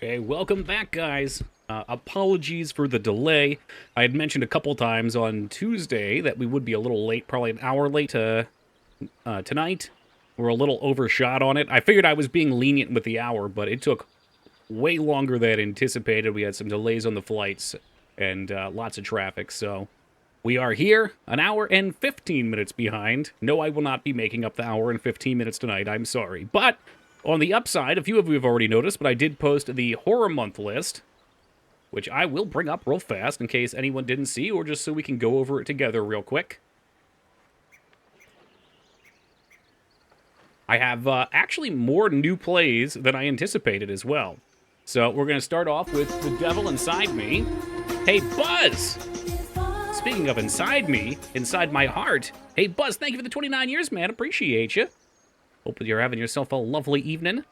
Hey, welcome back, guys. Apologies for the delay. I had mentioned a couple times on Tuesday that we would be a little late, probably an hour late tonight. We're a little overshot on it. I figured I was being lenient with the hour, but it took way longer than anticipated. We had some delays on the flights and lots of traffic, so we are here an hour and 15 minutes behind. No, I will not be making up the hour and 15 minutes tonight. I'm sorry. But on the upside, a few of you have already noticed, but I did post the horror month list, which I will bring up real fast in case anyone didn't see, or just so we can go over it together real quick. I have actually more new plays than I anticipated as well. So we're going to start off with The Devil Inside Me. Hey, Buzz! Speaking of inside me, inside my heart. Hey, Buzz, thank you for the 29 years, man. Appreciate you. Hope you're having yourself a lovely evening.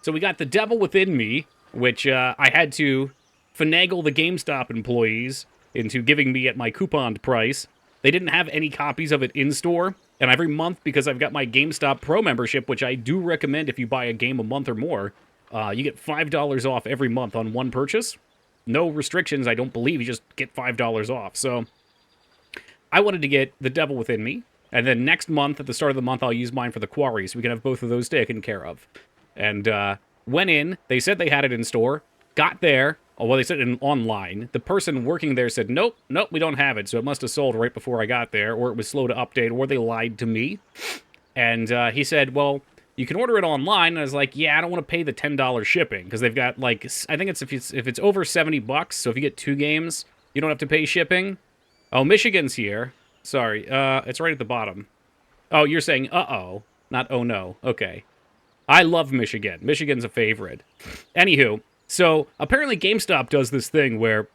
So we got The Devil Within Me, which I had to finagle the GameStop employees into giving me at my couponed price. They didn't have any copies of it in store, and every month, because I've got my GameStop Pro membership, which I do recommend if you buy a game a month or more, you get $5 off every month on one purchase. No restrictions, I don't believe. You just get $5 off. So I wanted to get The Devil Within Me, and then next month, at the start of the month, I'll use mine for the Quarry, so we can have both of those taken care of. And went in, they said they had it in store, got there, well, they said it online. The person working there said, nope, we don't have it, so it must have sold right before I got there, or it was slow to update, or they lied to me. And he said, well, you can order it online. And I was like, yeah, I don't want to pay the $10 shipping, because they've got, like, I think it's if it's over $70, so if you get 2 games, you don't have to pay shipping. Oh, Michigan's here. Sorry, it's right at the bottom. Oh, you're saying uh-oh, not oh no. Okay. I love Michigan. Michigan's a favorite. Anywho, so apparently GameStop does this thing where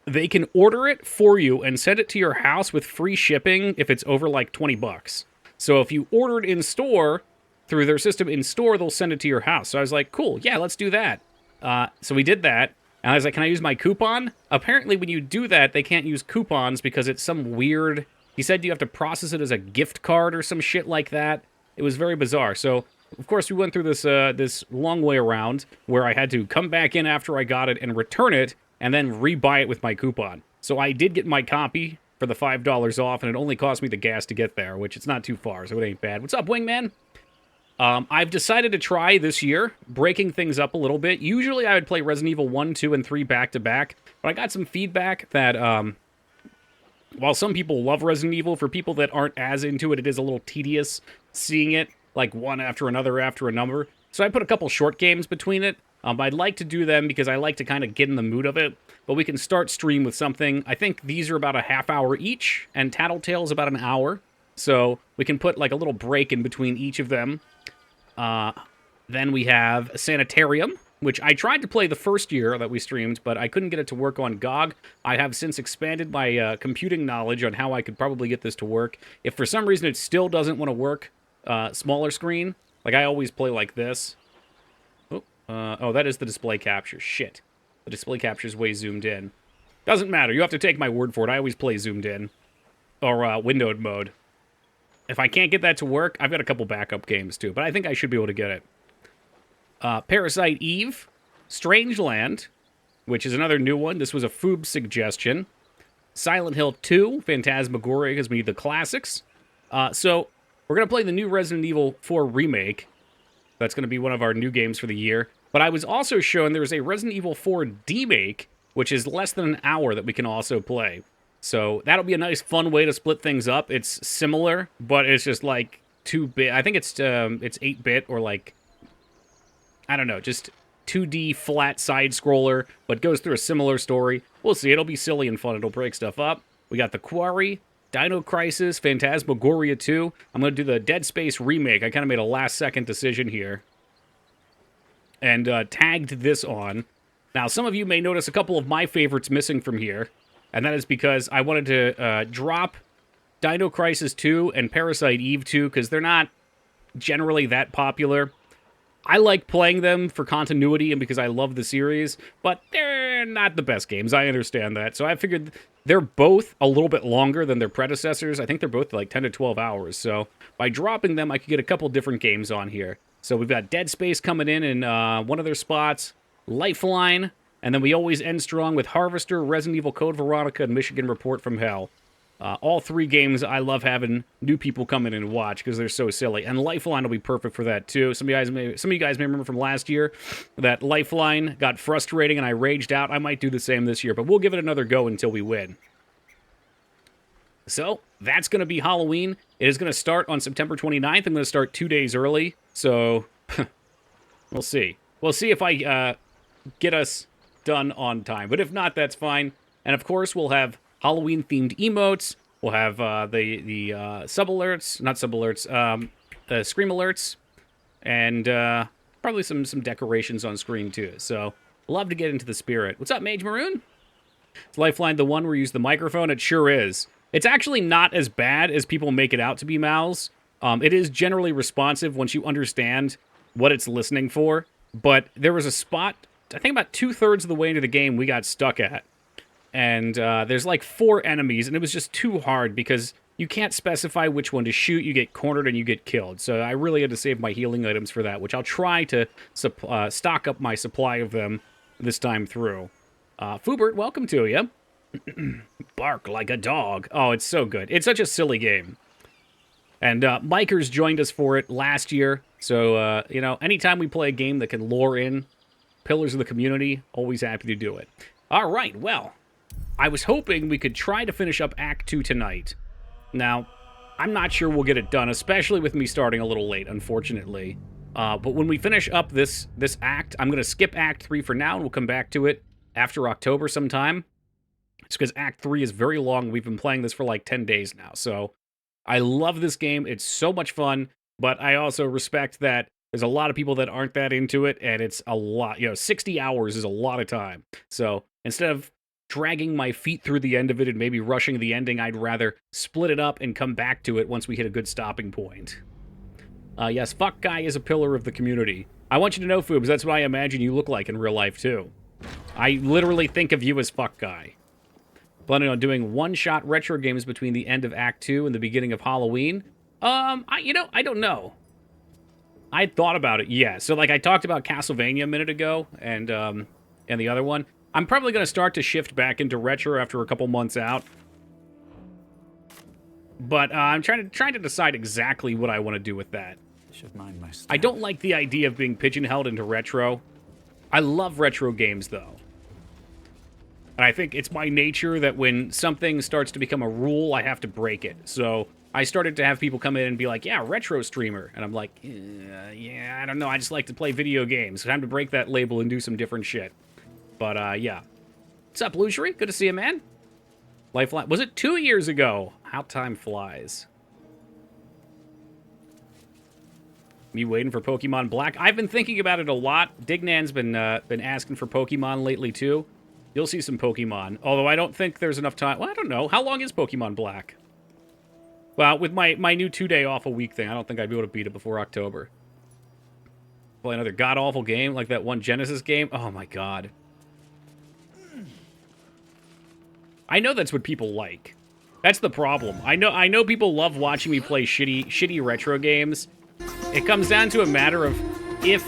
they can order it for you and send it to your house with free shipping if it's over like $20. So if you order it in store through their system in store, they'll send it to your house. So I was like, cool, yeah, let's do that. So we did that. And I was like, can I use my coupon? Apparently, when you do that, they can't use coupons because it's some weird... He said you have to process it as a gift card or some shit like that. It was very bizarre. So, of course, we went through this long way around where I had to come back in after I got it and return it and then rebuy it with my coupon. So I did get my copy for the $5 off, and it only cost me the gas to get there, which it's not too far, so it ain't bad. What's up, Wingman? I've decided to try this year, breaking things up a little bit. Usually I would play Resident Evil 1, 2, and 3 back-to-back, but I got some feedback that while some people love Resident Evil, for people that aren't as into it, it is a little tedious seeing it, like one after another. So I put a couple short games between it. I'd like to do them because I like to kind of get in the mood of it, but we can start stream with something. I think these are about a half hour each, and Tattletale's about an hour, so we can put like a little break in between each of them. Then we have Sanitarium, which I tried to play the first year that we streamed, but I couldn't get it to work on GOG. I have since expanded my computing knowledge on how I could probably get this to work. If for some reason it still doesn't want to work, smaller screen, like I always play like this. Oh, that is the display capture. Shit. The display capture is way zoomed in. Doesn't matter. You have to take my word for it. I always play zoomed in. Or windowed mode. If I can't get that to work, I've got a couple backup games too, but I think I should be able to get it. Parasite Eve, Strangeland, which is another new one. This was a Foob suggestion. Silent Hill 2, Phantasmagoria gives me the classics. So we're going to play the new Resident Evil 4 remake. That's going to be one of our new games for the year. But I was also shown there's a Resident Evil 4 demake, which is less than an hour that we can also play. So that'll be a nice, fun way to split things up. It's similar, but it's just like 2-bit. I think it's 8-bit or like, I don't know, just 2D flat side scroller, but goes through a similar story. We'll see. It'll be silly and fun. It'll break stuff up. We got The Quarry, Dino Crisis, Phantasmagoria 2. I'm going to do the Dead Space remake. I kind of made a last-second decision here and tagged this on. Now, some of you may notice a couple of my favorites missing from here. And that is because I wanted to drop Dino Crisis 2 and Parasite Eve 2, because they're not generally that popular. I like playing them for continuity and because I love the series, but they're not the best games. I understand that. So I figured they're both a little bit longer than their predecessors. I think they're both like 10 to 12 hours. So by dropping them, I could get a couple different games on here. So we've got Dead Space coming in one of their spots. Lifeline, and then we always end strong with Harvester, Resident Evil Code Veronica, and Michigan Report from Hell. All 3 games, I love having new people come in and watch because they're so silly. And Lifeline will be perfect for that, too. Some of you guys may remember from last year that Lifeline got frustrating and I raged out. I might do the same this year, but we'll give it another go until we win. So, that's going to be Halloween. It is going to start on September 29th. I'm going to start 2 days early, so we'll see. We'll see if I get us done on time. But if not, that's fine. And, of course, we'll have Halloween-themed emotes. We'll have the sub-alerts, not sub-alerts, scream alerts, and probably some decorations on screen, too. So, love to get into the spirit. What's up, Mage Maroon? Is Lifeline the one where you use the microphone? It sure is. It's actually not as bad as people make it out to be, Mouse. It is generally responsive once you understand what it's listening for. But there was a spot, I think about 2/3 of the way into the game, we got stuck at. And there's like 4 enemies, and it was just too hard because you can't specify which one to shoot. You get cornered and you get killed. So I really had to save my healing items for that, which I'll try to stock up my supply of them this time through. Fubert, welcome to you. Bark like a dog. Oh, it's so good. It's such a silly game. And Mikers joined us for it last year. So, you know, anytime we play a game that can lure in pillars of the community, always happy to do it. All right, well, I was hoping we could try to finish up Act 2 tonight. Now, I'm not sure we'll get it done, especially with me starting a little late, unfortunately. But when we finish up this act, I'm going to skip Act 3 for now, and we'll come back to it after October sometime. It's because Act 3 is very long. We've been playing this for like 10 days now. So I love this game. It's so much fun, but I also respect that there's a lot of people that aren't that into it, and it's a lot. You know, 60 hours is a lot of time. So instead of dragging my feet through the end of it and maybe rushing the ending, I'd rather split it up and come back to it once we hit a good stopping point. Yes, Fuck Guy is a pillar of the community. I want you to know, Foobs, that's what I imagine you look like in real life, too. I literally think of you as Fuck Guy. Planning on doing one-shot retro games between the end of Act 2 and the beginning of Halloween? I don't know. I thought about it, yeah. So, like, I talked about Castlevania a minute ago, and the other one. I'm probably going to start to shift back into retro after a couple months out. But I'm trying to decide exactly what I want to do with that. I don't like the idea of being pigeonholed into retro. I love retro games, though. And I think it's my nature that when something starts to become a rule, I have to break it. So I started to have people come in and be like, yeah, retro streamer. And I'm like, yeah, I don't know. I just like to play video games. Time to break that label and do some different shit. But, yeah. What's up, Luxury? Good to see you, man. Lifeline. Was it 2 years ago? How time flies. Me waiting for Pokemon Black. I've been thinking about it a lot. Dignan's been asking for Pokemon lately, too. You'll see some Pokemon. Although I don't think there's enough time. Well, I don't know. How long is Pokemon Black? Well, with my new 2-day off a week thing, I don't think I'd be able to beat it before October. Play another god-awful game like that one Genesis game? Oh, my God. I know that's what people like. That's the problem. I know people love watching me play shitty retro games. It comes down to a matter of if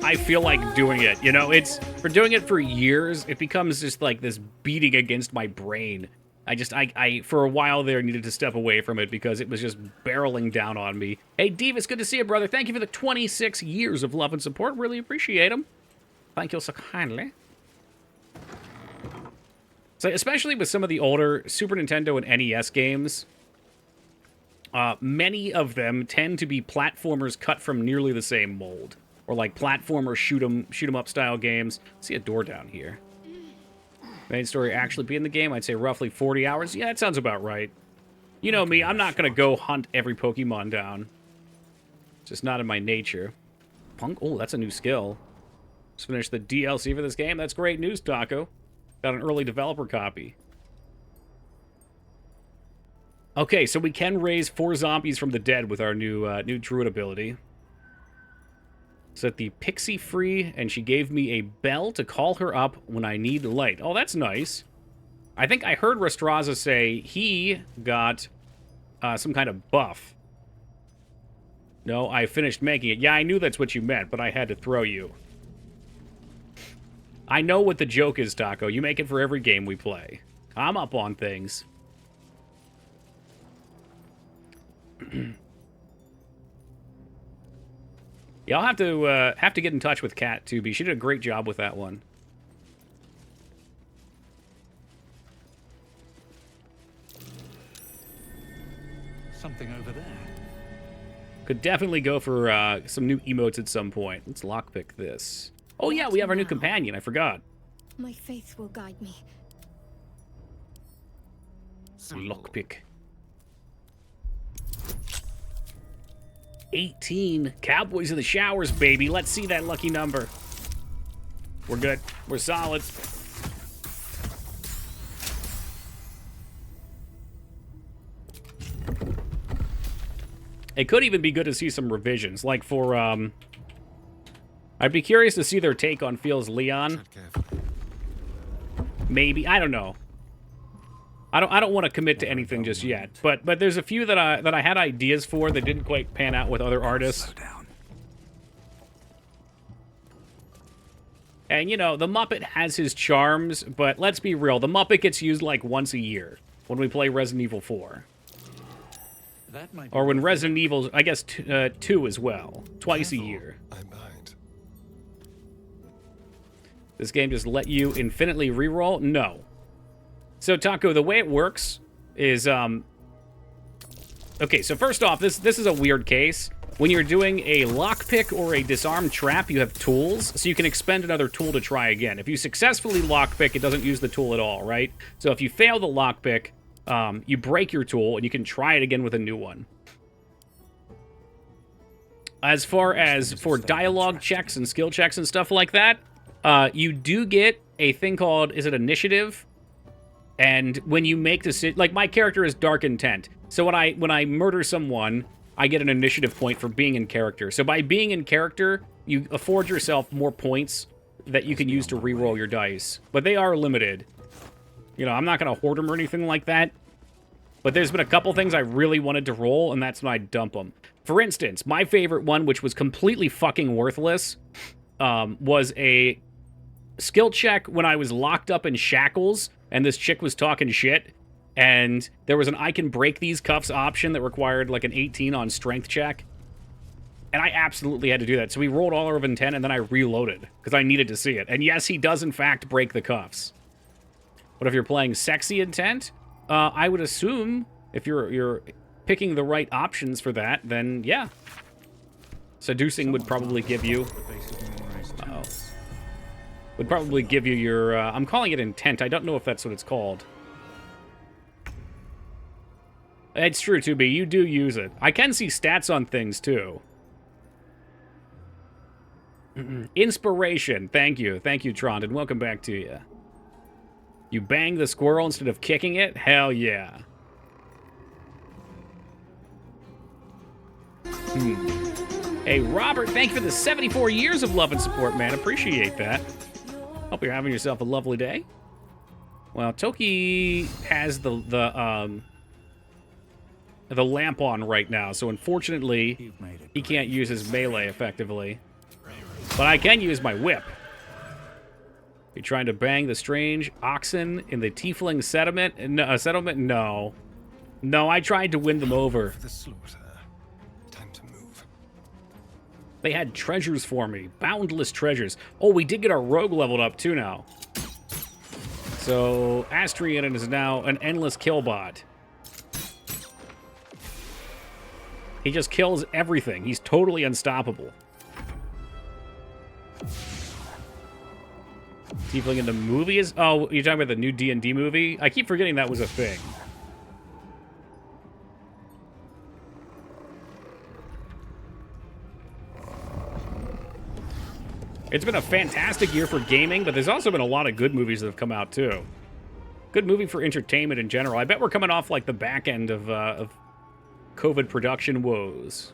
I feel like doing it. You know, it's for doing it for years, it becomes just like this beating against my brain. I for a while there needed to step away from it because it was just barreling down on me. Hey, Div, good to see you, brother. Thank you for the 26 years of love and support. Really appreciate them. Thank you so kindly. So, especially with some of the older Super Nintendo and NES games, many of them tend to be platformers cut from nearly the same mold. Or like platformer shoot 'em up style games. See a door down here. Main story actually be in the game, I'd say roughly 40 hours. Yeah, that sounds about right. You know me, I'm not going to go hunt every Pokemon down. It's just not in my nature. Punk, oh, that's a new skill. Just finished the DLC for this game. That's great news, Taco. Got an early developer copy. Okay, so we can raise 4 zombies from the dead with our new druid ability. Set the pixie free, and she gave me a bell to call her up when I need light. Oh, that's nice. I think I heard Restraza say he got some kind of buff. No, I finished making it. Yeah, I knew that's what you meant, but I had to throw you. I know what the joke is, Taco. You make it for every game we play. I'm up on things. Yeah, I'll have to get in touch with Kat, too. She did a great job with that one. Something over there. Could definitely go for some new emotes at some point. Let's lockpick this. Oh yeah, we have our new companion. I forgot. My faith will guide me. Lockpick. 18. Cowboys in the showers, baby. Let's see that lucky number. We're good. We're solid. It could even be good to see some revisions. Like for, I'd be curious to see their take on Feels Leon. Maybe. I don't know. I don't want to commit to anything just yet, but there's a few that I had ideas for that didn't quite pan out with other artists. And you know, the Muppet has his charms, but let's be real, the Muppet gets used like once a year when we play Resident Evil 4. Or when Resident Evil, I guess 2 as well, twice a year. This game just let you infinitely reroll? No. So, Taco, the way it works is, okay, so first off, this is a weird case. When you're doing a lockpick or a disarm trap, you have tools, so you can expend another tool to try again. If you successfully lockpick, it doesn't use the tool at all, right? So if you fail the lockpick, you break your tool, and you can try it again with a new one. As far as for dialogue checks and skill checks and stuff like that, you do get a thing called, is it initiative? And when you make decisions, like my character is Dark Intent. So when I murder someone, I get an initiative point for being in character. So by being in character, you afford yourself more points that you can use to reroll your dice. But they are limited. You know, I'm not going to hoard them or anything like that. But there's been a couple things I really wanted to roll, and that's when I dump them. For instance, my favorite one, which was completely fucking worthless, was a skill check when I was locked up in shackles, and this chick was talking shit, and there was an I can break these cuffs option that required like an 18 on strength check. And I absolutely had to do that. So we rolled all of intent, and then I reloaded, because I needed to see it. And yes, he does in fact break the cuffs. But if you're playing sexy intent, I would assume if you're picking the right options for that, then yeah. Seducing would probably give you... Uh-oh. Would probably give you your... I'm calling it intent. I don't know if that's what it's called. It's true, 2B. You do use it. I can see stats on things, too. Inspiration. Thank you. Thank you, Trondon. Welcome back to you. You bang the squirrel instead of kicking it? Hell yeah. Hey, Robert, thank you for the 74 years of love and support, man. Appreciate that. Hope you're having yourself a lovely day. Well, Toki has the lamp on right now, so unfortunately, he can't use his melee effectively. But I can use my whip. You're trying to bang the strange oxen in the tiefling settlement? No, settlement? No. No, I tried to win them over. They had treasures for me. Boundless treasures. Oh, we did get our rogue leveled up, too, now. So, Astrian is now an endless killbot. He just kills everything. He's totally unstoppable. Tiefling in the movie is... Oh, you're talking about the new D&D movie? I keep forgetting that was a thing. It's been a fantastic year for gaming, but there's also been a lot of good movies that have come out, too. Good movie for entertainment in general. I bet we're coming off, like, the back end of COVID production woes.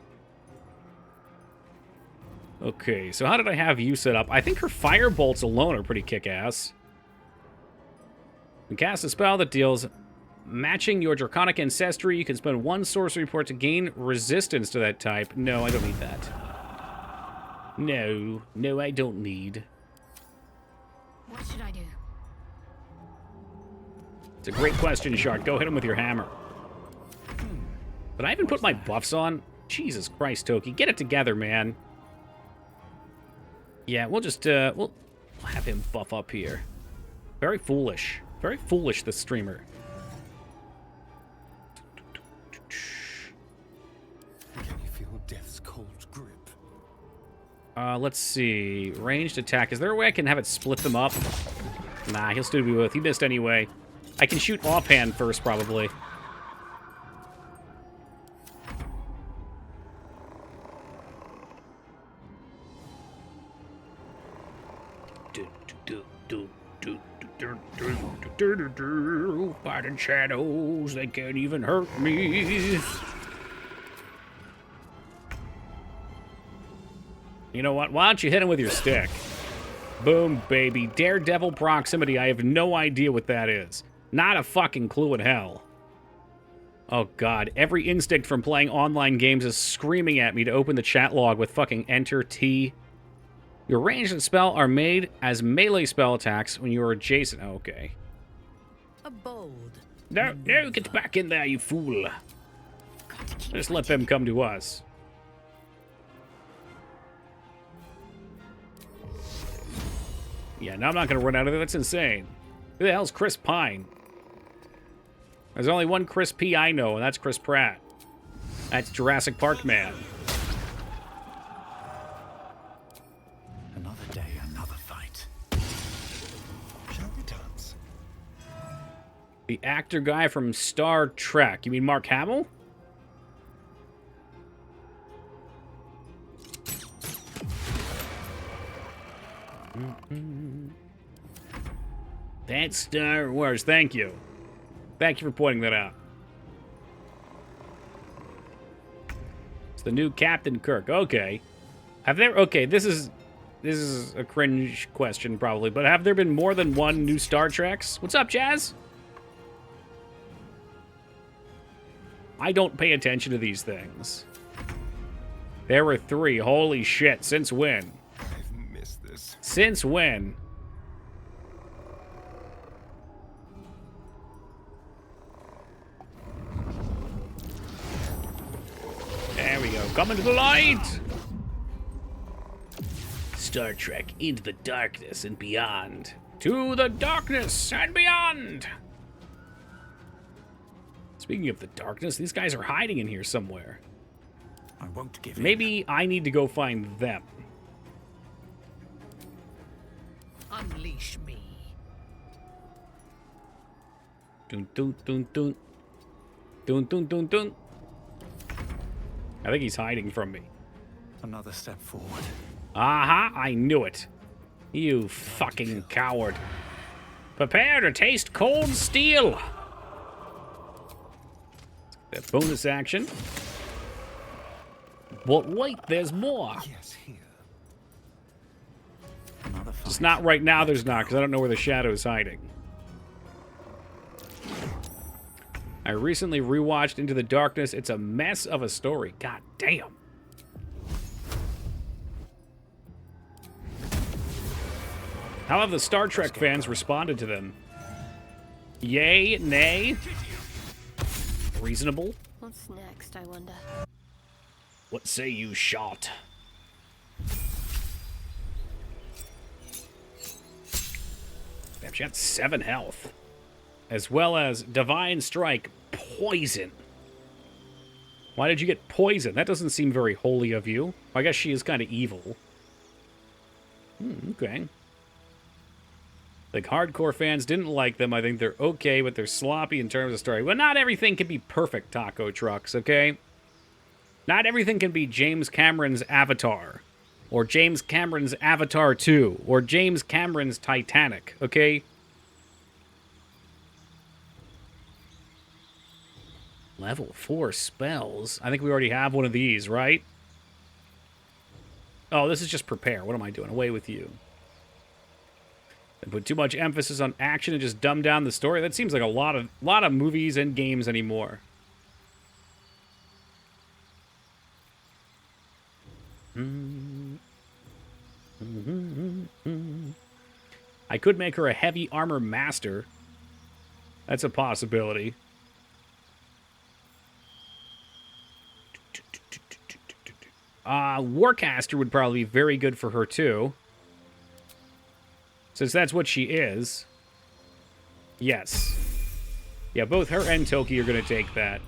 Okay, so how did I have you set up? I think her fire bolts alone are pretty kick-ass. You cast a spell that deals matching your draconic ancestry. You can spend 1 sorcery point to gain resistance to that type. No, I don't need that. No, I don't need. What should I do? It's a great question, Shark. Go hit him with your hammer. But I even put my buffs on? Jesus Christ, Toki. Get it together, man. Yeah, we'll just, we'll have him buff up here. Very foolish. Very foolish, this streamer. Can you feel death's cold grip? Let's see. Ranged attack. Is there a way I can have it split them up? Nah, he'll still be with. He missed anyway. I can shoot offhand first, probably. Fighting shadows, they can't even hurt me. You know what? Why don't you hit him with your stick? Boom, baby. Daredevil proximity. I have no idea what that is. Not a fucking clue in hell. Oh, God. Every instinct from playing online games is screaming at me to open the chat log with fucking Enter T. Your ranged and spell are made as melee spell attacks when you are adjacent. Oh, okay. A bold. No, get back in there, you fool. Just let them come to us. Yeah, now I'm not going to run out of there. That's insane. Who the hell's Chris Pine? There's only one Chris P I know, and that's Chris Pratt. That's Jurassic Park man. Another day, another fight. Shall we dance? The actor guy from Star Trek. You mean Mark Hamill? That's Star Wars. Thank you. Thank you for pointing that out. It's the new Captain Kirk. Okay. Have there... Okay, this is a cringe question, probably, but have there been more than one new Star Treks? What's up, Jazz? I don't pay attention to these things. There were 3. Holy shit. Since when? I've missed this. Since when? There we go. Coming to the light! Star Trek Into the Darkness and Beyond. To the darkness and beyond! Speaking of the darkness, these guys are hiding in here somewhere. I won't give in. Maybe I need to go find them. Unleash me. Dun dun dun dun. Dun dun dun dun. I think he's hiding from me. Another step forward. Aha, I knew it. You fucking coward. Prepare to taste cold steel. That bonus action. But wait, there's more. Yes, here. Another fight. Just not right now, there's not, because I don't know where the shadow is hiding. I recently rewatched Into the Darkness. It's a mess of a story. God damn. How have the Star Trek fans responded to them? Yay, nay? Reasonable? What's next, I wonder? What say you, shot? Damn, she had 7 health. As well as Divine Strike, poison. Why did you get poison? That doesn't seem very holy of you. I guess she is kind of evil. Okay. Like, hardcore fans didn't like them. I think they're okay, but they're sloppy in terms of story. Well, not everything can be perfect, Taco Trucks, okay? Not everything can be James Cameron's Avatar. Or James Cameron's Avatar 2. Or James Cameron's Titanic, okay? Level 4 spells. I think we already have one of these, right? Oh, this is just prepare. What am I doing? Away with you. And put too much emphasis on action and just dumb down the story. That seems like a lot of movies and games anymore. I could make her a heavy armor master. That's a possibility. Warcaster would probably be very good for her, too. Since that's what she is. Yes. Yeah, both her and Toki are going to take that.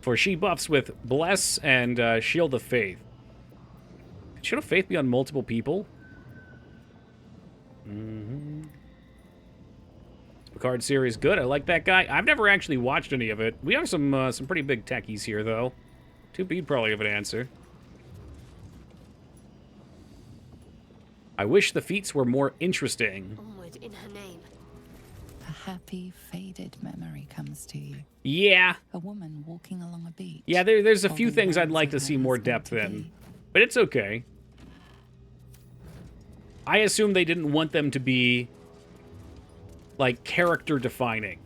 For she buffs with Bless and Shield of Faith. Can Shield of Faith be on multiple people? Picard series, good. I like that guy. I've never actually watched any of it. We have some pretty big techies here, though. 2B'd probably have an answer. I wish the feats were more interesting. Onward in her name. A happy, faded memory comes to you. Yeah. A woman walking along a beach. Yeah, there's a few holding things I'd hands like to with see her more husband depth to in. be. But it's okay. I assume they didn't want them to be, like, character defining.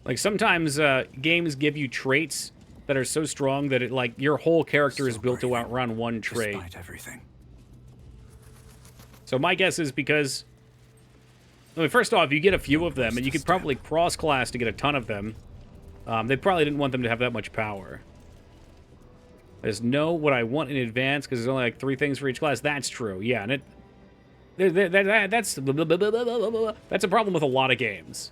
Like, sometimes games give you traits that are so strong that it, like, your whole character is So built to brave, outrun one trait. Despite everything. So my guess is because... I mean, first off, you get a few of them, and you could probably cross-class to get a ton of them. They probably didn't want them to have that much power. There's know what I want in advance, because there's only, like, 3 things for each class. That's true, yeah, and that's a problem with a lot of games.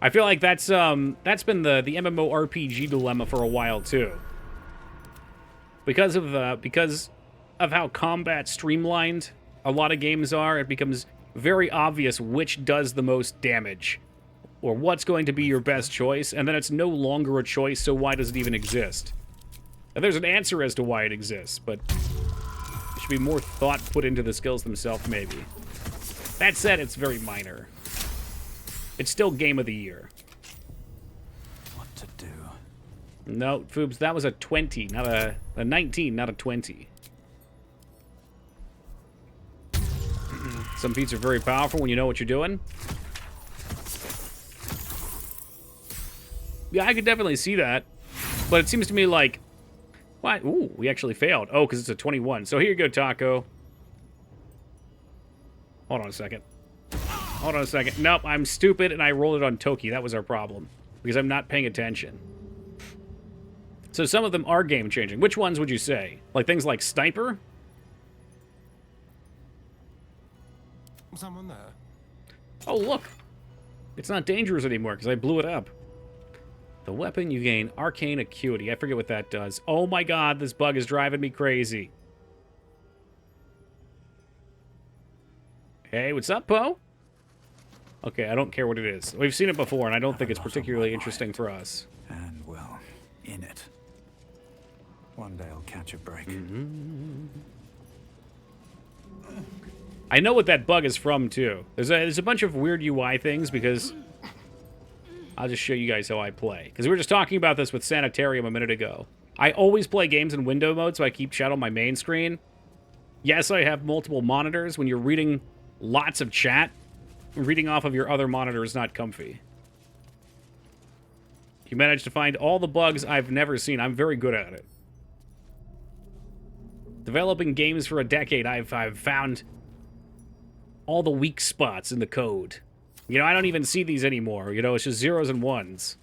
I feel like that's been the MMORPG dilemma for a while, too. Because of how combat streamlined a lot of games are, it becomes very obvious which does the most damage, or what's going to be your best choice, and then it's no longer a choice, so why does it even exist? And there's an answer as to why it exists, but there should be more thought put into the skills themselves, maybe. That said, it's very minor. It's still Game of the Year. What to do? No, Foobs, that was a 20, not a 19, not a 20. Some feats are very powerful when you know what you're doing. Yeah, I could definitely see that. But it seems to me like... What? Ooh, we actually failed. Oh, because it's a 21. So here you go, Taco. Hold on a second. Hold on a second. Nope, I'm stupid and I rolled it on Toki. That was our problem. Because I'm not paying attention. So some of them are game-changing. Which ones would you say? Like things like Sniper? Someone there? Oh, look. It's not dangerous anymore because I blew it up. The weapon, you gain arcane acuity. I forget what that does. Oh my god, this bug is driving me crazy. Hey, what's up, Poe? Okay, I don't care what it is. We've seen it before, and I don't think it's particularly interesting for us. And, well, in it. One day I'll catch a break. I know what that bug is from, too. There's a bunch of weird UI things, because... I'll just show you guys how I play. Because we were just talking about this with Sanitarium a minute ago. I always play games in window mode, so I keep Shadow on my main screen. Yes, I have multiple monitors. When you're reading lots of chat, reading off of your other monitor is not comfy. You managed to find all the bugs I've never seen. I'm very good at it. Developing games for a decade, I've found all the weak spots in the code. You know, I don't even see these anymore. You know, it's just zeros and ones.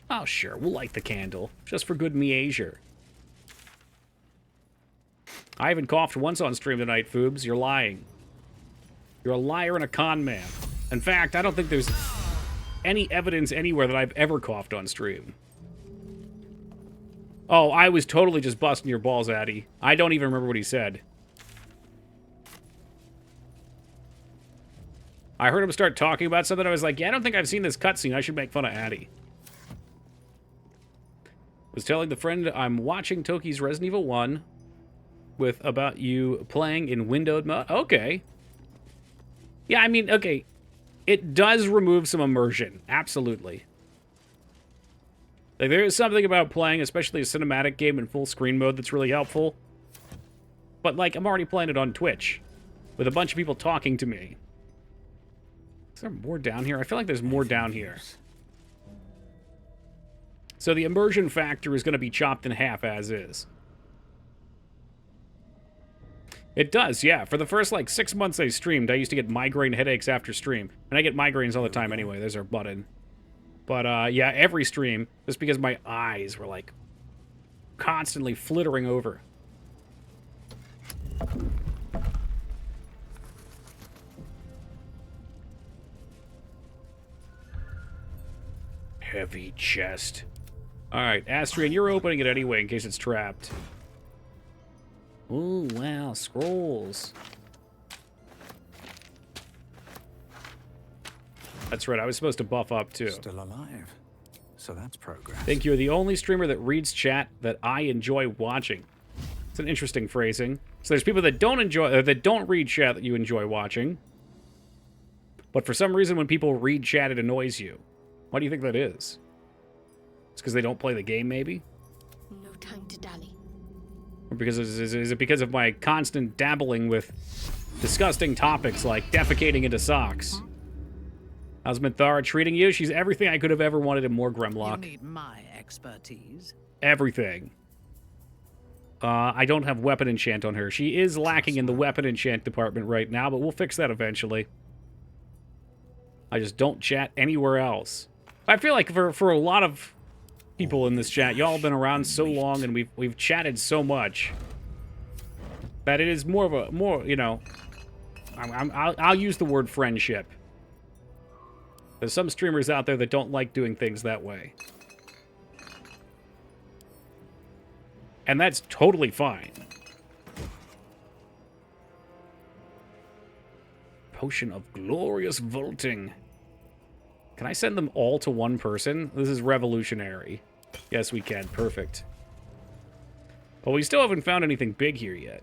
Oh, sure, we'll light the candle. Just for good measure. I haven't coughed once on stream tonight, Foobs. You're lying. You're a liar and a con man. In fact, I don't think there's any evidence anywhere that I've ever coughed on stream. Oh, I was totally just busting your balls, Addy. I don't even remember what he said. I heard him start talking about something. I was like, yeah, I don't think I've seen this cutscene. I should make fun of Addy. Was telling the friend I'm watching Toki's Resident Evil 1 with about you playing in windowed mode. Okay. Yeah, I mean, okay. It does remove some immersion. Absolutely. Like, there is something about playing, especially a cinematic game in full screen mode, that's really helpful. But, like, I'm already playing it on Twitch with a bunch of people talking to me. Is there more down here? I feel like there's more down here. So the immersion factor is going to be chopped in half as is. It does, yeah. For the first, like, 6 months I streamed, I used to get migraine headaches after stream. And I get migraines all the time anyway. There's our button. But, yeah, every stream, just because my eyes were, like, constantly flittering over. Heavy chest. Alright, Astrian, you're opening it anyway in case it's trapped. Ooh, wow, scrolls. That's right, I was supposed to buff up too. Still alive. So that's progress. Think you're the only streamer that reads chat that I enjoy watching. It's an interesting phrasing. So there's people that don't read chat that you enjoy watching. But for some reason when people read chat it annoys you. Why do you think that is? It's because they don't play the game, maybe? No time to dally. Or because is it because of my constant dabbling with disgusting topics like defecating into socks? How's Minthara treating you? She's everything I could have ever wanted and more, Grimlock. You need my expertise. Everything. I don't have weapon enchant on her. She is lacking in the weapon enchant department right now, but we'll fix that eventually. I just don't chat anywhere else. I feel like for a lot of people in this chat, y'all have been around so long and we've chatted so much that it is more of a you know, I'll use the word friendship. There's some streamers out there that don't like doing things that way. And that's totally fine. Potion of glorious vaulting. Can I send them all to one person? This is revolutionary. Yes, we can. Perfect. But we still haven't found anything big here yet.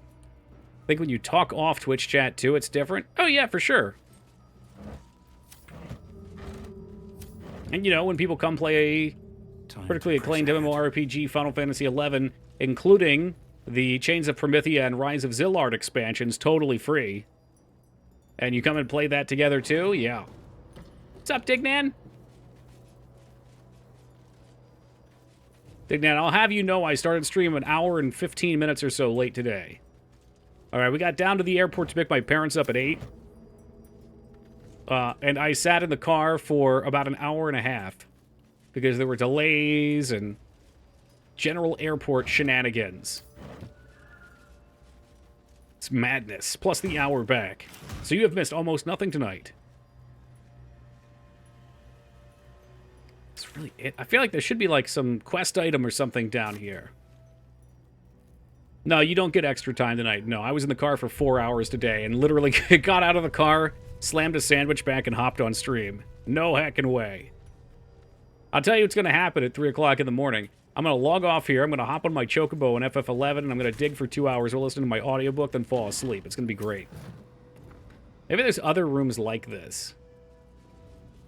I think when you talk off Twitch chat too, it's different. Oh yeah, for sure. And you know, when people come play a critically acclaimed MMORPG Final Fantasy XI, including the Chains of Promethea and Rise of Zillard expansions, totally free. And you come and play that together too? Yeah. What's up, Dignan? Dignan, I'll have you know I started stream an hour and 15 minutes or so late today. Alright, we got down to the airport to pick my parents up at 8. And I sat in the car for about an hour and a half. Because there were delays and general airport shenanigans. It's madness, plus the hour back. So you have missed almost nothing tonight. That's really it. I feel like there should be like some quest item or something down here. No, you don't get extra time tonight. No, I was in the car for 4 hours today and literally got out of the car, slammed a sandwich back, and hopped on stream. No heckin' way. I'll tell you what's going to happen at 3 o'clock in the morning. I'm going to log off here. I'm going to hop on my Chocobo and FF11, and I'm going to dig for 2 hours. We'll listen to my audiobook, then fall asleep. It's going to be great. Maybe there's other rooms like this.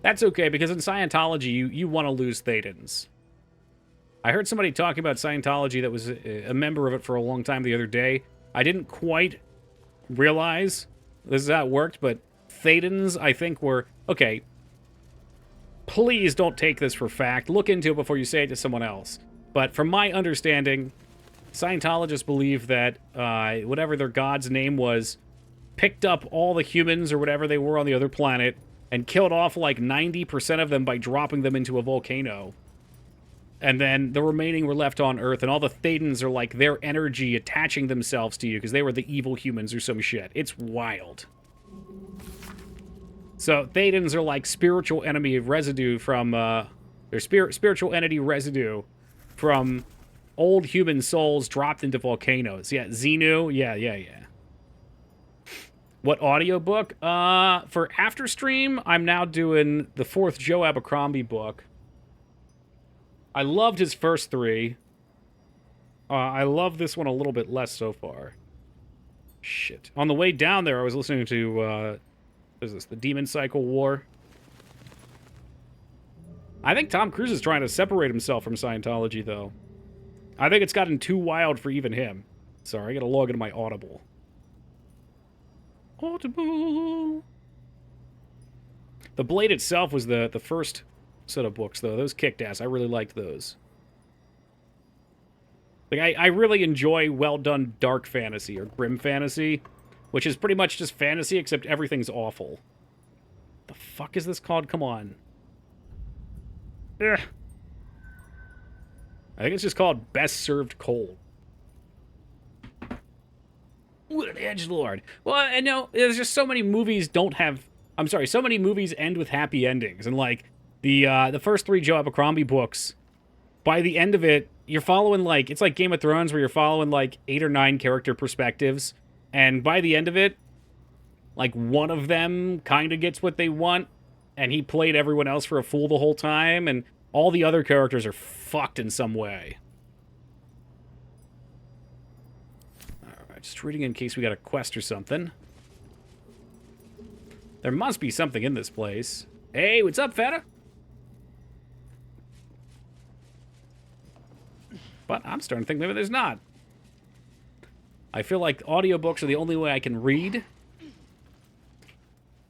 That's okay, because in Scientology, you want to lose Thetans. I heard somebody talking about Scientology that was a member of it for a long time the other day. I didn't quite realize this is how it worked, but Thetans, I think, were... Okay, please don't take this for fact. Look into it before you say it to someone else. But from my understanding, Scientologists believe that whatever their god's name was, picked up all the humans or whatever they were on the other planet and killed off like 90% of them by dropping them into a volcano. And then the remaining were left on Earth, and all the Thetans are like their energy attaching themselves to you because they were the evil humans or some shit. It's wild. So Thetans are like spiritual enemy residue from, they're spiritual entity residue from old human souls dropped into volcanoes. Yeah, Xenu, yeah. What audiobook? For After Stream, I'm now doing the 4th Joe Abercrombie book. I loved his first 3. I love this one a little bit less so far. Shit. On the way down there, I was listening to, what is this? The Demon Cycle War. I think Tom Cruise is trying to separate himself from Scientology, though. I think it's gotten too wild for even him. Sorry, I gotta log into my Audible. The Blade itself was the first set of books, though. Those kicked ass. I really liked those. Like, I really enjoy well-done dark fantasy or grim fantasy, which is pretty much just fantasy, except everything's awful. The fuck is this called? Come on. Ugh. I think it's just called Best Served Cold. What an edgelord. Well, I know, there's just so many movies don't have... I'm sorry, so many movies end with happy endings. And, like, the first 3 Joe Abercrombie books, by the end of it, you're following, like... It's like Game of Thrones, where you're following, like, 8 or 9 character perspectives. And by the end of it, like, one of them kind of gets what they want, and he played everyone else for a fool the whole time, and all the other characters are fucked in some way. Alright, just reading in case we got a quest or something. There must be something in this place. Hey, what's up, fella? But I'm starting to think maybe there's not. I feel like audiobooks are the only way I can read.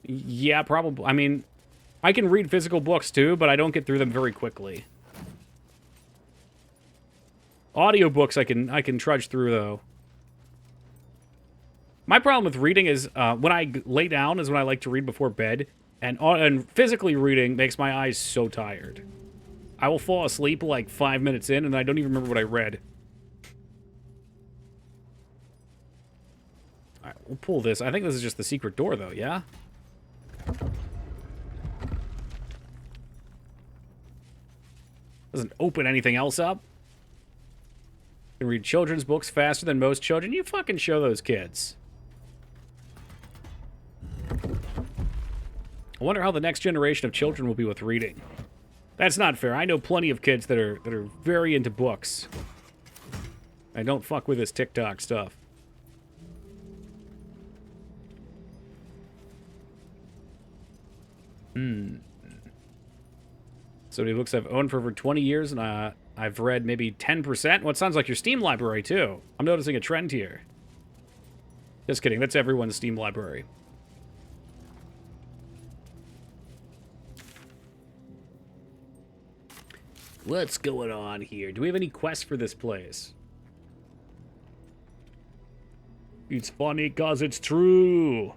Yeah, probably. I mean, I can read physical books too, but I don't get through them very quickly. Audiobooks I can trudge through, though. My problem with reading is when I lay down is when I like to read before bed, and physically reading makes my eyes so tired. I will fall asleep like 5 minutes in, and I don't even remember what I read. All right, we'll pull this. I think this is just the secret door, though, yeah? Doesn't open anything else up. You can read children's books faster than most children. You fucking show those kids. I wonder how the next generation of children will be with reading. That's not fair. I know plenty of kids that are very into books. I don't fuck with this TikTok stuff. So many books I've owned for over 20 years, and I've read maybe 10%. Well, it sounds like your Steam library, too. I'm noticing a trend here. Just kidding. That's everyone's Steam library. What's going on here? Do we have any quests for this place? It's funny because it's true.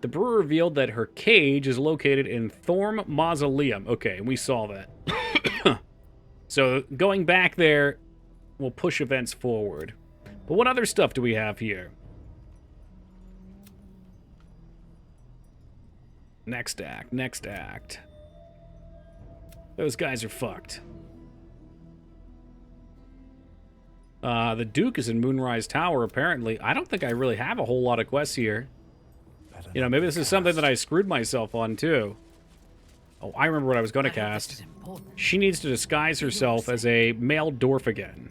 The brewer revealed that her cage is located in Thorm Mausoleum. Okay, we saw that. So, going back there will push events forward. But what other stuff do we have here? Next act, next act. Those guys are fucked. The Duke is in Moonrise Tower, apparently. I don't think I really have a whole lot of quests here. You know, maybe this is something that I screwed myself on, too. Oh, I remember what I was going to cast. She needs to disguise herself as a male dwarf again.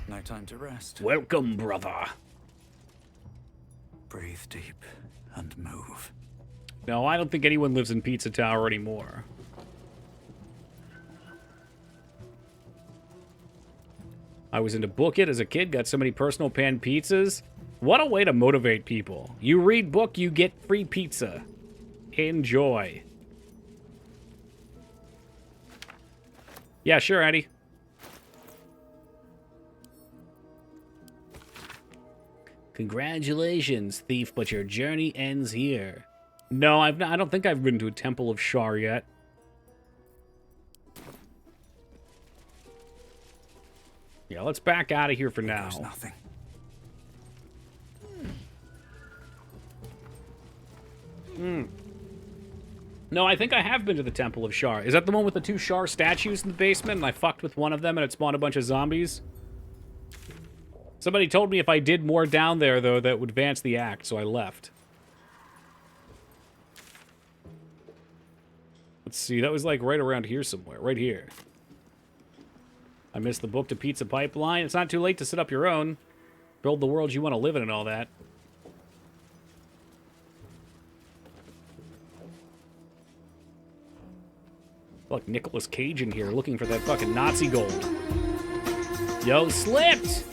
No time to rest. Welcome, brother. Breathe deep and move. No, I don't think anyone lives in Pizza Tower anymore. I was into Book It as a kid, got so many personal pan pizzas. What a way to motivate people. You read book, you get free pizza. Enjoy. Yeah, sure, Eddie. Congratulations, thief, but your journey ends here. No, I don't think I've been to a Temple of Shar yet. Yeah, let's back out of here for now. There's nothing. No, I think I have been to the Temple of Shar. Is that the one with the 2 Shar statues in the basement, and I fucked with one of them and it spawned a bunch of zombies? Somebody told me if I did more down there, though, that would advance the act, so I left. Let's see, that was like right around here somewhere. Right here. I missed the book to Pizza Pipeline. It's not too late to set up your own. Build the world you want to live in and all that. Look, Nicolas Cage in here looking for that fucking Nazi gold. Yo, slipped!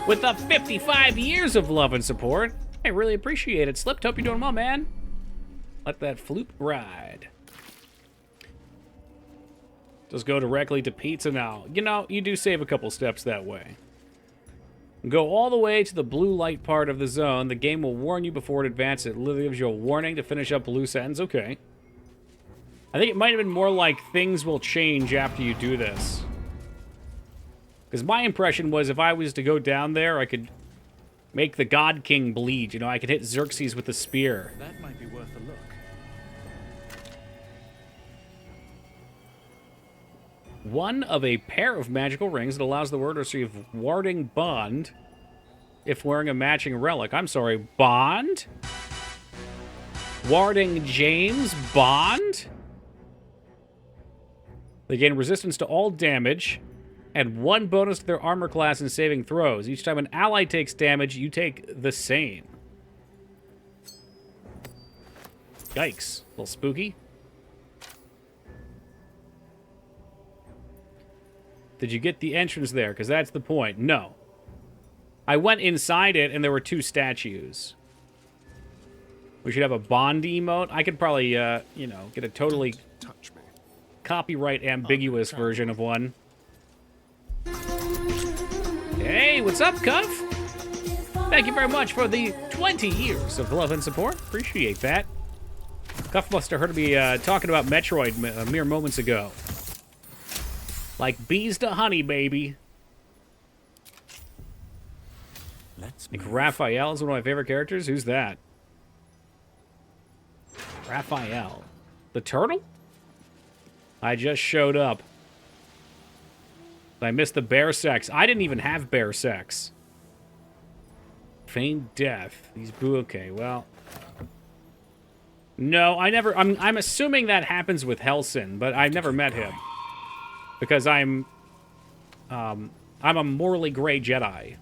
With the 55 years of love and support. I really appreciate it. Slipped, hope you're doing well, man. Let that floop ride. Just go directly to pizza now. You know, you do save a couple steps that way. Go all the way to the blue light part of the zone. The game will warn you before it advances. It literally gives you a warning to finish up loose ends. Okay. I think it might have been more like things will change after you do this. Because my impression was if I was to go down there, I could make the God King bleed. You know, I could hit Xerxes with a spear. That might be worth a look. One of a pair of magical rings that allows the wearer to receive warding bond if wearing a matching relic. I'm sorry, bond? Warding James Bond? They gain resistance to all damage, and 1 bonus to their armor class and saving throws. Each time an ally takes damage, you take the same. Yikes. A little spooky. Did you get the entrance there? Because that's the point. No. I went inside it, and there were 2 statues. We should have a Bond emote. I could probably, you know, get a totally copyright ambiguous version of one. Hey, what's up, Cuff? Thank you very much for the 20 years of love and support. Appreciate that. Cuff must have heard me talking about Metroid mere moments ago. Like bees to honey, baby. Let's Like move. Raphael is one of my favorite characters. Who's that? Raphael. The turtle? I just showed up. I missed the bear sex. I didn't even have bear sex. Feigned death. These boo. Okay, well. No, I never. I'm assuming that happens with Helson, but I've never met him because I'm a morally gray Jedi.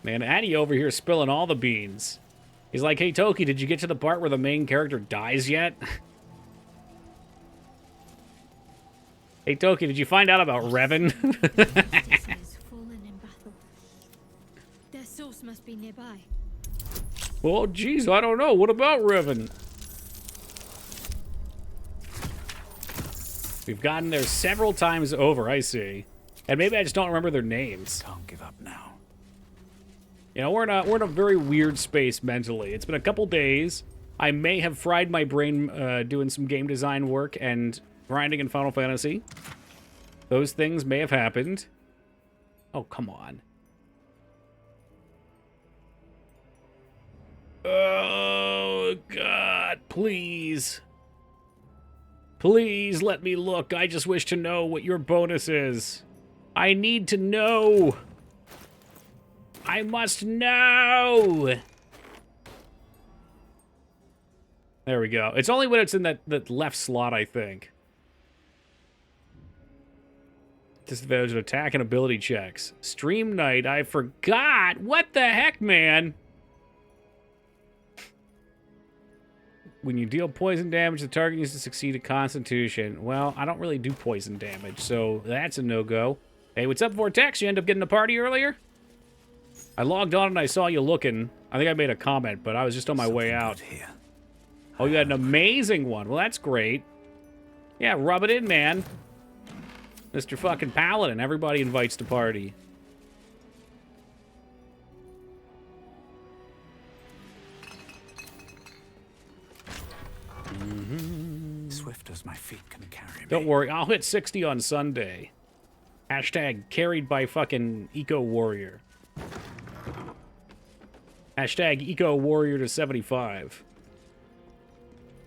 Man, Addy over here spilling all the beans. He's like, hey, Toki, did you get to the part where the main character dies yet? Hey, Toki, did you find out about Revan? has fallen in battle. Their source must be nearby. Well, geez, I don't know. What about Revan? We've gotten there several times over, I see. And maybe I just don't remember their names. Can't give up now. You know, we're in a very weird space mentally. It's been a couple days. I may have fried my brain doing some game design work and grinding in Final Fantasy. Those things may have happened. Oh, come on. Oh, God, please. Please let me look. I just wish to know what your bonus is. I need to know. I must know. There we go. It's only when it's in that left slot, I think. Disadvantage of attack and ability checks. Stream night. I forgot. What the heck, man? When you deal poison damage, the target needs to succeed at Constitution. Well, I don't really do poison damage, so that's a no-go. Hey, what's up, Vortex? You end up getting a party earlier? I logged on and I saw you looking. I think I made a comment, but I was just on my way Something out. good here. Oh, you had an amazing one. Well, that's great. Yeah, rub it in, man. Mr. fucking Paladin. Everybody invites to party. Swift as my feet can carry me. Don't worry, I'll hit 60 on Sunday. Hashtag carried by fucking Eco Warrior. Hashtag Eco Warrior to 75.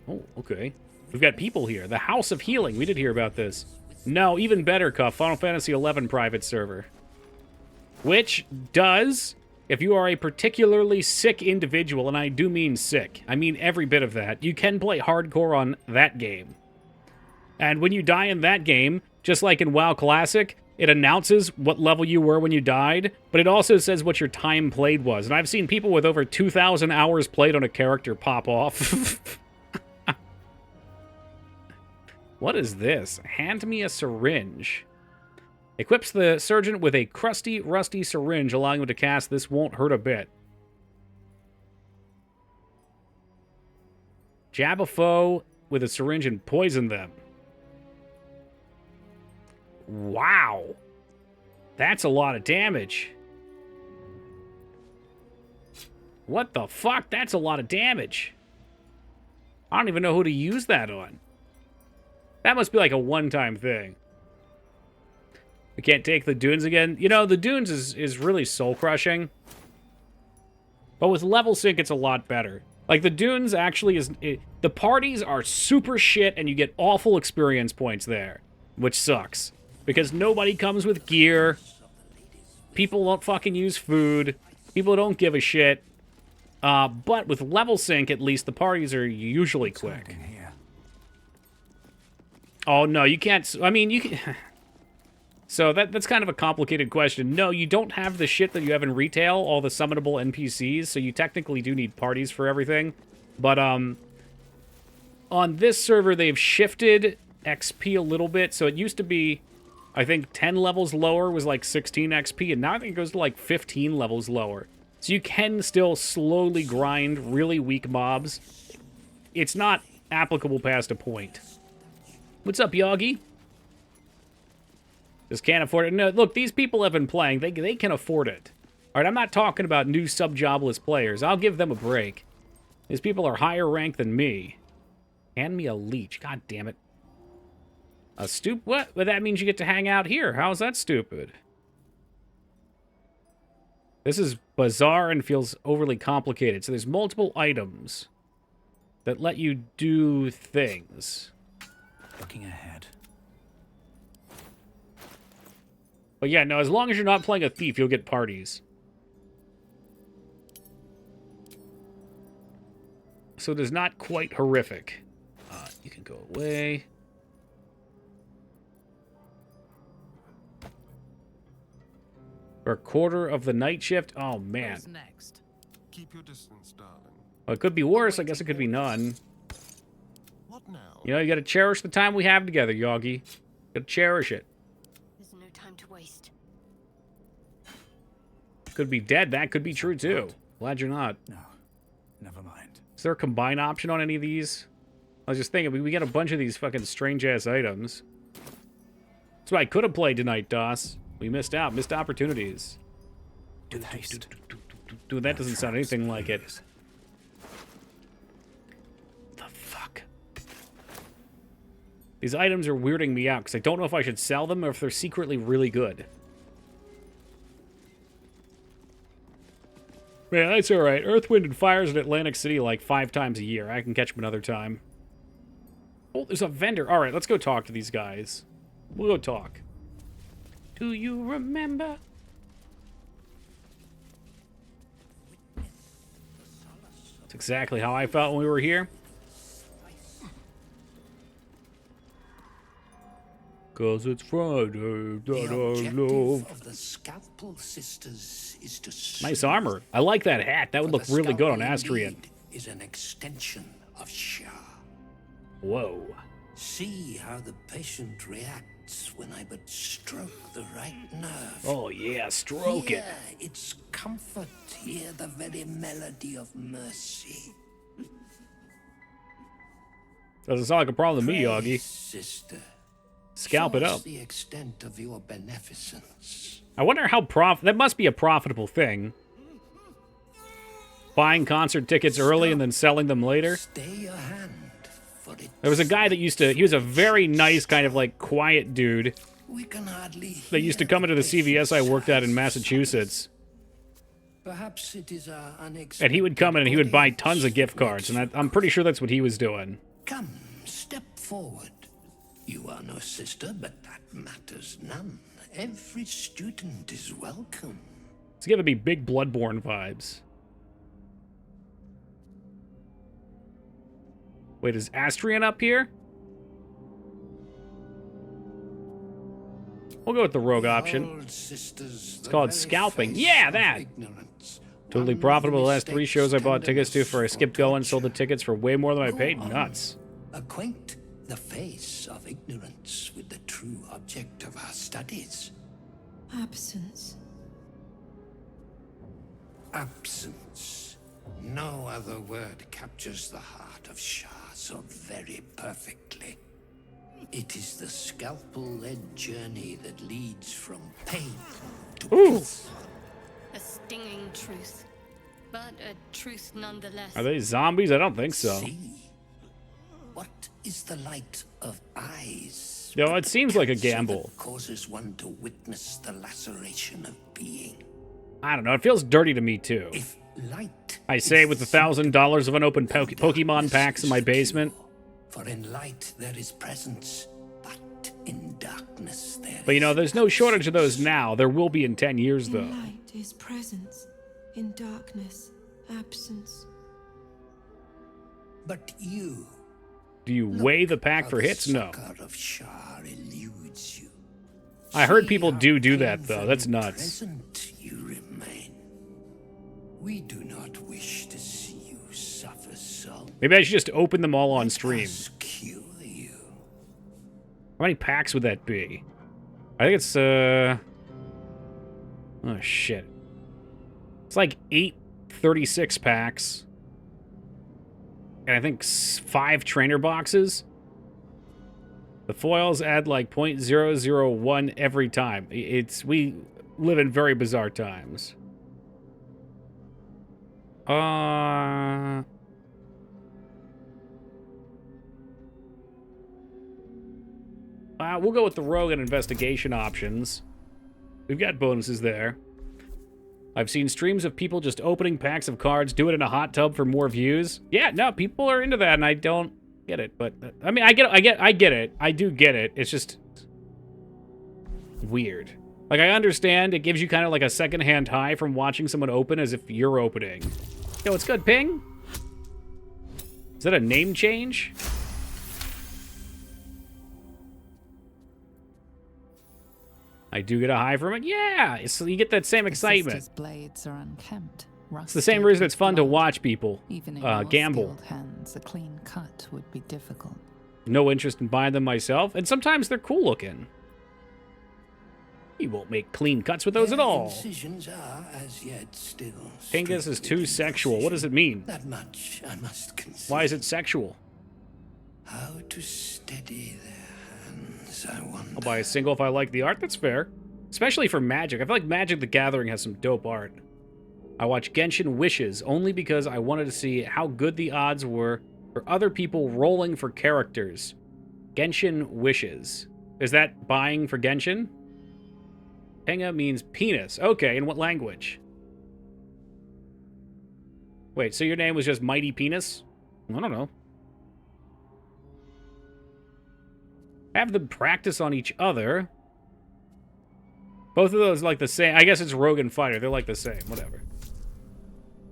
Oh, okay. We've got people here. The House of Healing. We did hear about this. No, even better, Cuff. Final Fantasy XI private server. Which does, if you are a particularly sick individual, and I do mean sick, I mean every bit of that, you can play hardcore on that game. And when you die in that game, just like in WoW Classic, it announces what level you were when you died, but it also says what your time played was. And I've seen people with over 2,000 hours played on a character pop off. What is this? Hand me a syringe. Equips the surgeon with a crusty, rusty syringe, allowing him to cast This Won't Hurt a Bit. Jab a foe with a syringe and poison them. Wow. That's a lot of damage. What the fuck? That's a lot of damage. I don't even know who to use that on. That must be like a one-time thing. We can't take the dunes again. You know, the dunes is really soul-crushing. But with level sync, it's a lot better. Like, the dunes actually is... the parties are super shit, and you get awful experience points there. Which sucks. Because nobody comes with gear. People don't fucking use food. People don't give a shit. But with level sync, at least, the parties are usually quick. Oh, no, you can't... I mean, you can... So that's kind of a complicated question. No, you don't have the shit that you have in retail, all the summonable NPCs, so you technically do need parties for everything. But, on this server, they've shifted XP a little bit, so it used to be, I think, 10 levels lower was like 16 XP, and now I think it goes to like 15 levels lower. So you can still slowly grind really weak mobs. It's not applicable past a point. What's up, Yogi? Just can't afford it. No, look, these people have been playing. They can afford it. All right, I'm not talking about new sub-jobless players. I'll give them a break. These people are higher ranked than me. Hand me a leech. God damn it. A what? Well, that means you get to hang out here. How's that stupid? This is bizarre and feels overly complicated. So there's multiple items that let you do things. Looking ahead. But yeah, no, as long as you're not playing a thief, you'll get parties. So it is not quite horrific. You can go away. For a quarter of the night shift? Oh, man. What's next? Keep your distance, darling. Well, it could be worse. I guess it could be none. What now? You know, you gotta cherish the time we have together, Yogi. Gotta cherish it. There's no time to waste. Could be dead. That could be true, too. Glad you're not. No, never mind. Is there a combine option on any of these? I was just thinking, we got a bunch of these fucking strange-ass items. That's why I could have played tonight, DOS. We missed out. Missed opportunities. With haste. Dude, that doesn't sound anything like it. The fuck? These items are weirding me out, because I don't know if I should sell them or if they're secretly really good. Man, that's alright. Earth, Wind, and Fire's in Atlantic City like 5 times a year. I can catch them another time. Oh, there's a vendor. Alright, let's go talk to these guys. We'll go talk. Do you remember? That's exactly how I felt when we were here. 'Cause it's Friday that I love. Of the Scalpel Sisters is to Nice armor. I like that hat. That would look really good on Astrian. Is an extension of Shah. Whoa. See how the patient reacts when I but stroke the right nerve. Oh yeah, stroke it. Hear its comfort, hear the very melody of mercy. Doesn't sound like a problem to me, Pray, Yogi. sister, Scalp it show us up. the extent of your beneficence. I wonder how that must be a profitable thing. Buying concert tickets early and then selling them later. Stay your hand, for it. There was a guy that he was a very nice kind of like quiet dude We can hardly that used to hear come into the the CVS I worked at in patient's Massachusetts. Perhaps it is our unexpected And he would come in and he would buy audience tons of gift that cards, makes and I'm pretty sure that's what he was doing. Come, step forward. You are no sister, but that matters none. Every student is welcome. It's giving me big Bloodborne vibes. Wait, is Astrian up here? We'll go with the rogue option. It's called scalping. Yeah, that. Totally profitable. The last 3 shows I bought tickets to for I skipped going, sold the tickets for way more than I paid. Nuts. Acquaint the face of ignorance with the true object of our studies. Absence. Absence. No other word captures the heart of Shah so very perfectly. It is the scalpel-led journey that leads from pain to peace. A stinging truth, but a truth nonetheless. Are they zombies? I don't think so. See? What is the light of eyes? No, it seems like a Cancer gamble. that causes one to witness the laceration of being. I don't know. It feels dirty to me, too. If light I say is with the $1,000 of unopened then Pokemon darkness packs in is my pure. basement. For in light there is presence, but in darkness there But you know, is there's no shortage of those absence. now. There will be in 10 years, though. In light is presence, in darkness, absence. But you. Do you weigh the pack for hits? No. The succor of Shar eludes you. I heard See people how do that, though. That's painfully nuts. present you remain. We do not wish to see you suffer so. Maybe I should just open them all on Let stream. us cure you. How many packs would that be? I think it's, oh, shit. It's like 8 36 packs. And I think 5 trainer boxes. The foils add like 0.001 every time. We live in very bizarre times. We'll go with the rogue and investigation options. We've got bonuses there. I've seen streams of people just opening packs of cards, do it in a hot tub for more views. Yeah, no, people are into that, and I don't get it. But I mean, I get it. I do get it. It's just weird. Like, I understand it gives you kind of like a secondhand high from watching someone open as if you're opening. Yo, what's good, Ping? Is that a name change? I do get a high from it. Yeah, so you get that same The excitement. sisters' blades are unkempt. It's the same reason it's fun to watch people Even in your gamble. skilled hands, a clean cut would be difficult. No interest in buying them myself, and sometimes they're cool looking. You won't make clean cuts with those at Their all. incisions are as yet still. Pingus is too strictly sexual. What does it incision. mean? That much I must concede. Why is it sexual? How to steady their hands, I wonder. I'll buy a single if I like the art. That's fair. Especially for Magic. I feel like Magic the Gathering has some dope art. I watch Genshin Wishes only because I wanted to see how good the odds were for other people rolling for characters. Genshin Wishes. Is that buying for Genshin? Penga means penis. Okay, in what language? Wait, so your name was just Mighty Penis? I don't know. Have them practice on each other. Both of those like the same. I guess it's Rogue and Fighter. They're like the same. Whatever.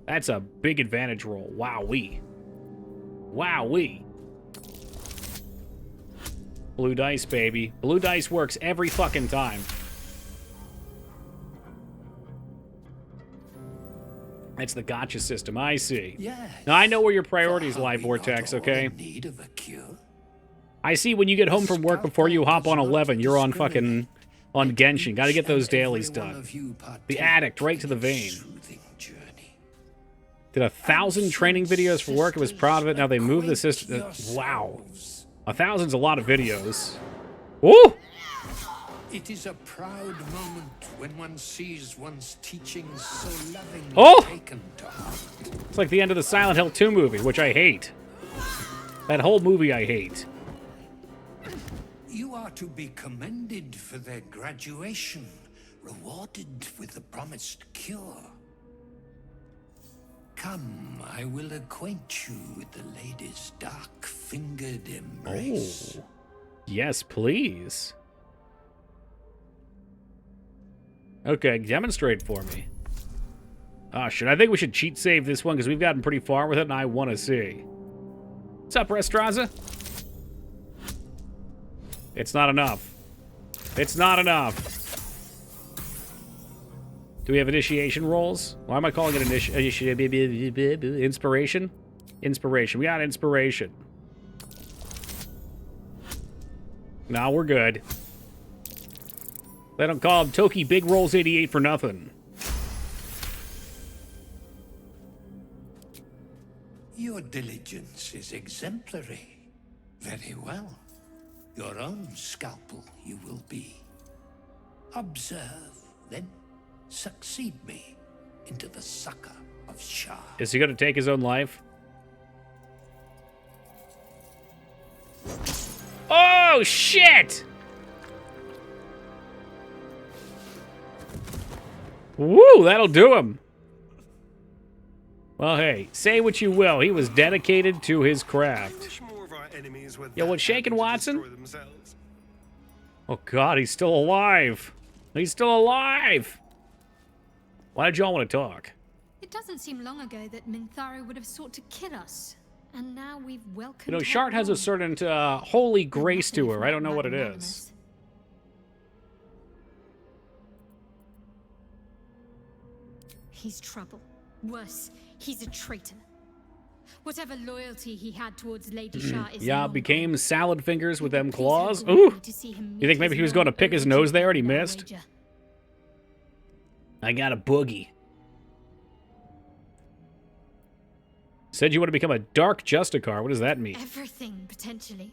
That's a big advantage roll. Wowee. Wowee. Blue dice, baby. Blue dice works every fucking time. That's the gotcha system. I see. Yes. Now, I know where your priorities For lie, are we Vortex, not all okay? in need of a cure? I see when you get home from work before you hop on 11, you're on fucking... on Genshin. Gotta get those dailies done. The addict, right to the vein. Did 1,000 training videos for work and was proud of it. Now they move the system. Wow. 1,000's a lot of videos. Woo! It is a proud moment when one sees one's teachings so lovingly Oh! taken to heart. It's like the end of the Silent Hill 2 movie, which I hate. That whole movie I hate. You are to be commended for their graduation, rewarded with the promised cure. Come, I will acquaint you with the lady's dark-fingered embrace. Oh. Yes, please. Okay, demonstrate for me. Ah, shit, I think we should cheat save this one because we've gotten pretty far with it and I want to see. What's up, Restraza? It's not enough. It's not enough. Do we have initiation rolls? Why am I calling it inspiration? Inspiration. We got inspiration. No, we're good. They don't call him Toki Big Rolls 88 for nothing. Your diligence is exemplary. Very well. Your own scalpel you will be. Observe, then succeed me into the succor of Shah. Is he going to take his own life? Oh, shit! Woo, that'll do him. Well, hey, say what you will. He was dedicated to his craft. Wish more of our enemies were Yo, that what's shaking, happy to Watson? destroy themselves. Oh, God, he's still alive. He's still alive. Why did y'all want to talk? It doesn't seem long ago that Minthara would have sought to kill us. And now we've welcomed You know, her Shart has a home. certain holy grace Nothing to if her. I don't not know what it is. magnanimous. He's trouble. Worse, he's a traitor. Whatever loyalty he had towards Lady Shah is Yeah, long became gone. salad fingers with them Please claws. help me Ooh! to see him You think meet maybe his he was going to long pick his overdue nose there and he debt, missed? wager. I got a boogie. Said you want to become a dark Justicar. What does that mean? Everything, potentially.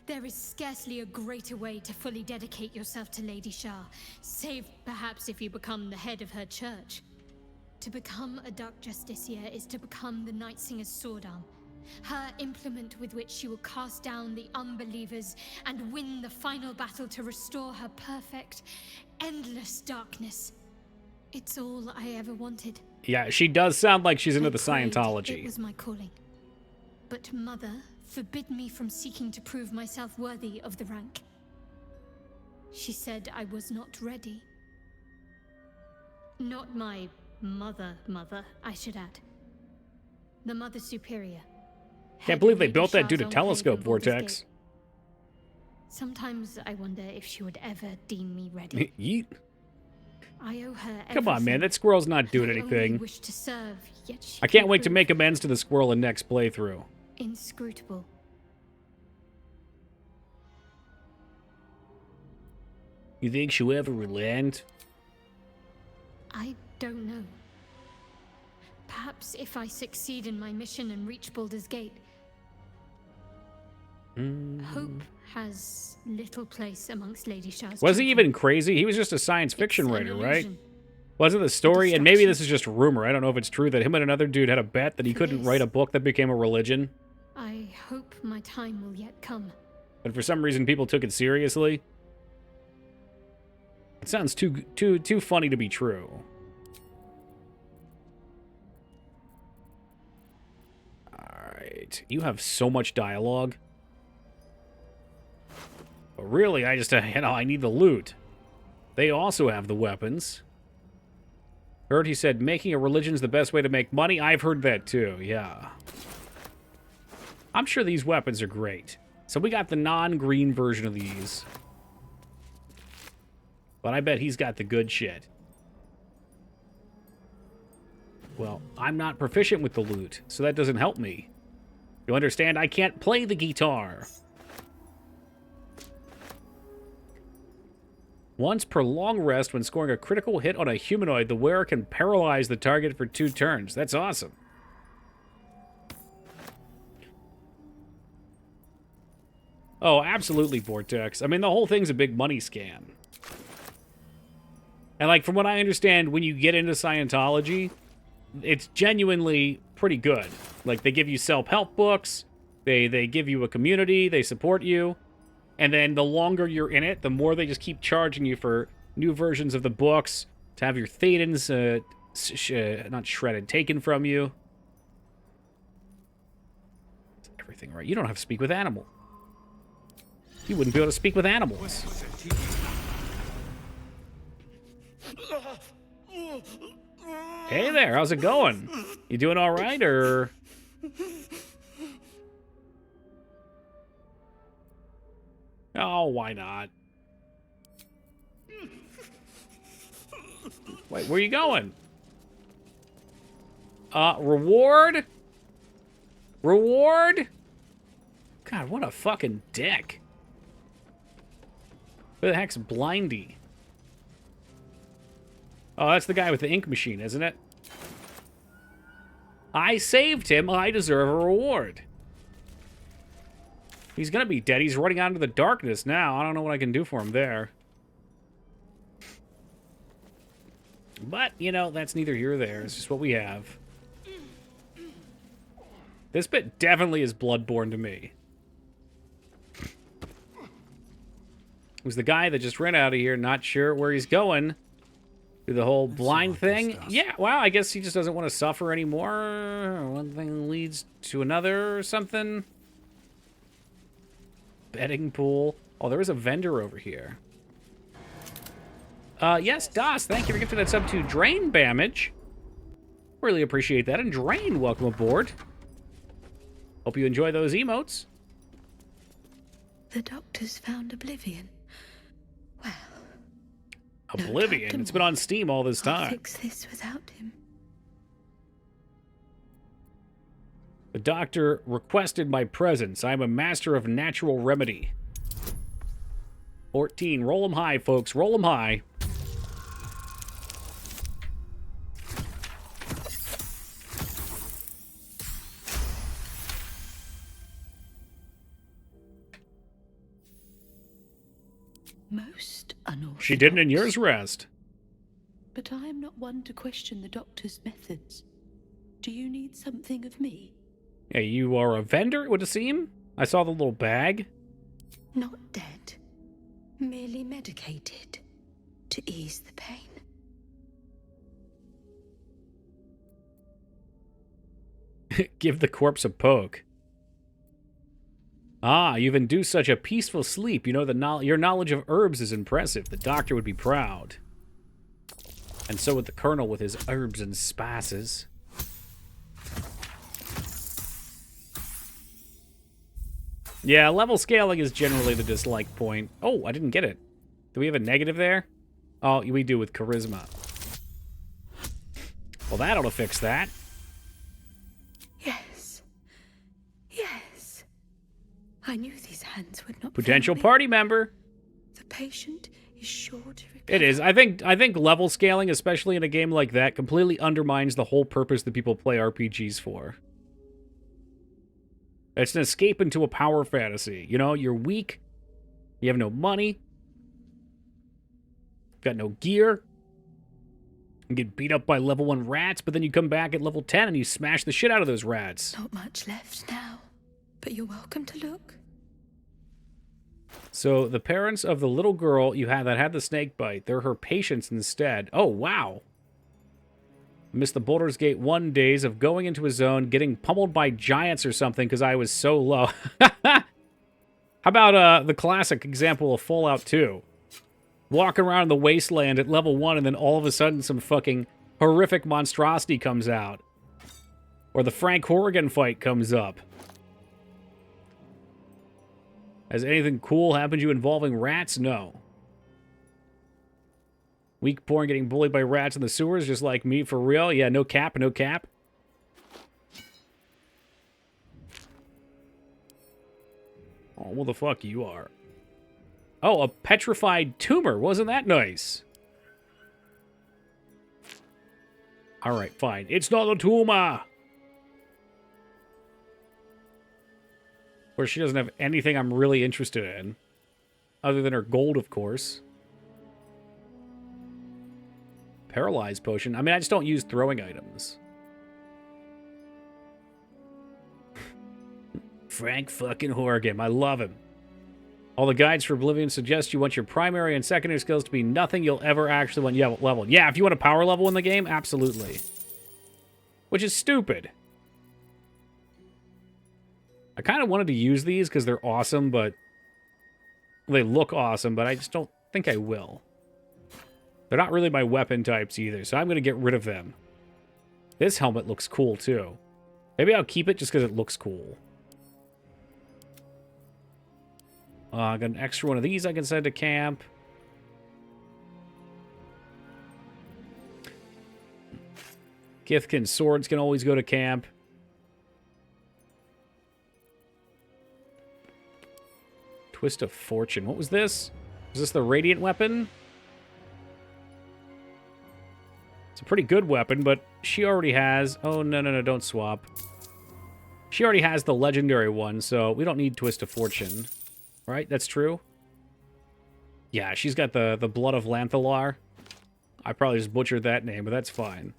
There is scarcely a greater way to fully dedicate yourself to Lady Shah, save perhaps if you become the head of her church. To become a Dark Justiciar is to become the Night Singer's sword arm, her implement with which she will cast down the unbelievers and win the final battle to restore her perfect, endless darkness. It's all I ever wanted. Yeah, she does sound like she's into I the prayed Scientology. It was my calling. But Mother forbid me from seeking to prove myself worthy of the rank. She said I was not ready. Not my mother, I should add. The Mother Superior. Can't believe they built that due to telescope vortex. Sometimes I wonder if she would ever deem me ready. Yeet. I owe her everything. Come on, man. That squirrel's not doing I only anything. wish to serve, yet she I can't can wait to prove make amends to the squirrel in next playthrough. inscrutable. You think she'll ever relent? I don't know. Perhaps if I succeed in my mission and reach Baldur's Gate, hope has little place amongst Lady Shah's Was he children. even crazy? He was just a science fiction It's an writer, right? illusion. Wasn't the story? And maybe distraction. this is just a rumor. I don't know if it's true that him and another dude had a bet that he For couldn't this. write a book that became a religion. I hope my time will yet come. But for some reason, people took it seriously. It sounds too funny to be true. Alright. You have so much dialogue. But really, I just, I need the loot. They also have the weapons. Heard he said making a religion's the best way to make money. I've heard that too, yeah. I'm sure these weapons are great. So we got the non-green version of these. But I bet he's got the good shit. Well, I'm not proficient with the loot, so that doesn't help me. You understand? I can't play the guitar. Once per long rest, when scoring a critical hit on a humanoid, the wearer can paralyze the target for 2 turns. That's awesome. Oh, absolutely, Vortex. I mean, the whole thing's a big money scam. And, like, from what I understand, when you get into Scientology, it's genuinely pretty good. Like, they give you self-help books, they give you a community, they support you, and then the longer you're in it, the more they just keep charging you for new versions of the books, to have your Thetans, not shredded, taken from you. Everything right. You don't have to speak with animal. You wouldn't be able to speak with animals. Hey there, how's it going? You doing all right, or? Oh, why not? Wait, where you going? Reward? Reward? God, what a fucking dick. Who the heck's Blindy? Oh, that's the guy with the ink machine, isn't it? I saved him. I deserve a reward. He's gonna be dead. He's running out into the darkness now. I don't know what I can do for him there. But, you know, that's neither here or there. It's just what we have. This bit definitely is Bloodborne to me. It was the guy that just ran out of here, not sure where he's going. Do the whole blind thing. Yeah, well, I guess he just doesn't want to suffer anymore. One thing leads to another or something. Betting pool. Oh, there is a vendor over here. Yes, Das, thank you for gifting that sub to Drain Damage. Really appreciate that. And Drain, welcome aboard. Hope you enjoy those emotes. The doctors found Oblivion. Well, Oblivion? No, it's been on Steam all this I'll time. fix this without him. The doctor requested my presence. I am a master of natural remedy. 14. Roll 'em high, folks. Roll 'em high. Most unorthodox. She didn't in yours rest. But I am not one to question the doctor's methods. Do you need something of me? Yeah, you are a vendor, it would seem. I saw the little bag. Not dead. Merely medicated. To ease the pain. Give the corpse a poke. Ah, you've induced such a peaceful sleep. You know, your knowledge of herbs is impressive. The doctor would be proud. And so would the colonel with his herbs and spices. Yeah, level scaling is generally the dislike point. Oh, I didn't get it. Do we have a negative there? Oh, we do with charisma. Well, that ought to fix that. Yes. Yes. I knew these hands would not Potential fail me. party member. The patient is sure to recover. It is. I think level scaling, especially in a game like that, completely undermines the whole purpose that people play RPGs for. It's an escape into a power fantasy. You know, you're weak. You have no money. Got no gear. You get beat up by level 1 rats, but then you come back at level 10 and you smash the shit out of those rats. Not much left now, but you're welcome to look. So the parents of the little girl you had that had the snake bite, they're her patients instead. Oh, wow. Missed the Baldur's Gate 1 days of going into a zone, getting pummeled by giants or something because I was so low. How about the classic example of Fallout 2? Walking around in the wasteland at level 1 and then all of a sudden some fucking horrific monstrosity comes out. Or the Frank Horrigan fight comes up. Has anything cool happened to you involving rats? No. Weak, poor, and getting bullied by rats in the sewers, just like me, for real? Yeah, no cap, no cap. Oh, well, the fuck you are. Oh, a petrified tumor. Wasn't that nice? Alright, fine. It's not a tumor! Where she doesn't have anything I'm really interested in. Other than her gold, of course. Paralyzed potion. I mean, I just don't use throwing items. Frank fucking Horrigan. I love him. All the guides for Oblivion suggest you want your primary and secondary skills to be nothing you'll ever actually want level. Yeah, if you want a power level in the game, absolutely. Which is stupid. I kind of wanted to use these because they're awesome, but... They look awesome, but I just don't think I will. They're not really my weapon types either, so I'm going to get rid of them. This helmet looks cool, too. Maybe I'll keep it just because it looks cool. I got an extra one of these I can send to camp. Githkin swords can always go to camp. Twist of Fortune. What was this? Was this the radiant weapon? It's a pretty good weapon, but she already has... Oh, no, no, no, don't swap. She already has the legendary one, so we don't need Twist of Fortune. Right? That's true? Yeah, she's got the Blood of Lanthalar. I probably just butchered that name, but that's fine.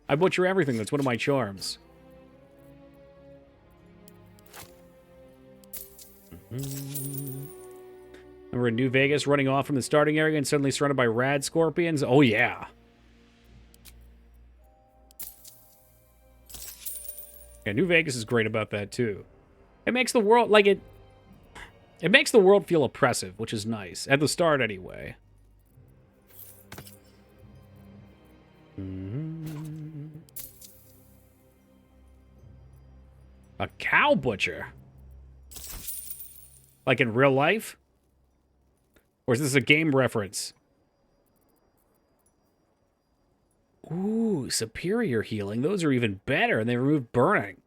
I butcher everything. That's one of my charms. Remember in New Vegas running off from the starting area and suddenly surrounded by rad scorpions? Oh, yeah. Yeah, New Vegas is great about that, too. It makes the world, like, it makes the world feel oppressive, which is nice. At the start, anyway. A cow butcher? Like in real life? Or is this a game reference? Ooh, superior healing. Those are even better, and they remove burning.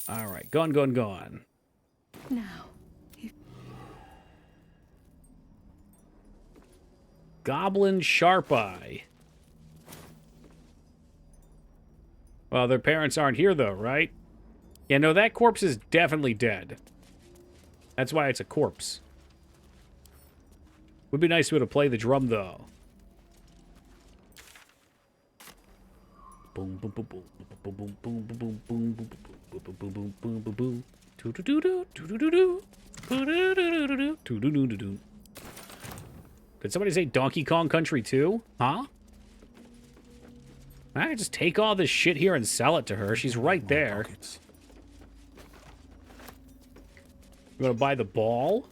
All right, gone. Now, Goblin Sharp Eye. Well, their parents aren't here, though, right? Yeah, no, that corpse is definitely dead. That's why it's a corpse. Would be nice to be able to play the drum, though. Boom, boom, boom, boom, boom, boom, boom, boom, boom, boom, boom, boom, boom, boom, boom, boom. Did somebody say Donkey Kong Country 2? Huh? I just take all this shit here and sell it to her. She's right there. You want to buy the ball?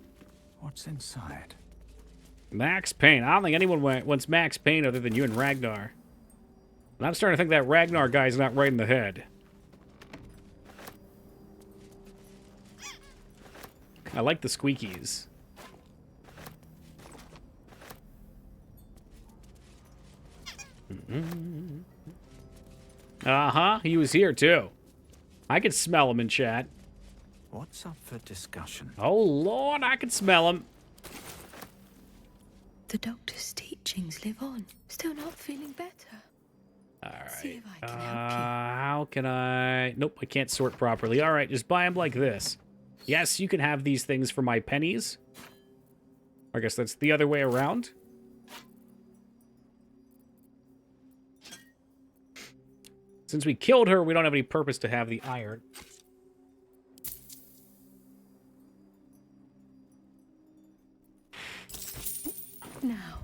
What's inside? Max Payne. I don't think anyone wants Max Payne other than you and Ragnar. And I'm starting to think that Ragnar guy's not right in the head. I like the squeakies. Uh-huh, he was here too. I could smell him in chat. What's up for discussion? Oh, Lord, I can smell him. the doctor's teachings live on. Still not feeling better. All right. See if I can help you. How can I... Nope, I can't sort properly. All right, just buy them like this. Yes, you can have these things for my pennies. I guess that's the other way around. Since we killed her, we don't have any purpose to have the iron. Now,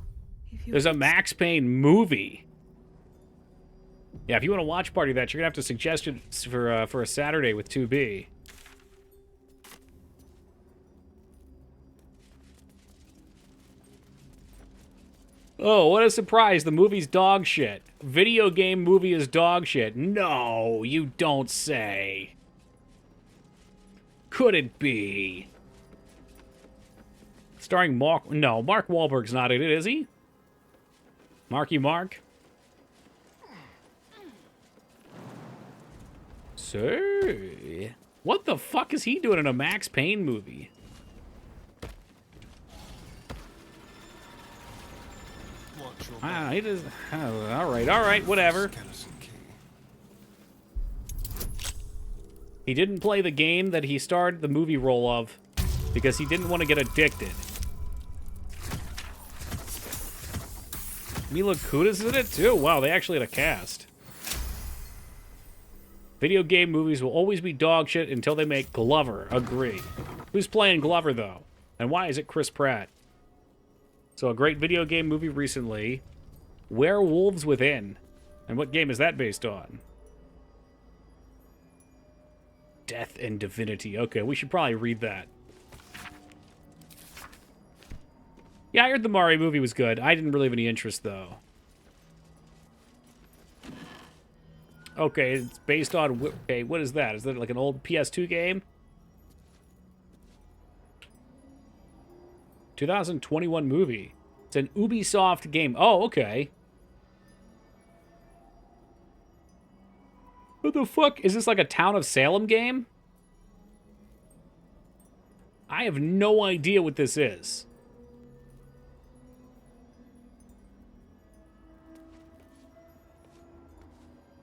if you There's a Max Payne movie. Yeah, if you want to watch party that, you're going to have to suggest it for a Saturday with 2B. Oh, what a surprise. The movie's dog shit. Video game movie is dog shit. No, you don't say. Could it be? Starring Mark... No, Mark Wahlberg's not in it, is he? Marky Mark? Sir, what the fuck is he doing in a Max Payne movie? He does. Oh, all right, whatever. He didn't play the game that he starred the movie role of because he didn't want to get addicted. Mila Kunis in it too. Wow, they actually had a cast. Video game movies will always be dog shit until they make Glover. Agree. Who's playing Glover, though? And why is it Chris Pratt? So a great video game movie recently, Werewolves Within. And what game is that based on? Death and Divinity. Okay, we should probably read that. Yeah, I heard the Mario movie was good. I didn't really have any interest, though. Okay, it's based on... Okay, what is that? Is that like an old PS2 game? 2021 movie. It's an Ubisoft game. Oh, okay. What the fuck? Is this like a Town of Salem game? I have no idea what this is.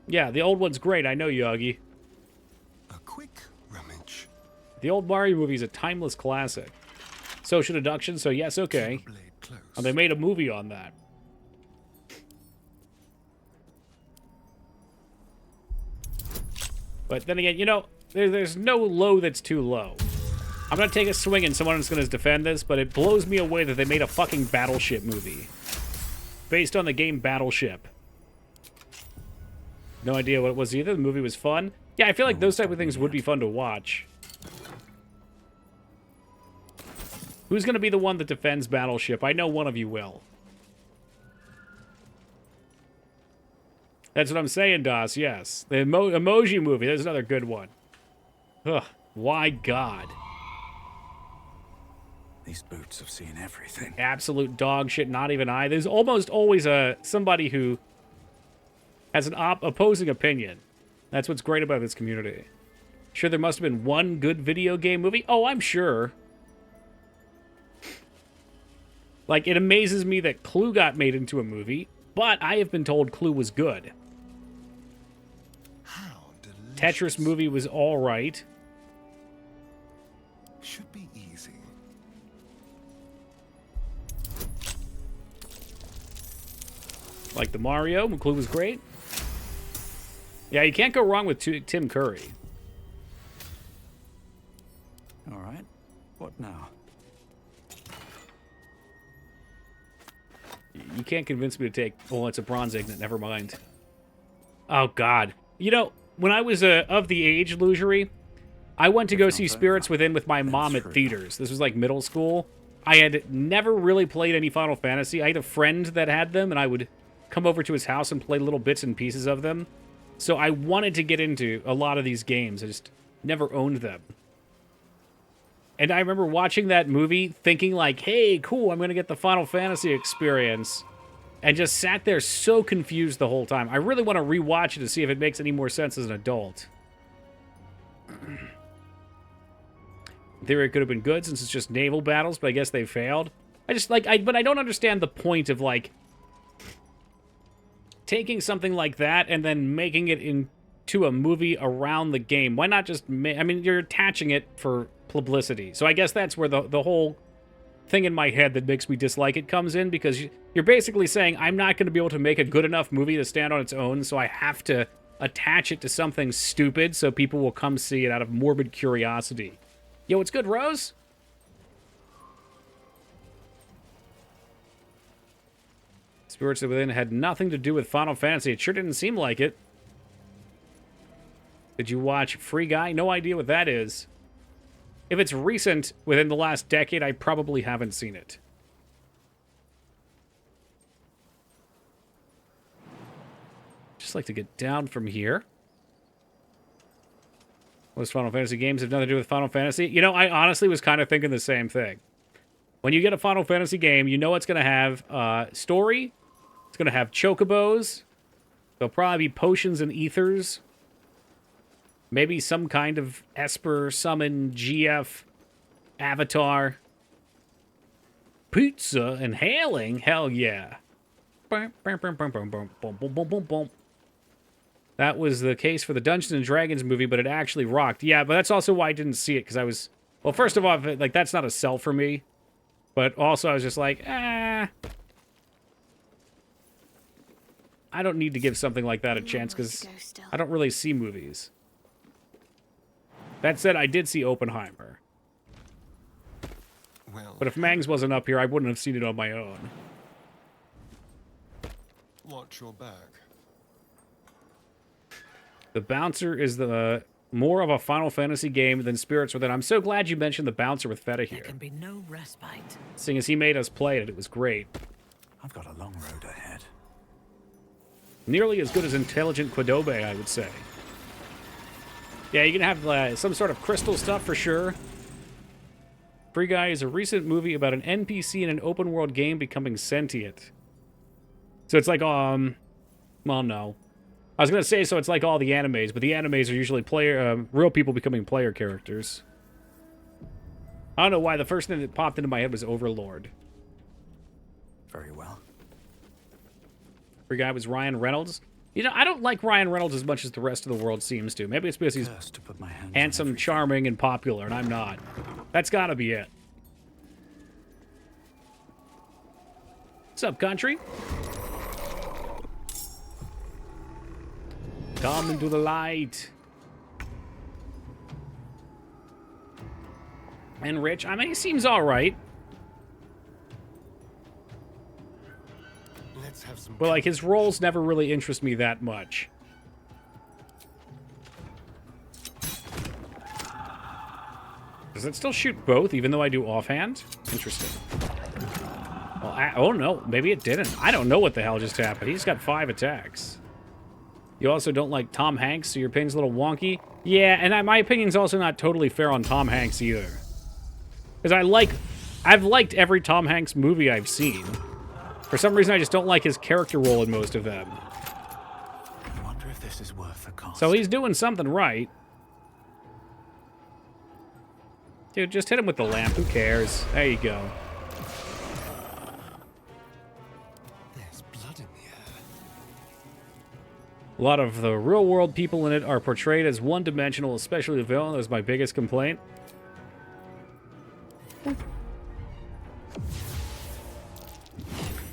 Yeah, the old one's great. I know, Yogi. A quick rummage. The old Mario movie is a timeless classic. Social deduction, so yes, okay. Keep the blade close. And they made a movie on that. But then again, you know, there's no low that's too low. I'm gonna take a swing and someone's gonna defend this, but it blows me away that they made a fucking Battleship movie. Based on the game Battleship. No idea what it was either. The movie was fun. Yeah, I feel like those type of things would be fun to watch. Who's gonna be the one that defends Battleship? I know one of you will. That's what I'm saying, Das, yes. The Emoji Movie, there's another good one. Ugh, why God? These boots have seen everything. Absolute dog shit, not even I. There's almost always somebody who has an opposing opinion. That's what's great about this community. Sure, there must have been one good video game movie? Oh, I'm sure. Like, it amazes me that Clue got made into a movie, but I have been told Clue was good. How delicious. Tetris movie was all right. Should be easy. Like the Mario, Clue was great. Yeah, you can't go wrong with Tim Curry. All right. What now? You can't convince me to take... Oh, it's a bronze ignet. Never mind. Oh, God. You know, when I was of the age, Lugery, I went to go see Spirits Within with my mom at theaters. This was like middle school. I had never really played any Final Fantasy. I had a friend that had them, and I would come over to his house and play little bits and pieces of them. So I wanted to get into a lot of these games. I just never owned them. And I remember watching that movie thinking like, hey, cool, I'm going to get the Final Fantasy experience. And just sat there so confused the whole time. I really want to rewatch it to see if it makes any more sense as an adult. In theory, it could have been good since it's just naval battles, but I guess they failed. I just, like, but I don't understand the point of, like, taking something like that and then making it into a movie around the game. Why not just I mean, you're attaching it for publicity. So I guess that's where the whole thing in my head that makes me dislike it comes in, because you're basically saying I'm not going to be able to make a good enough movie to stand on its own, so I have to attach it to something stupid so people will come see it out of morbid curiosity. Yo, it's good, Rose? Spirits Within had nothing to do with Final Fantasy. It sure didn't seem like it. Did you watch Free Guy? No idea what that is. If it's recent, within the last decade, I probably haven't seen it. Just like to get down from here. Most Final Fantasy games have nothing to do with Final Fantasy. You know, I honestly was kind of thinking the same thing. When you get a Final Fantasy game, you know it's going to have story. It's going to have chocobos. There'll probably be potions and ethers. Maybe some kind of Esper, summon, GF, avatar. Pizza and hailing? Hell yeah. That was the case for the Dungeons & Dragons movie, but it actually rocked. Yeah, but that's also why I didn't see it, because I was... Well, first of all, like, that's not a sell for me. But also, I was just like, I don't need to give something like that a chance, because I don't really see movies. That said, I did see Oppenheimer. Well, But if Mangs wasn't up here, I wouldn't have seen it on my own. watch your back. The Bouncer is the more of a Final Fantasy game than Spirits Within. I'm so glad you mentioned the Bouncer with Feta here. There can be no respite. Seeing as he made us play it, it was great. I've got a long road ahead. Nearly as good as Intelligent Quadobe, I would say. Yeah, you can have some sort of crystal stuff for sure. Free Guy is a recent movie about an NPC in an open world game becoming sentient. So it's like, well, no. I was going to say, so it's like all the animes, but the animes are usually real people becoming player characters. I don't know why the first thing that popped into my head was Overlord. Very well. Every guy was Ryan Reynolds. You know, I don't like Ryan Reynolds as much as the rest of the world seems to. Maybe it's because he's Cursed to put my hands on handsome, everything. charming, and popular, and I'm not. That's gotta be it. What's up, country? Come into the light. And Rich, I mean, he seems all right. Let's have some. But, like, his roles never really interest me that much. Does it still shoot both, even though I do offhand? Interesting. Well, oh, no. Maybe it didn't. I don't know what the hell just happened. He's got 5 attacks. You also don't like Tom Hanks, so your opinion's a little wonky? Yeah, and my opinion's also not totally fair on Tom Hanks either. Because I've liked every Tom Hanks movie I've seen. For some reason, I just don't like his character role in most of them. I wonder if this is worth the cost. So he's doing something right. Dude, just hit him with the lamp. Who cares? There you go. There's blood in the air. A lot of the real-world people in it are portrayed as one-dimensional, especially the villain. That was my biggest complaint.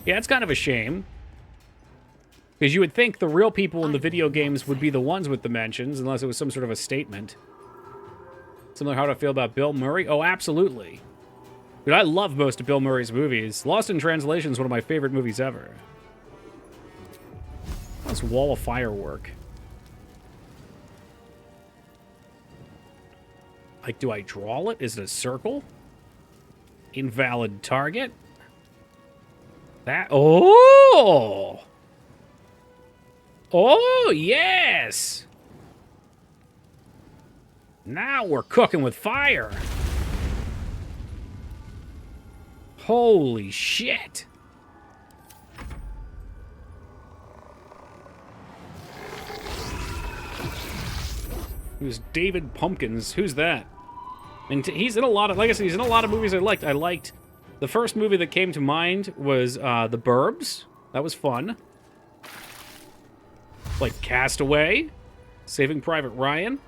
Yeah, it's kind of a shame. Because you would think the real people in the video games would be the ones with dimensions, unless it was some sort of a statement. Similar how I feel about Bill Murray? Oh, absolutely. Dude, I love most of Bill Murray's movies. Lost in Translation is one of my favorite movies ever. How's Wall of Fire work? Like, do I draw it? Is it a circle? Invalid target? That... Oh! Oh, yes! Now we're cooking with fire. Holy shit. Who's David Pumpkins? Who's that? And he's in a lot of, like I said, he's in a lot of movies I liked. I liked, the first movie that came to mind was The Burbs. That was fun. Like Castaway, Saving Private Ryan.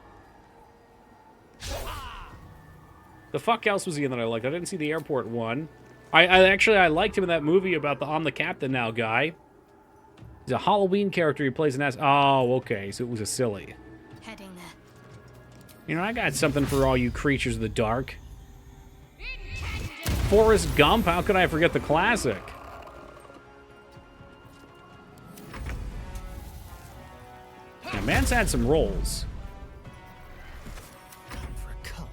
The fuck else was he in that I liked? I didn't see the airport one. I liked him in that movie about the I'm the Captain Now guy. He's a Halloween character. He plays an ass. Oh, okay. So it was a silly. Heading there. You know, I got something for all you creatures of the dark. Forrest Gump. How could I forget the classic? Yeah, man's had some roles. Time for a cull.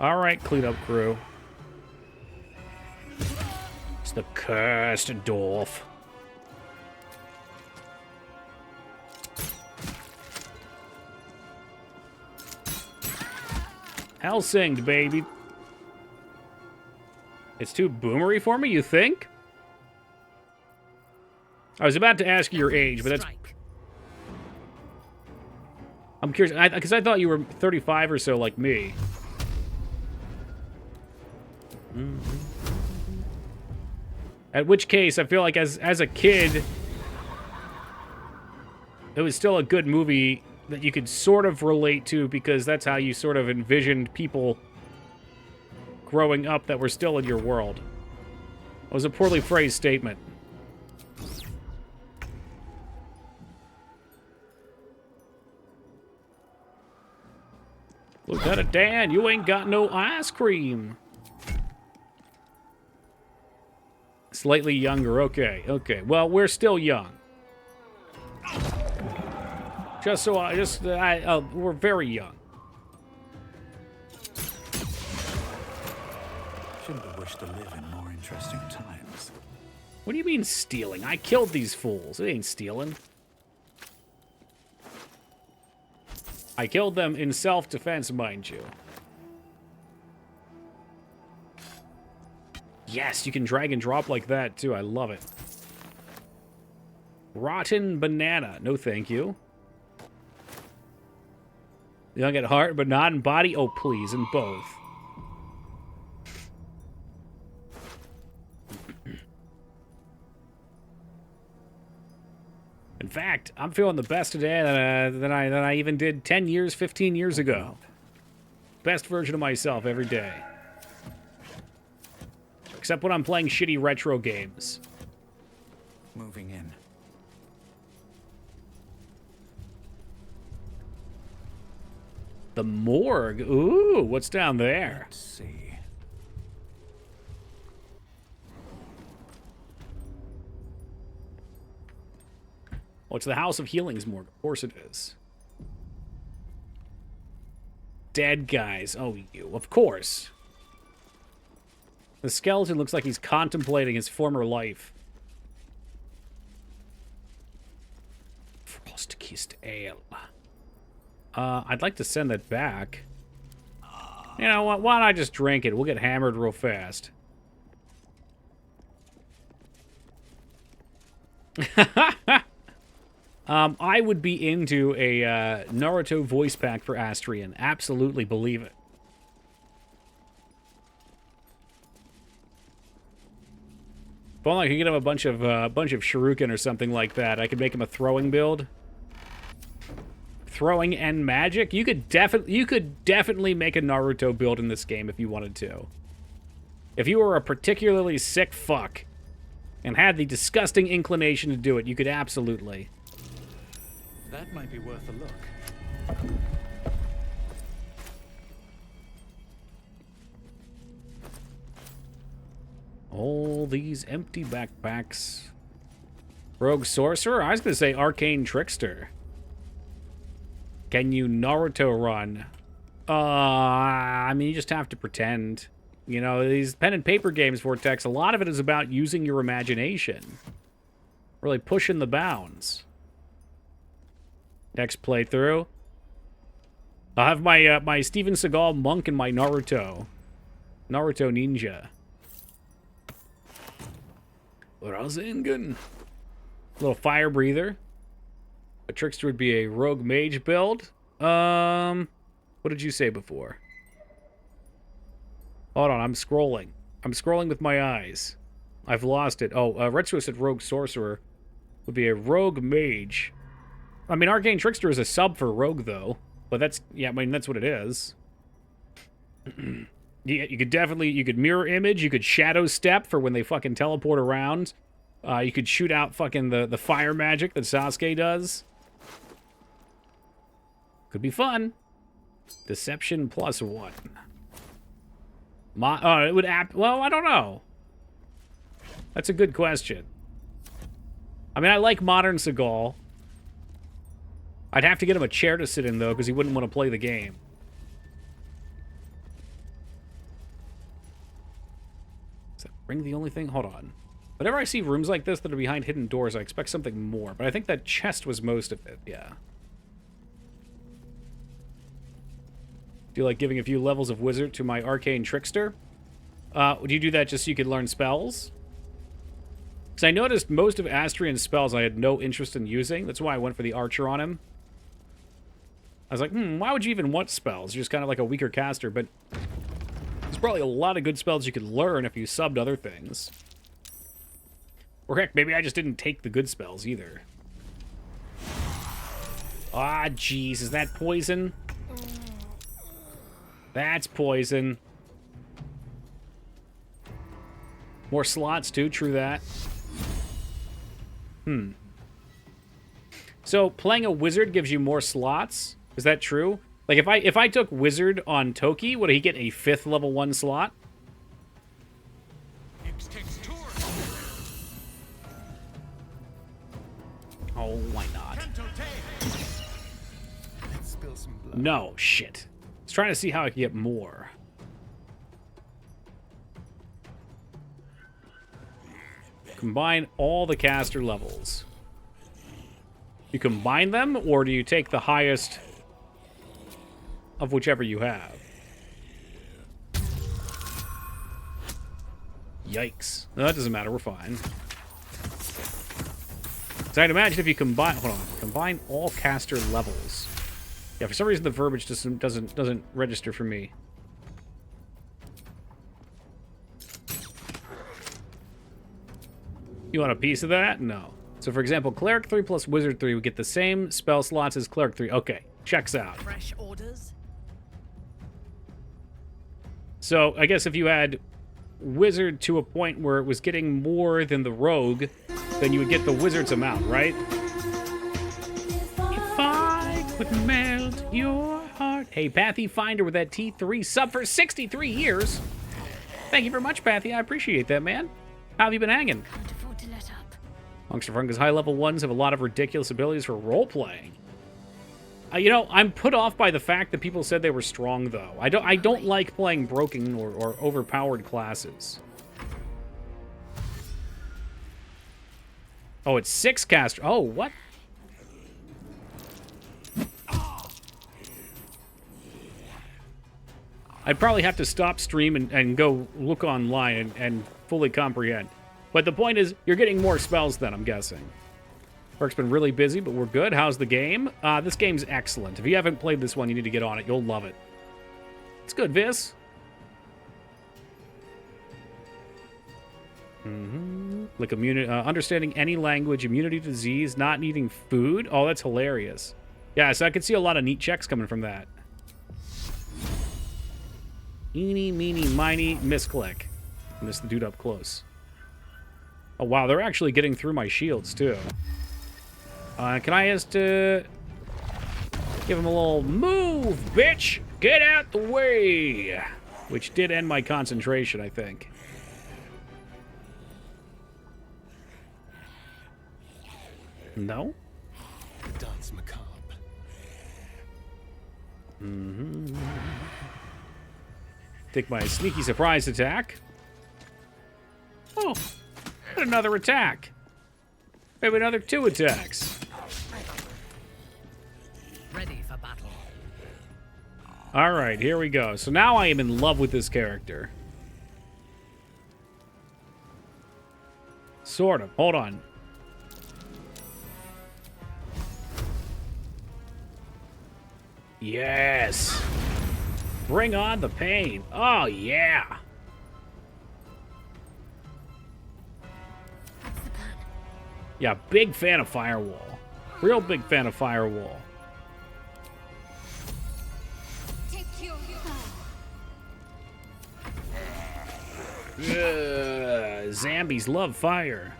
All right, clean-up crew. It's the cursed dwarf. Helsinged, baby. It's too boomery for me, you think? I was about to ask you your age, but that's... I'm curious, because I thought you were 35 or so like me. At which case, I feel like as a kid, it was still a good movie that you could sort of relate to because that's how you sort of envisioned people growing up that were still in your world. It was a poorly phrased statement. Lieutenant Dan, you ain't got no ice cream. Slightly younger, okay, okay. Well, we're still young. Just so we're very young. Shouldn't have wished to live in more interesting times. What do you mean stealing? I killed these fools. It ain't stealing. I killed them in self-defense, mind you. Yes, you can drag and drop like that, too. I love it. Rotten banana. No, thank you. Young at heart, but not in body? Oh, please, in both. In fact, I'm feeling the best today than I even did 10 years, 15 years ago. Best version of myself every day. Except when I'm playing shitty retro games. Moving in. The morgue. Ooh, what's down there? Let's see. Oh, it's the House of Healing's morgue. Of course it is. Dead guys. Oh, you. Of course. The skeleton looks like he's contemplating his former life. Frost-kissed ale. I'd like to send that back. You know what? Why don't I just drink it? We'll get hammered real fast. I would be into a Naruto voice pack for Astrian. Absolutely believe it. If only I could get him a bunch of shuriken or something like that, I could make him a throwing build. Throwing and magic. You could definitely make a Naruto build in this game if you wanted to. If you were a particularly sick fuck and had the disgusting inclination to do it, you could absolutely. That might be worth a look. All these empty backpacks. Rogue Sorcerer? I was going to say Arcane Trickster. Can you Naruto run? I mean, you just have to pretend. You know, these pen and paper games, Vortex, a lot of it is about using your imagination. Really pushing the bounds. Next playthrough. I'll have my my Steven Seagal monk and my Naruto. Naruto ninja. Rasengan. Little fire breather. A trickster would be a rogue mage build. What did you say before? Hold on, I'm scrolling. I'm scrolling with my eyes. I've lost it. Oh, Retro said rogue sorcerer would be a rogue mage. I mean, arcane trickster is a sub for rogue, though. But that's, yeah, I mean, that's what it is. You could mirror image, you could shadow step for when they fucking teleport around. You could shoot out fucking the fire magic that Sasuke does. Could be fun. Deception +1. It would well, I don't know. That's a good question. I mean, I like modern Seagal. I'd have to get him a chair to sit in, though, because he wouldn't want to play the game. Is that ring the only thing? Hold on. Whenever I see rooms like this that are behind hidden doors, I expect something more. But I think that chest was most of it, yeah. Do you like giving a few levels of wizard to my arcane trickster? Would you do that just so you could learn spells? Because I noticed most of Astrian's spells I had no interest in using. That's why I went for the archer on him. I was like, why would you even want spells? You're just kind of like a weaker caster, but there's probably a lot of good spells you could learn if you subbed other things. Or heck, maybe I just didn't take the good spells either. Ah, jeez, is that poison? That's poison. More slots, too, true that. So, playing a wizard gives you more slots? Is that true? Like, if I took wizard on Toki, would he get a 5th level 1 slot? Oh, why not? No, shit. I was trying to see how I could get more. Combine all the caster levels. You combine them, or do you take the highest of whichever you have? Yikes. No, that doesn't matter, we're fine. So I'd imagine if you combine... Hold on. Combine all caster levels. Yeah, for some reason the verbiage doesn't register for me. You want a piece of that? No. So for example, Cleric 3 plus Wizard 3 would get the same spell slots as Cleric 3. Okay, checks out. Fresh orders? So I guess if you had Wizard to a point where it was getting more than the Rogue, then you would get the Wizard's amount, right? If I could melt your heart. Hey, Pathy Finder with that T3 sub for 63 years. Thank you very much, Pathy. I appreciate that, man. How have you been hanging? Can't afford to let up. Monster Fungus high level ones have a lot of ridiculous abilities for role-playing. You know, I'm put off by the fact that people said they were strong, though. I don't like playing broken or overpowered classes. Oh, it's 6 caster. Oh, what? I'd probably have to stop stream and go look online and fully comprehend. But the point is, you're getting more spells then, I'm guessing. Work's been really busy, but we're good. How's the game? This game's excellent. If you haven't played this one, you need to get on it. You'll love it. It's good, Vis. Like understanding any language, immunity to disease, not needing food. Oh, that's hilarious. Yeah, so I could see a lot of neat checks coming from that. Eeny, meeny, miny, misclick. Missed the dude up close. Oh, wow, they're actually getting through my shields, too. Can I just, give him a little move, bitch! Get out the way! Which did end my concentration, I think. No? Dance macabre. Take my sneaky surprise attack. Oh, another attack. Maybe another 2 attacks. Ready for battle. All right, here we go. So now I am in love with this character. Sort of. Hold on. Yes. Bring on the pain. Oh, yeah. What's the plan? Yeah, big fan of Firewall. Real big fan of Firewall. Take your... Zombies love fire.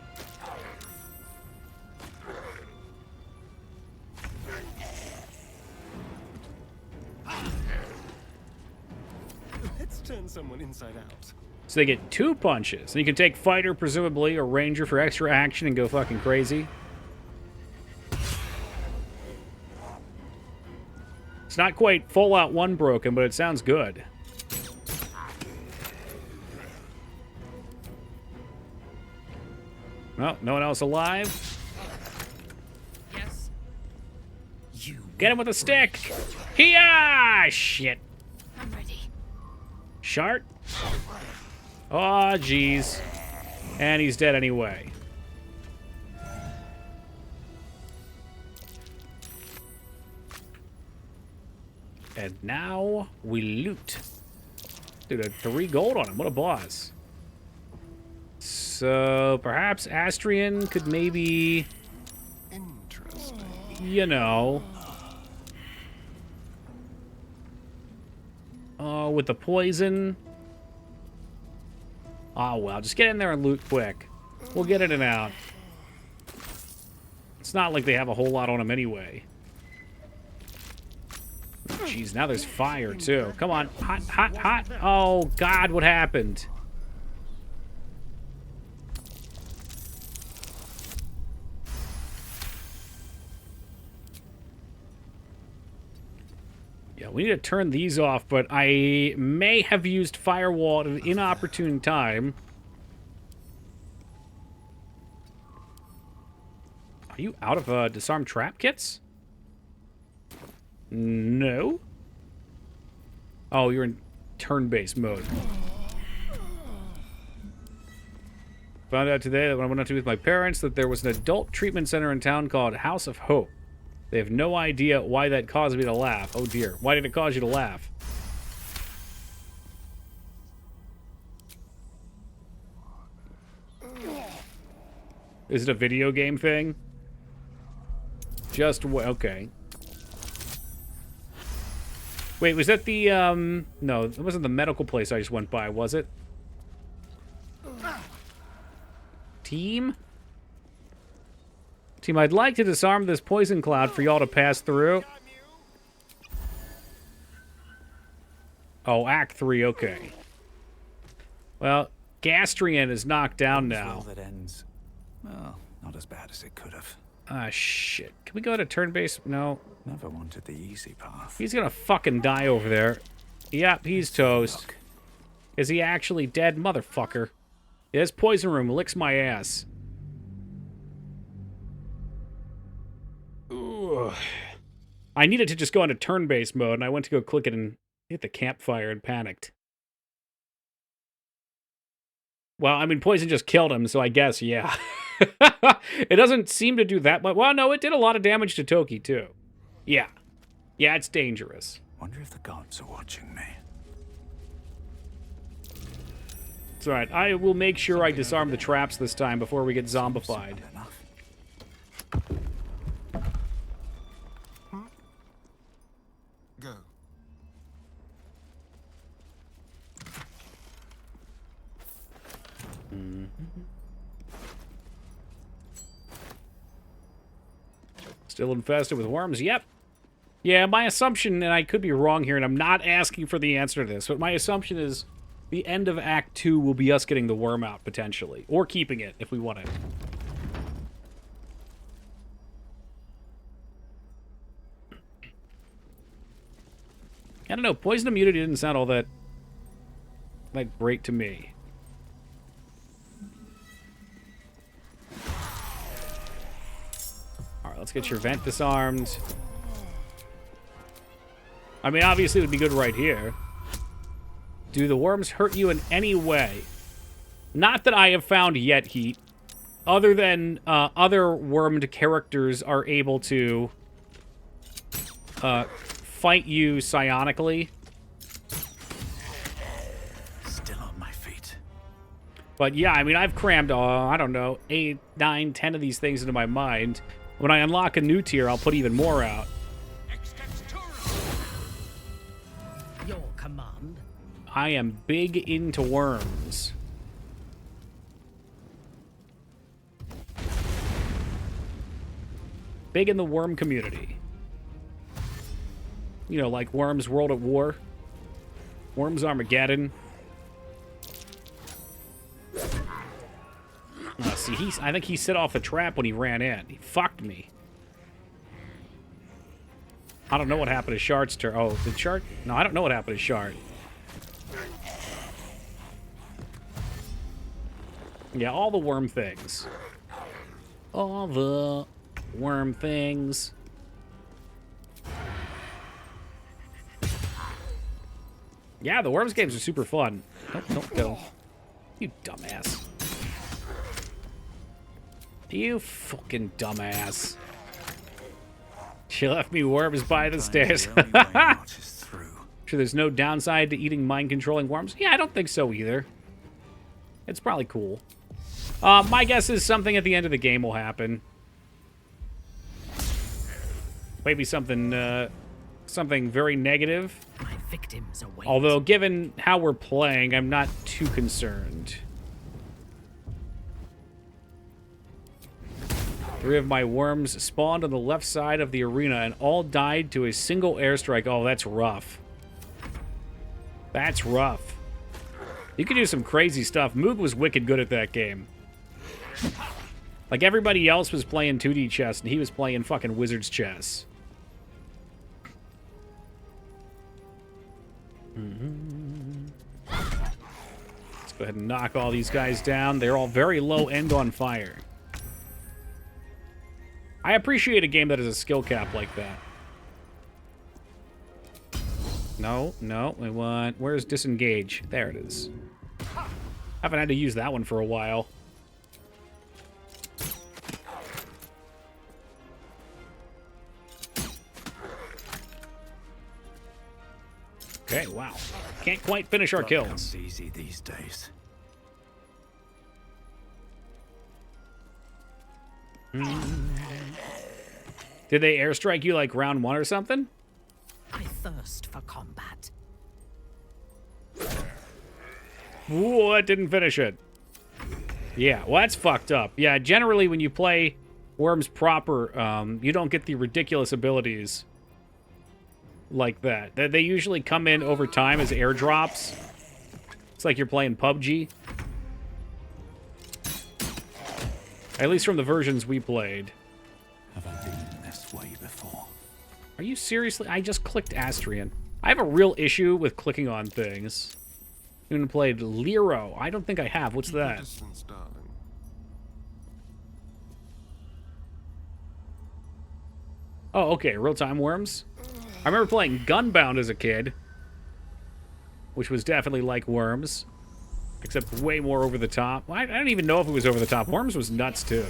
Let's turn someone inside out. So they get 2 punches. And you can take Fighter, presumably, or Ranger for extra action and go fucking crazy. It's not quite Fallout 1 broken, but it sounds good. Well, no one else alive. Yes. Get him with a stick. Hiya! Shit. I'm ready. Shart? Oh, jeez. And he's dead anyway. And now we loot. Dude, a 3 gold on him. What a boss. So perhaps Astrian could maybe, Interesting. you know, with the poison. Oh, well, just get in there and loot quick. We'll get in and out. It's not like they have a whole lot on him anyway. Jeez, now there's fire, too. Come on. Hot, hot, hot. Oh, God, what happened? Yeah, we need to turn these off, but I may have used Firewall at an inopportune time. Are you out of disarm trap kits? No. Oh, you're in turn-based mode. Found out today that when I went out to be with my parents that there was an adult treatment center in town called House of Hope. They have no idea why that caused me to laugh. Oh dear. Why did it cause you to laugh? Is it a video game thing? Just okay. Wait, was that the, no, it wasn't the medical place I just went by, was it? Team? Team, I'd like to disarm this poison cloud for y'all to pass through. Oh, Act 3, okay. Well, Gastrian is knocked down now. That ends, well, not as bad as it could have. Ah, shit. Can we go to turn-based? No. Never wanted the easy path. He's gonna fucking die over there. Yep, he's toast. Is he actually dead? Motherfucker. Yeah, this poison room licks my ass. Ugh. I needed to just go into turn-based mode, and I went to go click it and hit the campfire and panicked. Well, I mean, poison just killed him, so I guess, yeah. It doesn't seem to do that much. Well, no, it did a lot of damage to Toki, too. Yeah. Yeah, it's dangerous. Wonder if the gods are watching me. It's alright. I will make sure I disarm the traps this time before we get zombified. Go. Still infested with worms? Yep. Yeah, my assumption, and I could be wrong here, and I'm not asking for the answer to this, but my assumption is the end of Act 2 will be us getting the worm out, potentially. Or keeping it, if we want it. I don't know, poison immunity didn't sound all that great to me. Alright, let's get your vent disarmed. I mean, obviously it would be good right here. Do the worms hurt you in any way? Not that I have found yet, Heat. Other than other wormed characters are able to fight you psionically. Still on my feet. But yeah, I mean, I've crammed, I don't know, 8, 9, 10 of these things into my mind. When I unlock a new tier, I'll put even more out. Your command. I am big into worms. Big in the worm community. You know, like Worms World at War. Worms Armageddon. See, I think he set off the trap when he ran in. He fucked me. I don't know what happened to Shard's turn. Oh, did Shard? No, I don't know what happened to Shard. Yeah, all the worm things. All the worm things. Yeah, the Worms games are super fun. Don't go. You dumbass. You fucking dumbass. She left me worms by the stairs. Sure, there's no downside to eating mind-controlling worms? Yeah, I don't think so either. It's probably cool. My guess is something at the end of the game will happen. Maybe something, something very negative. My victims await. Although, given how we're playing, I'm not too concerned. 3 of my worms spawned on the left side of the arena and all died to a single airstrike. Oh, that's rough. That's rough. You can do some crazy stuff. Moog was wicked good at that game. Like, everybody else was playing 2D chess, and he was playing fucking wizard's chess. Let's go ahead and knock all these guys down. They're all very low end on fire. I appreciate a game that has a skill cap like that. No, we want... Where's disengage? There it is. Haven't had to use that one for a while. Okay, wow. Can't quite finish our kills. Comes easy these days. Did they airstrike you like round 1 or something? I thirst for combat. What? Didn't finish it. Yeah, well, that's fucked up. Yeah, generally when you play Worms proper, you don't get the ridiculous abilities like that. They usually come in over time as airdrops. It's like you're playing PUBG. At least from the versions we played. Have I been this way before? Are you seriously? I just clicked Astrian. I have a real issue with clicking on things. Even played Lero. I don't think I have. What's that? Distance, darling. Oh, okay. Real-time Worms. I remember playing Gunbound as a kid, which was definitely like Worms, except way more over the top. Well, I don't even know if it was over the top. Worms was nuts, too.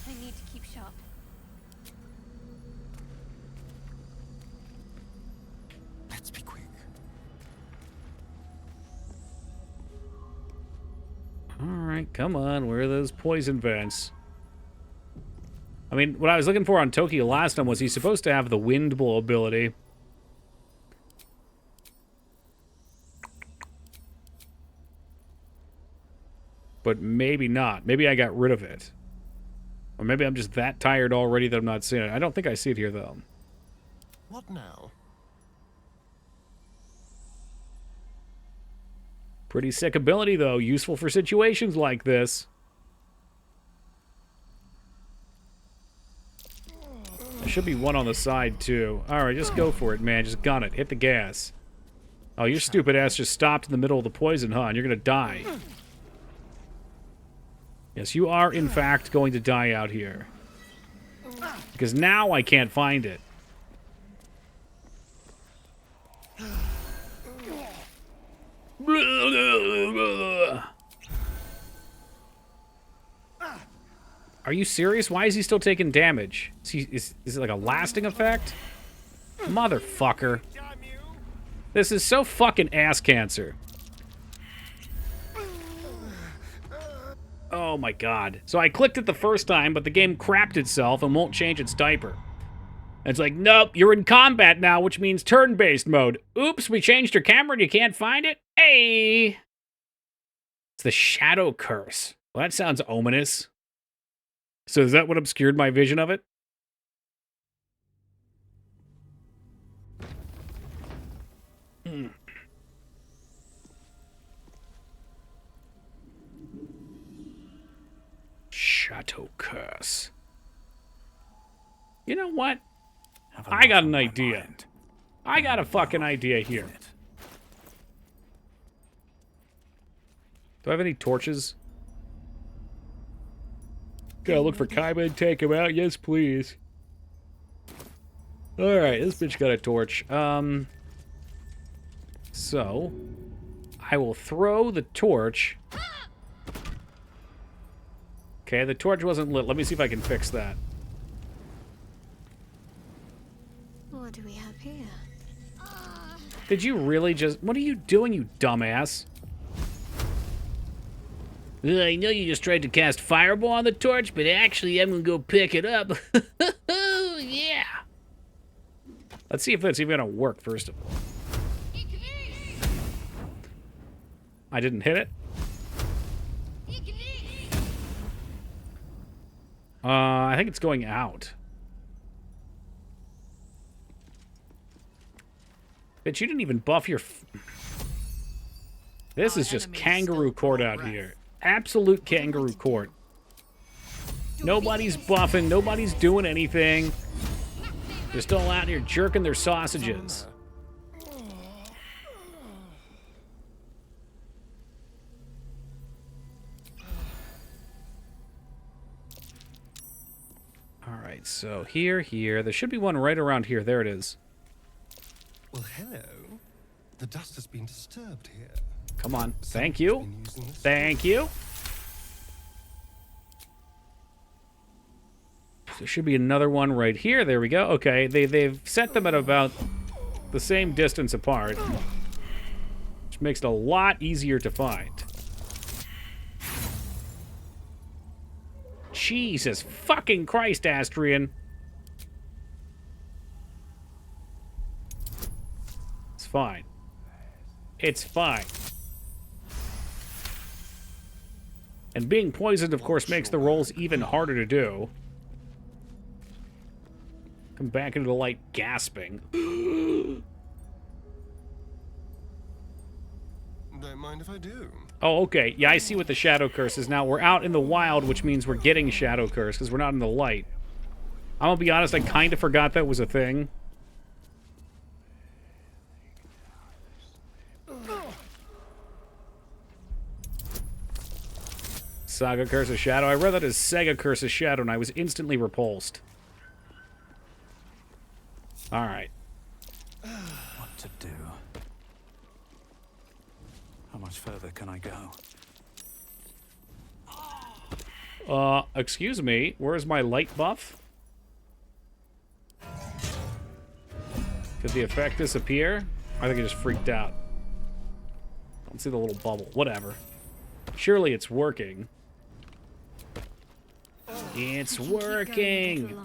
I need to keep sharp. Let's be quick. All right, come on. Where are those poison vents? I mean, what I was looking for on Tokyo last time was he's supposed to have the wind blow ability. But maybe not. Maybe I got rid of it. Or maybe I'm just that tired already that I'm not seeing it. I don't think I see it here, though. What now? Pretty sick ability, though. Useful for situations like this. There should be one on the side, too. Alright, just go for it, man. Just gun it. Hit the gas. Oh, your stupid ass just stopped in the middle of the poison, huh? And you're gonna die. Yes, you are, in fact, going to die out here. Because now I can't find it. Are you serious? Why is he still taking damage? Is it like a lasting effect? Motherfucker. This is so fucking ass cancer. Oh my god. So I clicked it the first time, but the game crapped itself and won't change its diaper. And it's like, nope, you're in combat now, which means turn-based mode. Oops, we changed your camera and you can't find it? Hey! It's the Shadow Curse. Well, that sounds ominous. So is that what obscured my vision of it? Shadow Curse. You know what? I got an idea. I got a fucking idea here. Do I have any torches? Gotta look for Kaiba and take him out. Yes, please. Alright, this bitch got a torch. So, I will throw the torch. Okay, the torch wasn't lit. Let me see if I can fix that. What do we have here? Did you really just... What are you doing, you dumbass? I know you just tried to cast Fireball on the torch, but actually I'm gonna go pick it up. Yeah! Let's see if that's even gonna work, first of all. I didn't hit it? I think it's going out. Bitch, you didn't even buff your... This is just kangaroo court out here. Absolute kangaroo court. Nobody's buffing. Nobody's doing anything. They're still out here jerking their sausages. Alright, so here. There should be one right around here. There it is. Well, hello. The dust has been disturbed here. Come on. Thank you. Been using this. Thank you. There should be another one right here. There we go. Okay, they've set them at about the same distance apart. makes it a lot easier to find. Jesus fucking Christ, Astrian. It's fine. It's fine. And being poisoned, of course, makes the rolls even harder to do. Come back into the light, gasping. Don't mind if I do. Oh, okay. Yeah, I see what the Shadow Curse is now. We're out in the wild, which means we're getting Shadow Curse, because we're not in the light. I'm gonna be honest, I kind of forgot that was a thing. Saga Curse of Shadow. I read that as Sega Curse of Shadow, and I was instantly repulsed. Alright. What to do? How much further can I go? Excuse me. Where's my light buff? Did the effect disappear? I think I just freaked out. I don't see the little bubble. Whatever. Surely it's working. It's working!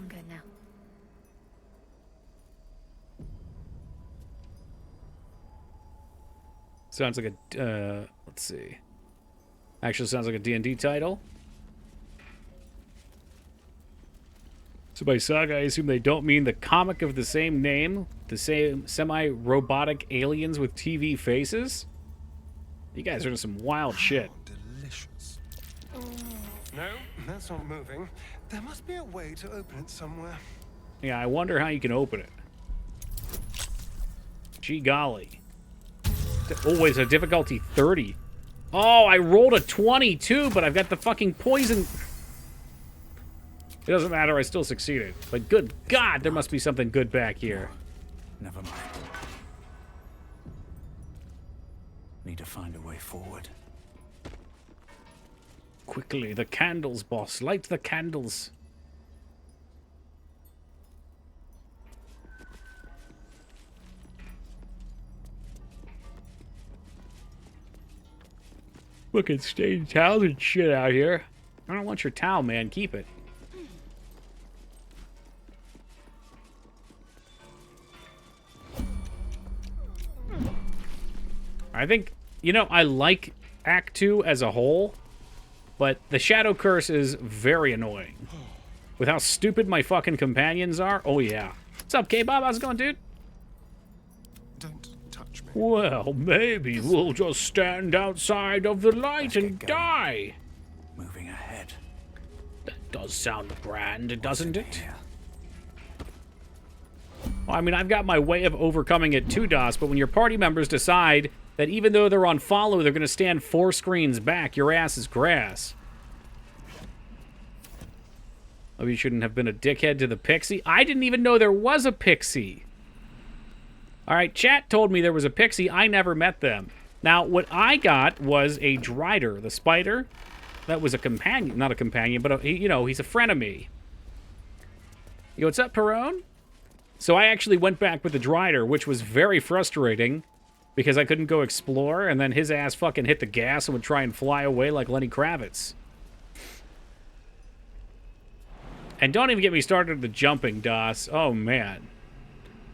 Sounds like a, let's see. Actually sounds like a D&D title. So by saga, I assume they don't mean the comic of the same name, the same semi-robotic aliens with TV faces? You guys are into some wild shit. Delicious. No, that's not moving. There must be a way to open it somewhere. Yeah, I wonder how you can open it. Gee golly. Oh, it's a difficulty 30. Oh, I rolled a 22, but I've got the fucking poison. It doesn't matter, I still succeeded. But good God, there must be something good back here. Never mind. Need to find a way forward. Quickly, the candles, boss. Light the candles. Fucking stained towels and shit out here. I don't want your towel, man. Keep it. I think, you know, I like Act 2 as a whole, but the Shadow Curse is very annoying. With how stupid my fucking companions are, oh yeah. What's up, K-Bob? How's it going, dude? Don't touch me. Well, maybe we'll just stand outside of the light and die. Moving ahead. That does sound grand, doesn't it? Here. Well, I mean, I've got my way of overcoming it too, DOS, but when your party members decide that even though they're on follow, they're going to stand 4 screens back, your ass is grass. Oh, you shouldn't have been a dickhead to the pixie. I didn't even know there was a pixie. All right, chat told me there was a pixie. I never met them. Now, what I got was a Drider, the spider. That was a companion, not a companion, but, you know, he's a frenemy. Yo, what's up, Perone? So I actually went back with the Drider, which was very frustrating because I couldn't go explore, and then his ass fucking hit the gas and would try and fly away like Lenny Kravitz. And don't even get me started with the jumping, DOS. Oh, man.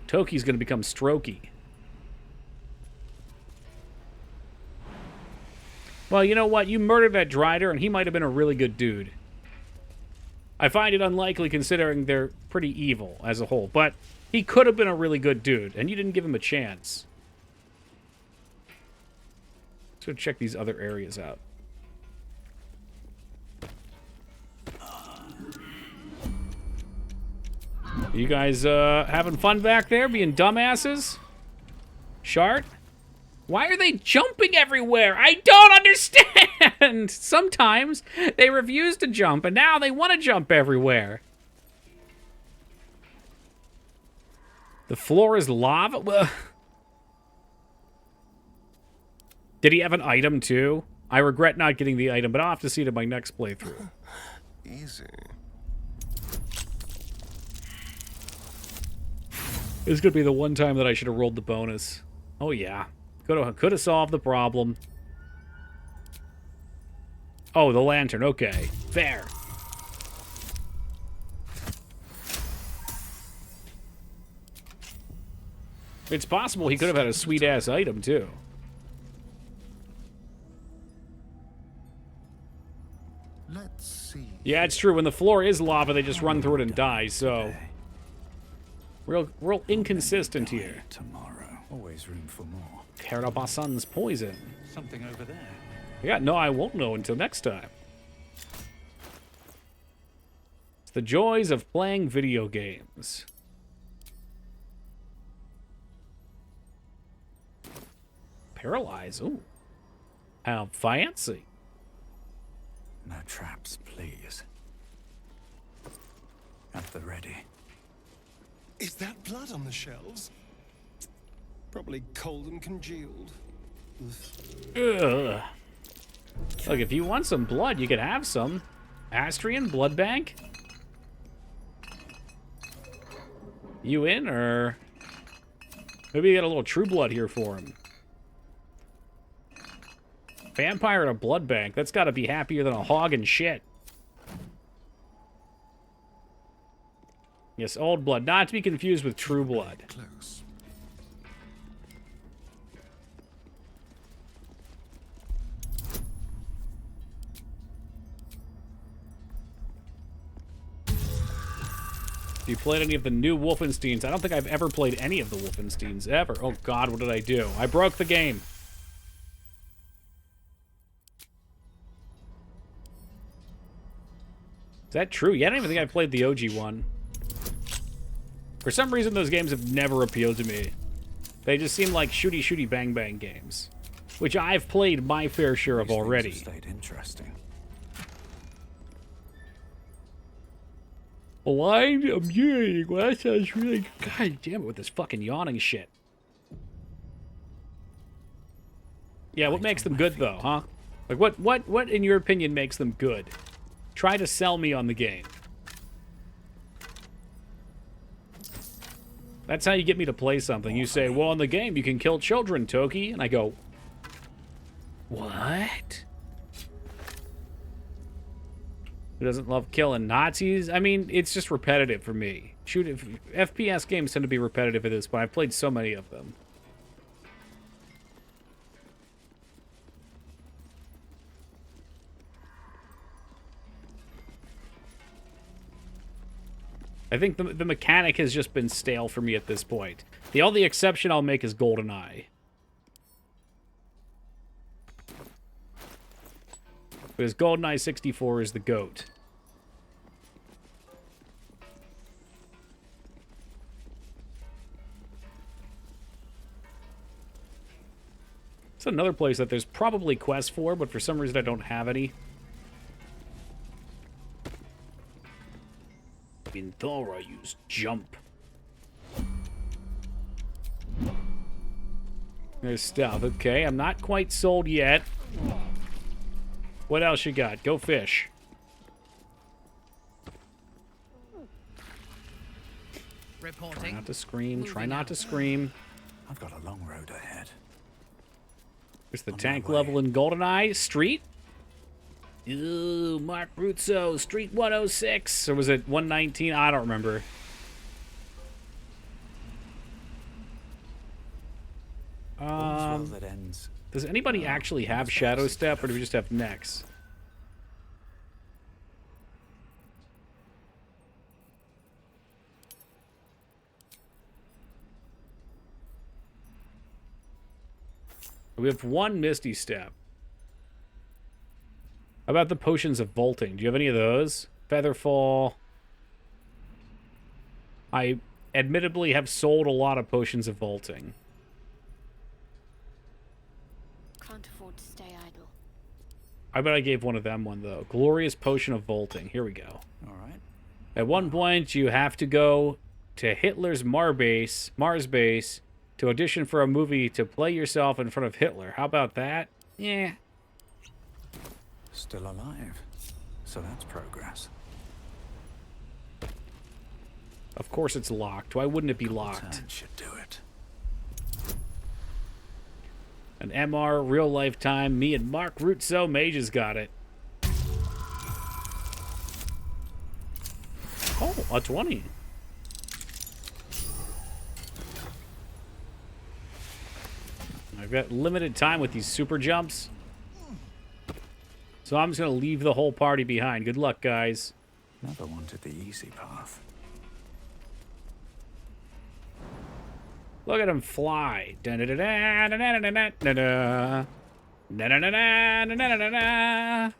Toki's gonna become strokey. Well, you know what? You murdered that Drider, and he might have been a really good dude. I find it unlikely considering they're pretty evil as a whole, but he could have been a really good dude, and you didn't give him a chance. Let's go check these other areas out. You guys having fun back there, being dumbasses? Shart? Why are they jumping everywhere? I don't understand! Sometimes they refuse to jump, and now they want to jump everywhere. The floor is lava? Well, did he have an item, too? I regret not getting the item, but I'll have to see it in my next playthrough. Easy. This is going to be the one time that I should have rolled the bonus. Oh, yeah. Could have solved the problem. Oh, the lantern. Okay. Fair. It's possible he could have had a sweet-ass item, too. Let's see. Yeah, it's true. When the floor is lava, they just run through it and die, so... Real inconsistent here. Tomorrow. Always room for more. Karabasan's poison. Something over there. Yeah, no, I won't know until next time. It's the joys of playing video games. Paralyze. Ooh. How fancy. No traps, please. At the ready. Is that blood on the shelves? Probably cold and congealed. Ugh. Look, if you want some blood, you could have some. Astrian blood bank? You in, or... Maybe you got a little true blood here for him. Vampire and a blood bank. That's got to be happier than a hog and shit. Yes, old blood. Not to be confused with true blood. Close. Have you played any of the new Wolfensteins? I don't think I've ever played any of the Wolfensteins, ever. Oh god, what did I do? I broke the game. Is that true? Yeah, I don't even think I played the OG one. For some reason, those games have never appealed to me. They just seem like shooty shooty bang bang games, which I've played my fair share of already. Stayed interesting. Blind immunity. Well, that sounds really... God damn it with this fucking yawning shit. Yeah, what makes them good, though, huh? Like, what in your opinion makes them good? Try to sell me on the game. That's how you get me to play something. You say, well, in the game, you can kill children, Toki. And I go, what? Who doesn't love killing Nazis? I mean, it's just repetitive for me. FPS games tend to be repetitive at this point. I've played so many of them. I think the mechanic has just been stale for me at this point. The only exception I'll make is GoldenEye. Because GoldenEye 64 is the GOAT. It's another place that there's probably quests for, but for some reason I don't have any. In Thor, I use jump. There's stuff. Okay, I'm not quite sold yet. What else you got? Go fish. Reporting. Try not to scream. Try not to scream. I've got a long road ahead. There's the tank level in GoldenEye. Street? Ooh, Mark Russo. Street 106. Or was it 119? I don't remember. That ends. Does anybody actually have Shadow Step, or do we just have Nex? We have one Misty Step. How about the potions of vaulting? Do you have any of those? Featherfall. I admittedly have sold a lot of potions of vaulting. Can't afford to stay idle. I bet I gave one of them one, though. Glorious Potion of Vaulting. Here we go. All right. At one point, you have to go to Hitler's Mars base, to audition for a movie to play yourself in front of Hitler. How about that? Yeah. Still alive. So that's progress. Of course it's locked. Why wouldn't it be locked? Turn should do it. An MR, real lifetime. Me and Mark Rutso Mages got it. Oh, a 20. I've got limited time with these super jumps. So I'm just going to leave the whole party behind. Good luck, guys. Never wanted the easy path. Look at him fly. Da-da-da-da-da-da-da-da-da. Da-da-da-da-da-da-da-da.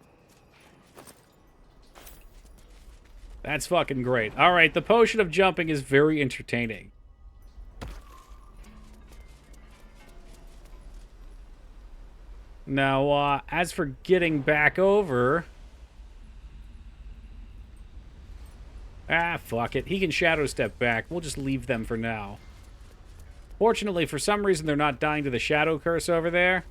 That's fucking great. All right, the potion of jumping is very entertaining. Now, as for getting back over... Ah, fuck it. He can shadow step back. We'll just leave them for now. Fortunately, for some reason, they're not dying to the shadow curse over there.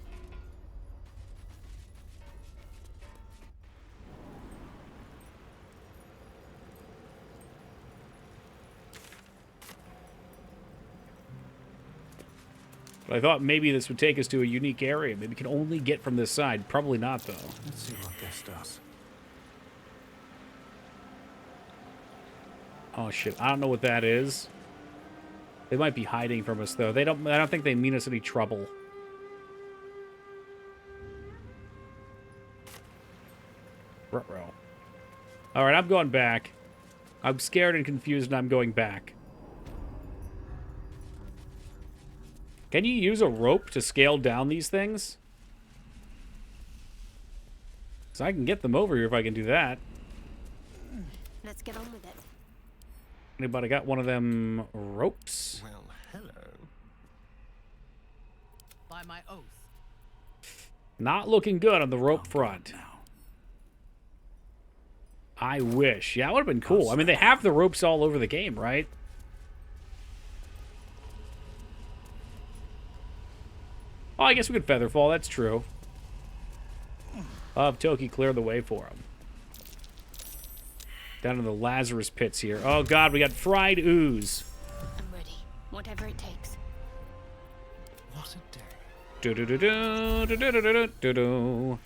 But I thought maybe this would take us to a unique area. Maybe we can only get from this side. Probably not, though. Let's see what this does. Oh, shit. I don't know what that is. They might be hiding from us, though. I don't think they mean us any trouble. Ruh-roh. All right, I'm going back. I'm scared and confused, and I'm going back. Can you use a rope to scale down these things? So I can get them over here if I can do that. Let's get on with it. Anybody got one of them ropes? Well, hello. By my oath. Not looking good on the rope front. I wish. Yeah, it would have been cool. I mean, they have the ropes all over the game, right? Oh, I guess we could Featherfall. That's true. I'll have Toki clear the way for him. Down in the Lazarus pits here. Oh, God, we got fried ooze. I'm ready. Whatever it takes. What a day. Do-do-do-do, do-do-do-do-do-do.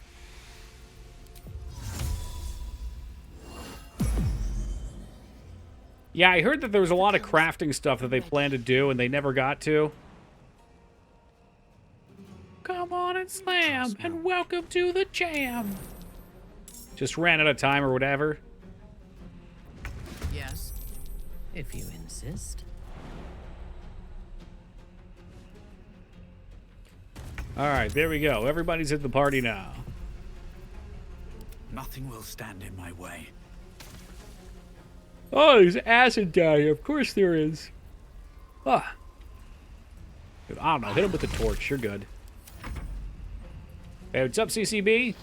Yeah, I heard that there was a lot of crafting stuff that they planned to do and they never got to. Come on and slam, and welcome to the jam. Just ran out of time or whatever. Yes. If you insist. All right, there we go. Everybody's at the party now. Nothing will stand in my way. Oh, there's acid down here. Of course there is. Ah. I don't know. Hit him with the torch. You're good. Hey, what's up, CCB?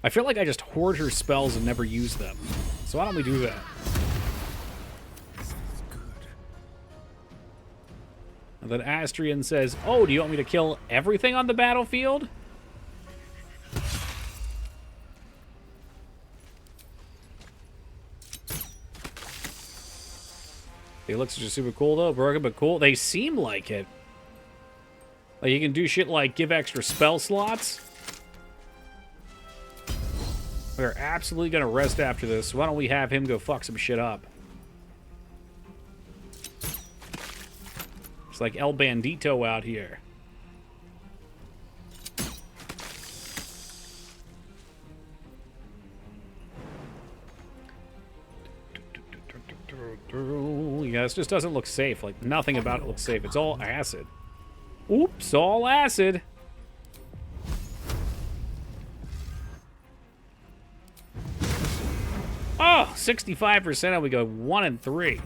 I feel like I just hoard her spells and never use them. So why don't we do that? This feels good. And then Astrian says, oh, do you want me to kill everything on the battlefield? The elixirs are super cool, though. Broken, but cool. They seem like it. Like, you can do shit like give extra spell slots. We're absolutely going to rest after this. Why don't we have him go fuck some shit up? It's like El Bandito out here. Yeah, this just doesn't look safe. Like, nothing about it looks safe. It's all acid. Oops, all acid. Oh, 65%, and we go 1 and 3.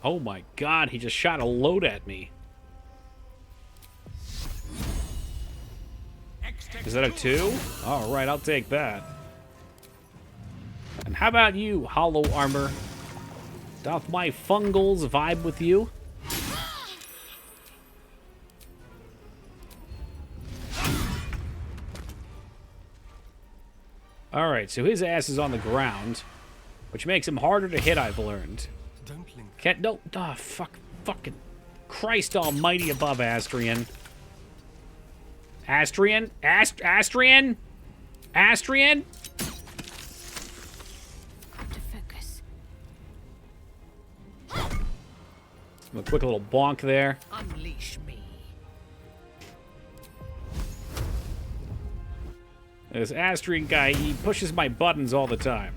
Oh my God, he just shot a load at me. Is that a 2? All right, I'll take that. And how about you, hollow armor? Doth my fungals vibe with you? Alright, so his ass is on the ground, which makes him harder to hit, I've learned. Don't blink. Can't, no, fucking Christ almighty above, Astrian. Astrian? Astrian? Astrian? Got to focus. A quick little bonk there. Unleash me. This Astrian guy, he pushes my buttons all the time.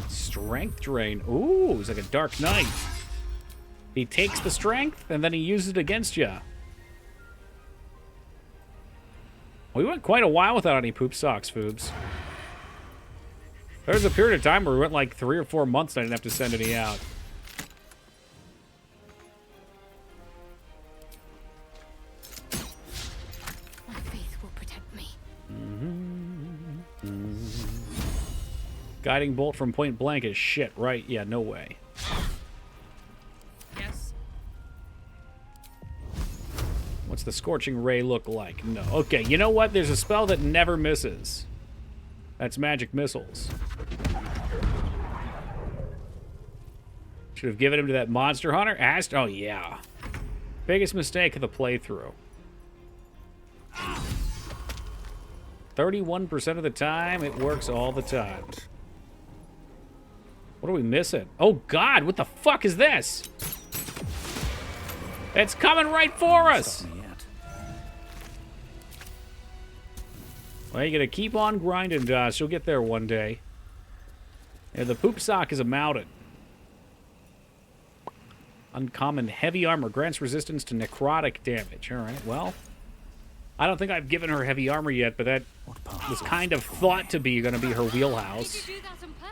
Strength drain. Ooh, he's like a Dark Knight. He takes the strength, and then he uses it against you. We went quite a while without any poop socks, Foobs. There was a period of time where we went like 3 or 4 months and I didn't have to send any out. My faith will protect me. Guiding bolt from point blank is shit, right? Yeah, no way. Yes. What's the Scorching Ray look like? No. Okay, you know what? There's a spell that never misses. That's Magic Missiles. Should have given him to that Monster Hunter. Oh, yeah. Biggest mistake of the playthrough. 31% of the time, it works all the time. What are we missing? Oh, God, what the fuck is this? It's coming right for us! Stop me yet. Well, you gotta keep on grinding, Josh. You'll get there one day. Yeah, the poop sock is a mountain. Uncommon heavy armor grants resistance to necrotic damage. Alright, well. I don't think I've given her heavy armor yet, but that was kind of thought to be gonna be her wheelhouse. Did you do that on purpose?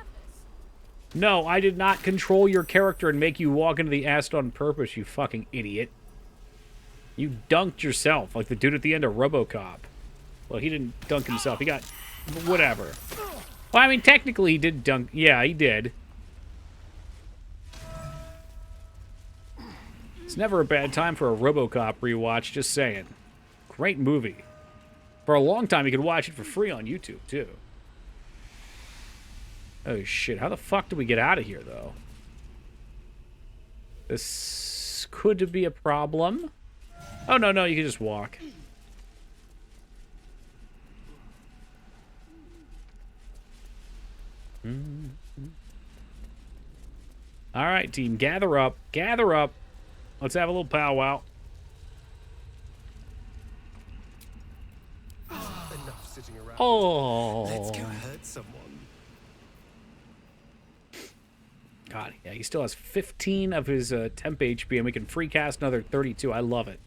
No, I did not control your character and make you walk into the Est on purpose, you fucking idiot. You dunked yourself, like the dude at the end of RoboCop. Well, he didn't dunk himself. He got... whatever. Well, I mean, technically he did dunk... yeah, he did. It's never a bad time for a RoboCop rewatch, just saying. Great movie. For a long time, you could watch it for free on YouTube, too. Oh, shit. How the fuck do we get out of here, though? This could be a problem. Oh, no, no, you can just walk. All right, team, gather up. Gather up. Let's have a little powwow. Enough sitting around. Oh. Let's go hurt someone. God, yeah, he still has 15 of his temp HP, and we can free cast another 32. I love it.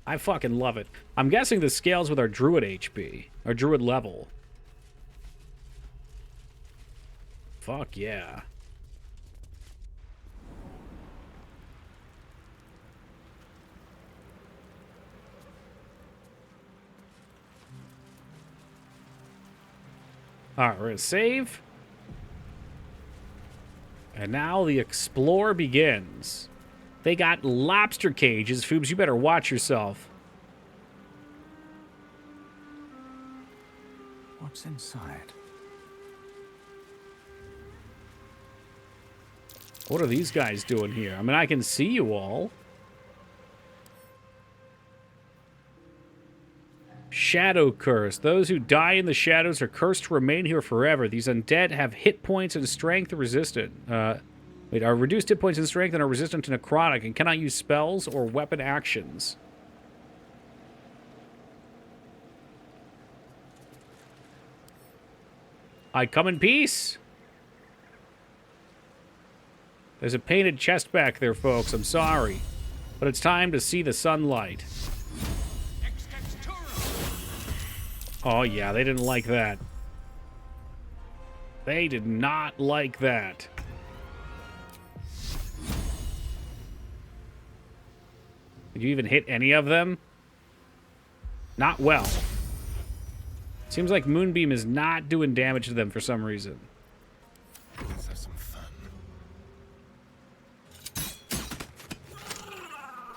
I fucking love it. I'm guessing this scales with our druid HP, our druid level. Fuck yeah. Alright, we're gonna save. And now the explore begins. They got lobster cages. Foobs, you better watch yourself. What's inside? What are these guys doing here? I mean, I can see you all. Shadow curse. Those who die in the shadows are cursed to remain here forever. These undead have hit points and strength resistant. Are reduced hit points and strength and are resistant to necrotic and cannot use spells or weapon actions. I come in peace. There's a painted chest back there, folks. I'm sorry. But it's time to see the sunlight. Oh, yeah, they didn't like that. They did not like that. Did you even hit any of them? Not well. Seems like Moonbeam is not doing damage to them for some reason. Let's have some fun.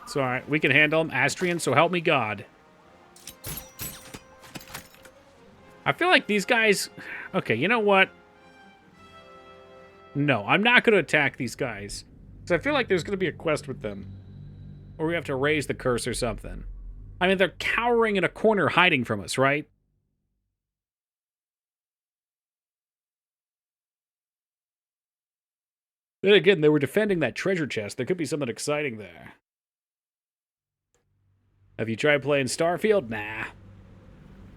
It's alright. We can handle them. Astrian, so help me God. I feel like these guys... Okay, you know what? No, I'm not going to attack these guys. Because I feel like there's going to be a quest with them. Or we have to raise the curse or something. I mean, they're cowering in a corner hiding from us, right? Then again, they were defending that treasure chest. There could be something exciting there. Have you tried playing Starfield? Nah.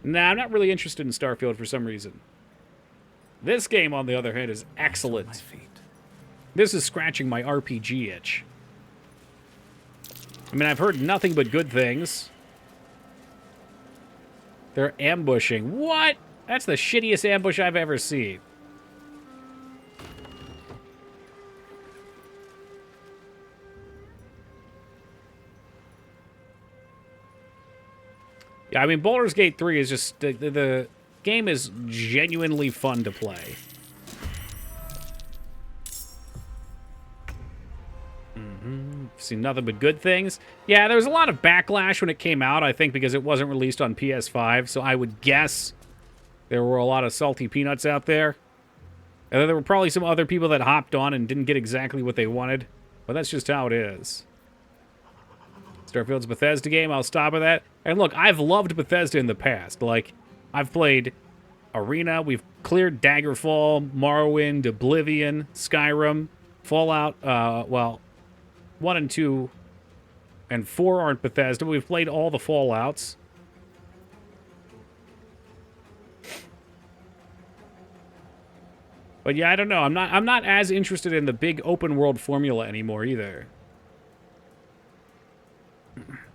Nah, I'm not really interested in Starfield for some reason. This game, on the other hand, is excellent. This is scratching my RPG itch. I mean, I've heard nothing but good things. They're ambushing. What? That's the shittiest ambush I've ever seen. Yeah, I mean, Baldur's Gate 3 is just... The game is genuinely fun to play. Seen nothing but good things. Yeah, there was a lot of backlash when it came out, I think, because it wasn't released on PS5, so I would guess there were a lot of salty peanuts out there. And then there were probably some other people that hopped on and didn't get exactly what they wanted, but that's just how it is. Starfield's a Bethesda game, I'll stop at that. And look, I've loved Bethesda in the past. Like, I've played Arena, we've cleared Daggerfall, Morrowind, Oblivion, Skyrim, Fallout, well... 1 and 2 and 4 aren't Bethesda. We've played all the Fallouts. But yeah, I don't know. I'm not as interested in the big open world formula anymore either.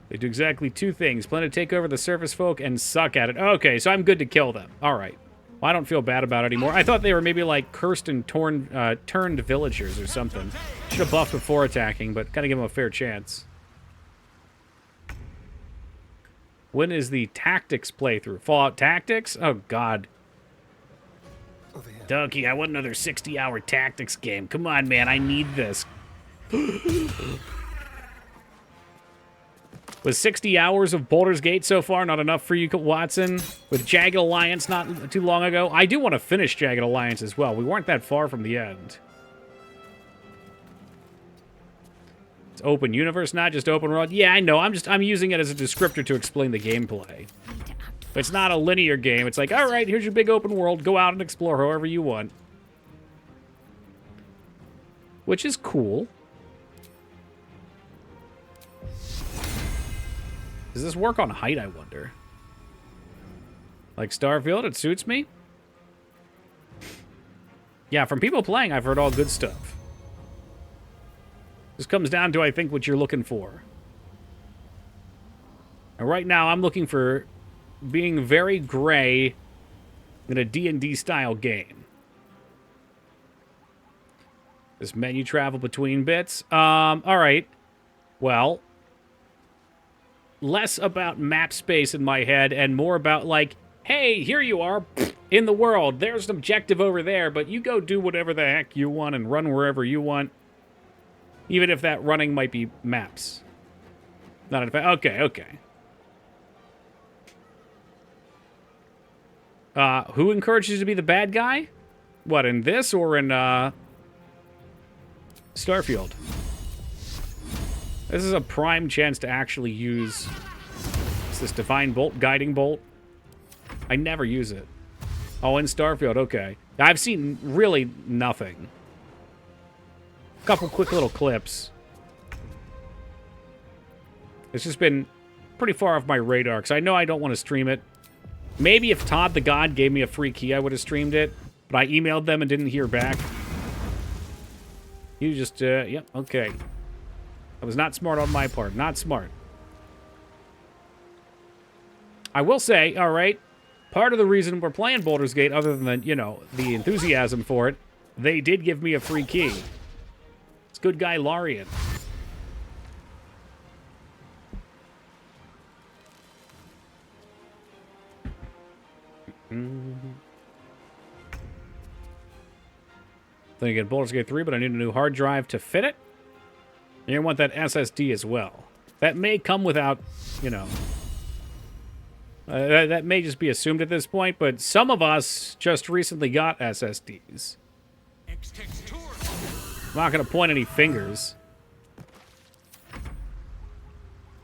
They do exactly two things. Plan to take over the surface folk and suck at it. Okay, so I'm good to kill them. All right. Well, I don't feel bad about it anymore. I thought they were maybe like cursed and turned villagers or something. Should have buffed before attacking, but gotta give them a fair chance. When is the Tactics playthrough? Fallout Tactics? Oh, God. Donkey, I want another 60-hour Tactics game. Come on, man, I need this. Was 60 hours of Baldur's Gate so far not enough for you, Watson? With Jagged Alliance not too long ago? I do want to finish Jagged Alliance as well. We weren't that far from the end. It's open universe, not just open world. Yeah, I know. I'm using it as a descriptor to explain the gameplay. It's not a linear game. It's like, all right, here's your big open world. Go out and explore however you want. Which is cool. Does this work on height, I wonder? Like Starfield, it suits me? Yeah, from people playing, I've heard all good stuff. This comes down to, I think, what you're looking for. And right now, I'm looking for being very gray in a D&D style game. This menu travel between bits. All right. Well, less about map space in my head and more about, like, hey, here you are in the world. There's an objective over there, but you go do whatever the heck you want and run wherever you want. Even if that running might be maps. Not in fact. Okay, okay. Who encourages you to be the bad guy? What, in this or in, Starfield? This is a prime chance to actually use this Divine Bolt, Guiding Bolt. I never use it. Oh, in Starfield, okay. I've seen really nothing. A couple quick little clips. It's just been pretty far off my radar, because I know I don't want to stream it. Maybe if Todd the God gave me a free key, I would have streamed it. But I emailed them and didn't hear back. You just, yep, okay. That was not smart on my part. Not smart. I will say, all right, part of the reason we're playing Baldur's Gate, other than, the, you know, the enthusiasm for it, they did give me a free key. It's good guy Larian. Then you get Baldur's Gate 3, but I need a new hard drive to fit it. You're gonna want that SSD as well. That may come without, you know... that may just be assumed at this point, but some of us just recently got SSDs. I'm not going to point any fingers.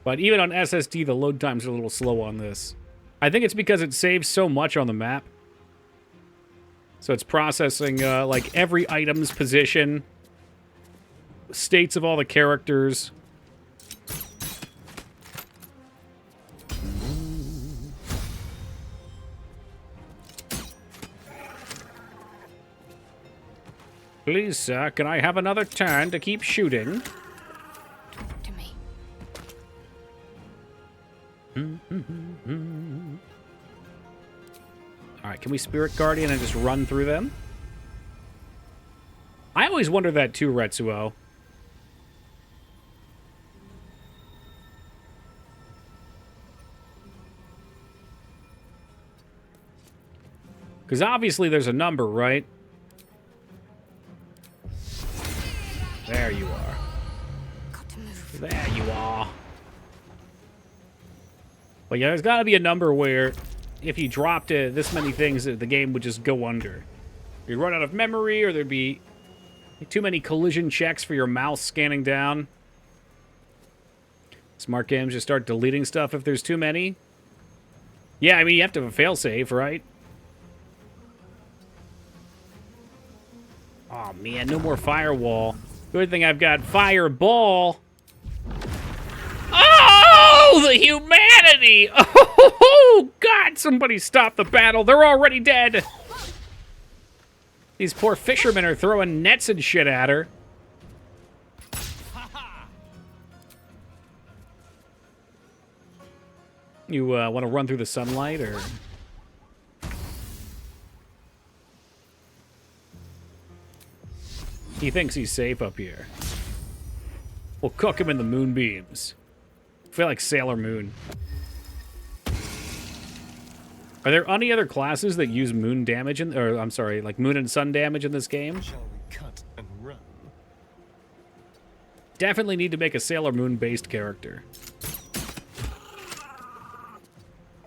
But even on SSD, the load times are a little slow on this. I think it's because it saves so much on the map. So it's processing, like, every item's position, states of all the characters. Please, sir, can I have another turn to keep shooting? Talk to me. Alright, can we Spirit Guardian and just run through them? I always wonder that too, Retsuo. Because obviously there's a number, right? There you are. Got to move. There you are. But yeah, there's got to be a number where if you dropped this many things, the game would just go under. You'd run out of memory, or there'd be too many collision checks for your mouse scanning down. Smart games just start deleting stuff if there's too many. Yeah, I mean, you have to have a failsafe, right? Oh, man, no more firewall. Good thing I've got fireball. Oh, the humanity! Oh, God, somebody stop the battle. They're already dead. These poor fishermen are throwing nets and shit at her. You want to run through the sunlight, or... He thinks he's safe up here. We'll cook him in the moonbeams. I feel like Sailor Moon. Are there any other classes that use moon damage in, or I'm sorry, like moon and sun damage in this game? Shall we cut and run? Definitely need to make a Sailor Moon based character.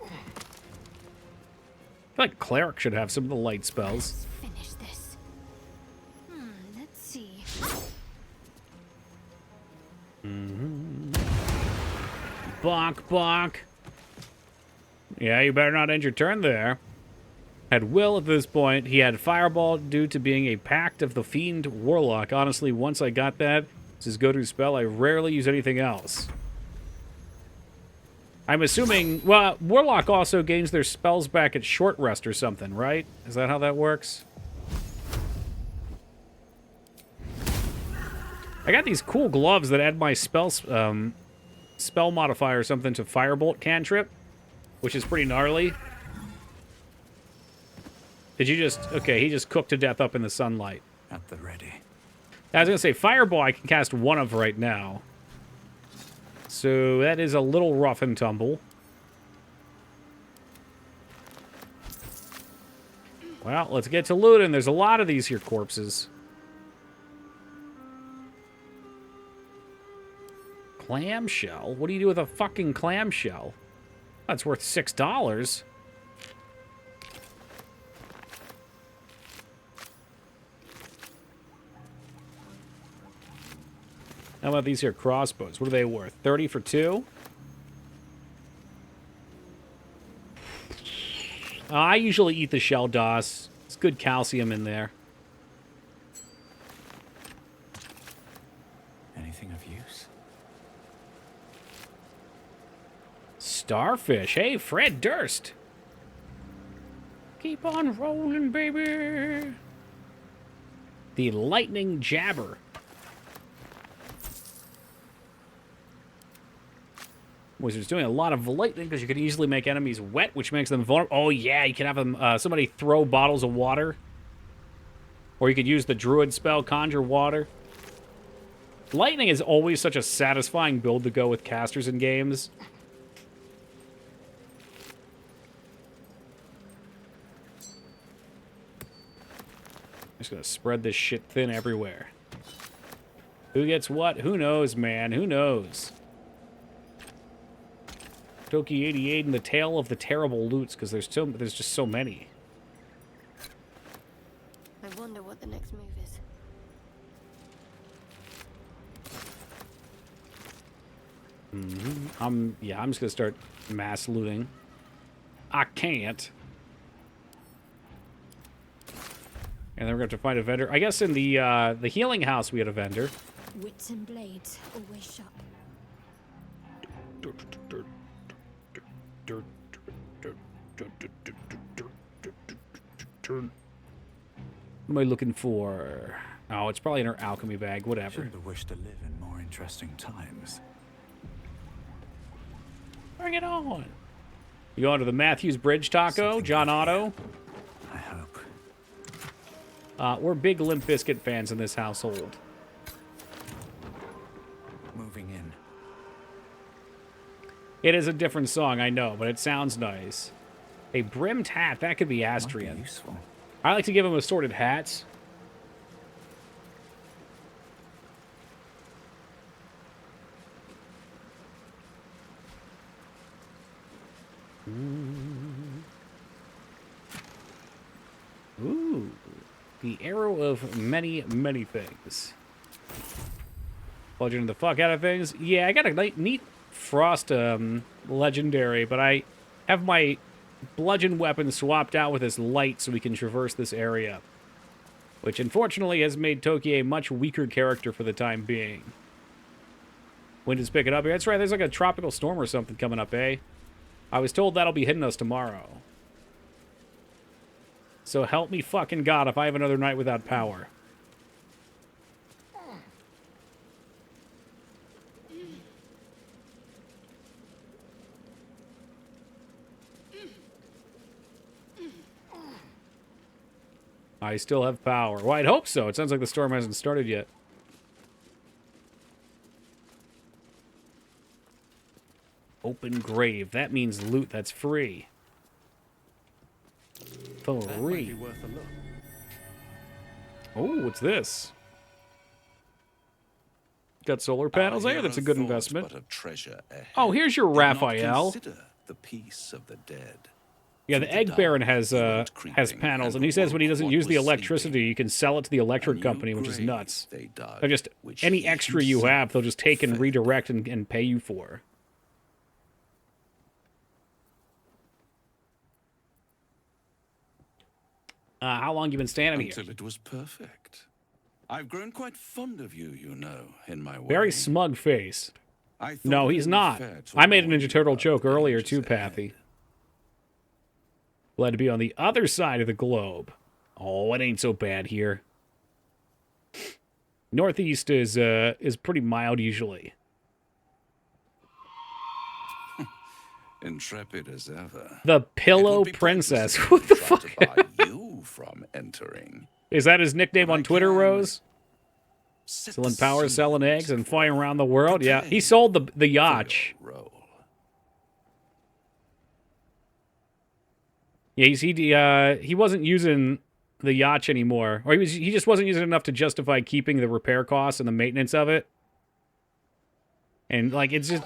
I feel like Cleric should have some of the light spells. Finish this. Let's see. Bonk, bonk. Yeah, you better not end your turn there. Had Will at this point. He had Fireball due to being a Pact of the Fiend Warlock. Honestly, once I got that, it's his go-to spell. I rarely use anything else. I'm assuming... Well, Warlock also gains their spells back at short rest or something, right? Is that how that works? I got these cool gloves that add my spell modifier or something to Firebolt cantrip, which is pretty gnarly. Did you just... Okay, he just cooked to death up in the sunlight. At the ready. I was going to say, Fireball I can cast one of right now. So that is a little rough and tumble. Well, let's get to looting. There's a lot of these here corpses. Clamshell? What do you do with a fucking clamshell? That's worth $6. How about these here crossbows? What are they worth? 30 for 2? I usually eat the shell DOS. It's good calcium in there. Anything of use? Starfish. Hey, Fred Durst. Keep on rolling, baby. The lightning jabber. Wizard's doing a lot of lightning because you can easily make enemies wet, which makes them vulnerable. Oh, yeah, you can have them, somebody throw bottles of water. Or you could use the druid spell, conjure water. Lightning is always such a satisfying build to go with casters in games. Just gonna spread this shit thin everywhere. Who gets what? Who knows, man? Who knows? Toki 88 and the tale of the terrible loots, because there's just so many. I wonder what the next move is. I'm just gonna start mass looting. I can't. And then we're gonna have to find a vendor. I guess in the healing house we had a vendor. Wits and blades always sharp. What am I looking for? Oh, it's probably in her alchemy bag. Whatever. Shouldn't have wished to live in more interesting times. Bring it on. You going to the Matthews Bridge taco, John Otto? I hope. We're big Limp Bizkit fans in this household. Moving in. It is a different song, I know, but it sounds nice. A brimmed hat, that could be Might Astrian. be useful. I like to give him assorted hats. Ooh. The arrow of many, many things. Bludgeoning the fuck out of things. Yeah, I got a neat frost legendary, but I have my bludgeon weapon swapped out with this light so we can traverse this area. Which unfortunately has made Toki a much weaker character for the time being. Wind is picking up here. That's right, there's like a tropical storm or something coming up, eh? I was told that'll be hitting us tomorrow. So help me fucking God if I have another night without power. I still have power. Well, I'd hope so. It sounds like the storm hasn't started yet. Open grave. That means loot that's free. That might be Free. worth a look. Oh, what's this? Got solar panels there. That's a good investment. But a treasure ahead. Oh, here's your Did not Raphael. consider the peace of the dead. Yeah, the Egg Baron has panels, and he says when he doesn't use the electricity, you can sell it to the electric company, which is nuts. They're just any extra you have, they'll just take and redirect and pay you for. How long you been standing here? Until it was perfect. I've grown quite fond of you, you know, in my way. Very smug face. I thought No, it he's would be not. fair to I made a warn Ninja you Turtle about joke the earlier dangers too, ahead. Pathy. Glad to be on the other side of the globe. Oh, it ain't so bad here. Northeast is pretty mild usually. Intrepid as ever. The It Pillow would be Princess. pointless if What the we tried fuck? to bar you from entering. Is that his nickname But on I Twitter, can Rose? set Selling the power, selling scene eggs, and for flying around the world? Yeah, he Prepare sold the for your yacht. role. Yeah, he wasn't using the yacht anymore, or he just wasn't using it enough to justify keeping the repair costs and the maintenance of it. And like, it's just,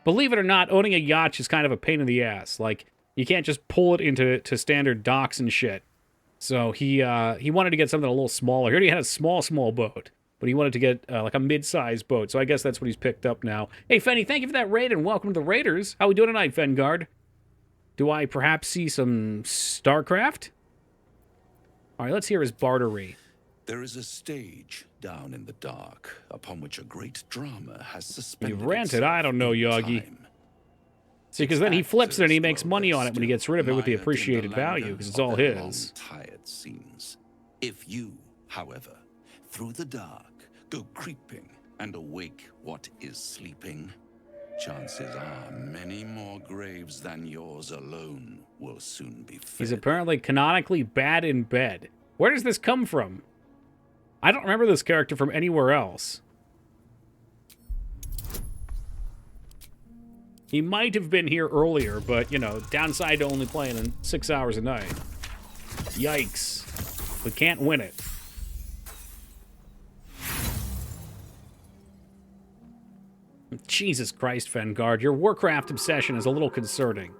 believe it or not, owning a yacht is kind of a pain in the ass. Like, you can't just pull it into standard docks and shit. So he wanted to get something a little smaller. He already had a small boat, but he wanted to get like a mid-sized boat. So I guess that's what he's picked up now. Hey, Fenny, thank you for that raid, and welcome to the Raiders. How we doing tonight, Fengard? Do I perhaps see some StarCraft? All right, let's hear his bartery. There is a stage down in the dark upon which a great drama has suspended. You rented? itself I don't know, in Yogi. time. See, because then he flips it and he makes Actors, money well, on it when he gets rid of it with the mired in appreciated the value, languor because it's of all their his. long, tired scenes. If you, however, through the dark, go creeping and awake what is sleeping, chances are many more graves than yours alone will soon be filled. He's apparently canonically bad in bed. Where does this come from? I don't remember this character from anywhere else. He might have been here earlier, but, you know, downside to only playing in 6 hours a night. Yikes. We can't win it. Jesus Christ, Fengard, your Warcraft obsession is a little concerning.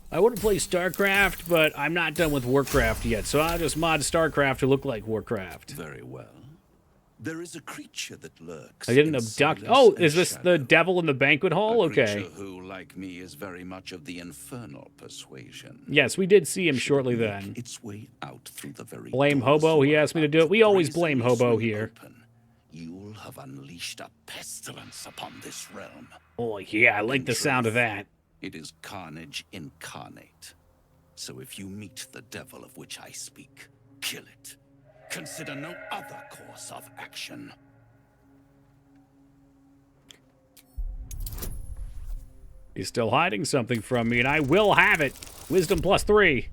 I want to play StarCraft, but I'm not done with Warcraft yet, so I'll just mod StarCraft to look like Warcraft. Very well. There is a creature that lurks. I didn't abduct. Oh, is this the devil in the banquet hall? A Okay. creature who, like me, is very much of the infernal persuasion. Yes, we did see him shortly then. Its way out through the very Blame Hobo. He asked me to do it. We always blame Hobo here. You'll have unleashed a pestilence upon this realm. Oh yeah, I like the sound of that. It is carnage incarnate. So if you meet the devil of which I speak, kill it. Consider no other course of action. He's still hiding something from me, and I will have it. Wisdom +3.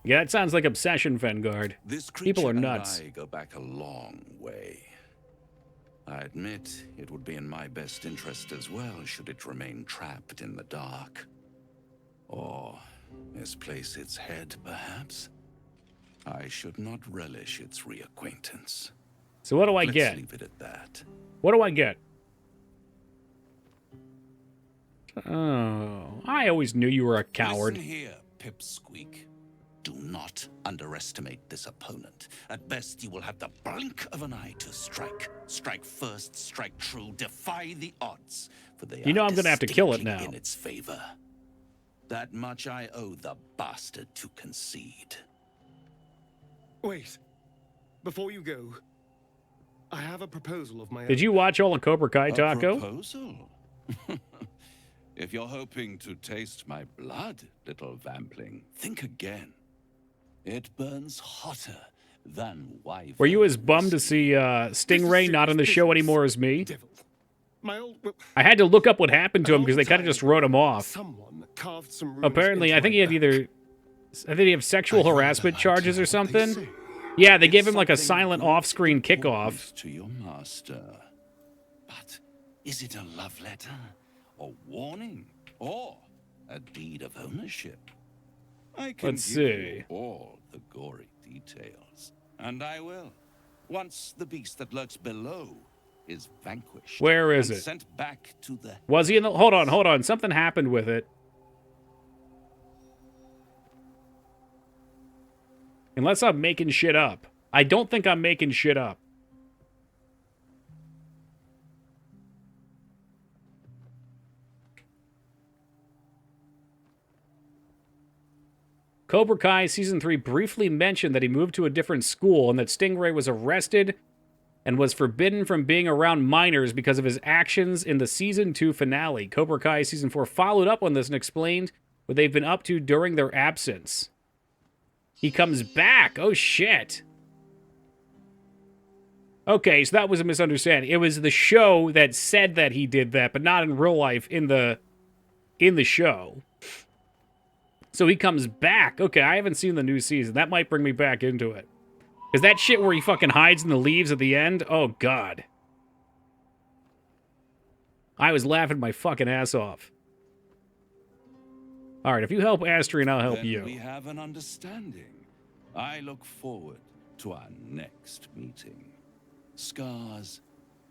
Yeah, that sounds like obsession, Fengard. People are nuts. I go back a long way. I admit it would be in my best interest as well should it remain trapped in the dark. Or misplace its head, perhaps. I should not relish its reacquaintance. So what do I Let's get? leave it at that. What do I get? Oh, I always knew you were a coward. Listen here, Pipsqueak. Do not underestimate this opponent. At best, you will have the blink of an eye to strike. Strike first, strike true, defy the odds. For they You know are I'm gonna have to kill it distinctly now. in its favor. That much I owe the bastard to concede. Wait. Before you go, I have a proposal of my own. Did you watch all of Cobra Kai, Taco? A proposal? If you're hoping to taste my blood, little vampling, think again. It burns hotter than wyvern. Were you as bummed to see Stingray not on the show anymore as me? My old... I had to look up what happened to him because they kind of just wrote him off. Someone carved some runes Apparently, into I think my he had back. either... I think he had sexual harassment charges or something. Yeah, they gave him like a silent off-screen kickoff. To your master. But is it a love letter? A warning? Or a deed of ownership? I can Let's give see. you all the gory details. And I will. Once the beast that lurks below is vanquished. Where is and it? Sent back to the... Was he in the... Hold on. Something happened with it. Unless I'm making shit up. I don't think I'm making shit up. Cobra Kai Season 3 briefly mentioned that he moved to a different school and that Stingray was arrested and was forbidden from being around minors because of his actions in the Season 2 finale. Cobra Kai Season 4 followed up on this and explained what they've been up to during their absence. He comes back. Oh, shit. Okay, so that was a misunderstanding. It was the show that said that he did that, but not in real life in the show. So he comes back. Okay, I haven't seen the new season. That might bring me back into it. Is that shit where he fucking hides in the leaves at the end? Oh, God. I was laughing my fucking ass off. All right, if you help Astrian, I'll help Then you. we have an understanding. I look forward to our next meeting. Scars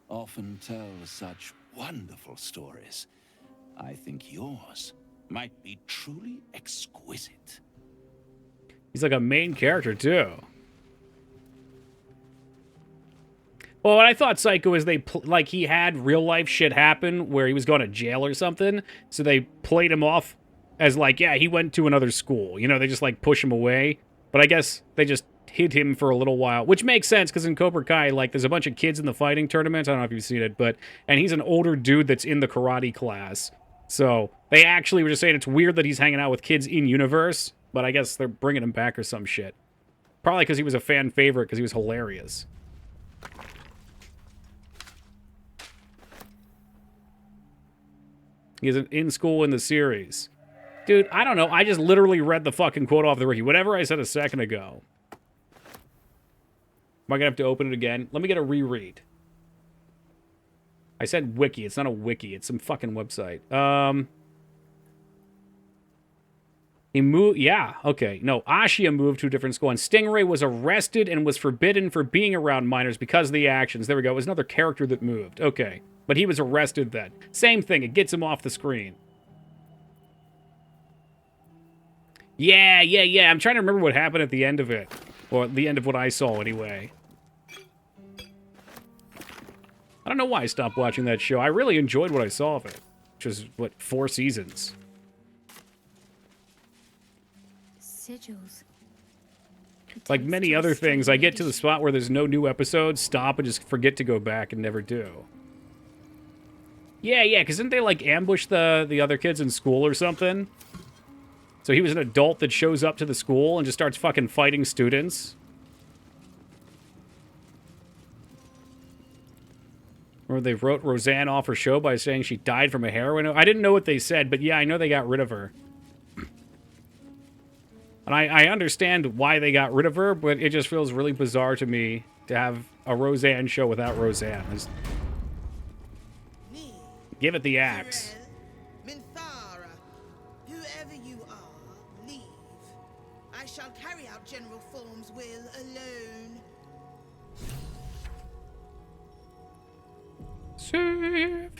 often tell such wonderful stories. I think yours might be truly exquisite. He's like a main character, too. Well, what I thought Psycho is like he had real life shit happen where he was going to jail or something, so they played him off as like, yeah, he went to another school. You know, they just like push him away. But I guess they just hid him for a little while, which makes sense because in Cobra Kai, like, there's a bunch of kids in the fighting tournament. I don't know if you've seen it, and he's an older dude that's in the karate class. So they actually were just saying it's weird that he's hanging out with kids in universe, but I guess they're bringing him back or some shit. Probably because he was a fan favorite because he was hilarious. He isn't in school in the series. Dude, I don't know. I just literally read the fucking quote off the wiki. Whatever I said a second ago. Am I going to have to open it again? Let me get a reread. I said wiki. It's not a wiki. It's some fucking website. He moved, yeah, okay. No, Ashia moved to a different school, and Stingray was arrested and was forbidden for being around minors because of the actions. There we go. It was another character that moved. Okay. But he was arrested then. Same thing. It gets him off the screen. Yeah. I'm trying to remember what happened at the end of it. Or the end of what I saw, anyway. I don't know why I stopped watching that show. I really enjoyed what I saw of it. Which was, what, 4 seasons. Sigils. Like many other things, I get to the spot where there's no new episodes, stop and just forget to go back and never do. Yeah, because didn't they, like, ambush the other kids in school or something? So he was an adult that shows up to the school and just starts fucking fighting students. Or they wrote Roseanne off her show by saying she died from a heroin. I didn't know what they said, but yeah, I know they got rid of her. And I understand why they got rid of her, but it just feels really bizarre to me to have a Roseanne show without Roseanne. Just give it the axe. Minthara, whoever you are, leave. I shall carry out General Form's will alone. Save.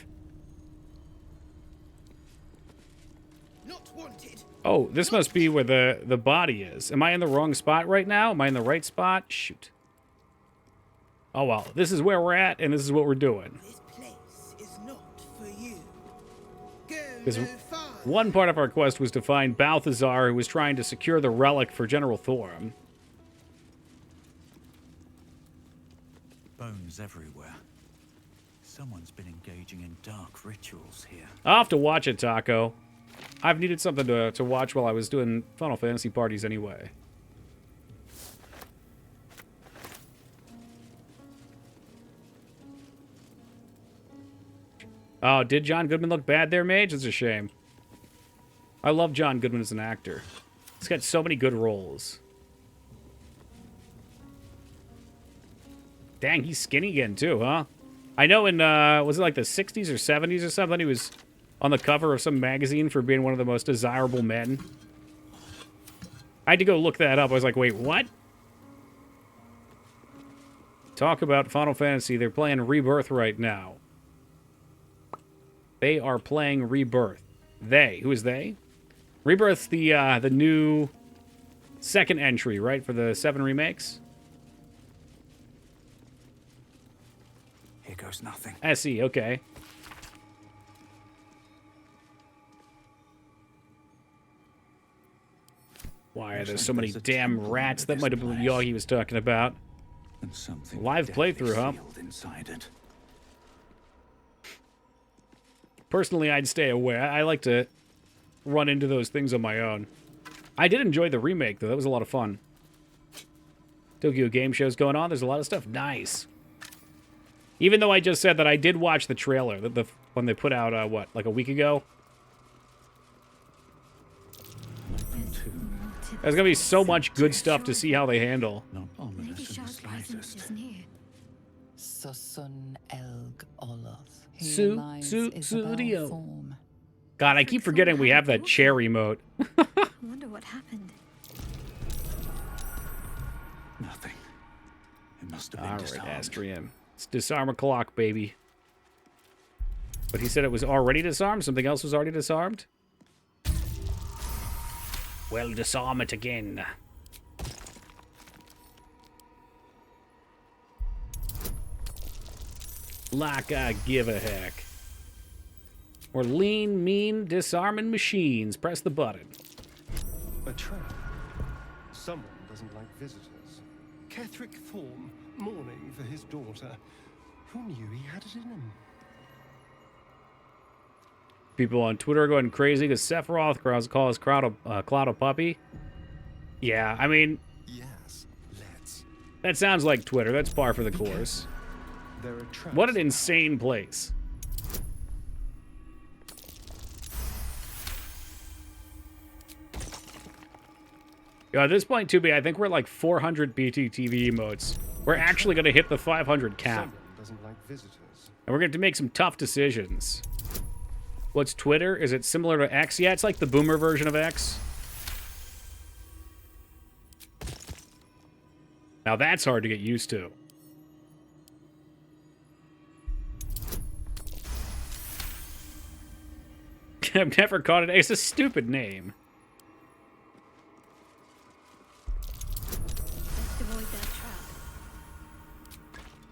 Not wanted. Oh, this must be where the body is. Am I in the wrong spot right now? Am I in the right spot? Shoot. Oh, well. This is where we're at, and this is what we're doing. This place is not for you. Go Because no farther. one part of our quest was to find Balthazar, who was trying to secure the relic for General Thorm. Bones everywhere. Someone's been engaging in dark rituals here. I'll have to watch it, Taco. I've needed something to watch while I was doing Final Fantasy parties anyway. Oh, did John Goodman look bad there, Mage? It's a shame. I love John Goodman as an actor. He's got so many good roles. Dang, he's skinny again, too, huh? I know in, was it like the 60s or 70s or something? He was on the cover of some magazine for being one of the most desirable men. I had to go look that up. I was like, wait, what? Talk about Final Fantasy. They're playing Rebirth right now. They are playing Rebirth. They. Who is they? Rebirth's the new second entry, right? For the 7 remakes? Here goes nothing. SE, okay. Why are there so many damn rats? That might have been what Yogi was talking about. And something Live playthrough, huh? Inside it. Personally, I'd stay away. I like to run into those things on my own. I did enjoy the remake, though. That was a lot of fun. Tokyo Game Show's going on. There's a lot of stuff. Nice. Even though I just said that I did watch the trailer, the when they put out, what, like a week ago? There's gonna be so much good stuff to see how they handle. Not ominous in the slightest. Susun Elg Oloth. Studio. God, I keep forgetting we have that chair remote. I wonder what happened. Nothing. It must have been All disarmed. right, Astrium. Let's disarm a clock, baby. But he said it was already disarmed? Something else was already disarmed? Well, disarm it again. Like I give a heck. Or lean, mean, disarming machines. Press the button. A trap. Someone doesn't like visitors. Ketherick Thorm, mourning for his daughter. Who knew he had it in him? People on Twitter are going crazy because Sephiroth calls his Cloud a puppy. Yeah, I mean... Yes, let's. That sounds like Twitter. That's par for the course. There are traps. What an insane place. Yo, at this point, 2B, I think we're like 400 BTTV emotes. We're actually going to hit the 500 cap. Someone doesn't like visitors. And we're going to make some tough decisions. What's Twitter? Is it similar to X? Yeah, it's like the boomer version of X. Now that's hard to get used to. I've never caught it. It's a stupid name. Best avoid that trap.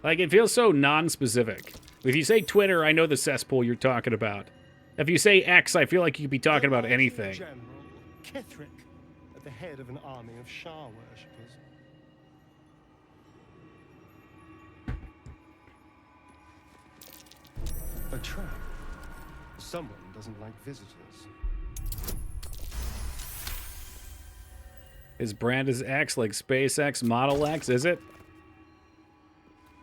Like, it feels so non-specific. If you say Twitter, I know the cesspool you're talking about. If you say X, I feel like you could be talking about anything. General Kethric, at the head of an army of Shah worshippers. A trap. Someone doesn't like visitors. His brand is X, like SpaceX Model X, is it?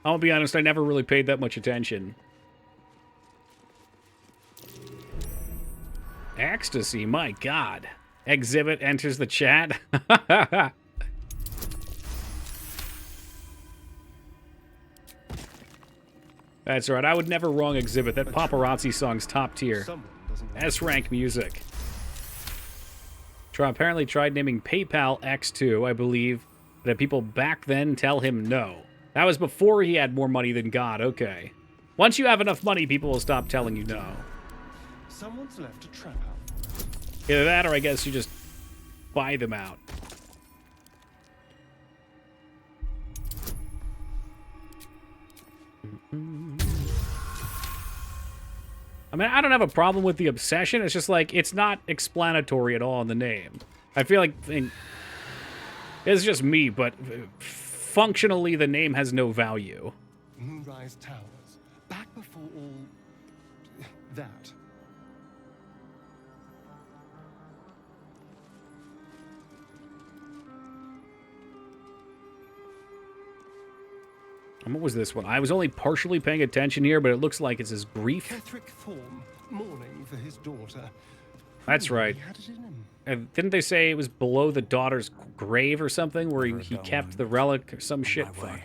I'll be honest, I never really paid that much attention. Ecstasy, my god. Exhibit enters the chat. That's right, I would never wrong Exhibit. That paparazzi song's top tier. S-rank music. Apparently tried naming PayPal X2, I believe, that people back then tell him no. That was before he had more money than God, okay. Once you have enough money, people will stop telling you no. Someone's left a trap out. Either that, or I guess you just buy them out. I mean, I don't have a problem with the obsession. It's just like, it's not explanatory at all in the name. I feel like, it's just me, but functionally the name has no value. Moonrise Towers. Back before all that. And what was this one? I was only partially paying attention here, but it looks like it's his grief. Kethric Thorm, mourning for his daughter. That's right. He had it in him. Didn't they say it was below the daughter's grave or something, where he kept the relic or some shit? Fuck.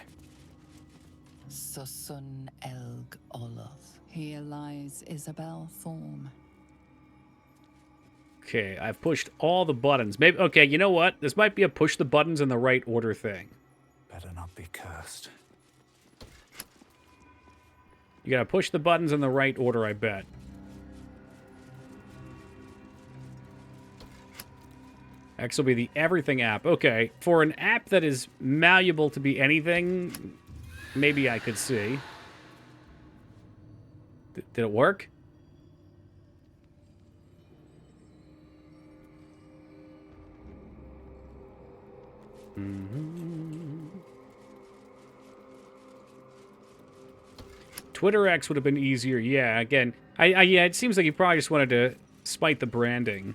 Susun Elg Oloth. Here lies Isabel Thorm. Okay, I've pushed all the buttons. Maybe, okay, you know what? This might be a push the buttons in the right order thing. Better not be cursed. You gotta push the buttons in the right order, I bet. X will be the everything app. Okay, for an app that is malleable to be anything, maybe I could see. Did it work? Twitter X would have been easier. Yeah, again, yeah, it seems like you probably just wanted to spite the branding.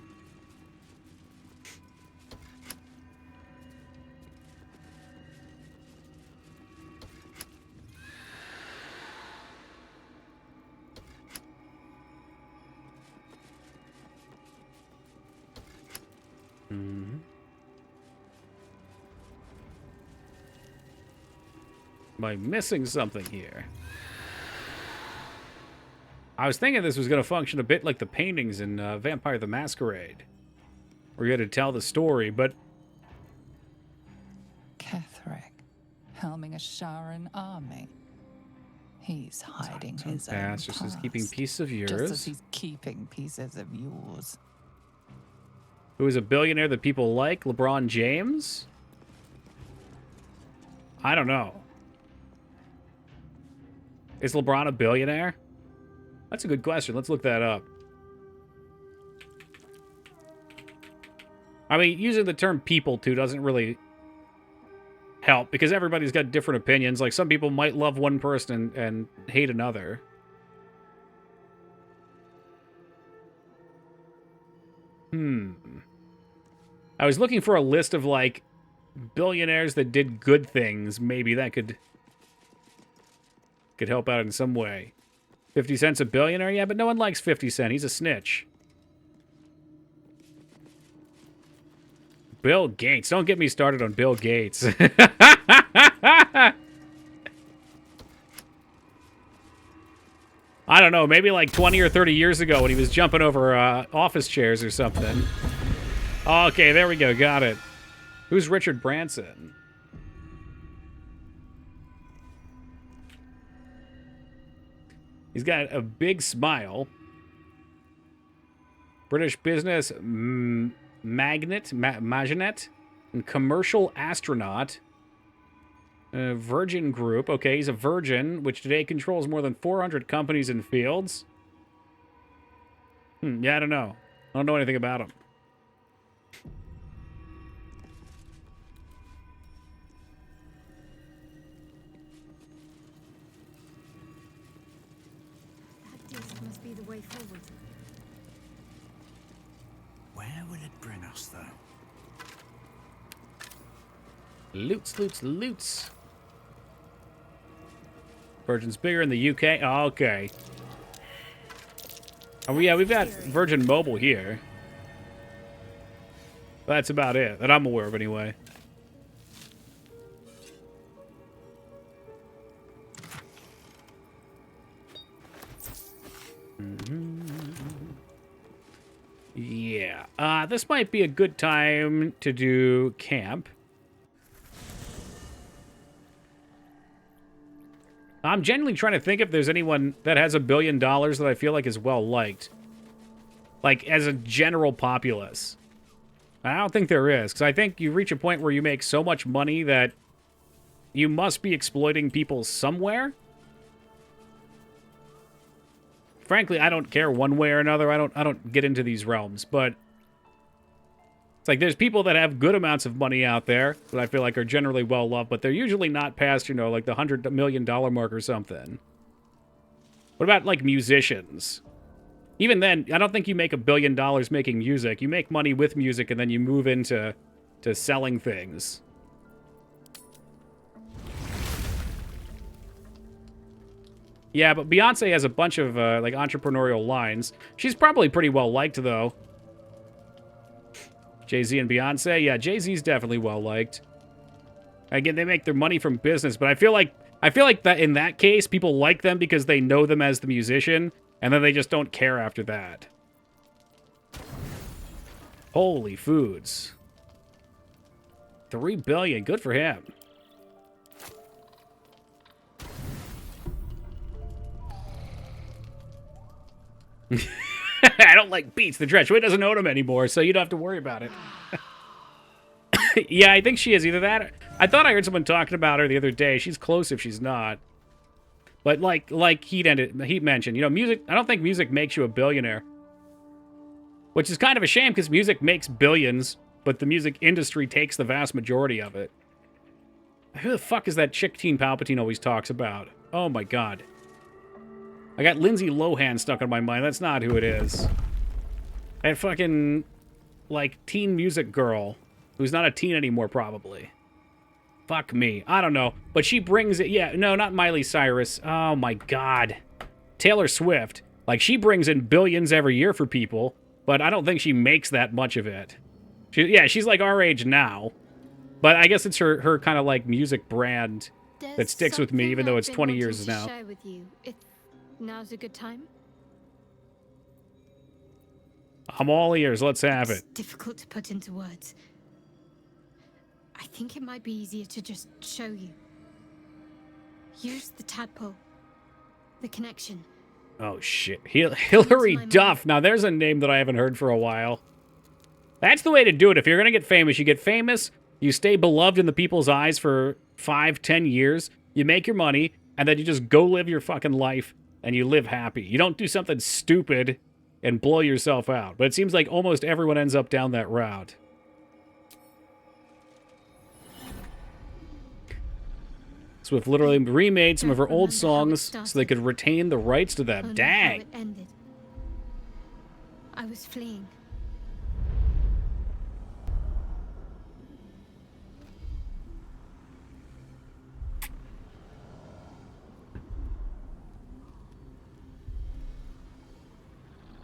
Am I missing something here? I was thinking this was going to function a bit like the paintings in Vampire the Masquerade, where you had to tell the story, but... Kethric, helming a Sharan army. He's hiding his own past, just as keeping pieces of yours. Just as he's keeping pieces of yours. Who is a billionaire that people like? LeBron James? I don't know. Is LeBron a billionaire? That's a good question. Let's look that up. I mean, using the term people, too, doesn't really help, because everybody's got different opinions. Like, some people might love one person and hate another. I was looking for a list of, like, billionaires that did good things. Maybe that could help out in some way. 50 Cent's a billionaire? Yeah, but no one likes 50 Cent. He's a snitch. Bill Gates. Don't get me started on Bill Gates. I don't know. Maybe like 20 or 30 years ago when he was jumping over office chairs or something. Okay, there we go. Got it. Who's Richard Branson? He's got a big smile. British business magnate, and commercial astronaut. Virgin Group. Okay, he's a virgin, which today controls more than 400 companies and fields. Yeah, I don't know. I don't know anything about him. That disc must be the way forward. Where will it bring us, though? Loots, loots, loots. Virgin's bigger in the UK. Oh, okay. Oh, yeah, we've got Virgin Mobile here. That's about it, that I'm aware of anyway. Yeah. This might be a good time to do camp. I'm genuinely trying to think if there's anyone that has $1 billion that I feel like is well-liked. Like, as a general populace. I don't think there is, because I think you reach a point where you make so much money that you must be exploiting people somewhere. Frankly, I don't care one way or another. I don't get into these realms, but it's like there's people that have good amounts of money out there that I feel like are generally well-loved, but they're usually not past, you know, like the $100 million mark or something. What about, like, musicians? Even then, I don't think you make $1 billion making music. You make money with music, and then you move into selling things. Yeah, but Beyonce has a bunch of, like, entrepreneurial lines. She's probably pretty well-liked, though. Jay-Z and Beyonce? Yeah, Jay-Z's definitely well-liked. Again, they make their money from business, but I feel like that in that case, people like them because they know them as the musician, and then they just don't care after that. Holy foods. 3 billion. Good for him. I don't like beats. The Dredgeway doesn't own him anymore, so you don't have to worry about it. Yeah, I think she is. Either that, I thought I heard someone talking about her the other day. She's close if she's not. But like Heat mentioned, you know, music. I don't think music makes you a billionaire, which is kind of a shame because music makes billions, but the music industry takes the vast majority of it. Who the fuck is that chick Teen Palpatine always talks about? Oh my god. I got Lindsay Lohan stuck in my mind. That's not who it is. That fucking, like, teen music girl who's not a teen anymore, probably. Fuck me. I don't know. But she brings it. Yeah, no, not Miley Cyrus. Oh, my God. Taylor Swift. Like, she brings in billions every year for people, but I don't think she makes that much of it. She's like our age now. But I guess it's her kind of, like, music brand that sticks with me, even though it's 20 years now. Share with you. Now's a good time. I'm all ears. Let's have it. It's difficult to put into words. I think it might be easier to just show you. Use the tadpole. The connection. Oh, shit. Hillary Duff. Now, there's a name that I haven't heard for a while. That's the way to do it. If you're going to get famous, you get famous, you stay beloved in the people's eyes for 5-10 years, you make your money, and then you just go live your fucking life, and you live happy. You don't do something stupid and blow yourself out. But it seems like almost everyone ends up down that route. Swift literally remade some of her old songs so they could retain the rights to them. Dang. How it ended. I was fleeing.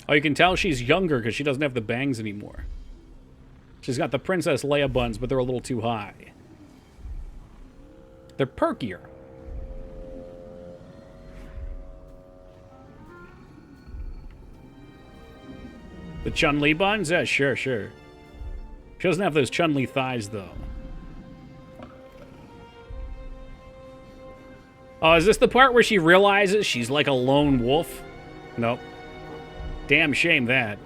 Oh, you can tell she's younger because she doesn't have the bangs anymore. She's got the Princess Leia buns, but they're a little too high. They're perkier. The Chun-Li buns? Yeah, sure. She doesn't have those Chun-Li thighs, though. Oh, is this the part where she realizes she's like a lone wolf? Nope. Damn shame that.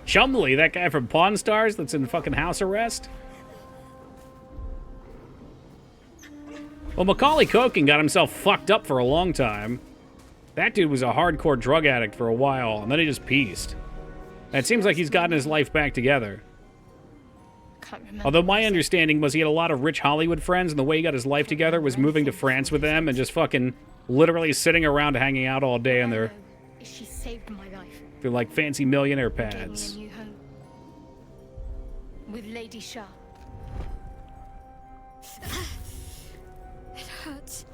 Chumley, that guy from Pawn Stars that's in fucking house arrest? Well, Macaulay Culkin got himself fucked up for a long time. That dude was a hardcore drug addict for a while, and then he just pieced. And it seems like he's gotten his life back together. Although my understanding was he had a lot of rich Hollywood friends, and the way he got his life together was moving to France with them and just fucking literally sitting around hanging out all day in their She saved my life. They're like fancy millionaire Gave me a pads. new home. With Lady Shah. It hurts.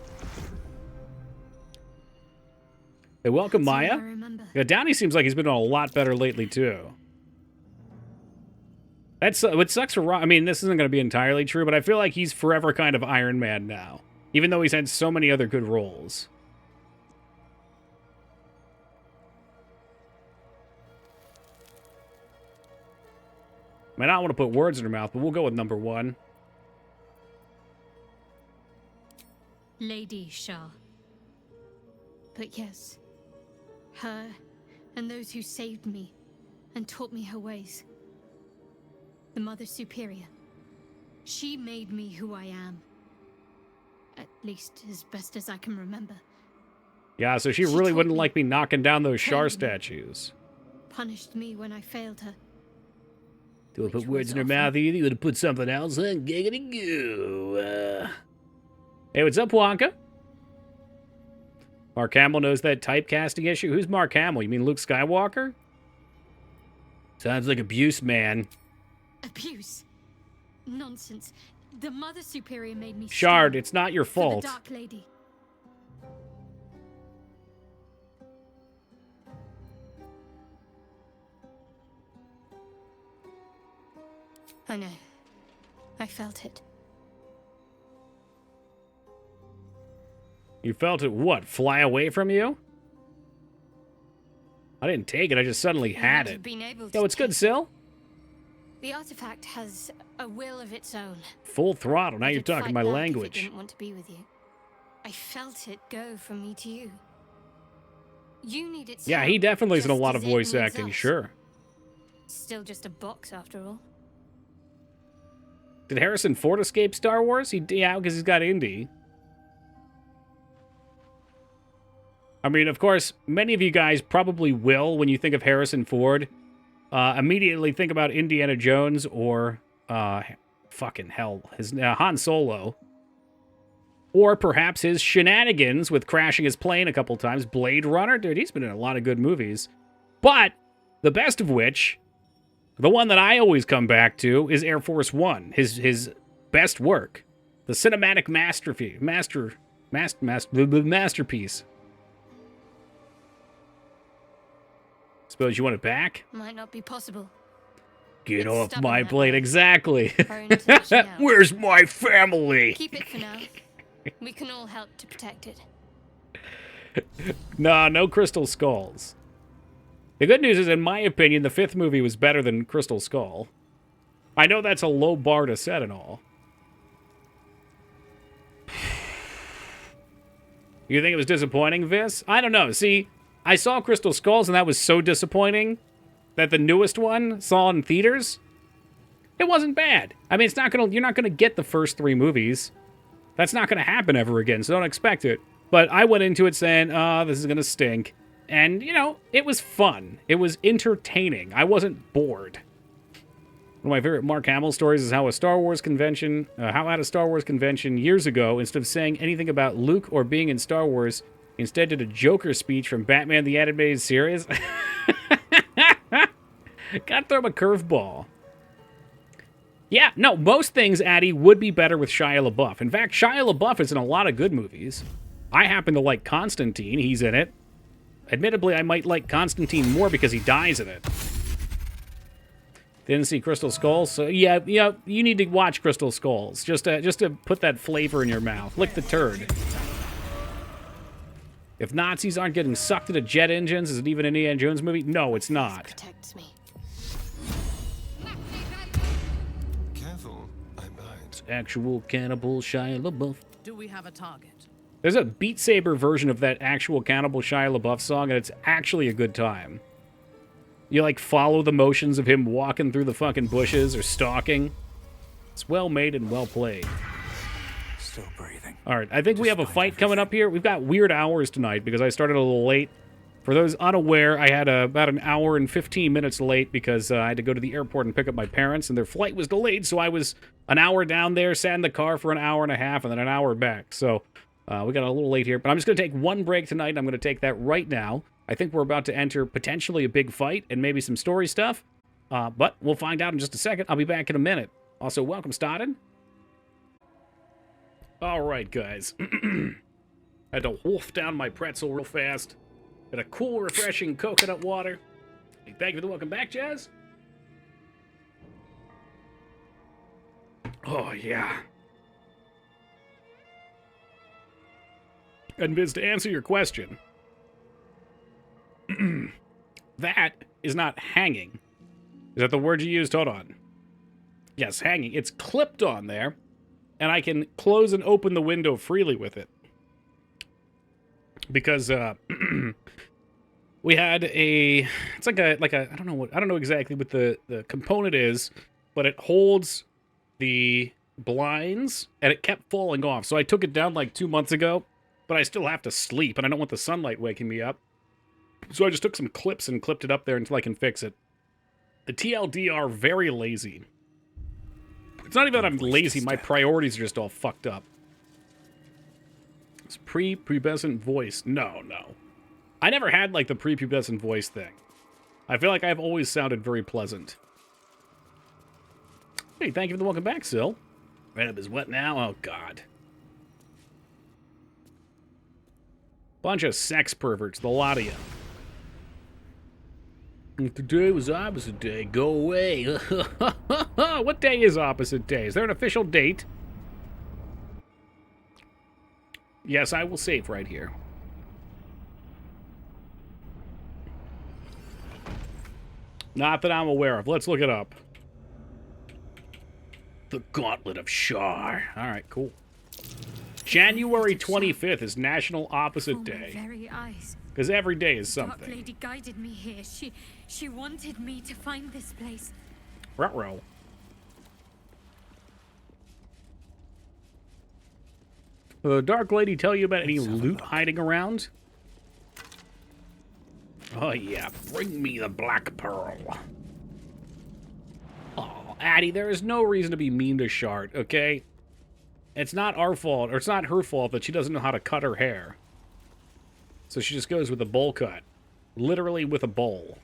Hey, welcome, That's all Maya. I remember. Yeah, Downey seems like he's been doing a lot better lately, too. That's what sucks for Ron. I mean, this isn't going to be entirely true, but I feel like he's forever kind of Iron Man now, even though he's had so many other good roles. I mean, I don't want to put words in her mouth, but we'll go with number one. Lady Shah. But yes, her and those who saved me and taught me her ways. The Mother Superior. She made me who I am. At least as best as I can remember. Yeah, so she really taught wouldn't me, like me knocking down those Shar trained me, statues. Punished me when I failed her. Do I put Which words was in her often- mouth either? You would have put something else in? Giggity goo. Hey, what's up, Wonka? Mark Hamill knows that typecasting issue. Who's Mark Hamill? You mean Luke Skywalker? Sounds like abuse, man. Abuse. Nonsense. The Mother Superior made me Shard, strong it's not your for fault. the Dark Lady. I know. I felt it. You felt it, what, fly away from you? I didn't take it, I just suddenly had I've it. been able Yo, to it's good, take- Sil. The artifact has a will of its own. Full throttle, now I you're could talking fight my back if it language. didn't want to be with you. I felt it go from me to you. You need its Yeah, help, he definitely is in a just lot as of it voice needs acting, us. sure. Still just a box after all. Did Harrison Ford escape Star Wars? Yeah, because he's got Indy. I mean, of course, many of you guys probably will, when you think of Harrison Ford, immediately think about Indiana Jones or, fucking hell, his Han Solo. Or perhaps his shenanigans with crashing his plane a couple times. Blade Runner? Dude, he's been in a lot of good movies. But, the best of which, the one that I always come back to, is Air Force One. His best work. The cinematic masterpiece. Suppose you want it back? Might not be possible. Get It's off stubborn my that plate, way. exactly. Prone to lashing out. Where's my family? Keep it for now. We can all help to protect it. Nah, no Crystal Skulls. The good news is, in my opinion, the fifth movie was better than Crystal Skull. I know that's a low bar to set and all. You think it was disappointing, Vis? I don't know. See, I saw Crystal Skulls, and that was so disappointing that the newest one, saw in theaters, it wasn't bad. I mean, you're not gonna get the first three movies. That's not gonna happen ever again, so don't expect it. But I went into it saying, oh, this is gonna stink. And, you know, it was fun. It was entertaining. I wasn't bored. One of my favorite Mark Hamill stories is how at a Star Wars convention years ago, instead of saying anything about Luke or being in Star Wars, instead did a Joker speech from Batman the Animated Series. Gotta throw him a curveball. Yeah, no, most things, Addy, would be better with Shia LaBeouf. In fact, Shia LaBeouf is in a lot of good movies. I happen to like Constantine. He's in it. Admittedly, I might like Constantine more because he dies in it. Didn't see Crystal Skulls, so yeah, you need to watch Crystal Skulls just to put that flavor in your mouth. Lick the turd. If Nazis aren't getting sucked into jet engines, is it even an Indiana Jones movie? No, it's not. Protects me. Careful, I might. It's actual cannibal Shia LaBeouf. Do we have a target? There's a Beat Saber version of that actual Cannibal Shia LaBeouf song, and it's actually a good time. You, like, follow the motions of him walking through the fucking bushes or stalking. It's well made and well played. Still breathing. All right, I think we have a fight coming up here. We've got weird hours tonight because I started a little late. For those unaware, I had about an hour and 15 minutes late because I had to go to the airport and pick up my parents, and their flight was delayed, so I was an hour down there, sat in the car for an hour and a half, and then an hour back. So we got a little late here, but I'm just going to take one break tonight, and I'm going to take that right now. I think we're about to enter potentially a big fight and maybe some story stuff, but we'll find out in just a second. I'll be back in a minute. Also, welcome, Stodden. All right, guys. Had to wolf down my pretzel real fast. Got a cool, refreshing coconut water. Hey, thank you for the welcome back, Jazz. Oh, yeah. And Viz, to answer your question, that is not hanging. Is that the word you used? Hold on. Yes, hanging. It's clipped on there, and I can close and open the window freely with it. Because we had a, it's like a I don't know exactly what the component is, but it holds the blinds, and it kept falling off. So I took it down like 2 months ago, but I still have to sleep, and I don't want the sunlight waking me up. So I just took some clips and clipped it up there until I can fix it. The TLD are very lazy. It's not even that I'm lazy, my priorities are just all fucked up. It's prepubescent voice. No. I never had, like, the prepubescent voice thing. I feel like I've always sounded very pleasant. Hey, thank you for the welcome back, Sil. Right up is what now? Oh, God. Bunch of sex perverts, the lot of you. Today was opposite day. Go away. What day is opposite day? Is there an official date? Yes, I will save right here. Not that I'm aware of. Let's look it up. The Gauntlet of Shar. All right, cool. January 25th is National Opposite Day. Very eyes. Because every day is Dark something. Lady guided me here. She wanted me to find this place. Ruh-roh. The Dark Lady tell you about any loot hiding around? Oh, yeah. Bring me the Black Pearl. Oh, Addie, there is no reason to be mean to Shart, okay? It's not our fault, or it's not her fault that she doesn't know how to cut her hair. So she just goes with a bowl cut. Literally with a bowl.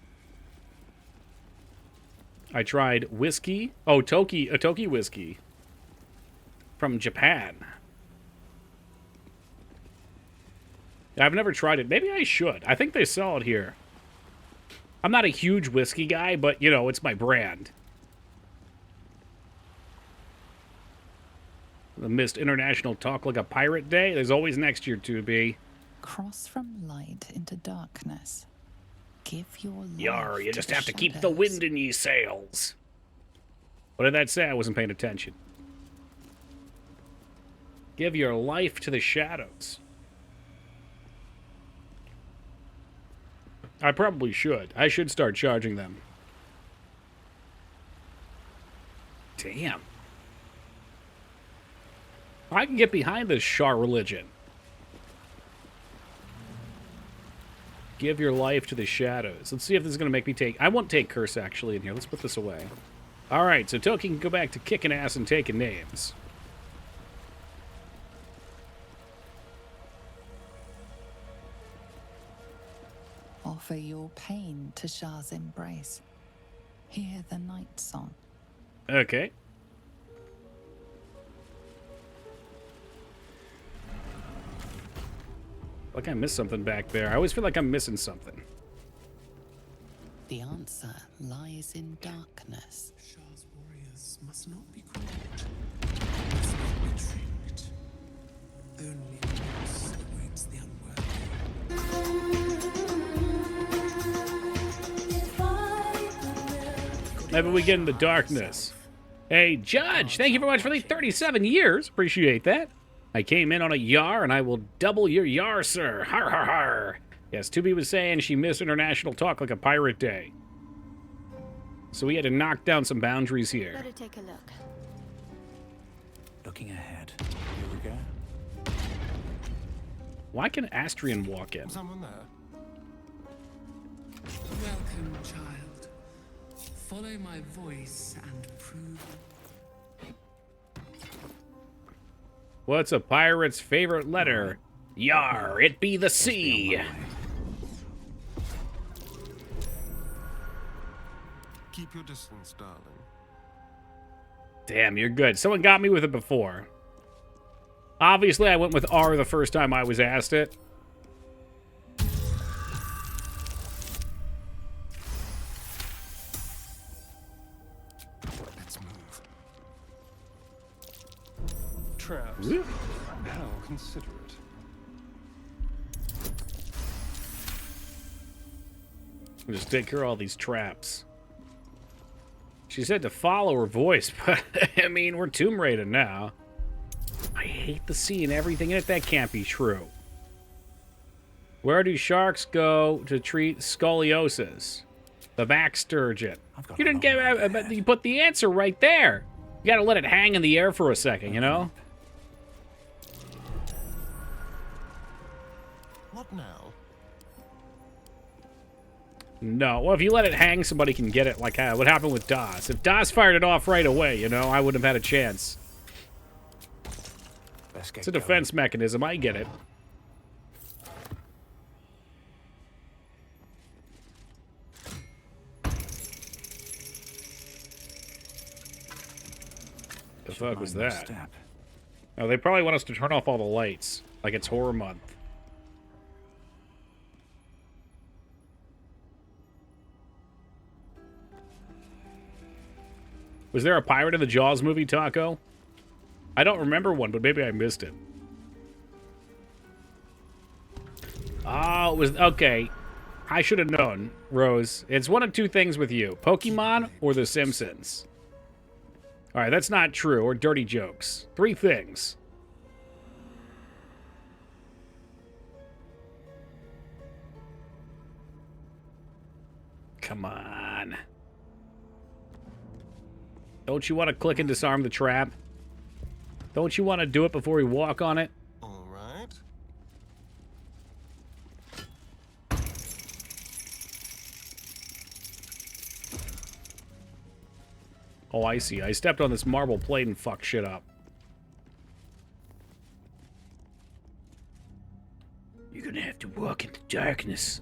I tried whiskey. Oh, Toki whiskey. From Japan. I've never tried it. Maybe I should. I think they sell it here. I'm not a huge whiskey guy, but, you know, it's my brand. The Missed International Talk Like a Pirate Day. There's always next year, 2B. Cross from light into darkness. Give your life Yar, you to just the have to keep the shadows. wind in ye sails. What did that say? I wasn't paying attention. Give your life to the shadows. I probably should. I should start charging them. Damn. I can get behind this Shar religion. Give your life to the shadows. Let's see if this is going to make me take... I won't take curse, actually, in here. Let's put this away. Alright, so Toki can go back to kicking ass and taking names. Offer your pain to Shah's embrace. Hear the night song. Okay. Like I missed something back there. I always feel like I'm missing something. The answer lies in darkness. Shah's warriors must not be caught. Must not be tricked. Only loss awaits the unworthy. Maybe we get in the darkness. Hey, Judge, thank you very much for the 37 years. Appreciate that. I came in on a yar, and I will double your yar, sir. Har, har, har. Yes, Tubi was saying she missed international talk like a pirate day. So we had to knock down some boundaries here. Better take a look. Looking ahead. Here we go. Why can Astrian walk in? Someone there? Welcome, child. Follow my voice and prove. What's a pirate's favorite letter? Yar, it be the sea. Keep your distance, darling. Damn, you're good. Someone got me with it before. Obviously, I went with R the first time I was asked it. Let's move. Traps. How considerate. Just take care of all these traps. She said to follow her voice, but I mean, we're Tomb Raider now. I hate the sea and everything in it. That can't be true. Where do sharks go to treat scoliosis? The back sturgeon. You didn't get, but you put the answer right there. You gotta let it hang in the air for a second, you know? What now? No. Well, if you let it hang, somebody can get it, like what happened with DOS. If DOS fired it off right away, you know, I wouldn't have had a chance. It's a defense mechanism. I get it. The fuck was that? Oh, they probably want us to turn off all the lights, like it's horror month. Was there a Pirate of the Jaws movie, Taco? I don't remember one, but maybe I missed it. Oh, it was... Okay. I should have known, Rose. It's one of two things with you. Pokemon or The Simpsons. Alright, that's not true. Or dirty jokes. 3 things. Come on. Don't you want to click and disarm the trap? Don't you want to do it before we walk on it? All right. Oh, I see. I stepped on this marble plate and fucked shit up. You're gonna have to walk into darkness.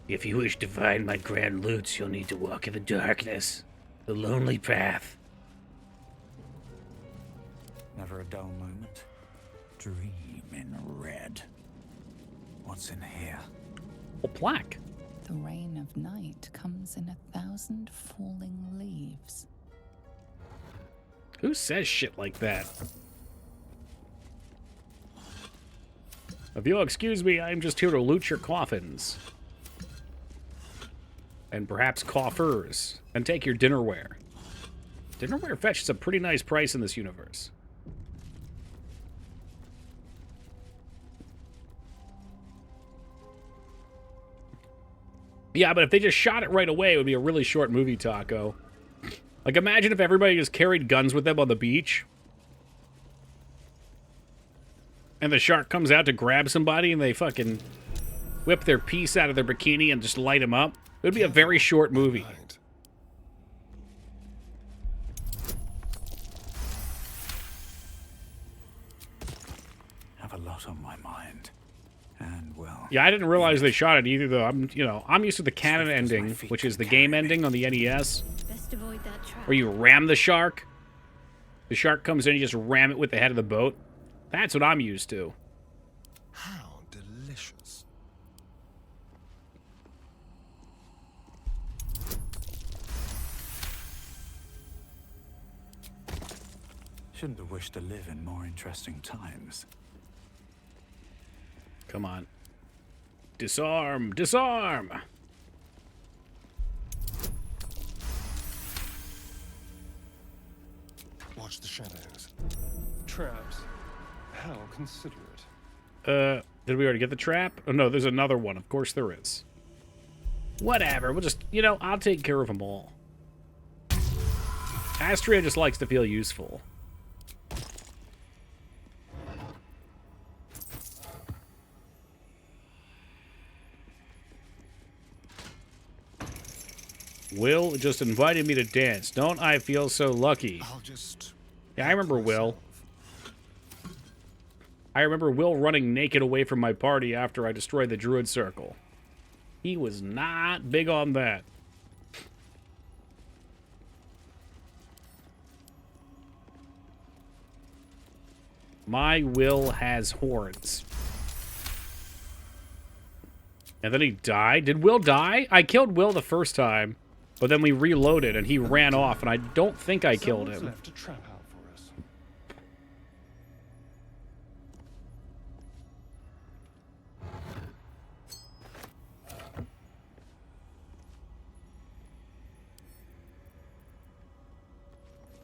If you wish to find my grand loots, you'll need to walk in the darkness. The lonely path. Never a dull moment. Dream in red. What's in here? A plaque. The rain of night comes in 1,000 falling leaves. Who says shit like that? If you'll excuse me, I'm just here to loot your coffins. And perhaps coffers. And take your dinnerware. Dinnerware fetches a pretty nice price in this universe. Yeah, but if they just shot it right away, it would be a really short movie, Taco. Like, imagine if everybody just carried guns with them on the beach. And the shark comes out to grab somebody and they fucking whip their piece out of their bikini and just light them up. It would be a very short movie. Have a lot on my mind. And well. Yeah, I didn't realize they shot it either, though. I'm used to the canon ending, which is the game ending on the NES. Best avoid that trap. Where you ram the shark. The shark comes in, you just ram it with the head of the boat. That's what I'm used to. How delicious. Shouldn't have wished to live in more interesting times. Come on. Disarm! Disarm! Watch the shadows. Traps. How considerate. Did we already get the trap? Oh, no, there's another one. Of course there is. Whatever. We'll just, you know, I'll take care of them all. Astria just likes to feel useful. Will just invited me to dance. Don't I feel so lucky? Yeah, I remember Will. I remember Will running naked away from my party after I destroyed the Druid Circle. He was not big on that. My Will has horns. And then he died? Did Will die? I killed Will the first time, but then we reloaded and he ran off, and I don't think I killed him. Left a trap out for us.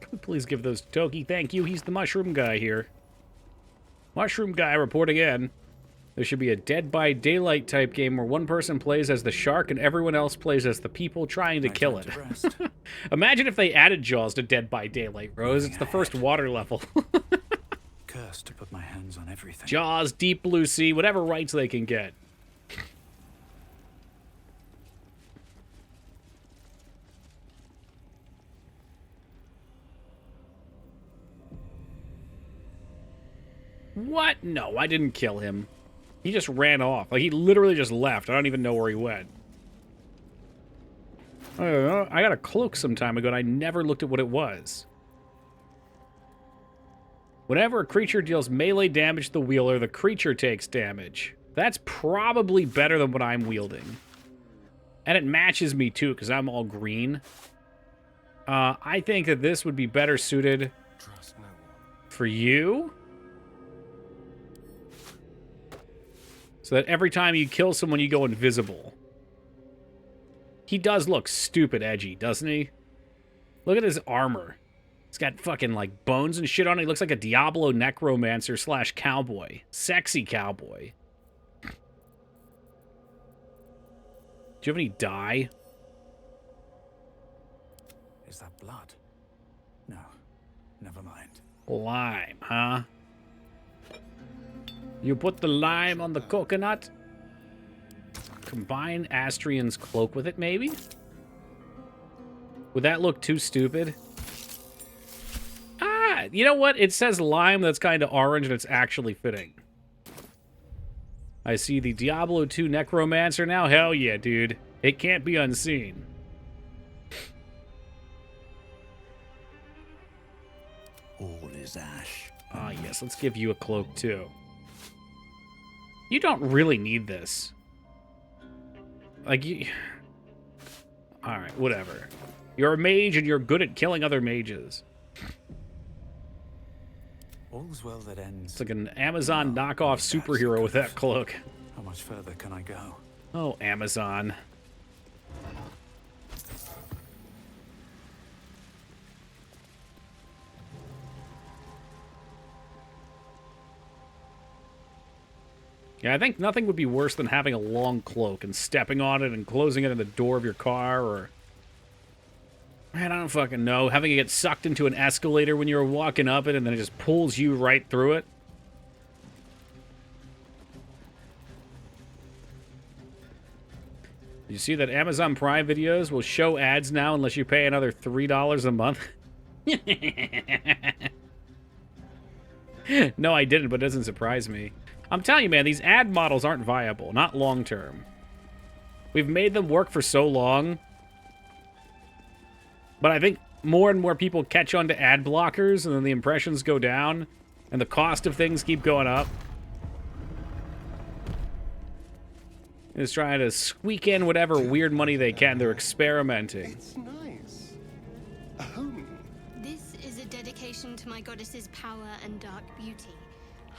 Can we please give those to Toki? Thank you. He's the mushroom guy here. Mushroom guy reporting in. There should be a Dead by Daylight type game where one person plays as the shark and everyone else plays as the people trying to kill it. Imagine if they added Jaws to Dead by Daylight, Rose. It's the first water level. Cursed to put my hands on everything. Jaws, Deep Blue Sea, whatever rights they can get. What? No, I didn't kill him. He just ran off. Like, he literally just left. I don't even know where he went. I don't know. I got a cloak some time ago, and I never looked at what it was. Whenever a creature deals melee damage to the wielder, the creature takes damage. That's probably better than what I'm wielding. And it matches me, too, because I'm all green. I think that this would be better suited for you. So that every time you kill someone, you go invisible. He does look stupid edgy, doesn't he? Look at his armor. He's got fucking, like, bones and shit on it. He looks like a Diablo necromancer / cowboy. Sexy cowboy. Do you have any dye? Is that blood? No. Never mind. Lime, huh? You put the lime on the coconut? Combine Astrian's cloak with it, maybe? Would that look too stupid? Ah, you know what? It says lime that's kind of orange, and it's actually fitting. I see the Diablo 2 Necromancer now. Hell yeah, dude. It can't be unseen. All is ash. Ah, yes. Let's give you a cloak, too. You don't really need this. Like, you... Alright, whatever. You're a mage and you're good at killing other mages. All's well that ends. It's like an Amazon knockoff superhero with that cloak. How much further can I go? Oh, Amazon. Yeah, I think nothing would be worse than having a long cloak and stepping on it and closing it in the door of your car, or... Man, I don't fucking know. Having it get sucked into an escalator when you're walking up it and then it just pulls you right through it. You see that Amazon Prime videos will show ads now unless you pay another $3 a month? No, I didn't, but it doesn't surprise me. I'm telling you, man, these ad models aren't viable. Not long-term. We've made them work for so long. But I think more and more people catch on to ad blockers, and then the impressions go down, and the cost of things keep going up. They're just trying to squeak in whatever weird money they can. They're experimenting. It's nice. This is a dedication to my goddess's power and dark beauty.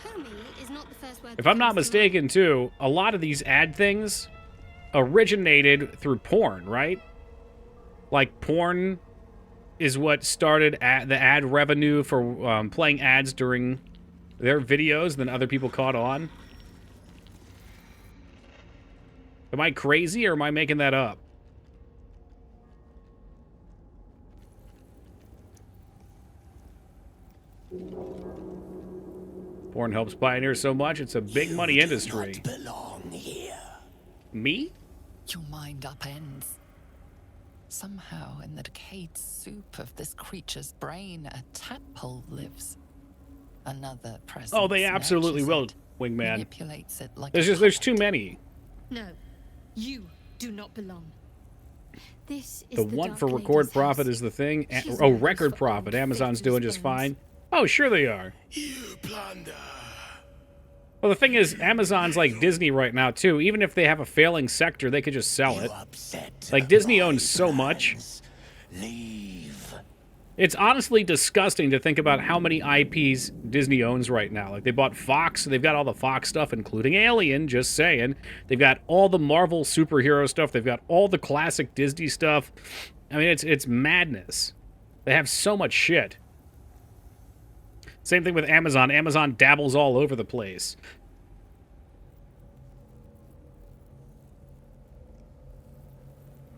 Homey is not the first word. If I'm not mistaken, too, a lot of these ad things originated through porn, right? Like, porn is what started the ad revenue for playing ads during their videos, then other people caught on. Am I crazy or am I making that up? Porn helps pioneers so much, it's a big money industry. You belong here. Me? Your mind upends. Somehow, in the decayed soup of this creature's brain, a tadpole lives. Another presence. Oh, they absolutely will, it, Wingman. manipulates it like There's too many. No, you do not belong. This is The one Dark for record Lady's profit house. is the thing. She's Oh, known record for profit. old Amazon's faithless doing just things. fine. Oh, sure they are. You plunder. Well, the thing is, Amazon's like Disney right now, too. Even if they have a failing sector, they could just sell it. Like, Disney owns so much. Leave. It's honestly disgusting to think about how many IPs Disney owns right now. Like, they bought Fox. They've got all the Fox stuff, including Alien, just saying. They've got all the Marvel superhero stuff. They've got all the classic Disney stuff. I mean, it's madness. They have so much shit. Same thing with Amazon. Amazon dabbles all over the place.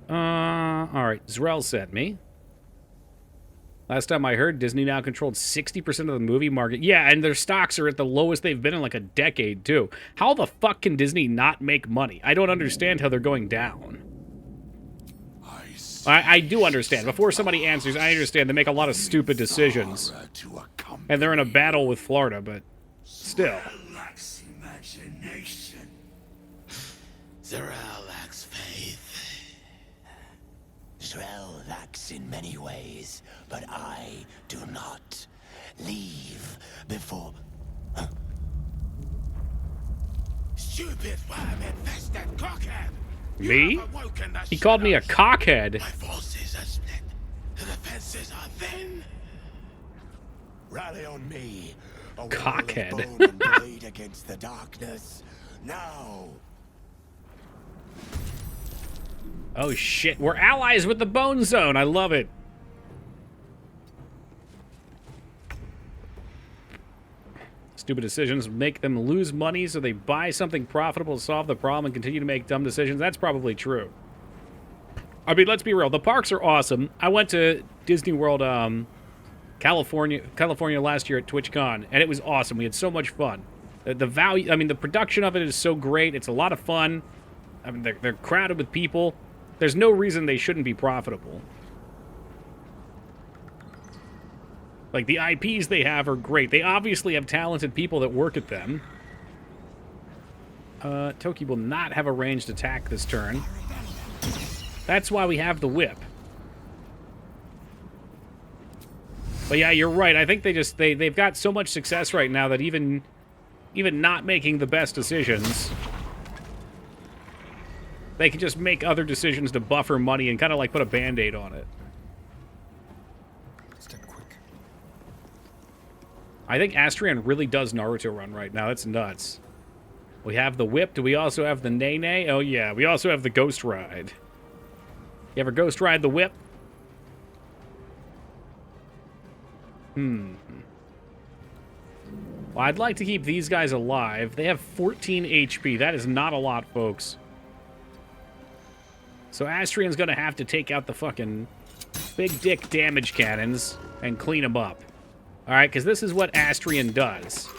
Alright. Zrel sent me. Last time I heard, Disney now controlled 60% of the movie market. Yeah, and their stocks are at the lowest they've been in like a decade, too. How the fuck can Disney not make money? I don't understand how they're going down. I do understand. Before somebody answers, I understand they make a lot of stupid decisions. And they're in a battle with Florida, but still. Lacks imagination. Zarel lacks faith. Zrel lacks in many ways, but I do not. Leave before... Huh? Stupid worm-infested cockhead! Me? He called me a cockhead. My forces are split. The defenses are thin. Rally on me. A Cockhead. wall of bone and blade against the darkness. Now. Oh shit, we're allies with the Bone Zone. I love it. Stupid decisions make them lose money, so they buy something profitable to solve the problem and continue to make dumb decisions. That's probably true. I mean, let's be real. The parks are awesome. I went to Disney World, California last year at TwitchCon, and it was awesome. We had so much fun. The value, I mean, the production of it is so great. It's a lot of fun. I mean, they're crowded with people. There's no reason they shouldn't be profitable. Like, the IPs they have are great. They obviously have talented people that work at them. Toki will not have a ranged attack this turn. That's why we have the whip. But yeah, you're right. I think they've got so much success right now that even not making the best decisions, they can just make other decisions to buffer money and kind of like put a band-aid on it. I think Astrian really does Naruto run right now. That's nuts. We have the whip. Do we also have the Nene? Oh, yeah. We also have the Ghost Ride. You ever Ghost Ride the whip? Well, I'd like to keep these guys alive. They have 14 HP. That is not a lot, folks. So Astrian's going to have to take out the fucking big dick damage cannons and clean them up. Alright, because this is what Astrian does.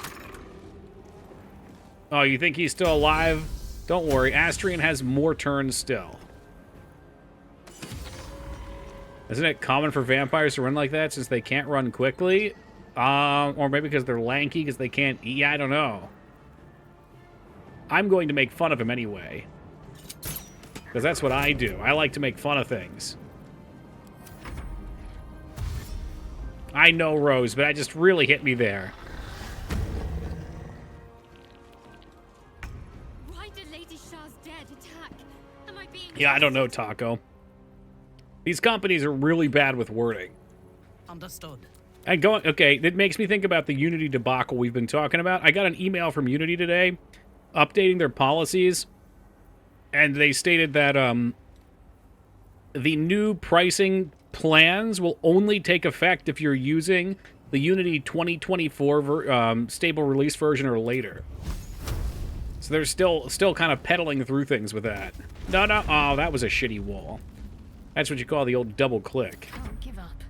Oh, you think he's still alive? Don't worry, Astrian has more turns still. Isn't it common for vampires to run like that since they can't run quickly? Or maybe because they're lanky, because they can't eat? Yeah, I don't know. I'm going to make fun of him anyway. Because that's what I do. I like to make fun of things. I know, Rose, but I just really hit me there. Why did Lady Shah's dead attack? Am I being... Yeah, I don't know, Taco. These companies are really bad with wording. Understood. And going, okay, that makes me think about the Unity debacle we've been talking about. I got an email from Unity today updating their policies, and they stated that the new pricing plans will only take effect if you're using the Unity 2024 stable release version or later. So they're still kind of peddling through things with that. No, oh, that was a shitty wall. That's what you call the old double click. Can't give up.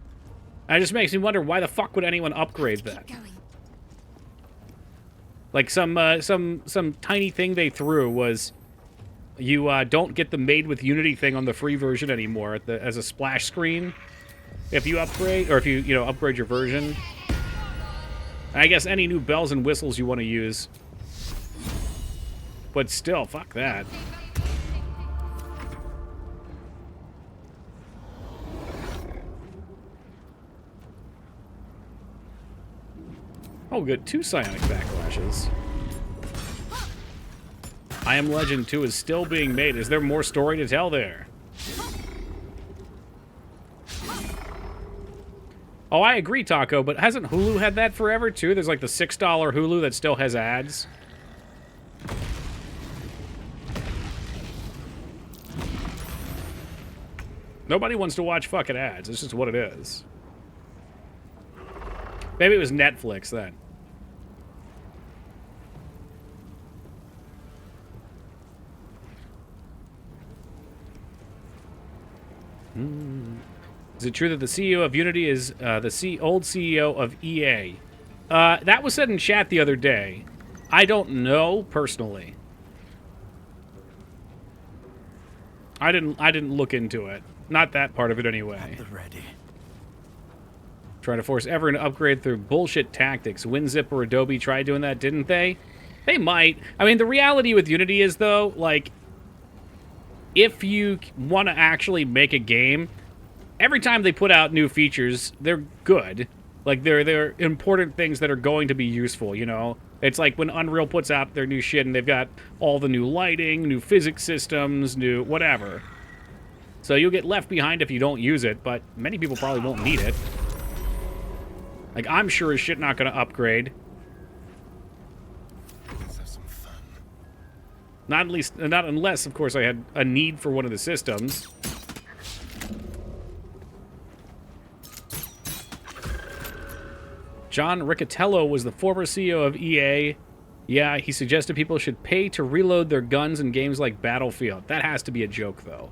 It just makes me wonder, why the fuck would anyone upgrade that? Like some tiny thing they threw was, you don't get the Made with Unity thing on the free version anymore as a splash screen if you upgrade, or if you upgrade your version. I guess any new bells and whistles you want to use. But still, fuck that. Oh, good. 2 psionic backlashes. I Am Legend 2 is still being made. Is there more story to tell there? Oh, I agree, Taco, but hasn't Hulu had that forever, too? There's like the $6 Hulu that still has ads. Nobody wants to watch fucking ads. It's just what it is. Maybe it was Netflix then. Is it true that the CEO of Unity is the old CEO of EA? That was said in chat the other day. I don't know personally. I didn't look into it. Not that part of it anyway. Ready. Trying to force everyone to upgrade through bullshit tactics. WinZip or Adobe tried doing that, didn't they? They might. I mean, the reality with Unity is, though, like, if you want to actually make a game, every time they put out new features, they're good. Like, they're important things that are going to be useful, you know? It's like when Unreal puts out their new shit and they've got all the new lighting, new physics systems, new whatever. So you'll get left behind if you don't use it, but many people probably won't need it. Like, I'm sure as shit not going to upgrade. Let's have some fun. Not unless, of course, I had a need for one of the systems. John Riccatello was the former CEO of EA. Yeah, he suggested people should pay to reload their guns in games like Battlefield. That has to be a joke, though.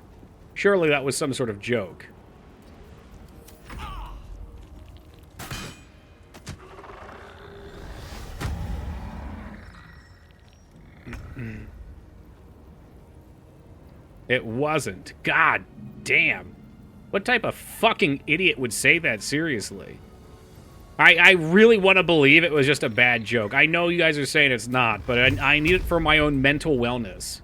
Surely that was some sort of joke. It wasn't. God damn. What type of fucking idiot would say that seriously? I really want to believe it was just a bad joke. I know you guys are saying it's not, but I need it for my own mental wellness.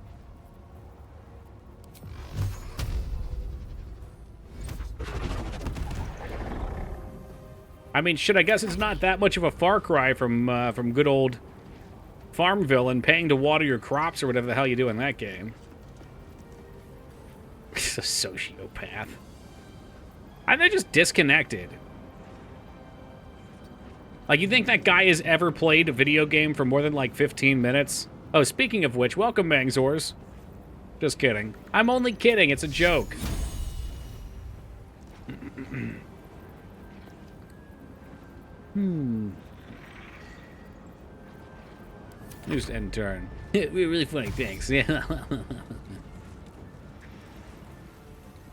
I mean, shit, I guess it's not that much of a far cry from good old Farmville and paying to water your crops or whatever the hell you do in that game. He's a sociopath. They're just disconnected. Like, you think that guy has ever played a video game for more than, like, 15 minutes? Oh, speaking of which, welcome, Mangzors. Just kidding. I'm only kidding. It's a joke. News end turn. We're really funny, thanks. Yeah.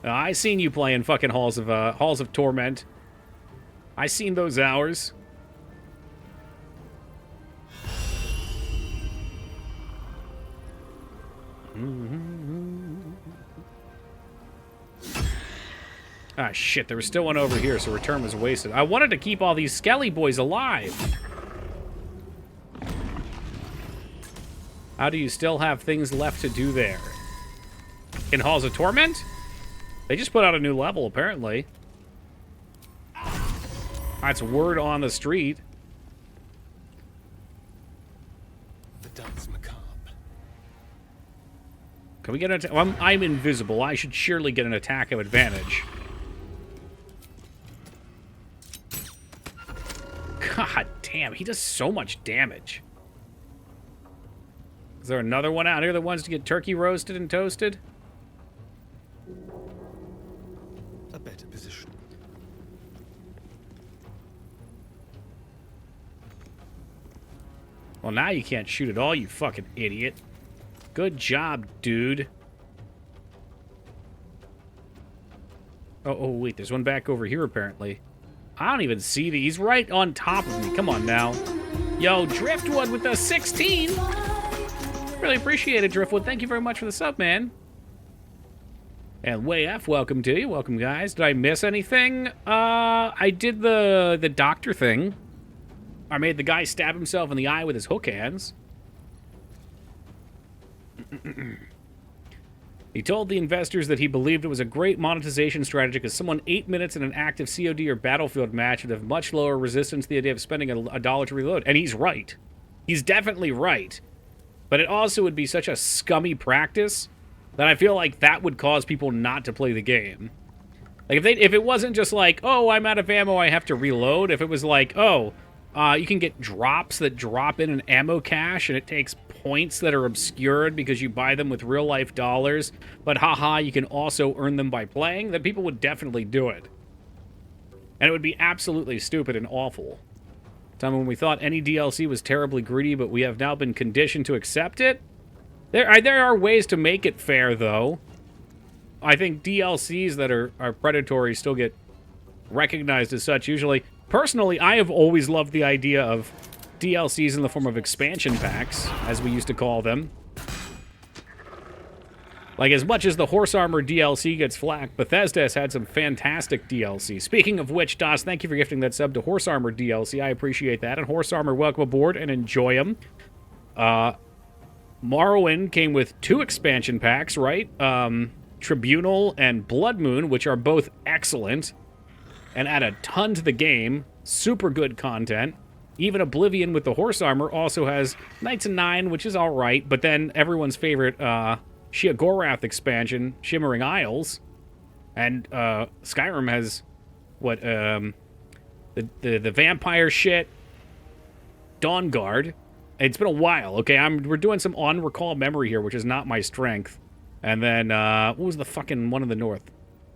I seen you playing fucking Halls of Torment. I seen those hours. Ah, shit, there was still one over here, so return was wasted. I wanted to keep all these Skelly boys alive. How do you still have things left to do there? In Halls of Torment? They just put out a new level, apparently. That's word on the street. The dance macabre. Can we get an attack? Well, I'm invisible. I should surely get an attack of advantage. God damn, he does so much damage. Is there another one out here that wants to get turkey roasted and toasted? A better position. Well, now you can't shoot at all, you fucking idiot. Good job, dude. Oh, wait, there's one back over here, apparently. I don't even see the... He's right on top of me. Come on, now. Yo, Driftwood with the 16. Really appreciate it, Driftwood. Thank you very much for the sub, man. And Way F, welcome to you. Welcome, guys. Did I miss anything? I did the doctor thing. I made the guy stab himself in the eye with his hook hands. He told the investors that he believed it was a great monetization strategy because someone 8 minutes in an active COD or Battlefield match would have much lower resistance to the idea of spending a dollar to reload. And he's right. He's definitely right. But it also would be such a scummy practice that I feel like that would cause people not to play the game. Like, if it wasn't just like, oh, I'm out of ammo, I have to reload. If it was like, oh, you can get drops that drop in an ammo cache, and it takes points that are obscured because you buy them with real-life dollars, but haha, you can also earn them by playing, then people would definitely do it. And it would be absolutely stupid and awful. Time when we thought any DLC was terribly greedy, but we have now been conditioned to accept it. There are ways to make it fair, though. I think DLCs that are predatory still get recognized as such, usually. Personally, I have always loved the idea of DLCs in the form of expansion packs, as we used to call them. Like, as much as the Horse Armor DLC gets flack, Bethesda has had some fantastic DLC. Speaking of which, DOS, thank you for gifting that sub to Horse Armor DLC. I appreciate that. And Horse Armor, welcome aboard and enjoy them. Morrowind came with 2 expansion packs, right? Tribunal and Blood Moon, which are both excellent and add a ton to the game. Super good content. Even Oblivion with the Horse Armor also has Knights of Nine, which is alright, but then everyone's favorite Sheogorath expansion, Shimmering Isles. And Skyrim has, what, the vampire shit, Dawnguard. It's been a while, okay? We're doing some on-recall memory here, which is not my strength. And then, what was the fucking one in the north?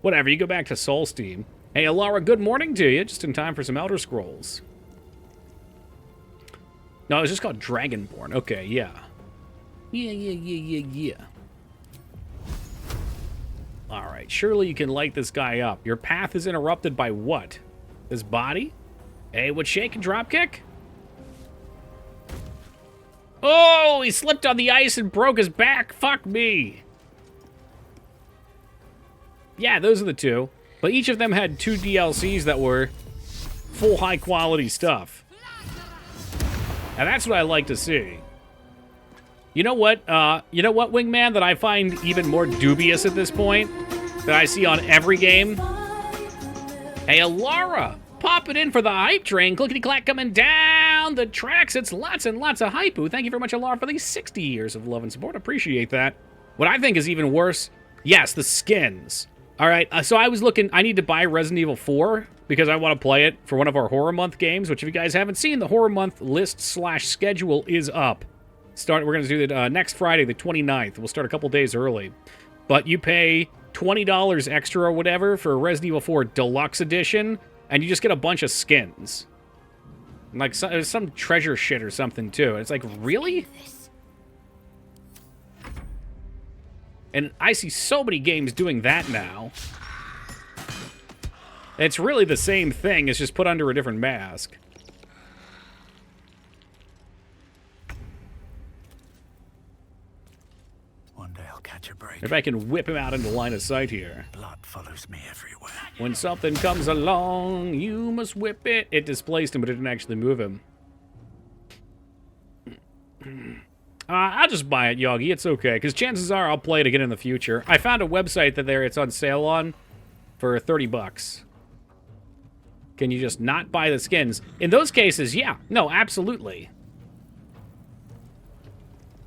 Whatever, you go back to Soulsteam. Hey, Alara, good morning to you. Just in time for some Elder Scrolls. No, it's just called Dragonborn. Okay, yeah. Yeah. Alright, surely you can light this guy up. Your path is interrupted by what? His body? Hey, what shake and dropkick? Oh, he slipped on the ice and broke his back. Fuck me. Yeah, those are the 2. But each of them had 2 DLCs that were full high-quality stuff. And that's what I like to see. You know what, Wingman, that I find even more dubious at this point? That I see on every game? Hey, Alara! Pop it in for the hype train. Clickety-clack coming down the tracks. It's lots and lots of hype. Thank you very much, Alara, for these 60 years of love and support. Appreciate that. What I think is even worse, yes, the skins. All right, so I was looking, I need to buy Resident Evil 4 because I want to play it for one of our Horror Month games, which if you guys haven't seen, the Horror Month list/schedule is up. We're going to do it next Friday, the 29th. We'll start a couple days early. But you pay $20 extra or whatever for Resident Evil 4 Deluxe Edition, and you just get a bunch of skins. Like, some treasure shit or something, too. It's like, really? And I see so many games doing that now. It's really the same thing, it's just put under a different mask. One day I'll catch a break. If I can whip him out into line of sight here. Blood follows me everywhere. When something comes along, you must whip it. It displaced him, but it didn't actually move him. I'll just buy it, Yogi. It's okay, because chances are I'll play it again in the future. I found a website that it's on sale on for 30 bucks. Can you just not buy the skins? In those cases, yeah. No, absolutely.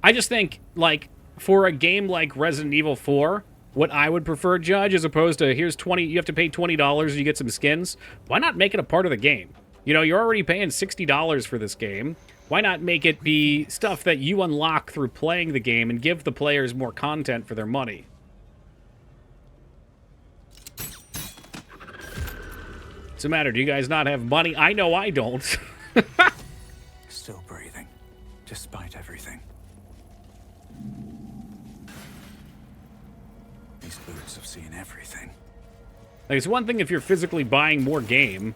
I just think, like, for a game like Resident Evil 4, what I would prefer, Judge, as opposed to, here's 20, you have to pay $20 and you get some skins, why not make it a part of the game? You know, you're already paying $60 for this game. Why not make it be stuff that you unlock through playing the game and give the players more content for their money? What's the matter? Do you guys not have money? I know I don't. Still breathing. Despite everything. These boots have seen everything. Like, it's one thing if you're physically buying more game,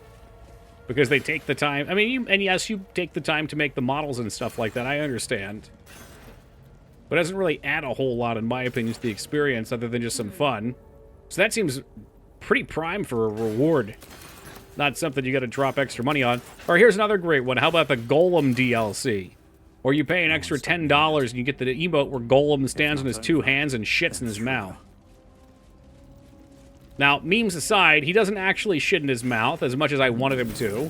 because they take the time. I mean, and yes, you take the time to make the models and stuff like that. I understand. But it doesn't really add a whole lot, in my opinion, to the experience, other than just some fun. So that seems pretty prime for a reward. Not something you got to drop extra money on. Or here's another great one. How about the Golem DLC? Or you pay an extra $10 and you get the emote where Golem stands on his two hands and shits in his mouth. Now, memes aside, he doesn't actually shit in his mouth as much as I wanted him to,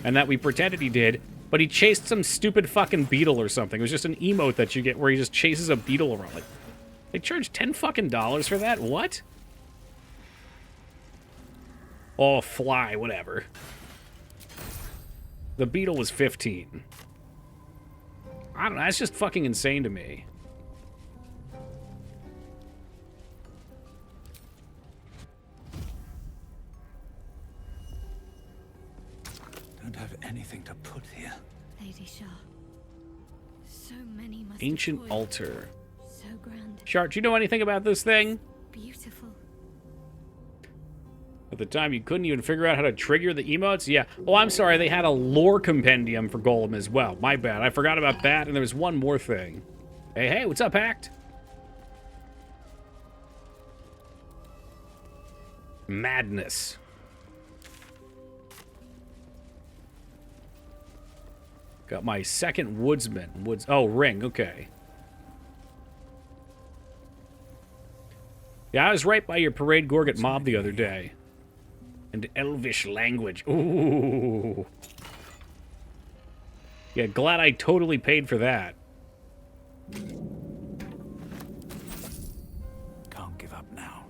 and that we pretended he did, but he chased some stupid fucking beetle or something. It was just an emote that you get where he just chases a beetle around. Like, they charge $10 fucking for that? What? Oh, fly, whatever. The beetle was 15. I don't know, that's just fucking insane to me. Don't have anything to put here. Lady Shah. So many must Ancient have toiled. altar. So grand. Shart, do you know anything about this thing? Beautiful. At the time, you couldn't even figure out how to trigger the emotes? Yeah. Oh, I'm sorry. They had a lore compendium for Golem as well. My bad. I forgot about that, and there was one more thing. Hey, hey, what's up, Hacked? Madness. Got my second woodsman. Oh, ring. Okay. Yeah, I was right by your Parade Gorget mob the other day. And Elvish language. Ooh. Yeah, glad I totally paid for that. Can't give up now.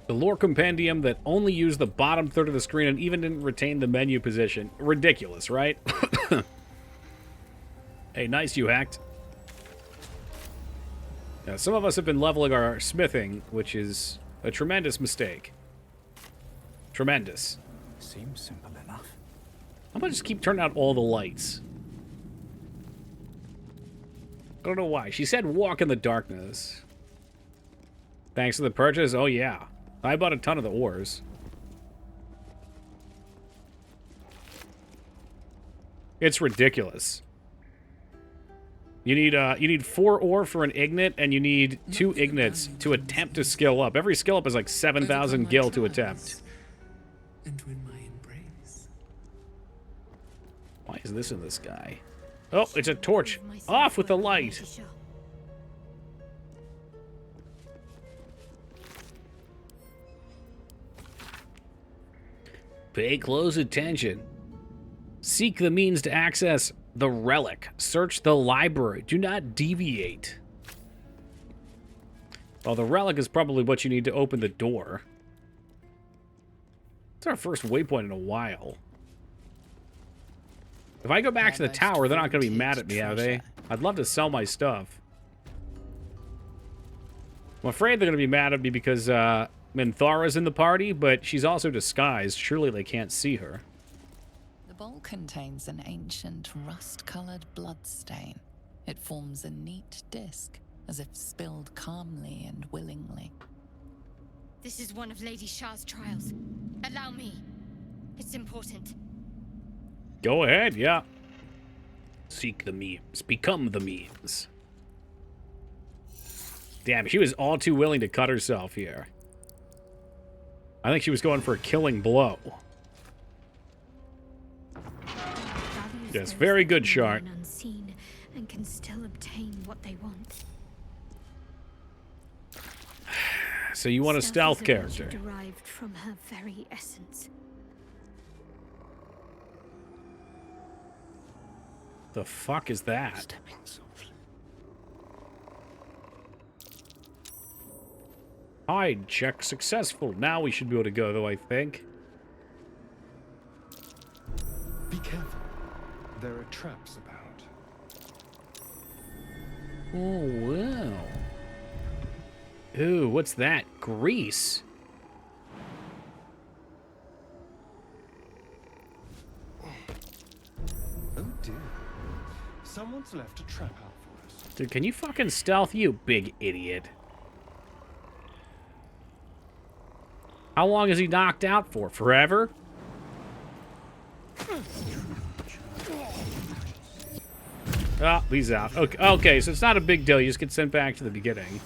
The lore compendium that only used the bottom third of the screen and even didn't retain the menu position. Ridiculous, right? Hey, nice you, Hacked. Yeah, some of us have been leveling our smithing, which is a tremendous mistake. Tremendous. Seems simple enough. I'm gonna just keep turning out all the lights. I don't know why. She said walk in the darkness. Thanks to the purchase? Oh, yeah. I bought a ton of the ores. It's ridiculous. You need 4 ore for an ignet, and you need 2 ignets to attempt to skill up. Every skill up is like 7,000 gil to attempt. And win my embrace. Why is this in the sky? Oh, it's a torch. Off with the light. Pay close attention. Seek the means to access the relic. Search the library. Do not deviate. Well, the relic is probably what you need to open the door. It's our first waypoint in a while. If I go back to the tower, they're not going to be mad at me, are they? I'd love to sell my stuff. I'm afraid they're going to be mad at me because Minthara's in the party, but she's also disguised. Surely they can't see her. The bowl contains an ancient rust-colored bloodstain. It forms a neat disc, as if spilled calmly and willingly. This is one of Lady Shah's trials. Allow me. It's important. Go ahead, yeah. Seek the memes. Become the memes. Damn, she was all too willing to cut herself here. I think she was going for a killing blow. Yes, very good, Shart. Unseen and can still obtain what they want. So you want a stealth character? Derived from her very essence. The fuck is that? Hide check successful. Now we should be able to go, though, I think. Be careful. There are traps about. Oh, wow. Ooh, what's that? Grease. Oh dear. Someone's left a trap out for us. Dude, can you fucking stealth, you big idiot? How long is he knocked out for? Forever? Oh, he's out. Okay, so it's not a big deal. You just get sent back to the beginning.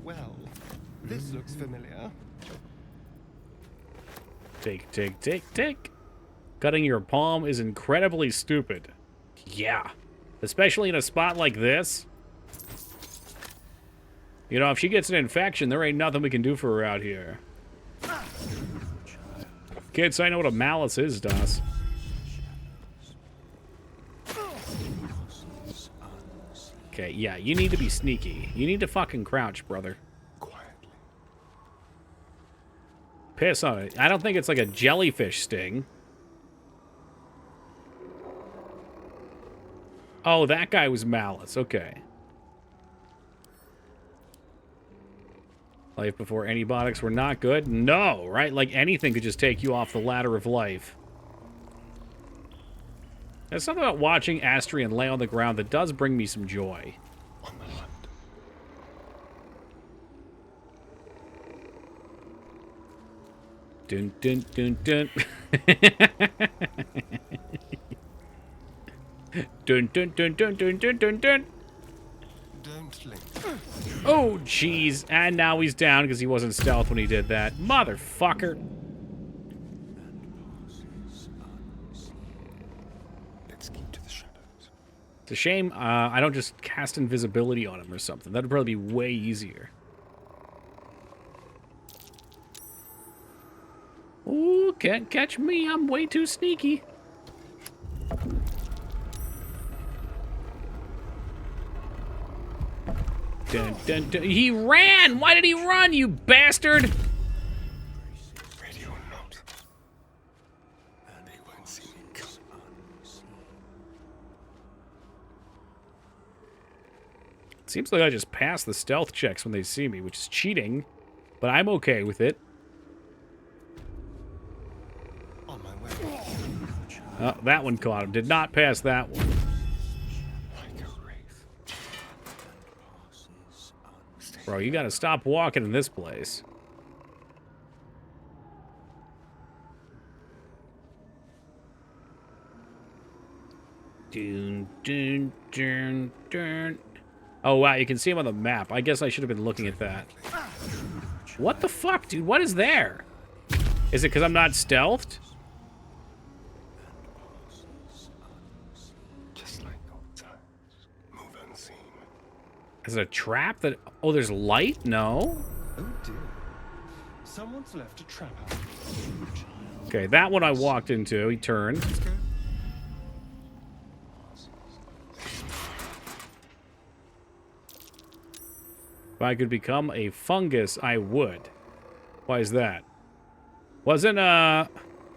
Well, this looks familiar. Take. Cutting your palm is incredibly stupid. Yeah. Especially in a spot like this. You know, if she gets an infection, there ain't nothing we can do for her out here. Kids, I know what a malice is, Das. Okay, yeah, you need to be sneaky. You need to fucking crouch, brother. Quietly. Piss on it. I don't think it's like a jellyfish sting. Oh, that guy was malice. Okay. Life before antibiotics were not good? No, right? Like anything could just take you off the ladder of life. There's something about watching Astrian lay on the ground that does bring me some joy. On the hunt. Dun dun dun dun. Dun dun dun dun dun dun dun dun. Don't link. Oh, jeez. And now he's down because he wasn't stealth when he did that. Motherfucker. Let's keep to the shadows. It's a shame I don't just cast invisibility on him or something. That'd probably be way easier. Ooh, can't catch me. I'm way too sneaky. Dun, dun, dun. He ran! Why did he run, you bastard? Ready or not. They won't see me come. Seems like I just pass the stealth checks when they see me, which is cheating, but I'm okay with it. On my way. Oh, that one caught him. Did not pass that one. Like a wraith. Bro, you gotta stop walking in this place. Dun, dun, dun, dun. Oh, wow, you can see him on the map. I guess I should have been looking at that. What the fuck, dude? What is there? Is it because I'm not stealthed? Just like old times. Move unseen. Is it a trap that... Oh, there's light? No. Oh dear. Someone's left a trap out. Okay, that one I walked into. He turned. Let's go. If I could become a fungus, I would. Why is that? Wasn't,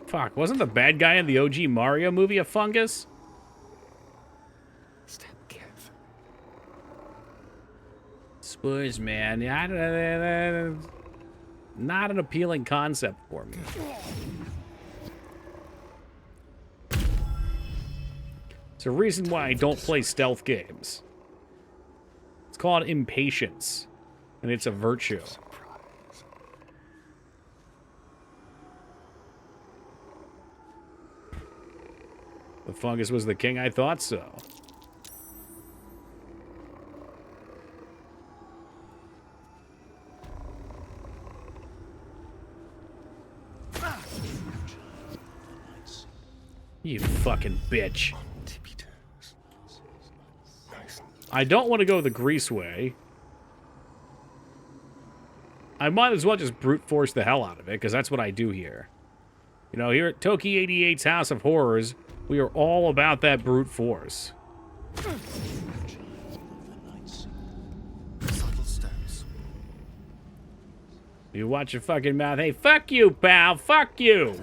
fuck, wasn't the bad guy in the OG Mario movie a fungus? Step careful. Spurs, man. Not an appealing concept for me. It's a reason why I don't play stealth games. It's called impatience, and it's a virtue. The fungus was the king? I thought so. You fucking bitch. I don't want to go the grease way. I might as well just brute force the hell out of it, because that's what I do here. You know, here at Toki 88's House of Horrors, we are all about that brute force. Subtle steps. You watch your fucking mouth. Hey, fuck you, pal. Fuck you.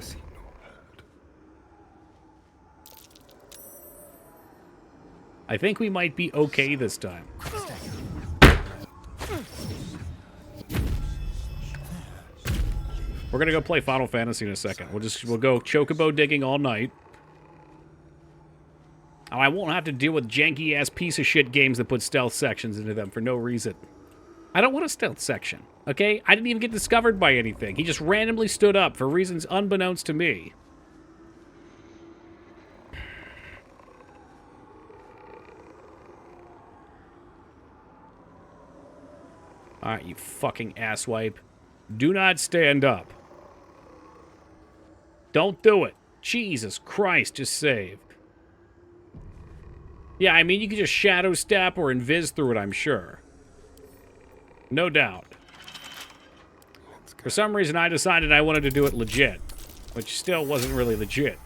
I think we might be okay this time. We're gonna go play Final Fantasy in a second. We'll go chocobo digging all night. Oh, I won't have to deal with janky-ass piece of shit games that put stealth sections into them for no reason. I don't want a stealth section, okay? I didn't even get discovered by anything. He just randomly stood up for reasons unbeknownst to me. Alright, you fucking asswipe. Do not stand up. Don't do it. Jesus Christ, just save. Yeah, I mean, you could just shadow step or invis through it, I'm sure. No doubt. For some reason, I decided I wanted to do it legit, which still wasn't really legit.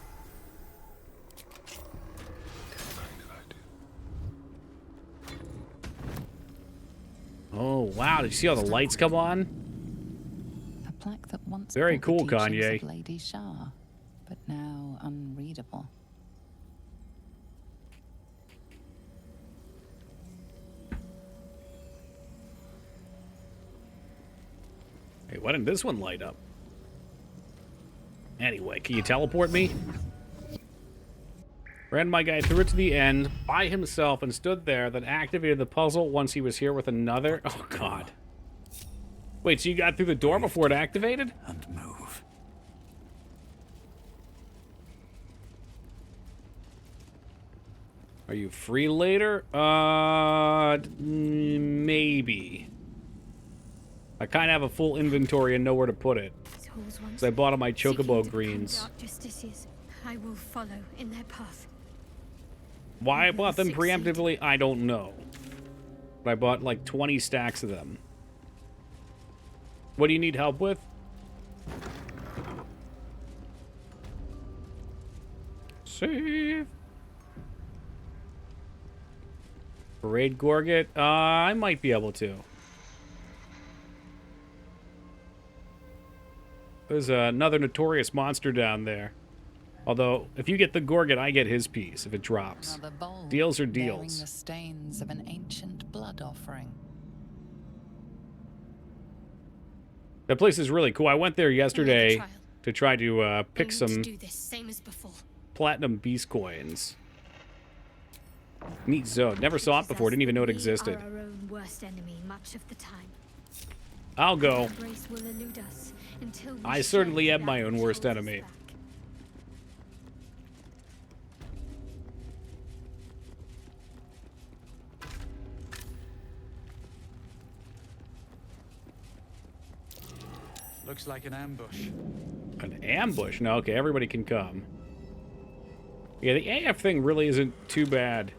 Oh, wow. Did you see all the lights come on? A plaque that once Very bore the cool, teachings Kanye. of Lady Shah, but now unreadable. Hey, why didn't this one light up? Anyway, can you teleport me? Ran my guy through it to the end by himself and stood there, then activated the puzzle once he was here with another. Oh, God. Wait, so you got through the door before it activated? And move. Are you free later? Maybe. I kind of have a full inventory and know where to put it. So I bought all my chocobo greens. I will follow in their path. Why I bought them preemptively, I don't know. But I bought like 20 stacks of them. What do you need help with? Save. Parade Gorget? I might be able to. There's another notorious monster down there. Although, if you get the Gorget, I get his piece if it drops. Another bowl Deals are bearing deals. the stains of an ancient blood offering. That place is really cool. I went there yesterday trial. to try to pick Aim some to do this same as before. platinum beast coins. Neat zone. Never saw it before. Didn't even know it existed. We are our own worst enemy much of the time. I'll go. The grace will elude us until we I certainly shed am my that own which worst holds us enemy. back. Looks like an ambush. An ambush? No, okay, everybody can come. Yeah, the AF thing really isn't too bad.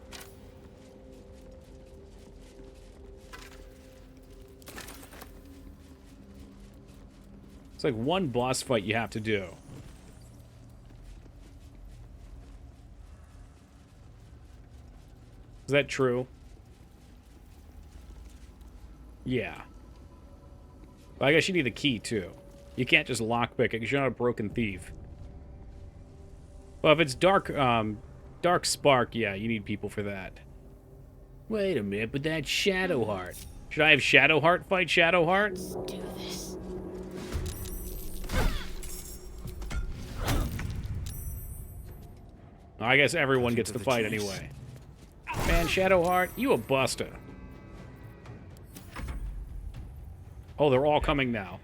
It's like one boss fight you have to do. Is that true? Yeah. Well, I guess you need the key, too. You can't just lockpick it because you're not a broken thief. Well, if it's dark spark, yeah, you need people for that. Wait a minute, but that's Shadowheart. Should I have Shadowheart fight Shadowheart? Do this. I guess everyone gets to fight anyway. Man, Shadowheart, you a buster. Oh, they're all coming now.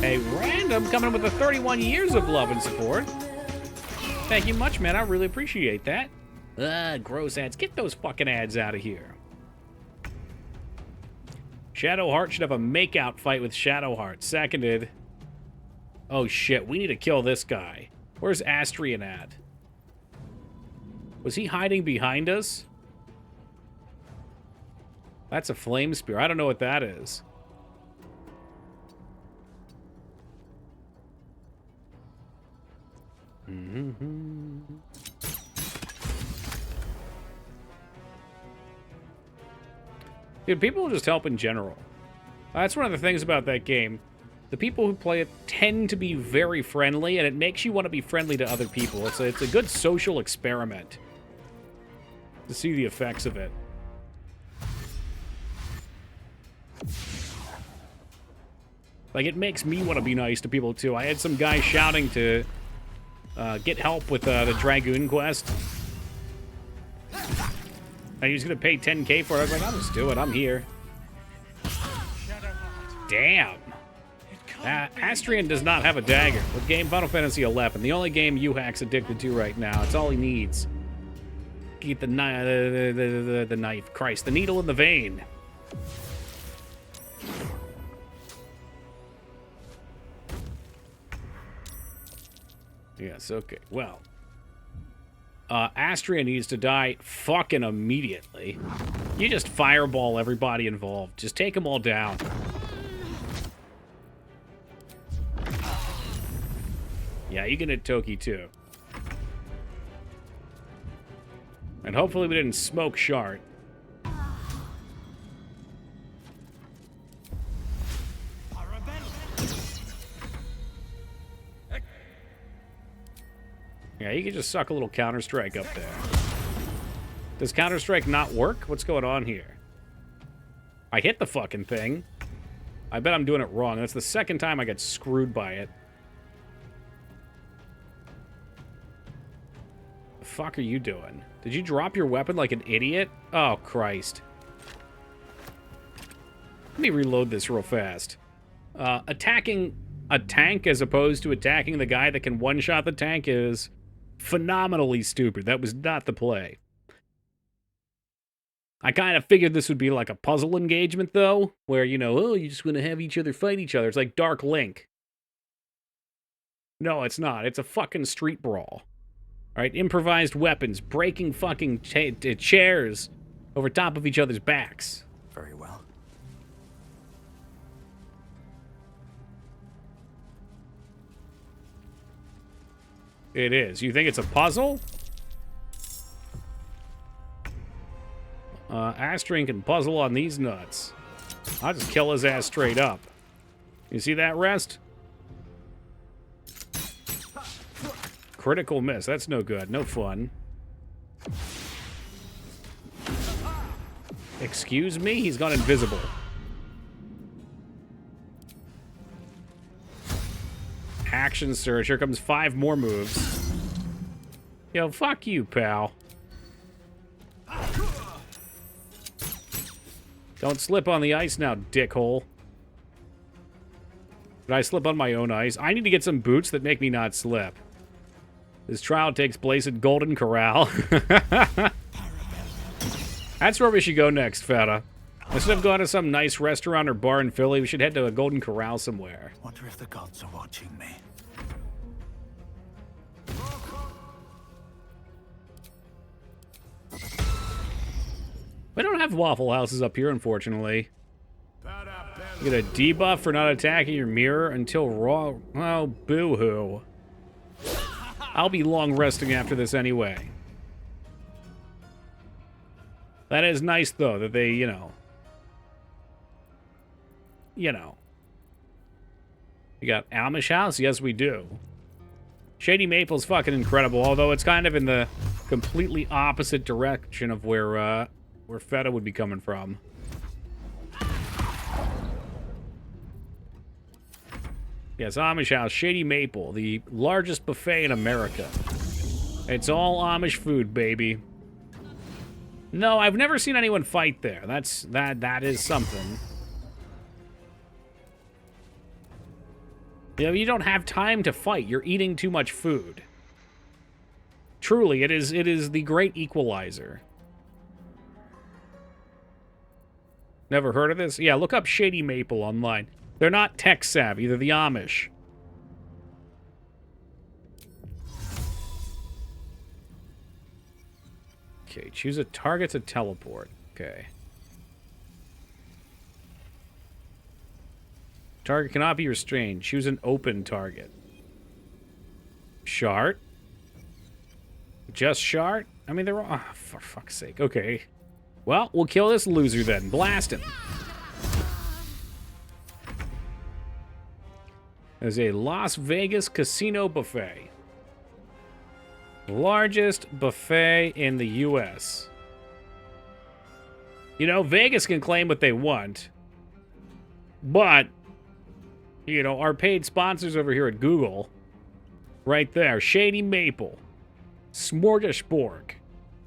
Hey, Random coming with the 31 years of love and support. Thank you much, man. I really appreciate that. Gross ads. Get those fucking ads out of here. Shadowheart should have a makeout fight with Shadowheart. Seconded. Oh, shit. We need to kill this guy. Where's Astrian at? Was he hiding behind us? That's a flame spear. I don't know what that is. Dude, people just help in general. That's one of the things about that game. The people who play it tend to be very friendly, and it makes you want to be friendly to other people. It's a good social experiment to see the effects of it. Like, it makes me want to be nice to people, too. I had some guy shouting to get help with the Dragoon quest. And he was going to pay 10K for it. I was like, I'll just do it. I'm here. Damn. Astrian does not have a dagger. With game Final Fantasy XI, the only game Yuhak's addicted to right now. It's all he needs. Get the knife. Christ, the needle in the vein. Yes, okay. Well, Astria needs to die fucking immediately. You just fireball everybody involved. Just take them all down. Yeah, you can hit Toki too. And hopefully we didn't smoke Shard. Yeah, you can just suck a little Counter-Strike up there. Does Counter-Strike not work? What's going on here? I hit the fucking thing. I bet I'm doing it wrong. That's the second time I got screwed by it. The fuck are you doing? Did you drop your weapon like an idiot? Oh, Christ. Let me reload this real fast. Attacking a tank as opposed to attacking the guy that can one-shot the tank is phenomenally stupid. That was not the play. I kind of figured this would be like a puzzle engagement, though, where, you know, oh, you just want to have each other fight each other. It's like Dark Link. No, it's not. It's a fucking street brawl. All right, improvised weapons, breaking fucking chairs over top of each other's backs. Very well. It is. You think it's a puzzle? Astrid can puzzle on these nuts. I'll just kill his ass straight up. You see that, Rest? Critical miss. That's no good. No fun. Excuse me? He's gone invisible. Action surge. Here comes 5 more moves. Yo, fuck you, pal. Don't slip on the ice now, dickhole. Did I slip on my own ice? I need to get some boots that make me not slip. This trial takes place at Golden Corral. That's where we should go next, Feta. Instead of going to some nice restaurant or bar in Philly, we should head to a Golden Corral somewhere. Wonder if the gods are watching me. We don't have Waffle Houses up here, unfortunately. You get a debuff for not attacking your mirror until raw. Oh, boo-hoo. I'll be long resting after this anyway. That is nice, though, that they, you know. You got Amish House? Yes, we do. Shady Maple's fucking incredible, although it's kind of in the completely opposite direction of where Feta would be coming from. Yes, Amish House, Shady Maple, the largest buffet in America. It's all Amish food, baby. No, I've never seen anyone fight there. That is something. You know, you don't have time to fight. You're eating too much food. Truly, it is the great equalizer. Never heard of this? Yeah, look up Shady Maple online. They're not tech savvy, they're the Amish. Okay, choose a target to teleport. Okay. Target cannot be restrained. Choose an open target. Shard? Just Shard? I mean, they're all... Oh, for fuck's sake. Okay. Well, we'll kill this loser then. Blast him. There's a Las Vegas casino buffet. Largest buffet in the U.S. You know, Vegas can claim what they want. But, you know, our paid sponsors over here at Google, right there, Shady Maple, Smorgasborg.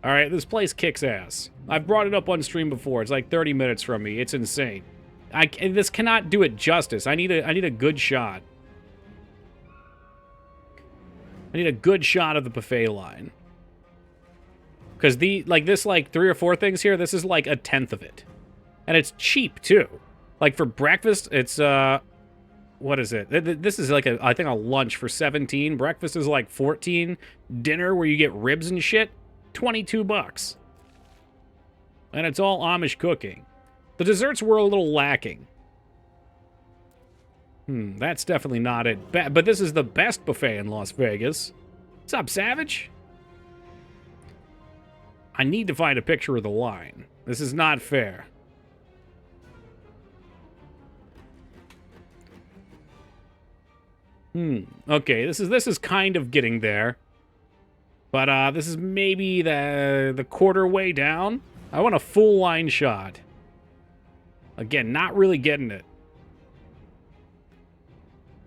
All right, this place kicks ass. I've brought it up on stream before. It's like 30 minutes from me. It's insane. This cannot do it justice. I need a good shot. I need a good shot of the buffet line. Because this 3 or 4 things here, this is like a tenth of it. And it's cheap too. Like for breakfast, it's what is it? This is like I think a lunch for 17. Breakfast is like 14. Dinner where you get ribs and shit, $22. And it's all Amish cooking. The desserts were a little lacking. That's definitely not it. But this is the best buffet in Las Vegas. What's up, Savage? I need to find a picture of the line. This is not fair. Okay, this is kind of getting there. But this is maybe the quarter way down. I want a full line shot. Again, not really getting it.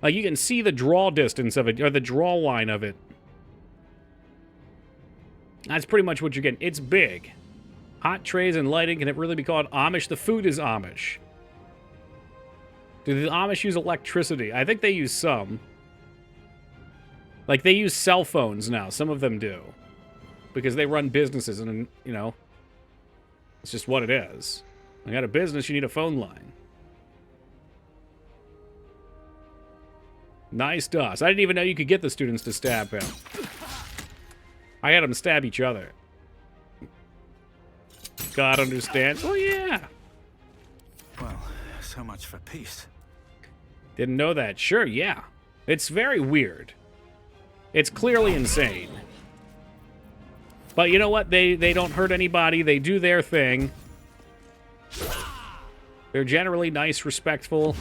Like, you can see the draw distance of it, or the draw line of it. That's pretty much what you're getting. It's big. Hot trays and lighting. Can it really be called Amish? The food is Amish. Do the Amish use electricity? I think they use some. Like, they use cell phones now. Some of them do. Because they run businesses, and, you know, it's just what it is. You got a business, you need a phone line. Nice dust. I didn't even know you could get the students to stab him. I had them stab each other. God understands. Oh, yeah. Well, so much for peace. Didn't know that. Sure, yeah. It's very weird. It's clearly insane. But you know what? They don't hurt anybody. They do their thing. They're generally nice, respectful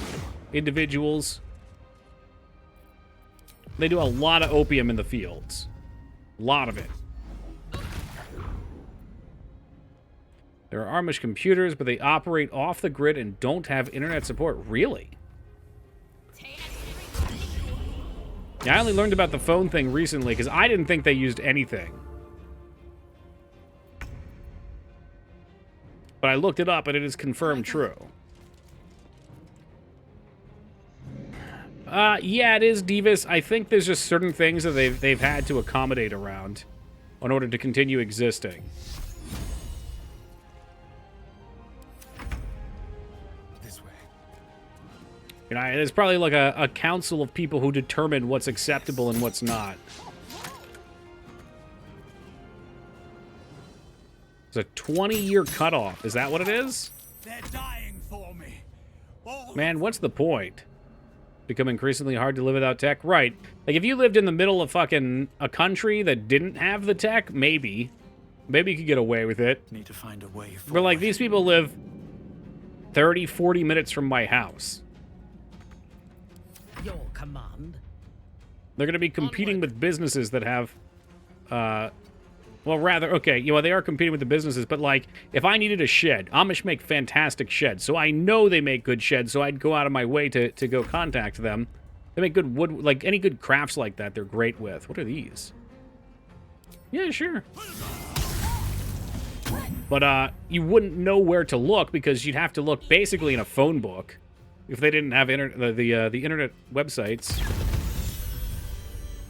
individuals. They do a lot of opium in the fields. A lot of it. There are Amish computers, but they operate off the grid and don't have internet support. Really? Yeah, I only learned about the phone thing recently because I didn't think they used anything. But I looked it up and it is confirmed true. Yeah, it is, Divas. I think there's just certain things that they've had to accommodate around in order to continue existing. This way. You know, there's probably like a council of people who determine what's acceptable and what's not. It's a 20-year cutoff. Is that what it is? They're dying for me. Man, what's the point? Become increasingly hard to live without tech? Right. Like, if you lived in the middle of fucking a country that didn't have the tech, maybe. Maybe you could get away with it. Need to find a way forward. But, like, these people live 30, 40 minutes from my house. Your command. They're going to be competing with businesses that have, well, rather, okay, you know, they are competing with the businesses, but, like, if I needed a shed, Amish make fantastic sheds, so I know they make good sheds, so I'd go out of my way to go contact them. They make good wood, like, any good crafts like that, they're great with. What are these? Yeah, sure. But, you wouldn't know where to look, because you'd have to look basically in a phone book, if they didn't have the internet websites.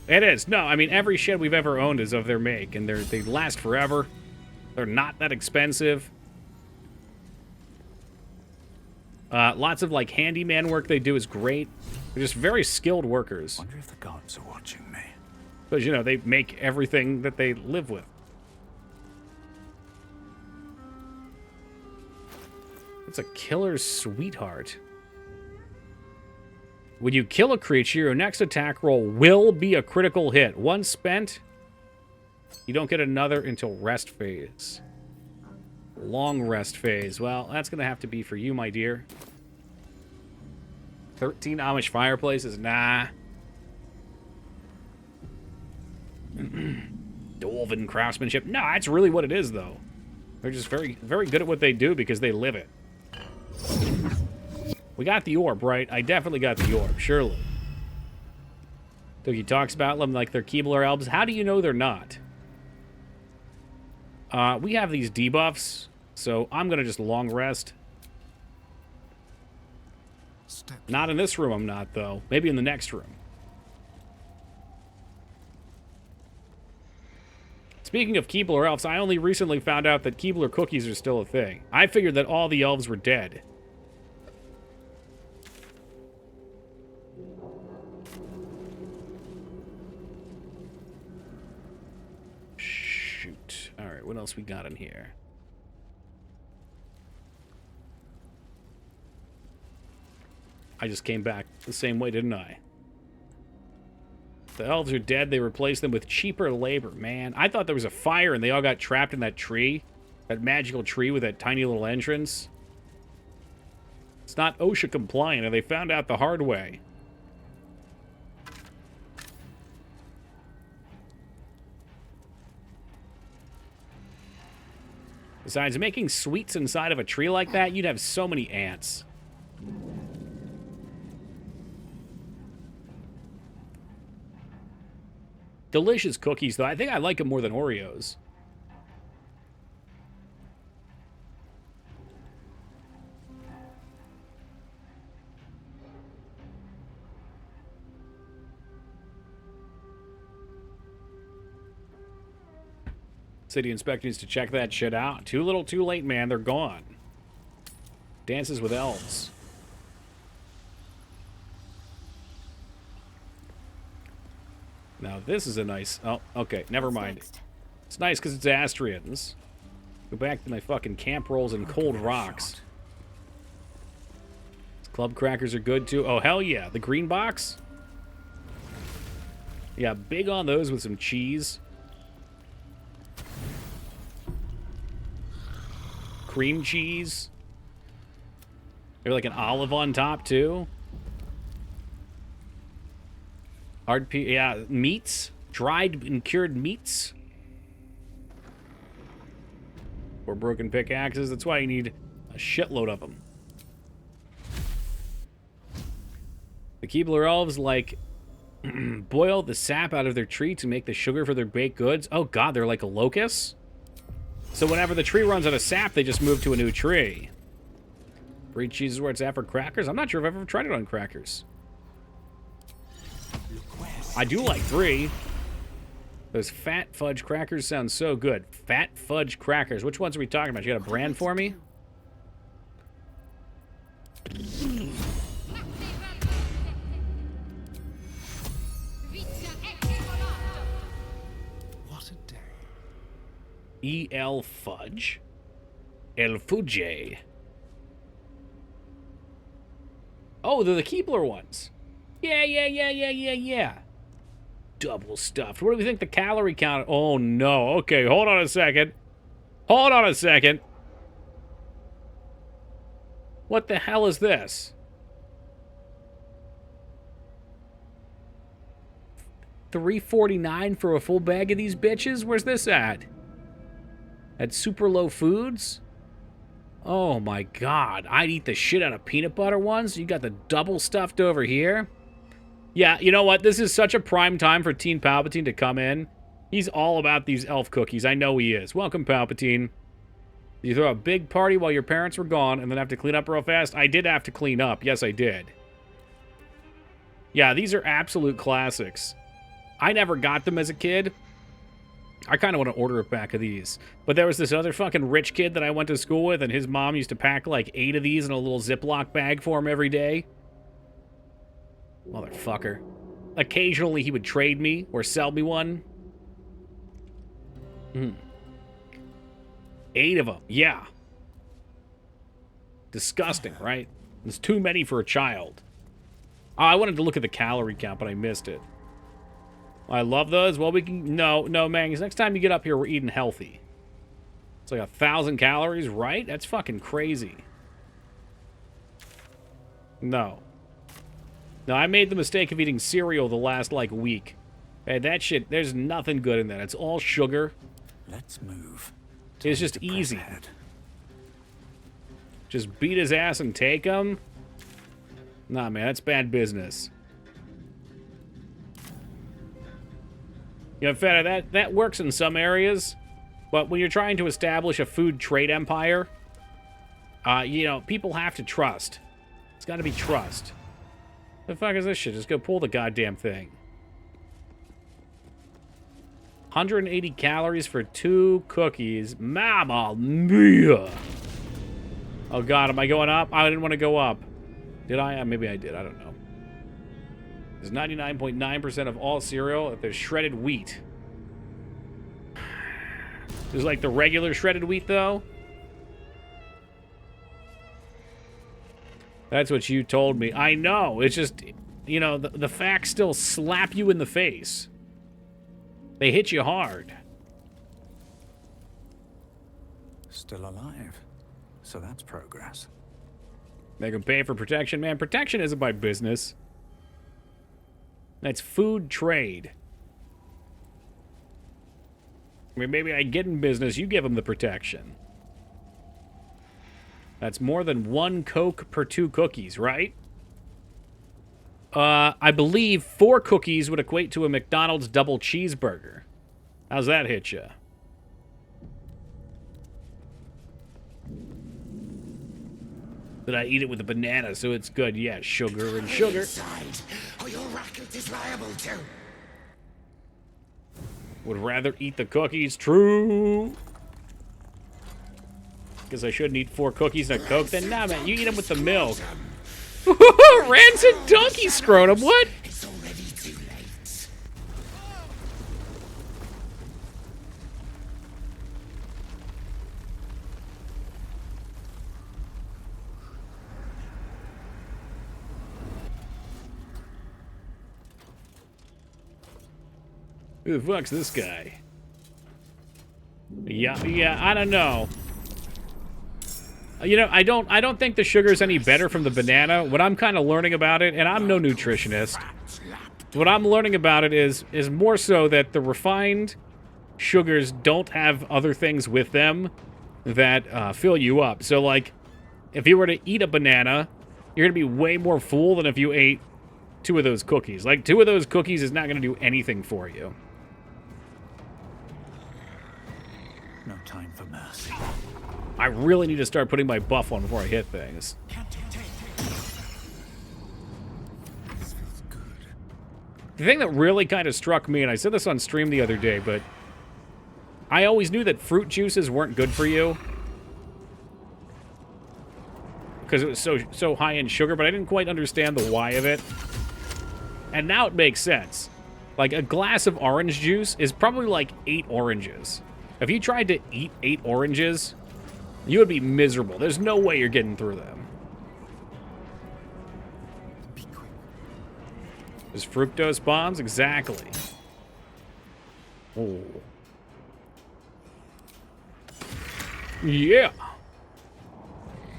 It is. No, I mean, every shed we've ever owned is of their make, and they last forever. They're not that expensive. Lots of, like, handyman work they do is great. They're just very skilled workers. Wonder if the gods are watching me. Because, you know, they make everything that they live with. It's a killer's sweetheart. When you kill a creature, your next attack roll will be a critical hit. Once spent, you don't get another until rest phase. Long rest phase. Well, that's going to have to be for you, my dear. 13 Amish fireplaces? Nah. Dwarven craftsmanship. No, that's really what it is, though. They're just very, very good at what they do because they live it. We got the orb, right? I definitely got the orb, surely. Doogie talks about them like they're Keebler elves. How do you know they're not? We have these debuffs, so I'm going to just long rest. Not in this room, I'm not, though. Maybe in the next room. Speaking of Keebler elves, I only recently found out that Keebler cookies are still a thing. I figured that all the elves were dead. Shoot. Alright, what else we got in here? I just came back the same way, didn't I? The elves are dead. They replaced them with cheaper labor. Man, I thought there was a fire and they all got trapped in that tree. That magical tree with that tiny little entrance. It's not OSHA compliant, and they found out the hard way. Besides, making sweets inside of a tree like that, you'd have so many ants. Delicious cookies, though. I think I like them more than Oreos. City inspector needs to check that shit out. Too little, too late, man. They're gone. Dances with elves. Now, this is a nice... Oh, okay. Never mind. It's nice because it's Astrians. Go back to my fucking camp rolls and cold rocks. Club crackers are good, too. Oh, hell yeah. The green box? Yeah, big on those with some cheese. Cream cheese. Maybe like an olive on top, too. Yeah, meats. Dried and cured meats. Or broken pickaxes. That's why you need a shitload of them. The Keebler elves, like, boil the sap out of their tree to make the sugar for their baked goods. Oh, God, they're like a locust? So whenever the tree runs out of sap, they just move to a new tree. Brie cheese is where it's at for crackers? I'm not sure if I've ever tried it on crackers. I do like 3. Those fat fudge crackers sound so good. Fat fudge crackers. Which ones are we talking about? You got a brand for me? What a day. E.L. Fudge. El Fudge. Oh, they're the Keebler ones. Yeah. Double stuffed. What do we think the calorie count? Oh, no. Okay, hold on a second. Hold on a second. What the hell is this? $3.49 for a full bag of these bitches? Where's this at? At Super Low Foods? Oh, my God. I'd eat the shit out of peanut butter ones. You got the double stuffed over here. Yeah, you know what? This is such a prime time for Teen Palpatine to come in. He's all about these elf cookies. I know he is. Welcome, Palpatine. You throw a big party while your parents were gone and then have to clean up real fast? I did have to clean up. Yes, I did. Yeah, these are absolute classics. I never got them as a kid. I kind of want to order a pack of these. But there was this other fucking rich kid that I went to school with, and his mom used to pack like 8 of these in a little Ziploc bag for him every day. Motherfucker. Occasionally he would trade me or sell me one. 8 of them. Yeah. Disgusting, right? There's too many for a child. Oh, I wanted to look at the calorie count, but I missed it. I love those. Well, we can... No, Mangs. Next time you get up here, we're eating healthy. It's like 1,000 calories, right? That's fucking crazy. No. No, I made the mistake of eating cereal the last, like, week. Hey, that shit, there's nothing good in that. It's all sugar. Let's move. It's just easy. Just beat his ass and take him? Nah, man, that's bad business. You know, Feta, that works in some areas, but when you're trying to establish a food trade empire, you know, people have to trust. It's got to be trust. The fuck is this shit? Just go pull the goddamn thing. 180 calories for 2 cookies. Mamma mia! Oh god, am I going up? I didn't want to go up. Did I? Maybe I did. I don't know. There's 99.9% of all cereal. There's shredded wheat. There's like the regular shredded wheat, though. That's what you told me. I know. It's just, you know, the facts still slap you in the face. They hit you hard. Still alive. So that's progress. Make them pay for protection. Man, protection isn't my business. That's food trade. I mean, maybe I get in business, you give them the protection. That's more than 1 Coke per 2 cookies, right? I believe 4 cookies would equate to a McDonald's double cheeseburger. How's that hit you? But I eat it with a banana, so it's good. Yeah, sugar and sugar. Or your racket is liable to. Would rather eat the cookies. True. Because I shouldn't eat 4 cookies and a Coke. Then, nah, man, you eat them with the milk. Rancid donkey scrotum. What? It's already too late. Who the fuck's this guy? Yeah, I don't know. You know, I don't think the sugar's any better from the banana. What I'm kind of learning about it, and I'm no nutritionist, what I'm learning about it is more so that the refined sugars don't have other things with them that fill you up. So, like, if you were to eat a banana, you're going to be way more full than if you ate 2 of those cookies. Like, 2 of those cookies is not going to do anything for you. No time for mercy. I really need to start putting my buff on before I hit things. The thing that really kind of struck me, and I said this on stream the other day, but I always knew that fruit juices weren't good for you because it was so high in sugar, but I didn't quite understand the why of it. And now it makes sense. Like, a glass of orange juice is probably like 8 oranges. If you tried to eat 8 oranges, you would be miserable. There's no way you're getting through them. There's fructose bombs? Exactly. Oh. Yeah.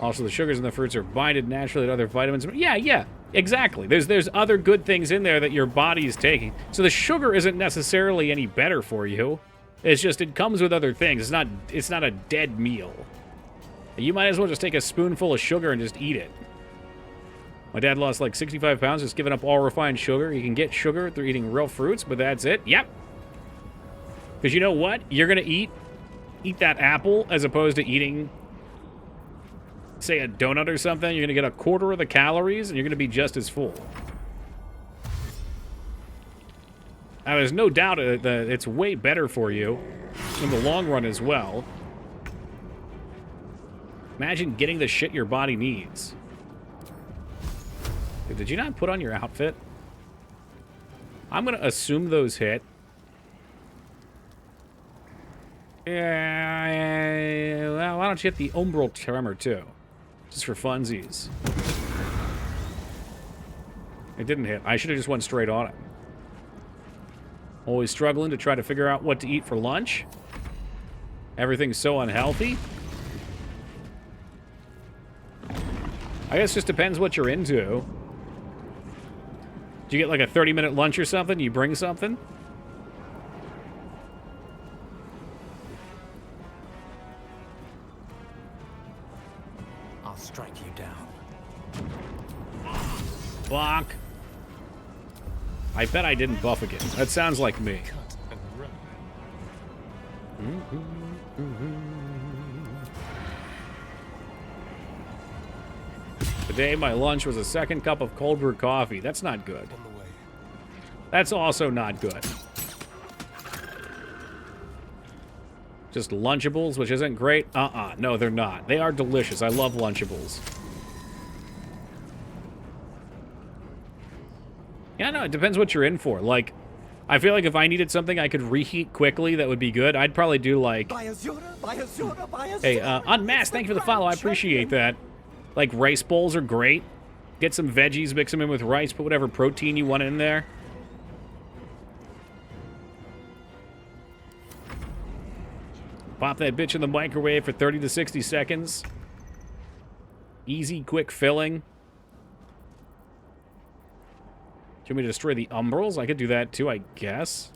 Also, the sugars in the fruits are binded naturally to other vitamins. Yeah, exactly. There's other good things in there that your body is taking. So the sugar isn't necessarily any better for you. It's just it comes with other things. It's not a dead meal. You might as well just take a spoonful of sugar and just eat it. My dad lost like 65 pounds just giving up all refined sugar. You can get sugar through eating real fruits, but that's it. Yep. Because you know what? You're going to eat that apple as opposed to eating, say, a donut or something. You're going to get a quarter of the calories, and you're going to be just as full. Now, there's no doubt that it's way better for you in the long run as well. Imagine getting the shit your body needs. Did you not put on your outfit? I'm going to assume those hit. Yeah, well, why don't you hit the umbral tremor, too? Just for funsies. It didn't hit. I should have just went straight on it. Always struggling to try to figure out what to eat for lunch. Everything's so unhealthy. I guess it just depends what you're into. Did you get like a 30-minute lunch or something? You bring something? I'll strike you down. Bonk. I bet I didn't buff again. That sounds like me. Today, my lunch was a second cup of cold brew coffee. That's not good. That's also not good. Just Lunchables, which isn't great? No, they're not. They are delicious. I love Lunchables. Yeah, no, it depends what you're in for. Like, I feel like if I needed something I could reheat quickly that would be good, I'd probably do like... Hey, Unmasked, thank you for the follow. I appreciate that. Like, rice bowls are great. Get some veggies, mix them in with rice, put whatever protein you want in there. Pop that bitch in the microwave for 30 to 60 seconds. Easy, quick filling. Do you want me to destroy the umbrals? I could do that too, I guess.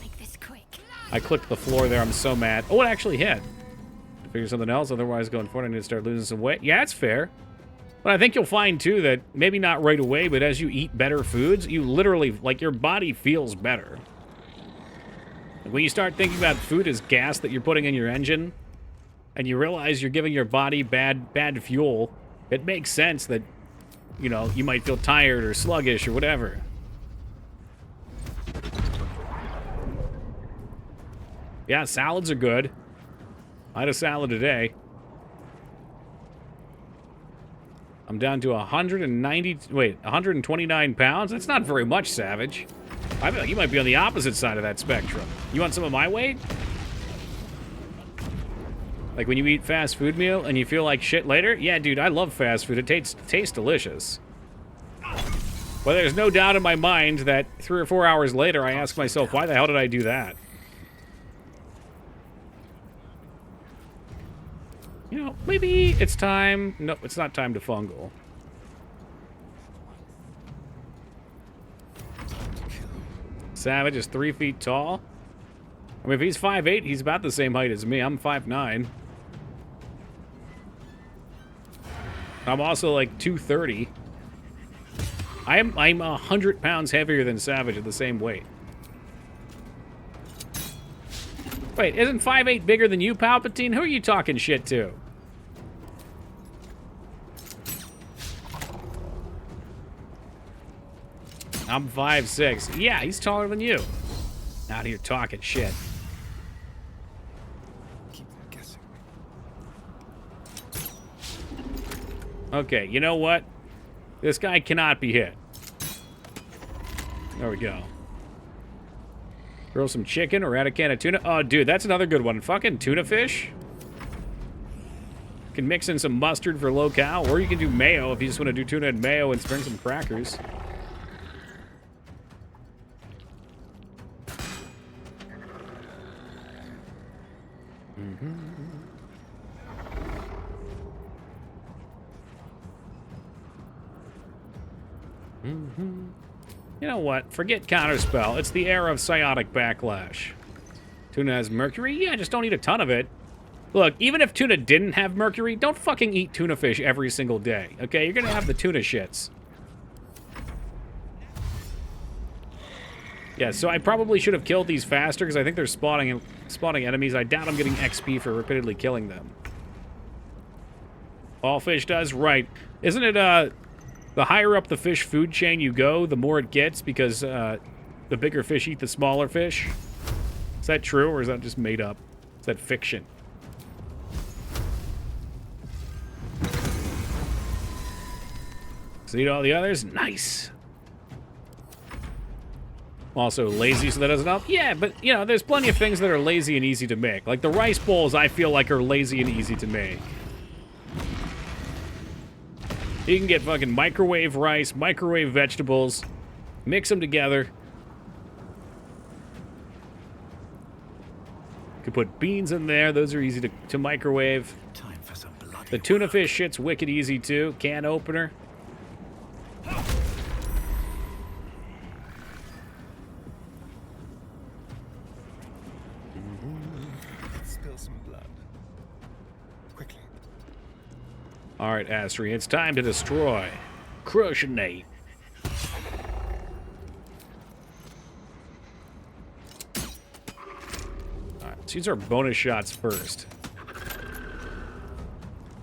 Make this quick. I clicked the floor there. I'm so mad. Oh, it actually hit. Figure something else. Otherwise, going forward, I need to start losing some weight. Yeah, it's fair. But I think you'll find, too, that maybe not right away, but as you eat better foods, you literally, like, your body feels better. Like, when you start thinking about food as gas that you're putting in your engine, and you realize you're giving your body bad fuel, it makes sense that, you know, you might feel tired or sluggish or whatever. Yeah, salads are good. I had a salad today. I'm down to 129 pounds? That's not very much, Savage. I feel like you might be on the opposite side of that spectrum. You want some of my weight? Like when you eat fast food meal and you feel like shit later? Yeah, dude, I love fast food. It tastes delicious. But there's no doubt in my mind that 3 or 4 hours later, I ask myself, why the hell did I do that? You know, maybe it's time... No, it's not time to fungal. Savage is 3 feet tall. I mean, if he's 5'8", he's about the same height as me. I'm 5'9". I'm also like 230. I'm 100 pounds heavier than Savage at the same weight. Wait, isn't 5'8" bigger than you, Palpatine? Who are you talking shit to? I'm 5'6". Yeah, he's taller than you. Out here talking shit. Keep guessing. Okay, you know what? This guy cannot be hit. There we go. Throw some chicken or add a can of tuna. Oh, dude, that's another good one. Fucking tuna fish. You can mix in some mustard for low-cal, or you can do mayo if you just want to do tuna and mayo and bring some crackers. You know what? Forget counterspell. It's the era of psiotic backlash. Tuna has mercury? Yeah, just don't eat a ton of it. Look, even if tuna didn't have mercury, don't fucking eat tuna fish every single day, okay? You're gonna have the tuna shits. Yeah, so I probably should have killed these faster because I think they're spawning enemies. I doubt I'm getting XP for repeatedly killing them. All fish does? Right. Isn't it, the higher up the fish food chain you go, the more it gets because the bigger fish eat the smaller fish? Is that true, or is that just made up? Is that fiction? So eat all the others? Nice. Also lazy, so that doesn't help? Yeah, but, you know, there's plenty of things that are lazy and easy to make. Like the rice bowls, I feel like are lazy and easy to make. You can get fucking microwave rice, microwave vegetables, mix them together. You could put beans in there. Those are easy to microwave. Time for some blood. The tuna fish shit's wicked easy, too. Can opener. spill some blood. Quickly. All right, Astri, it's time to destroy. Crushionate. All right, let's use our bonus shots first.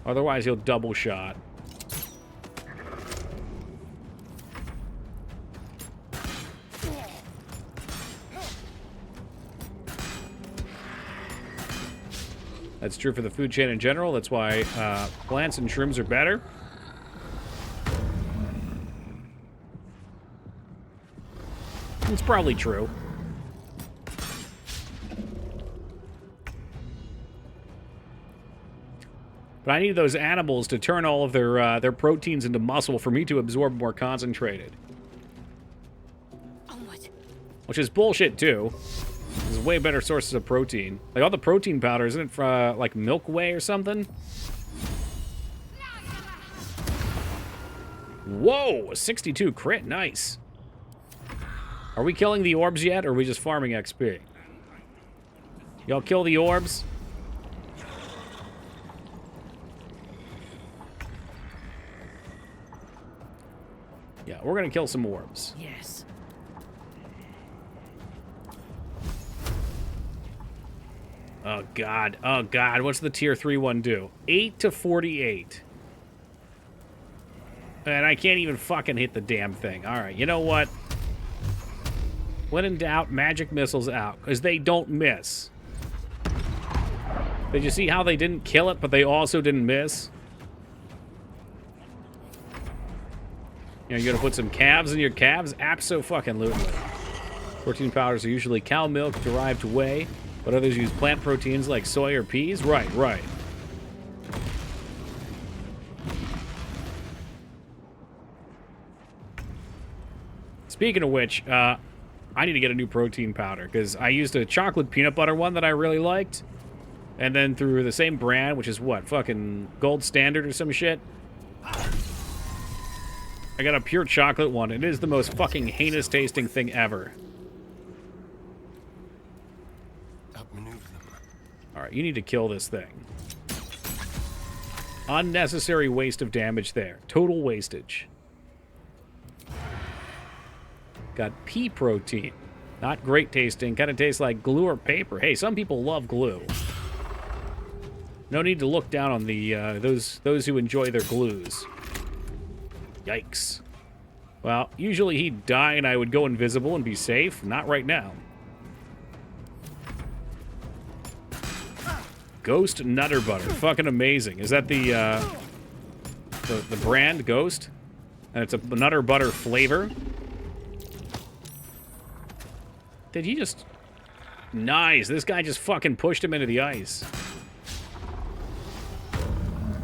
Otherwise, he'll double shot. That's true for the food chain in general. That's why plants and shrooms are better. It's probably true. But I need those animals to turn all of their proteins into muscle for me to absorb more concentrated. Onward. Which is bullshit, too. There's way better sources of protein. Like, all the protein powder, isn't it from, like, Milk Way or something? Whoa! A 62 crit. Nice. Are we killing the orbs yet, or are we just farming XP? Y'all kill the orbs? Yeah, we're gonna kill some orbs. Yes. Oh, God. Oh, God. What's the tier 3 one do? 8 to 48. And I can't even fucking hit the damn thing. All right, you know what? When in doubt, magic missiles out, because they don't miss. Did you see how they didn't kill it, but they also didn't miss? You know, you're gonna put some calves in your calves? Abso-fucking-lutely. Protein powders are usually cow milk derived whey, but others use plant proteins like soy or peas? Right, right. Speaking of which, I need to get a new protein powder, because I used a chocolate peanut butter one that I really liked, and then through the same brand, which is what, fucking Gold Standard or some shit? I got a pure chocolate one. It is the most fucking heinous tasting thing ever. Outmaneuver them. Alright, you need to kill this thing. Unnecessary waste of damage there. Total wastage. Got pea protein. Not great tasting. Kind of tastes like glue or paper. Hey, some people love glue. No need to look down on the those who enjoy their glues. Yikes. Well, usually he'd die and I would go invisible and be safe. Not right now. Ghost Nutter Butter. Fucking amazing. Is that the brand, Ghost? And it's a Nutter Butter flavor? Did he just... Nice. This guy just fucking pushed him into the ice.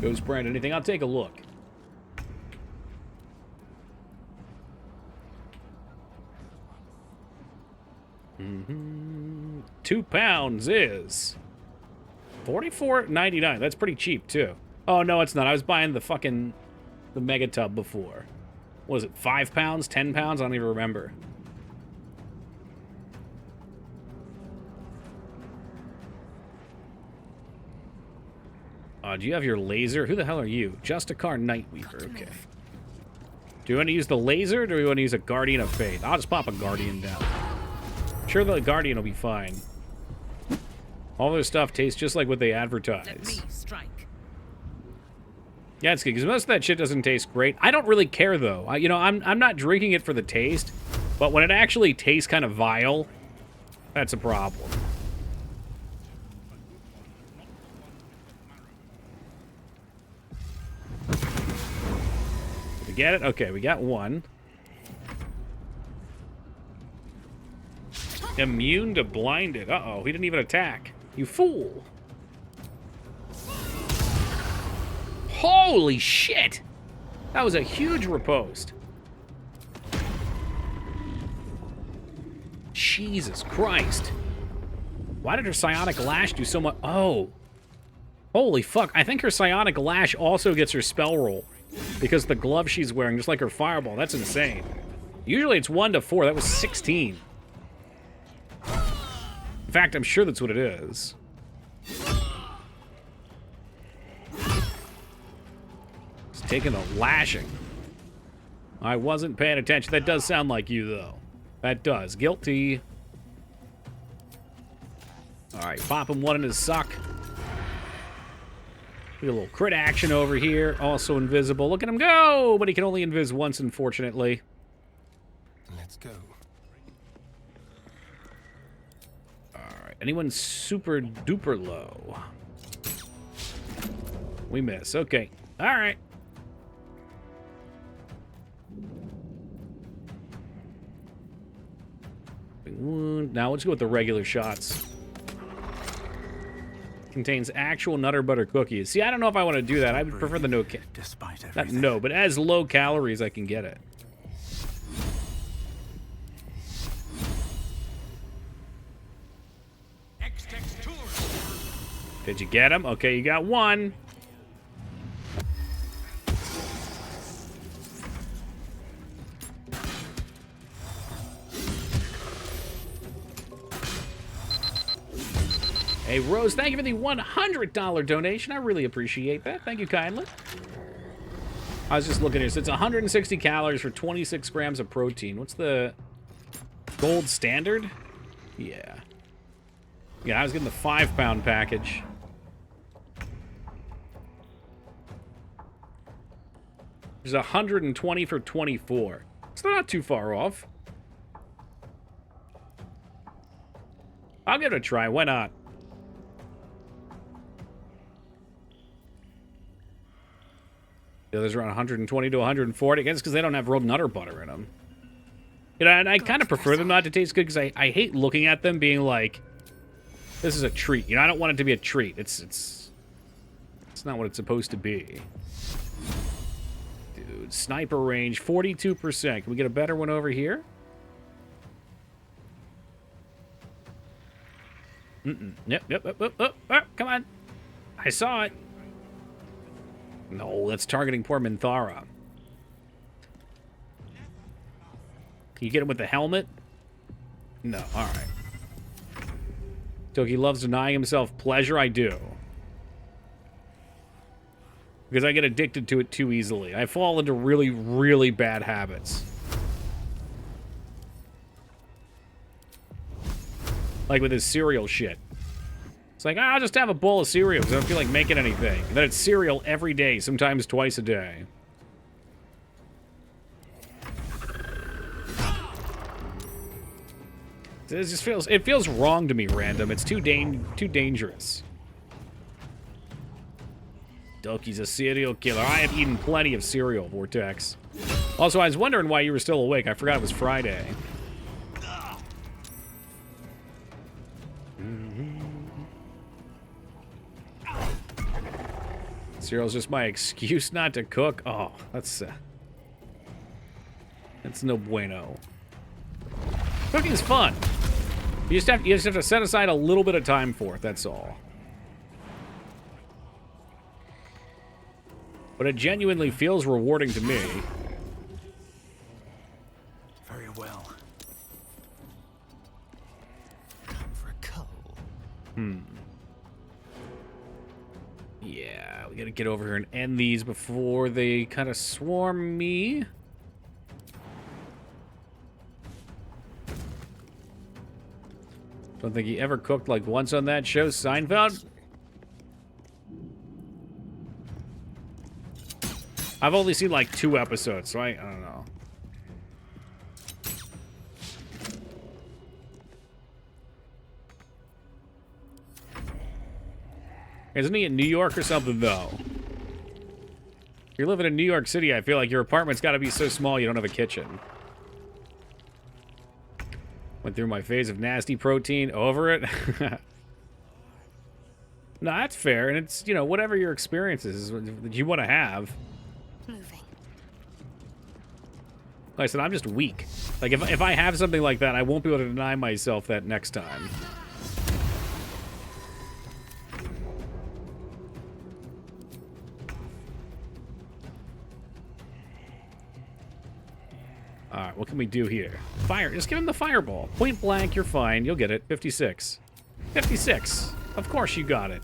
Ghost brand anything? I'll take a look. Mm-hmm. 2 pounds is... $44.99. That's pretty cheap, too. Oh, no, it's not. I was buying the fucking... the mega tub before. What was it, 5 pounds? 10 pounds? I don't even remember. Do you have your laser? Who the hell are you? Justicar Nightweaver. Okay. Do you want to use the laser, or do you want to use a Guardian of Faith? I'll just pop a Guardian down. I'm sure the Guardian will be fine. All their stuff tastes just like what they advertise. Let me strike. Yeah, it's good, because most of that shit doesn't taste great. I don't really care, though. I'm not drinking it for the taste, but when it actually tastes kind of vile, that's a problem. Did we get it? Okay, we got one. Immune to blinded. Uh-oh, he didn't even attack. You fool. Holy shit! That was a huge riposte. Jesus Christ. Why did her Psionic Lash do so much? Oh. Holy fuck. I think her Psionic Lash also gets her spell roll. Because the glove she's wearing, just like her Fireball. That's insane. Usually it's 1 to 4. That was 16. In fact, I'm sure that's what it is. taking a lashing. I wasn't paying attention. That does sound like you, though. That does. Guilty. All right, pop him one in his sock. We got a little crit action over here. Also invisible. Look at him go! But he can only invis once, unfortunately. Let's go. All right. Anyone super duper low? We miss. Okay. All right. Now let's go with the regular shots. Contains actual Nutter Butter cookies. See, I don't know if I want to do that. I would prefer the no... Despite Not everything. no, but as low calories, I can get it. Did you get him? Okay, you got one. Hey, Rose, thank you for the $100 donation. I really appreciate that. Thank you kindly. I was just looking here. So it's 160 calories for 26 grams of protein. What's the gold standard? Yeah. Yeah, I was getting the 5-pound package. There's 120 for 24. So they're not too far off. I'll give it a try. Why not? The others are around 120 to 140. I guess because they don't have real Nutter Butter in them. You know, and I kind of prefer them not to taste good because I hate looking at them being like, this is a treat. You know, I don't want it to be a treat. It's not what it's supposed to be. Dude, sniper range, 42%. Can we get a better one over here? Yep. Oh, come on. I saw it. No, that's targeting poor Minthara. Can you get him with the helmet? No, alright. Toki loves denying himself pleasure. I do. Because I get addicted to it too easily. I fall into really, really bad habits. Like with his cereal shit. It's like, I'll just have a bowl of cereal because I don't feel like making anything. And then it's cereal every day, sometimes twice a day. It feels wrong to me, random. It's too dangerous. Doki's a serial killer. I have eaten plenty of cereal, Vortex. Also, I was wondering why you were still awake. I forgot it was Friday. Cereal's just my excuse not to cook. Oh, that's no bueno. Cooking's fun. You just have to set aside a little bit of time for it. That's all. But it genuinely feels rewarding to me. Very well. Time for a cull. Yeah, we gotta get over here and end these before they kind of swarm me. Don't think he ever cooked like once on that show, Seinfeld. I've only seen like 2 episodes, so I don't know. Isn't he in New York or something, though? If you're living in New York City, I feel like your apartment's got to be so small you don't have a kitchen. Went through my phase of nasty protein. Over it. No, that's fair. And it's, you know, whatever your experience is that you want to have. Moving. Like I said, I'm just weak. Like, if I have something like that, I won't be able to deny myself that next time. Alright, what can we do here? Fire. Just give him the fireball. Point blank, you're fine. You'll get it. 56. 56. Of course you got it.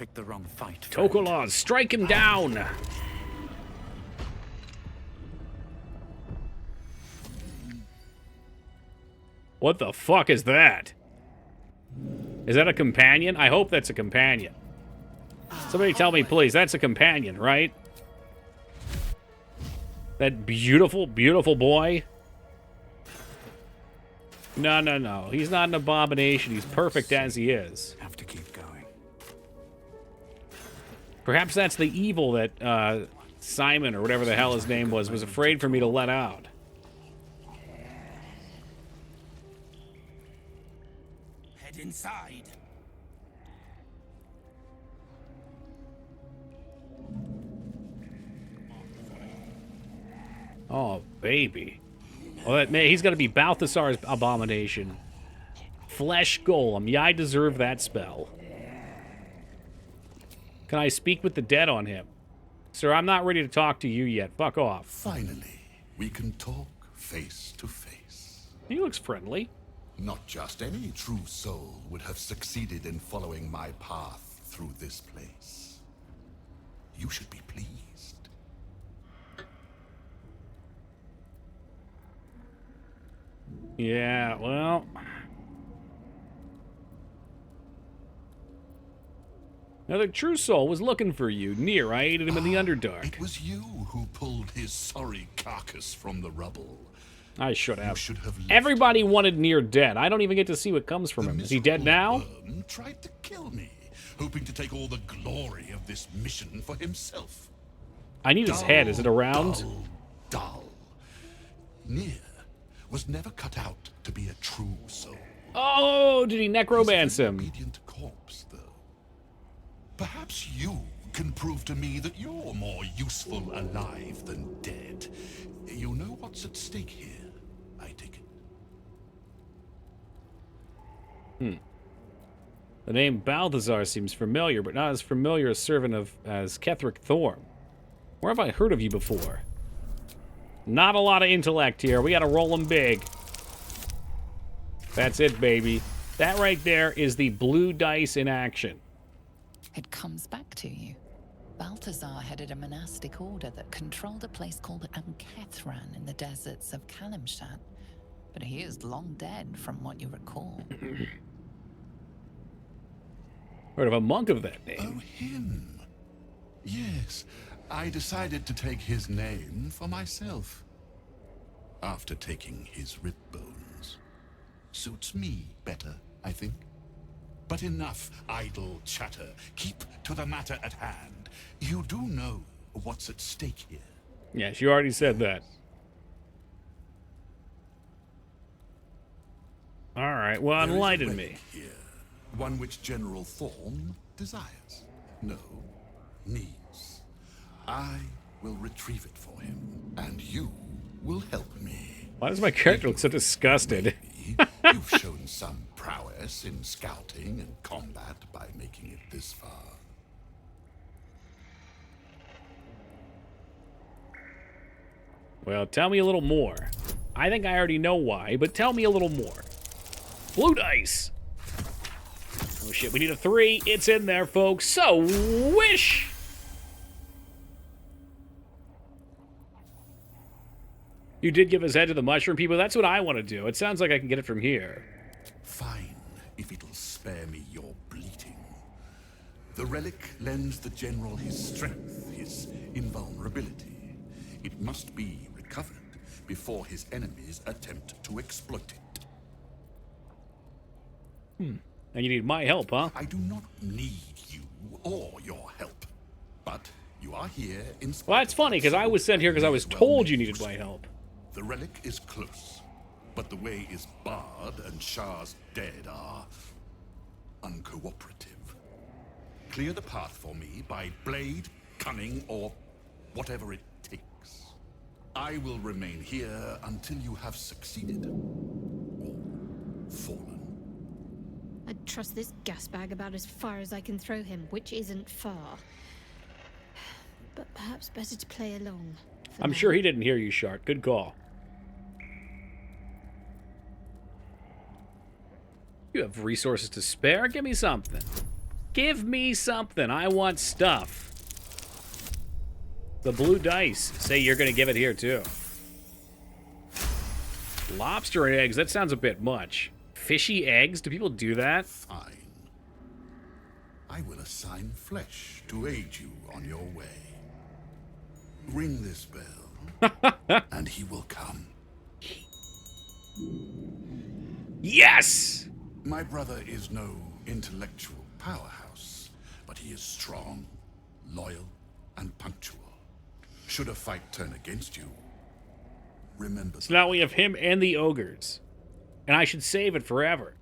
picked the wrong fight. Tokolaz, strike him down! What the fuck is that? Is that a companion? I hope that's a companion. Somebody tell me, please. That's a companion, right? That beautiful, beautiful boy? No, no, no. He's not an abomination. He's perfect as he is. Have to keep going. Perhaps that's the evil that Simon, or whatever the hell his name was afraid for me to let out. Head inside. Oh, baby. Oh, that, man, he's got to be Balthasar's abomination. Flesh golem. Yeah, I deserve that spell. Can I speak with the dead on him? Sir, I'm not ready to talk to you yet. Fuck off. Finally, we can talk face to face. He looks friendly. Not just any true soul would have succeeded in following my path through this place. You should be pleased. Yeah, well... Now, the true soul was looking for you. Near, I aided him in the Underdark. It was you who pulled his sorry carcass from the rubble. I should have. Everybody wanted Near dead. I don't even get to see what comes from him. Is he dead now? Tried to kill me, hoping to take all the glory of this mission for himself. I need his head. Is it around? Dull. Near was never cut out to be a true soul. Oh, did he necromance him? Obedient corpse, though. Perhaps you can prove to me that you're more useful alive than dead. You know what's at stake here, I take it. The name Balthazar seems familiar, but not as familiar a servant as Ketheric Thorm. Where have I heard of you before? Not a lot of intellect here. We gotta roll them big. That's it, baby. That right there is the blue dice in action. It comes back to you. Balthazar headed a monastic order that controlled a place called Ankethran in the deserts of Kalimshat. But he is long dead, from what you recall. Heard of a monk of that name. Oh, him. Yes, I decided to take his name for myself. After taking his rib bones. Suits me better, I think. But enough idle chatter. Keep to the matter at hand. You do know what's at stake here. Yes, you already said that. All right, well, enlighten me. Here, one which General Thorm desires. No, needs. I will retrieve it for him, and you will help me. Why does my character look so disgusted? You've shown some prowess in scouting and combat by making it this far. Well, tell me a little more. I think I already know why, but tell me a little more. Blue dice! Oh shit, we need a 3. It's in there, folks. So, wish! You did give his head to the mushroom people. That's what I want to do. It sounds like I can get it from here. Fine, if it'll spare me your bleating. The relic lends the general his strength, his invulnerability. It must be recovered before his enemies attempt to exploit it. And you need my help, huh? I do not need you or your help. But you are here in spite. Well, that's funny, because I was sent here because I was told you needed my help. The relic is close, but the way is barred and Shah's dead are uncooperative. Clear the path for me by blade, cunning, or whatever it takes. I will remain here until you have succeeded or fallen. I'd trust this gas bag about as far as I can throw him, which isn't far. But perhaps better to play along. I'm sure he didn't hear you, Shark. Good call. You have resources to spare? Give me something. Give me something. I want stuff. The blue dice say you're going to give it here, too. Lobster and eggs. That sounds a bit much. Fishy eggs? Do people do that? Fine. I will assign flesh to aid you on your way. Ring this bell, and he will come. Yes! My brother is no intellectual powerhouse, but he is strong, loyal, and punctual. Should a fight turn against you, remember. So now we have him and the ogres. And I should save it forever.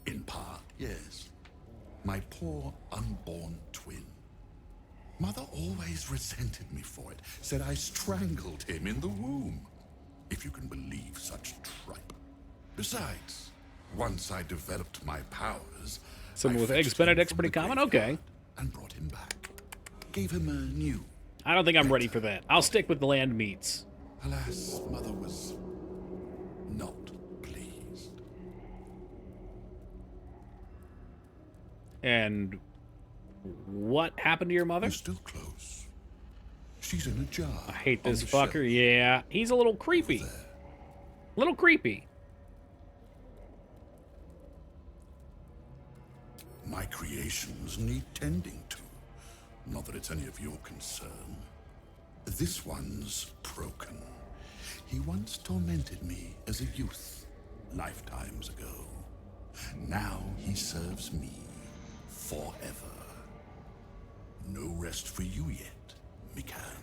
In part, yes. My poor unborn twin. Mother always resented me for it, said I strangled him in the womb. If you can believe such tripe. Besides, once I developed my powers, Someone with eggs benedict's pretty common? Okay. And brought him back. Gave him a new. I don't think I'm ready for that. I'll stick with the land meats. Alas, Mother was not pleased. And what happened to your mother? You're still close. She's in a jar. I hate this fucker. Yeah, he's a little creepy. Little creepy. My creations need tending to. Not that it's any of your concern. This one's broken. He once tormented me as a youth, lifetimes ago. Now he serves me forever. No rest for you yet, Mikan.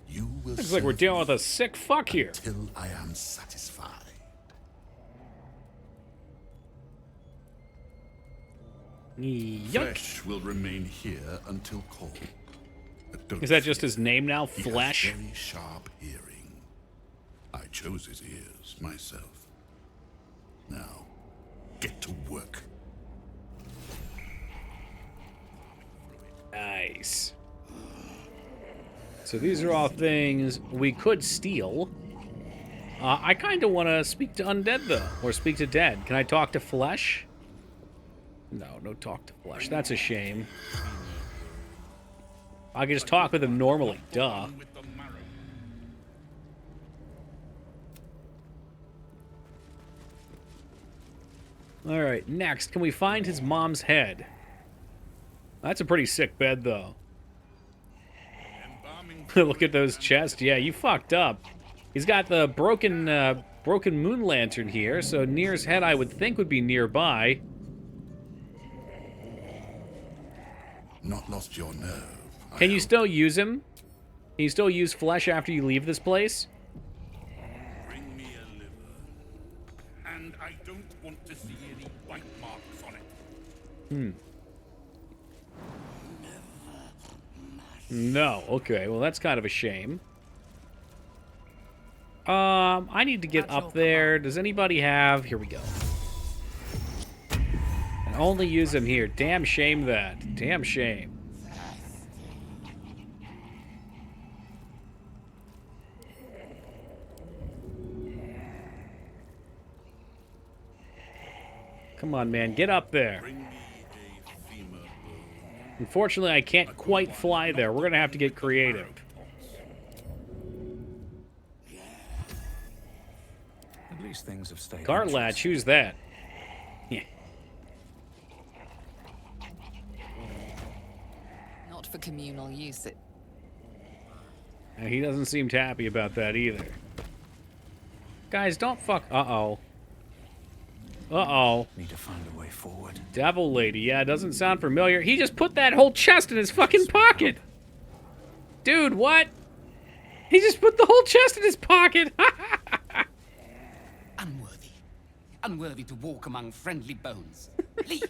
You will. Looks like we're dealing with a sick fuck here. Till I am satisfied. Flesh will remain here until called. Is that just his name now? He Flesh? has very sharp hearing. I chose his ears myself. Now, get to work. Nice. So these are all things we could steal. I kind of want to speak to undead, though. Or speak to dead. Can I talk to flesh? No talk to flesh. That's a shame. I can just talk with him normally. Duh. Alright, next. Can we find his mom's head? That's a pretty sick bed, though. Look at those chests. Yeah, you fucked up. He's got the broken moon lantern here, so Nir's head, I would think, would be nearby. Not lost your nerve. Can you still use him? Can you still use flesh after you leave this place? Bring me a liver. And I don't want to see any white marks on it. No. Okay, well, that's kind of a shame. I need to get up there. Does anybody have... Here we go. And only use him here. Damn shame that. Damn shame. Come on, man. Get up there. Unfortunately, I can't quite fly there. We're going to have to get creative. At least things have stayed. Cart latch, who's that? Yeah. Not for communal use. He doesn't seem happy about that either. Guys, don't fuck... Uh-oh. Uh-oh. Need to find a way forward. Devil lady, yeah, doesn't sound familiar. He just put that whole chest in his fucking pocket. Dude, what? He just put the whole chest in his pocket. Unworthy. Unworthy to walk among friendly bones. Leave.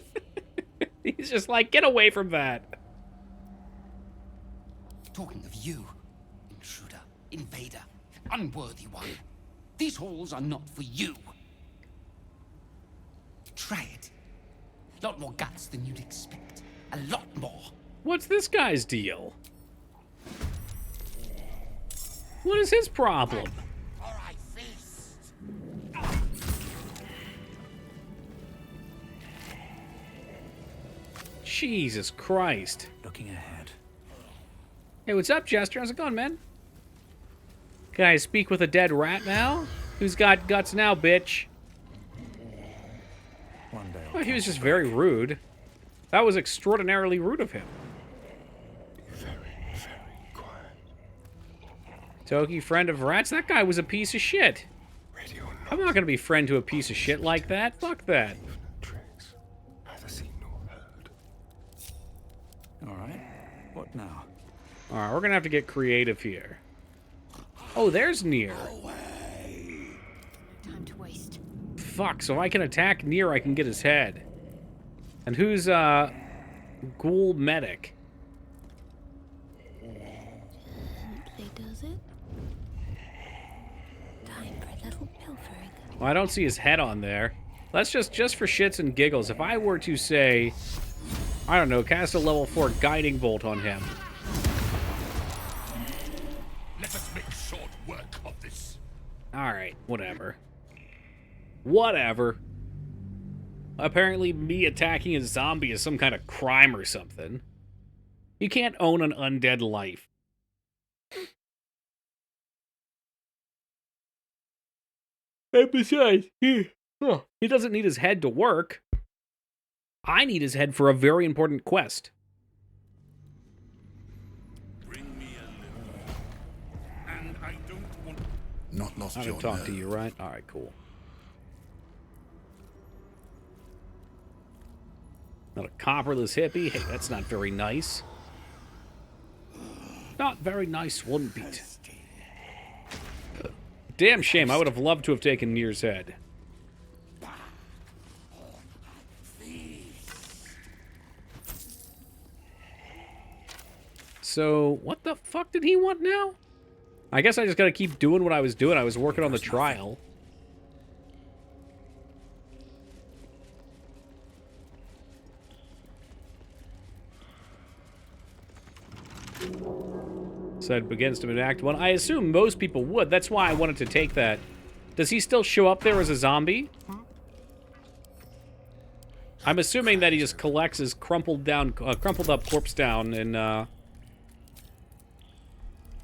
He's just like, get away from that. Talking of you, intruder, invader, unworthy one. These halls are not for you. Try it. A lot more guts than you'd expect. A lot more. What's this guy's deal? What is his problem? Or I feast. Jesus Christ. Looking ahead. Hey, what's up, Jester? How's it going, man? Can I speak with a dead rat now? Who's got guts now, bitch? One day. Oh, he was just very rude. That was extraordinarily rude of him. Very, very quiet. Toki, friend of rats? That guy was a piece of shit. I'm not gonna be friend to a piece of shit like that. Fuck that. Neither seen nor heard. Alright. What now? Alright, we're gonna have to get creative here. Oh, there's Nier. Time to waste. Fuck, so if I can attack Nier, I can get his head. And who's, Ghoul Medic? Play does it. Time for a little pilfering. Well, I don't see his head on there. Let's just for shits and giggles, if I were to say, I don't know, cast a level 4 guiding bolt on him. Let us make short work of this. Alright, whatever. Whatever. Apparently me attacking a zombie is some kind of crime or something. You can't own an undead life. And besides, he doesn't need his head to work. I need his head for a very important quest. Bring me a living. And I don't want... Not lost I your can talk nerve. to you, right? Alright, cool. Not a copperless hippie? Hey, that's not very nice. Not very nice one bit. Damn shame, I would have loved to have taken Nier's head. So, what the fuck did he want now? I guess I just gotta keep doing what I was doing. I was working on the trial. Said begins to enact one. I assume most people would. That's why I wanted to take that. Does he still show up there as a zombie? I'm assuming that he just collects his crumpled up corpse down in,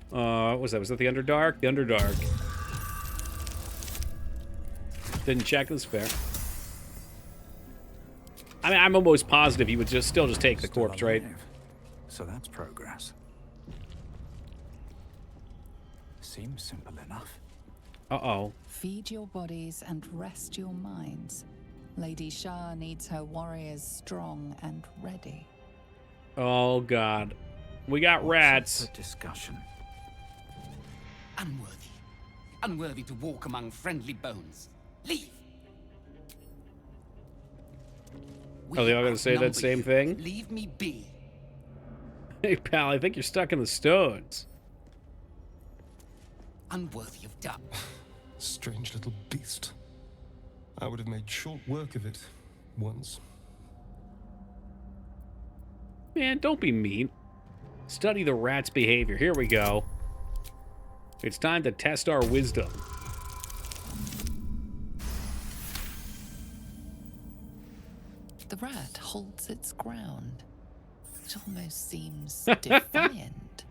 what was that? Was that the Underdark? The Underdark. Didn't check, this fair. I mean, I'm almost positive he would still just take the corpse, right? So that's progress. Seems simple enough. Uh-oh. Feed your bodies and rest your minds. Lady Shah needs her warriors strong and ready. Oh, God. We got rats. What's up for discussion? Unworthy. Unworthy to walk among friendly bones. Leave! Are they all going to say that same thing? Leave me be. Hey, pal, I think you're stuck in the stones. Unworthy of Dub. Strange little beast. I would have made short work of it once. Man, don't be mean. Study the rat's behavior. Here we go. It's time to test our wisdom. The rat holds its ground. It almost seems defiant.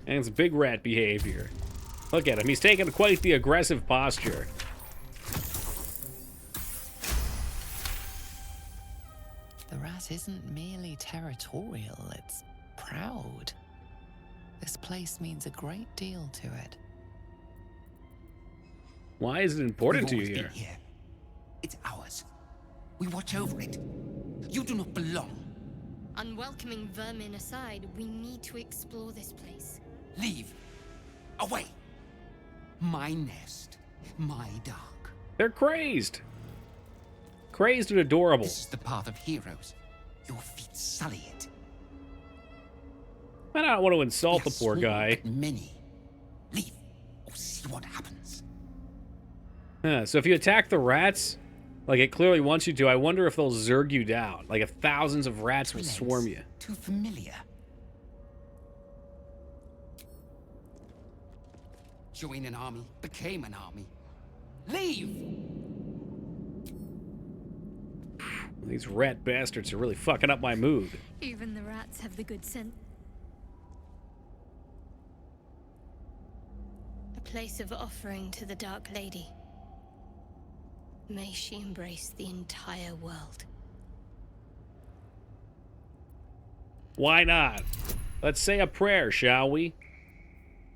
And it's big rat behavior. Look at him. He's taking quite the aggressive posture. The rat isn't merely territorial, it's proud. This place means a great deal to it. Why is it important to We've you always here? been here. It's ours. We watch over it. You do not belong. Unwelcoming vermin aside, we need to explore this place. Leave. Away. My nest. My dark. They're crazed. Crazed and adorable. This is the path of heroes. Your feet sully it. I don't want to insult the poor Small, guy. but many. Leave, or see what happens. Huh, so if you attack the rats, like it clearly wants you to, I wonder if they'll zerg you down. Like if thousands of rats will swarm you. Too familiar. join an army, became an army. Leave! These rat bastards are really fucking up my mood. Even the rats have the good scent. A place of offering to the Dark Lady. May she embrace the entire world. Why not? Let's say a prayer, shall we?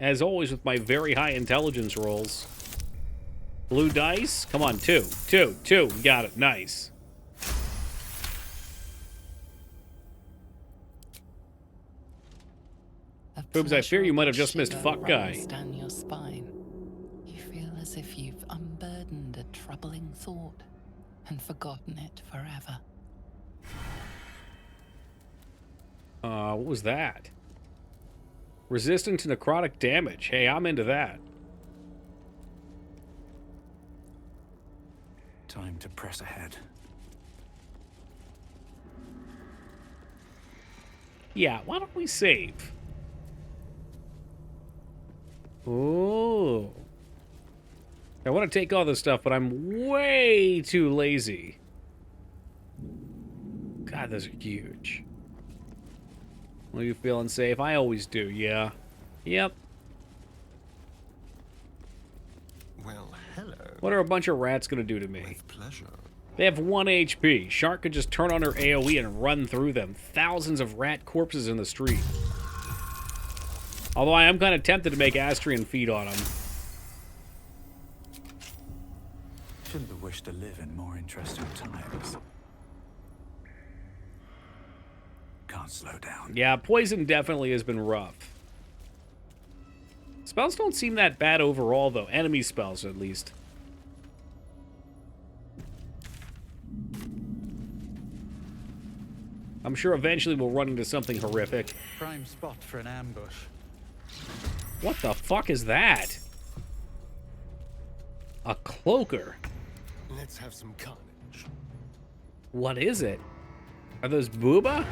As always with my very high intelligence rolls. Blue dice? Come on, 2. 2. 2. We got it. Nice. Boobs, I fear you might have just missed fuck guy. Down your spine. You feel as if you've unburdened a troubling thought and forgotten it forever. What was that? Resistant to necrotic damage. Hey, I'm into that. Time to press ahead. Yeah, why don't we save? Ooh. I want to take all this stuff, but I'm way too lazy. God, those are huge. Are you feeling safe? I always do, yeah. Yep. Well, hello. What are a bunch of rats gonna do to me? With pleasure. They have 1 HP. Shark could just turn on her AoE and run through them. Thousands of rat corpses in the street. Although I am kind of tempted to make Astrian feed on them. Shouldn't have wished to live in more interesting times. Can't slow down. Yeah, poison definitely has been rough. Spells don't seem that bad overall, though. Enemy spells, at least. I'm sure eventually we'll run into something horrific. Prime spot for an ambush. What the fuck is that? A cloaker. Let's have some carnage. What is it? Are those booba?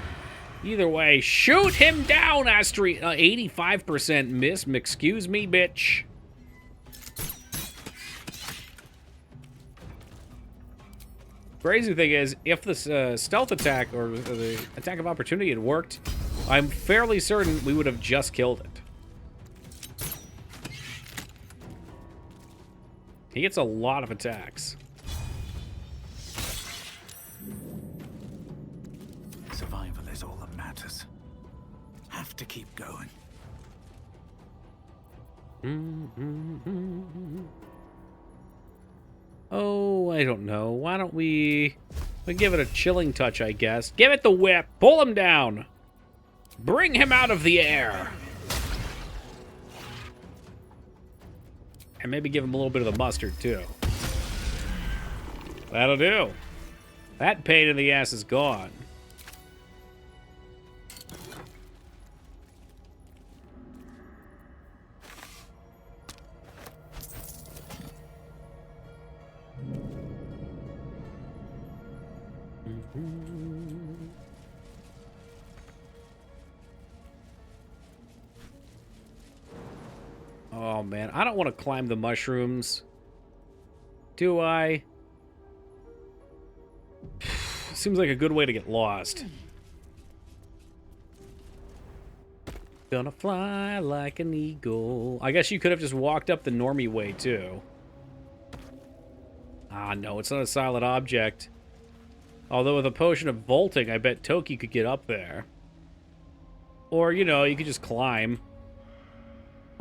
Either way, shoot him down, Astri. 85% miss. Excuse me, bitch. Crazy thing is, if this stealth attack or the attack of opportunity had worked, I'm fairly certain we would have just killed it. He gets a lot of attacks. Survival is all that matters. Have to keep going. Oh, I don't know. Why don't we give it a chilling touch, I guess. Give it the whip. Pull him down. Bring him out of the air. And maybe give him a little bit of the mustard, too. That'll do. That pain in the ass is gone. Oh, man. I don't want to climb the mushrooms. Do I? Seems like a good way to get lost. Gonna fly like an eagle. I guess you could have just walked up the normie way, too. Ah, no. It's not a solid object. Although with a potion of vaulting, I bet Toki could get up there. Or, you know, you could just climb.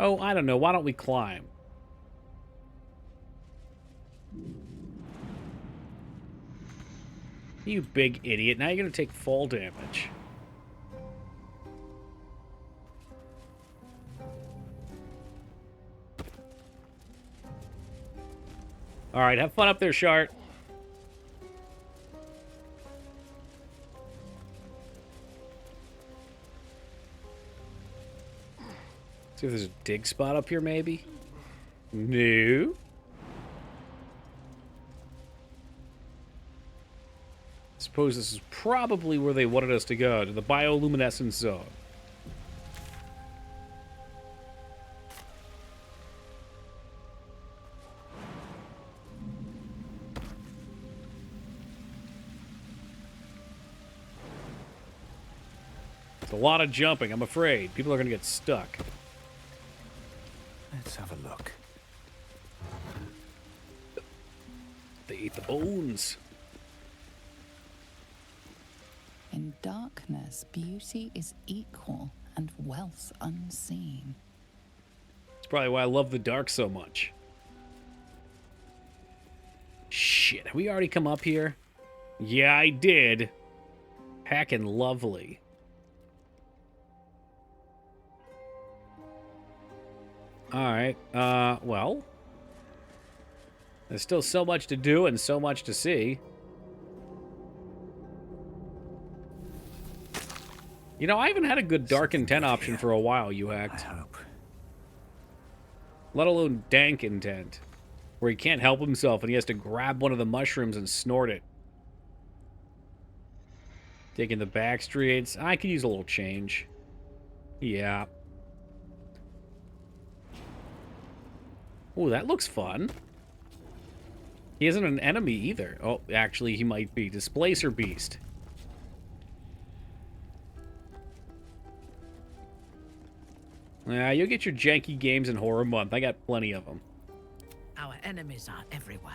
Oh, I don't know. Why don't we climb? You big idiot. Now you're going to take fall damage. All right, have fun up there, Shart. See if there's a dig spot up here, maybe? No. Suppose this is probably where they wanted us to go, to the bioluminescence zone. It's a lot of jumping, I'm afraid. People are gonna get stuck. Let's have a look. They ate the bones. In darkness, beauty is equal and wealth unseen. That's probably why I love the dark so much. Shit, have we already come up here? Yeah, I did. Hackin' lovely. Alright, well. There's still so much to do and so much to see. You know, I haven't had a good dark intent option for a while, you hacked. I hope. Let alone dank intent, where he can't help himself and he has to grab one of the mushrooms and snort it. Taking the back streets. I could use a little change. Yeah. Oh, that looks fun. He isn't an enemy either. Oh, actually, he might be. Displacer Beast. Yeah, you'll get your janky games in Horror Month. I got plenty of them. Our enemies are everywhere.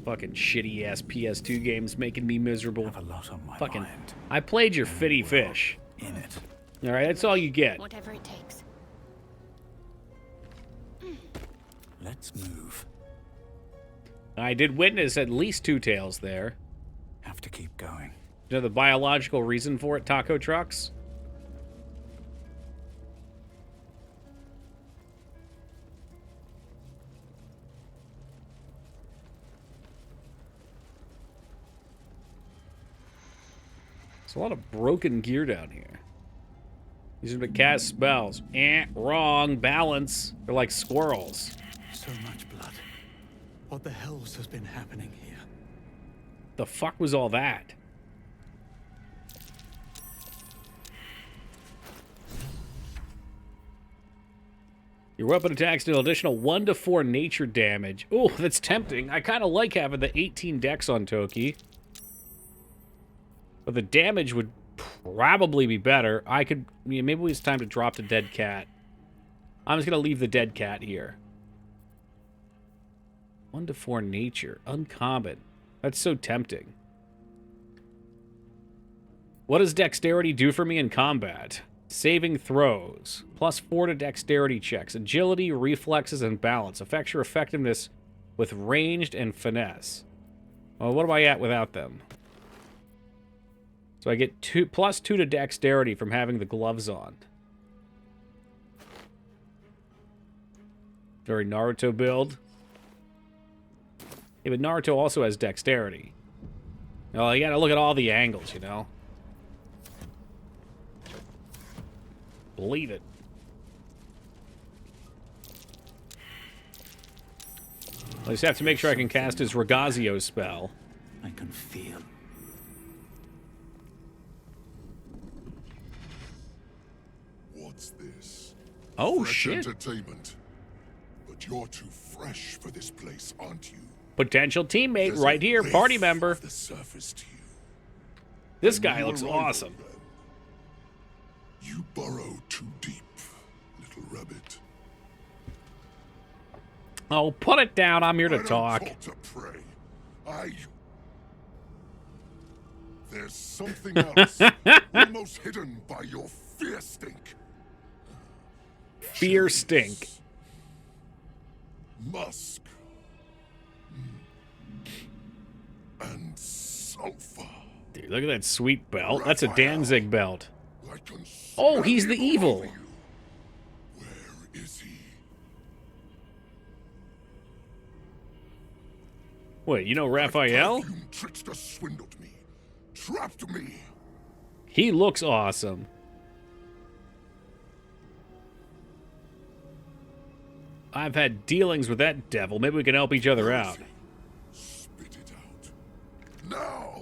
Fucking shitty-ass PS2 games making me miserable. Have a lot on my Fucking, mind. I played your fitty fish. In it. Alright, that's all you get. Whatever it takes. Let's move. I did witness at least 2 tails there. Have to keep going. You know the biological reason for it, taco trucks? There's a lot of broken gear down here. Using to cast spells. Wrong. Balance. They're like squirrels. So much blood. What the hell's has been happening here? The fuck was all that? Your weapon attacks do an additional 1 to 4 nature damage. Ooh, that's tempting. I kind of like having the 18 dex on Toki. But the damage would probably be better. I could... Yeah, maybe it's time to drop the dead cat. I'm just going to leave the dead cat here. 1 to 4 nature. Uncommon. That's so tempting. What does dexterity do for me in combat? Saving throws. Plus 4 to dexterity checks. Agility, reflexes, and balance. Affects your effectiveness with ranged and finesse. Well, what am I at without them? So I get plus 2 to dexterity from having the gloves on. Very Naruto build. Yeah, but Naruto also has dexterity. Well, you gotta look at all the angles, you know? Believe it. I just have to make sure I can cast his Regazio spell. I can feel. What's this? Oh, Fresh shit. Entertainment. But you're too fresh for this place, aren't you? Potential teammate There's right a here, whiff party member. of the surface to you. This And guy you looks arrival, awesome. then. You burrow too deep, little rabbit. Oh, put it down. I'm here to I don't talk. to prey. There's something else, almost hidden by your fear stink. Fear stink. Musk. And sulfur. Dude, look at that sweet belt. That's a Danzig belt. I can Oh, he's smell the him all evil. over you. Where is he? Wait, you know Raphael? Perfume trickster swindled me. Trapped me. He looks awesome. I've had dealings with that devil. Maybe we can help each other out. Spit it out. Now.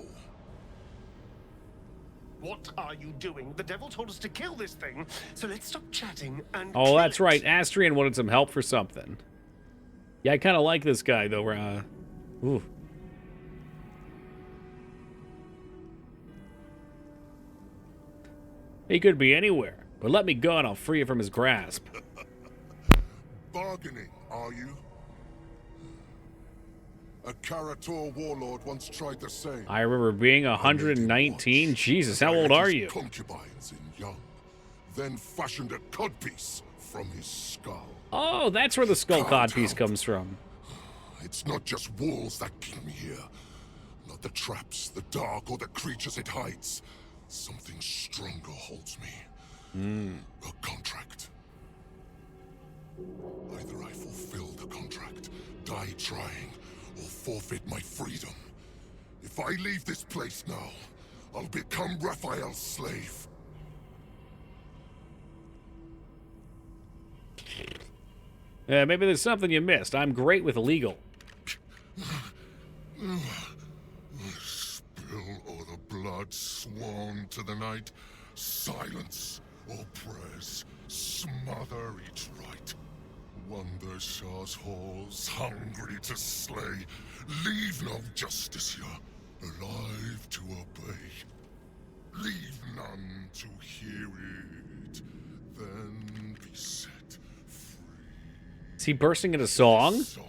What are you doing? The devil told us to kill this thing, so let's stop chatting and Oh, kill that's it. right. Astrian wanted some help for something. Yeah, I kind of like this guy, though. Ooh. He could be anywhere, but let me go and I'll free you from his grasp. Bargaining, are you? A Karator warlord once tried the same. I remember being 119. Jesus, how old are you? Concubines in young, then fashioned a codpiece from his skull. Oh, that's where the skull codpiece comes from. It's not just walls that keep me here. Not the traps, the dark, or the creatures it hides. Something stronger holds me. A contract. Either I fulfill the contract, die trying, or forfeit my freedom. If I leave this place now, I'll become Raphael's slave. Maybe there's something you missed. I'm great with legal. Spill all the blood sworn to the night. Silence all prayers. Smother each right. Wander Shah's halls, hungry to slay. Leave no justice here, alive to obey. Leave none to hear it, then be set free. Is he bursting into song? Song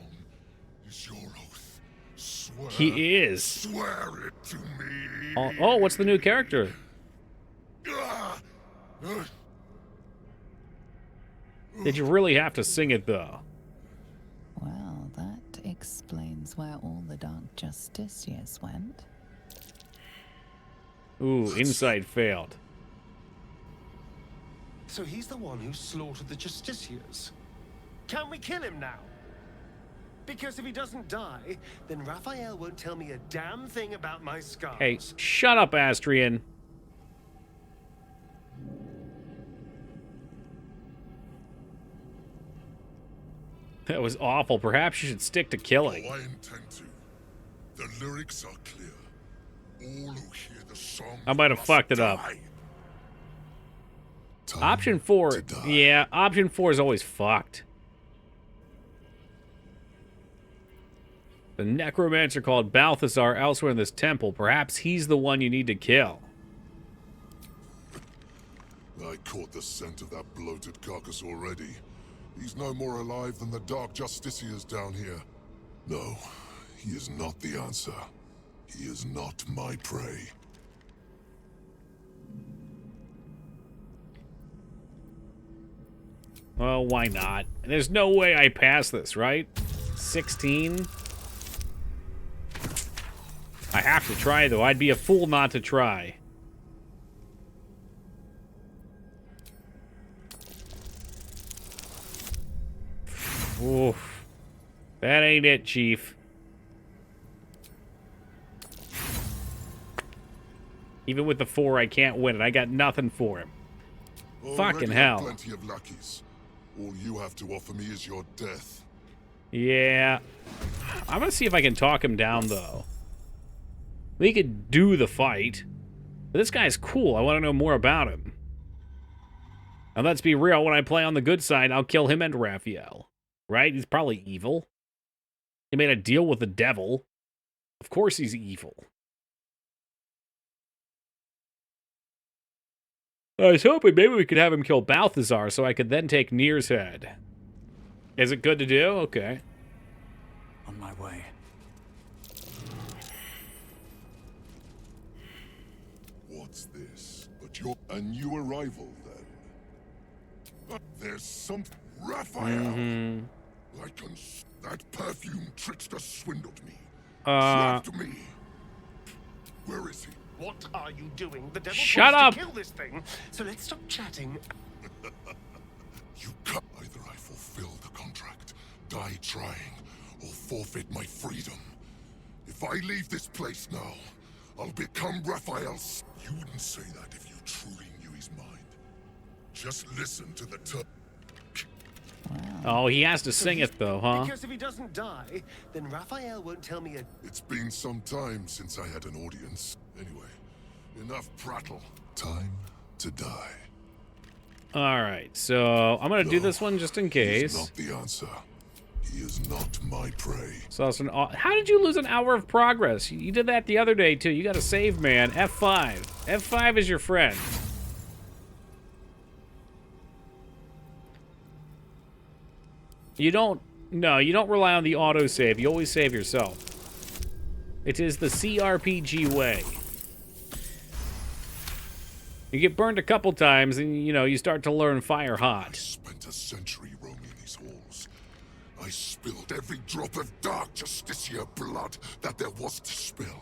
is your oath. Swear, He is. Swear it to me. Oh, what's the new character? Did you really have to sing it, though? Well, that explains where all the Dark Justiciars went. Ooh, insight failed. So he's the one who slaughtered the Justiciars. Can we kill him now? Because if he doesn't die, then Raphael won't tell me a damn thing about my scars. Hey, shut up, Astrian. That was awful. Perhaps you should stick to killing. Oh, I intend to. The lyrics are clear. All who hear the song I might have fucked it up. Option 4. Yeah, option 4 is always fucked. The necromancer called Balthazar elsewhere in this temple. Perhaps he's the one you need to kill. I caught the scent of that bloated carcass already. He's no more alive than the Dark Justiciars down here. No, he is not the answer. He is not my prey. Well, why not? There's no way I pass this, right? 16? I have to try, though. I'd be a fool not to try. Oof. That ain't it, Chief. Even with the 4, I can't win it. I got nothing for him. Fucking hell. Plenty of lackeys. All you have to offer me is your death. Yeah. I'm gonna see if I can talk him down, though. We could do the fight. But this guy's cool. I want to know more about him. And let's be real, when I play on the good side, I'll kill him and Raphael. Right? He's probably evil. He made a deal with the devil. Of course he's evil. I was hoping maybe we could have him kill Balthazar so I could then take Nir's head. Is it good to do? Okay. On my way. What's this? But you're a new arrival, then. There's some Raphael. That perfume trickster swindled me. Slapped me. Where is he? What are you doing? The devil Shut wants up. to kill this thing. So let's stop chatting. You can't. Either I fulfill the contract, die trying, or forfeit my freedom. If I leave this place now, I'll become Raphael's. You wouldn't say that if you truly knew his mind. Just listen to the Oh, he has to sing it, though, huh? Because if he doesn't die, then Raphael won't tell me a... It's been some time since I had an audience. Anyway, enough prattle. Time to die. Alright, so I'm going to do this one just in case. He is not the answer. He is not my prey. So it's how did you lose an hour of progress? You did that the other day, too. You got to save, man. F5. F5 is your friend. You don't... No, you don't rely on the autosave. You always save yourself. It is the CRPG way. You get burned a couple times, and, you know, you start to learn fire hot. I spent a century roaming these halls. I spilled every drop of dark Justicia blood that there was to spill.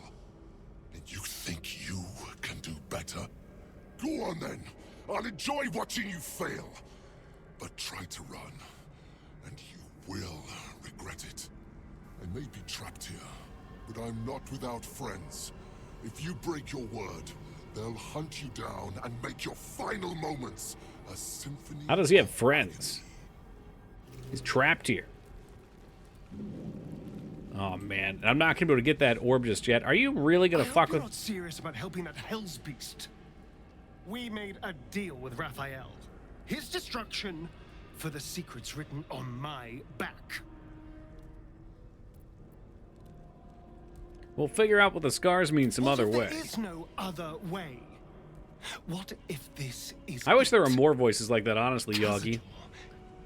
And you think you can do better? Go on then. I'll enjoy watching you fail. But try to run, and you will regret it. I may be trapped here, but I'm not without friends. If you break your word, they'll hunt you down and make your final moments a symphony. How does he have friends? He's trapped here. Oh, man. I'm not going to be able to get that orb just yet. Are you really going to fuck with... I'm not serious about helping that Hell's Beast. We made a deal with Raphael. His destruction for the secrets written on my back. We'll figure out what the scars mean some other way. There is no other way. What if this is... I wish there were more voices like that, honestly, Yagi.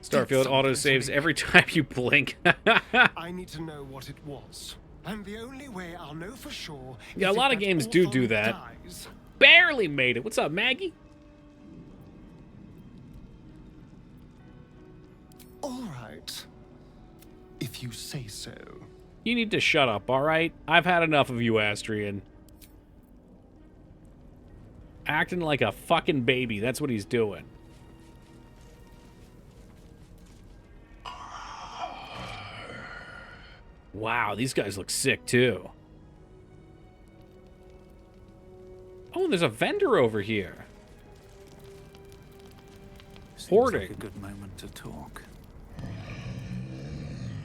Starfield autosaves every time you blink. I need to know what it was. And the only way I'll know for sure... Yeah, a lot of games do that. Dies. Barely made it. What's up, Maggie? All right. If you say so. You need to shut up, all right? I've had enough of you, Astrian. Acting like a fucking baby. That's what he's doing. Wow, these guys look sick, too. Oh, there's a vendor over here. Hoarding. Seems like a good moment to talk.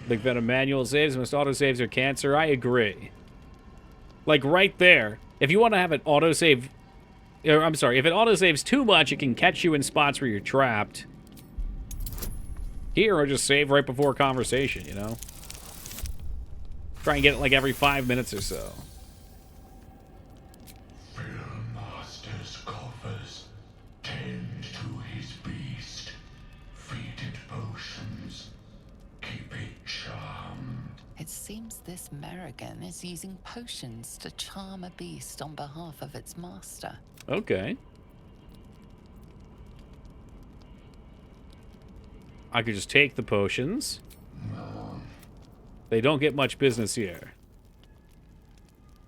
Big Venom manual saves must autosaves or cancer. I agree. Like right there. If you want to have it autosave... Or, I'm sorry, if it autosaves too much, it can catch you in spots where you're trapped. Here, or just save right before conversation, you know? Try and get it like every 5 minutes or so. Master's coffers. Tend to his beast. Feed it potions. Keep it charmed. It seems this Merrigan is using potions to charm a beast on behalf of its master. Okay. I could just take the potions. They don't get much business here.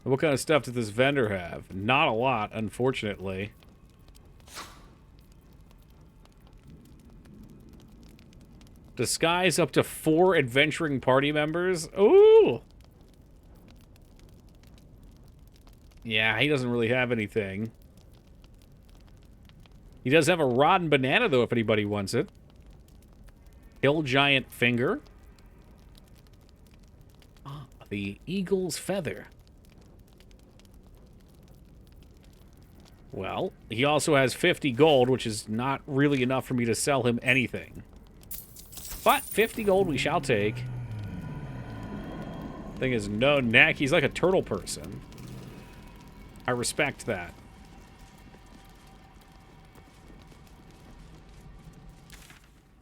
What kind of stuff does this vendor have? Not a lot, unfortunately. Disguise up to 4 adventuring party members? Ooh! Yeah, he doesn't really have anything. He does have a rotten banana, though, if anybody wants it. Hill Giant Finger. Ah, the Eagle's Feather. Well, he also has 50 gold, which is not really enough for me to sell him anything. But 50 gold we shall take. Thing is, no neck. He's like a turtle person. I respect that.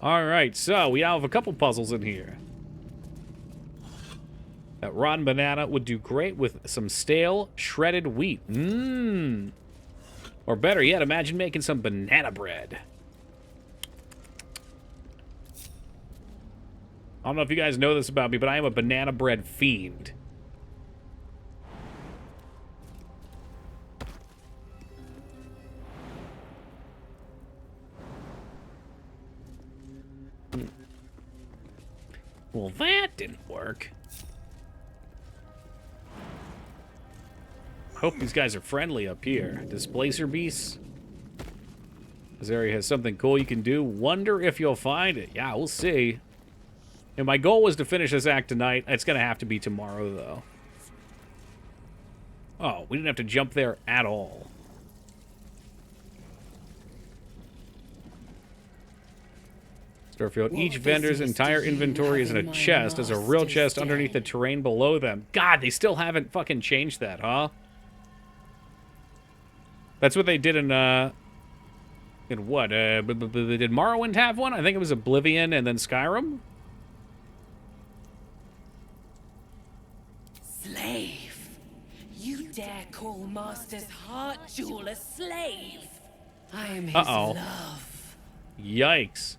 Alright, so we have a couple puzzles in here. That rotten banana would do great with some stale, shredded wheat. Mmm. Or better yet, imagine making some banana bread. I don't know if you guys know this about me, but I am a banana bread fiend. Well, that didn't work. Hope these guys are friendly up here. Displacer beasts. This area has something cool you can do. Wonder if you'll find it. Yeah, we'll see. And my goal was to finish this act tonight. It's going to have to be tomorrow, though. Oh, we didn't have to jump there at all. Starfield. Each vendor's entire inventory is in a chest. There's a real chest underneath the terrain below them. God, they still haven't fucking changed that, huh? That's what they did in what? Did Morrowind have one? I think it was Oblivion and then Skyrim? dare call Master's heart jewel a slave? I am his Uh-oh. love. Yikes.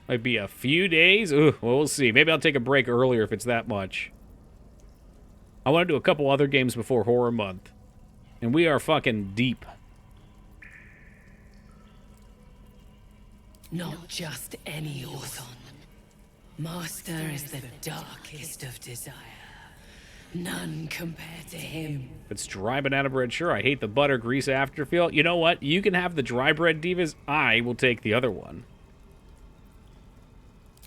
Might be a few days. Ooh, well, we'll see. Maybe I'll take a break earlier if it's that much. I want to do a couple other games before Horror Month. And we are fucking deep. Not just any Orthon. Master is the darkest of desire. None compared to him. If it's dry banana bread, sure. I hate the butter grease afterfeel. You know what? You can have the dry bread divas. I will take the other one.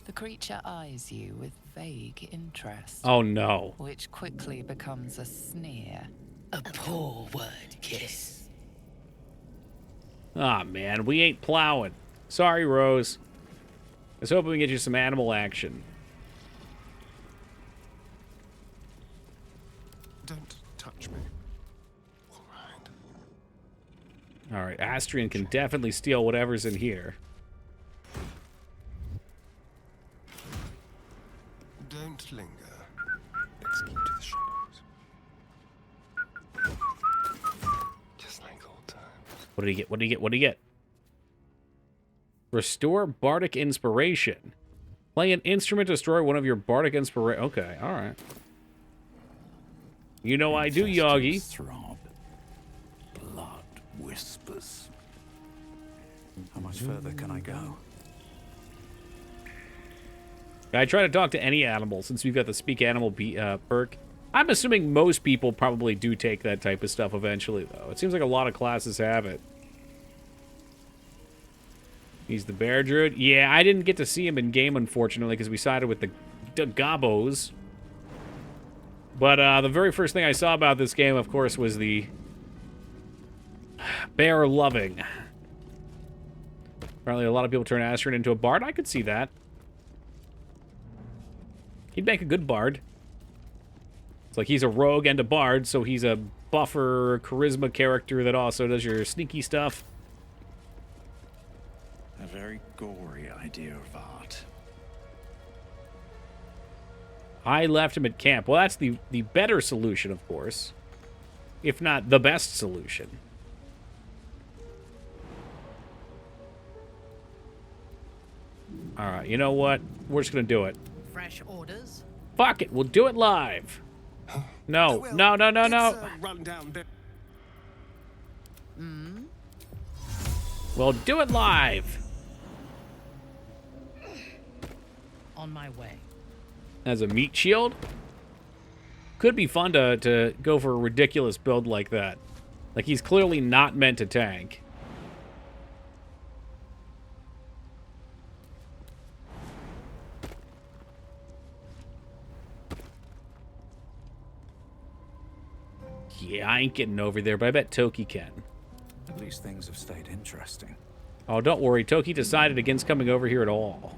The creature eyes you with vague interest. Oh, no. Which quickly becomes a sneer. A poor word kiss. Ah, man. We ain't plowing. Sorry, Rose. I was hoping we get you some animal action. Don't touch me. All right, Astrian can definitely steal whatever's in here. Don't linger. Let's keep to the shadows. Just like old times. What did he get? What did he get? What did he get? Restore Bardic Inspiration. Play an instrument to destroy one of your Bardic Inspiration. Okay, all right. You know I do, Yogi. Throb. Blood whispers. How much further can I go? I try to talk to any animal since we've got the Speak Animal perk. I'm assuming most people probably do take that type of stuff eventually, though. It seems like a lot of classes have it. He's the Bear Druid. Yeah, I didn't get to see him in game, unfortunately, because we sided with the Gabos. But the very first thing I saw about this game, of course, was the bear loving. Apparently, a lot of people turn Astrian into a bard. I could see that. He'd make a good bard. It's like he's a rogue and a bard, so he's a buffer charisma character that also does your sneaky stuff. A very gory idea of art. I left him at camp. Well, that's the better solution, of course. If not the best solution. Alright, you know what? We're just gonna do it. Fresh orders? Fuck it, we'll do it live. No, no, no, no, no. We'll do it live. On my way. As a meat shield? Could be fun to go for a ridiculous build like that. Like, he's clearly not meant to tank. Yeah, I ain't getting over there, but I bet Toki can. At least things have stayed interesting. Oh, don't worry. Toki decided against coming over here at all.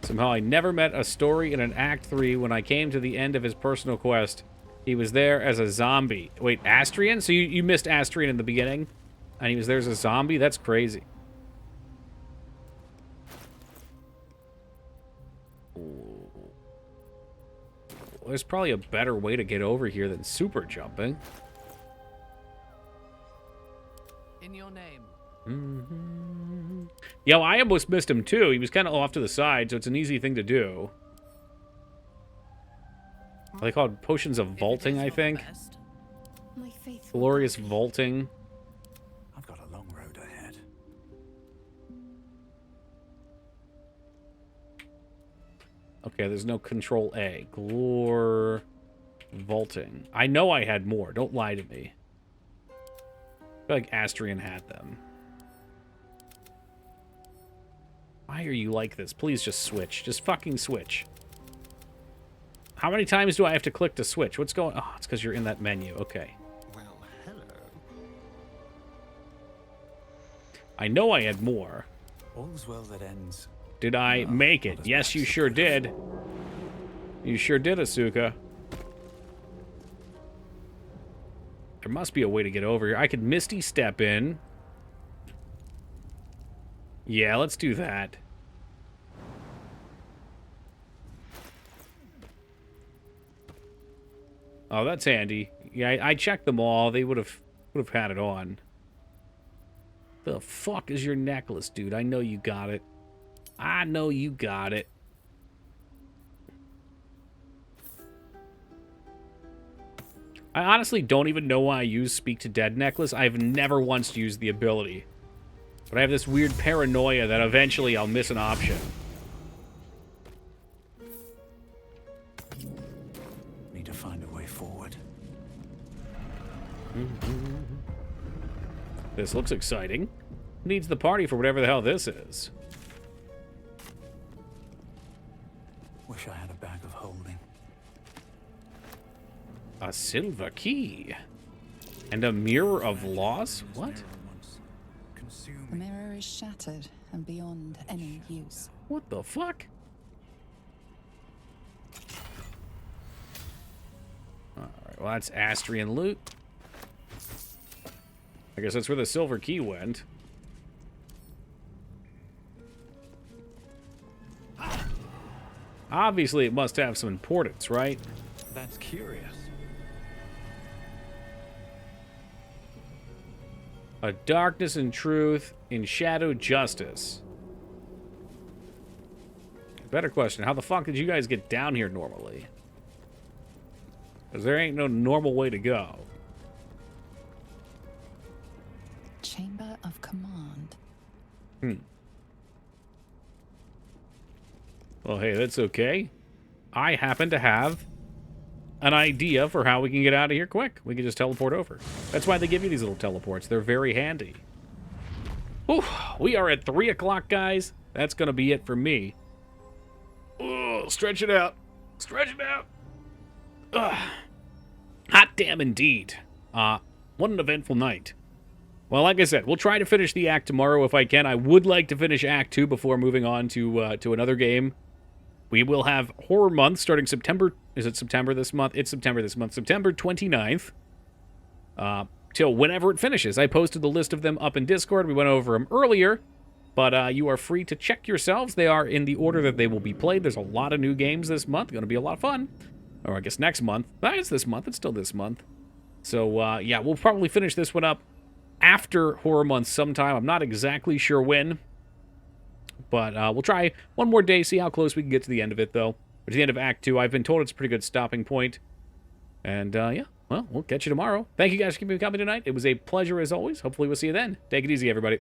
Somehow I never met a story in an Act 3 when I came to the end of his personal quest. He was there as a zombie. Wait, Astrian? So you missed Astrian in the beginning? And he was there as a zombie? That's crazy. There's probably a better way to get over here than super jumping. In your name. Mm-hmm. Yeah, well, I almost missed him too. He was kind of off to the side, so it's an easy thing to do. Are they called potions of vaulting, I think? My faithful Glorious vaulting. I've got a long road ahead. Okay, there's no control A. Glor vaulting. I know I had more. Don't lie to me. I feel like Astrian had them. Why are you like this? Please just switch. Just fucking switch. How many times do I have to click to switch? What's going on? Oh, it's because you're in that menu. Okay. Well, hello. I know I had more. All's well that ends. Did I make it? Yes, you sure did. You sure did, Asuka. There must be a way to get over here. I could Misty Step in. Yeah, let's do that. Oh, that's handy. Yeah, I checked them all. They would have had it on. The fuck is your necklace, dude? I know you got it. I know you got it. I honestly don't even know why I use Speak to Dead necklace. I've never once used the ability. But I have this weird paranoia that eventually I'll miss an option. Need to find a way forward. This looks exciting. Who needs the party for whatever the hell this is? Wish I had a bag of holding. A silver key. And a mirror of loss? What? The mirror is shattered and beyond any use. What the fuck? Alright, well that's Astrian loot. I guess that's where the silver key went. Obviously it must have some importance, right? That's curious. A darkness and truth, in shadow justice. Better question, how the fuck did you guys get down here normally? Because there ain't no normal way to go. Chamber of Command. Well, hey, that's okay. I happen to have an idea for how we can get out of here quick. We can just teleport over. That's why they give you these little teleports. They're very handy. Whew, we are at 3 o'clock, guys. That's going to be it for me. Oh, stretch it out. Stretch it out. Ugh. Hot damn indeed. What an eventful night. Well, like I said, we'll try to finish the act tomorrow if I can. I would like to finish Act 2 before moving on to another game. We will have Horror Month starting September... Is it September this month? It's September this month. September 29th. Till whenever it finishes. I posted the list of them up in Discord. We went over them earlier. But you are free to check yourselves. They are in the order that they will be played. There's a lot of new games this month. Going to be a lot of fun. Or I guess next month. It's this month. It's still this month. So, yeah, we'll probably finish this one up after Horror Month sometime. I'm not exactly sure when. But we'll try one more day, see how close we can get to the end of it, though. But to the end of Act 2, I've been told it's a pretty good stopping point. And, yeah, well, we'll catch you tomorrow. Thank you guys for keeping me company tonight. It was a pleasure as always. Hopefully we'll see you then. Take it easy, everybody.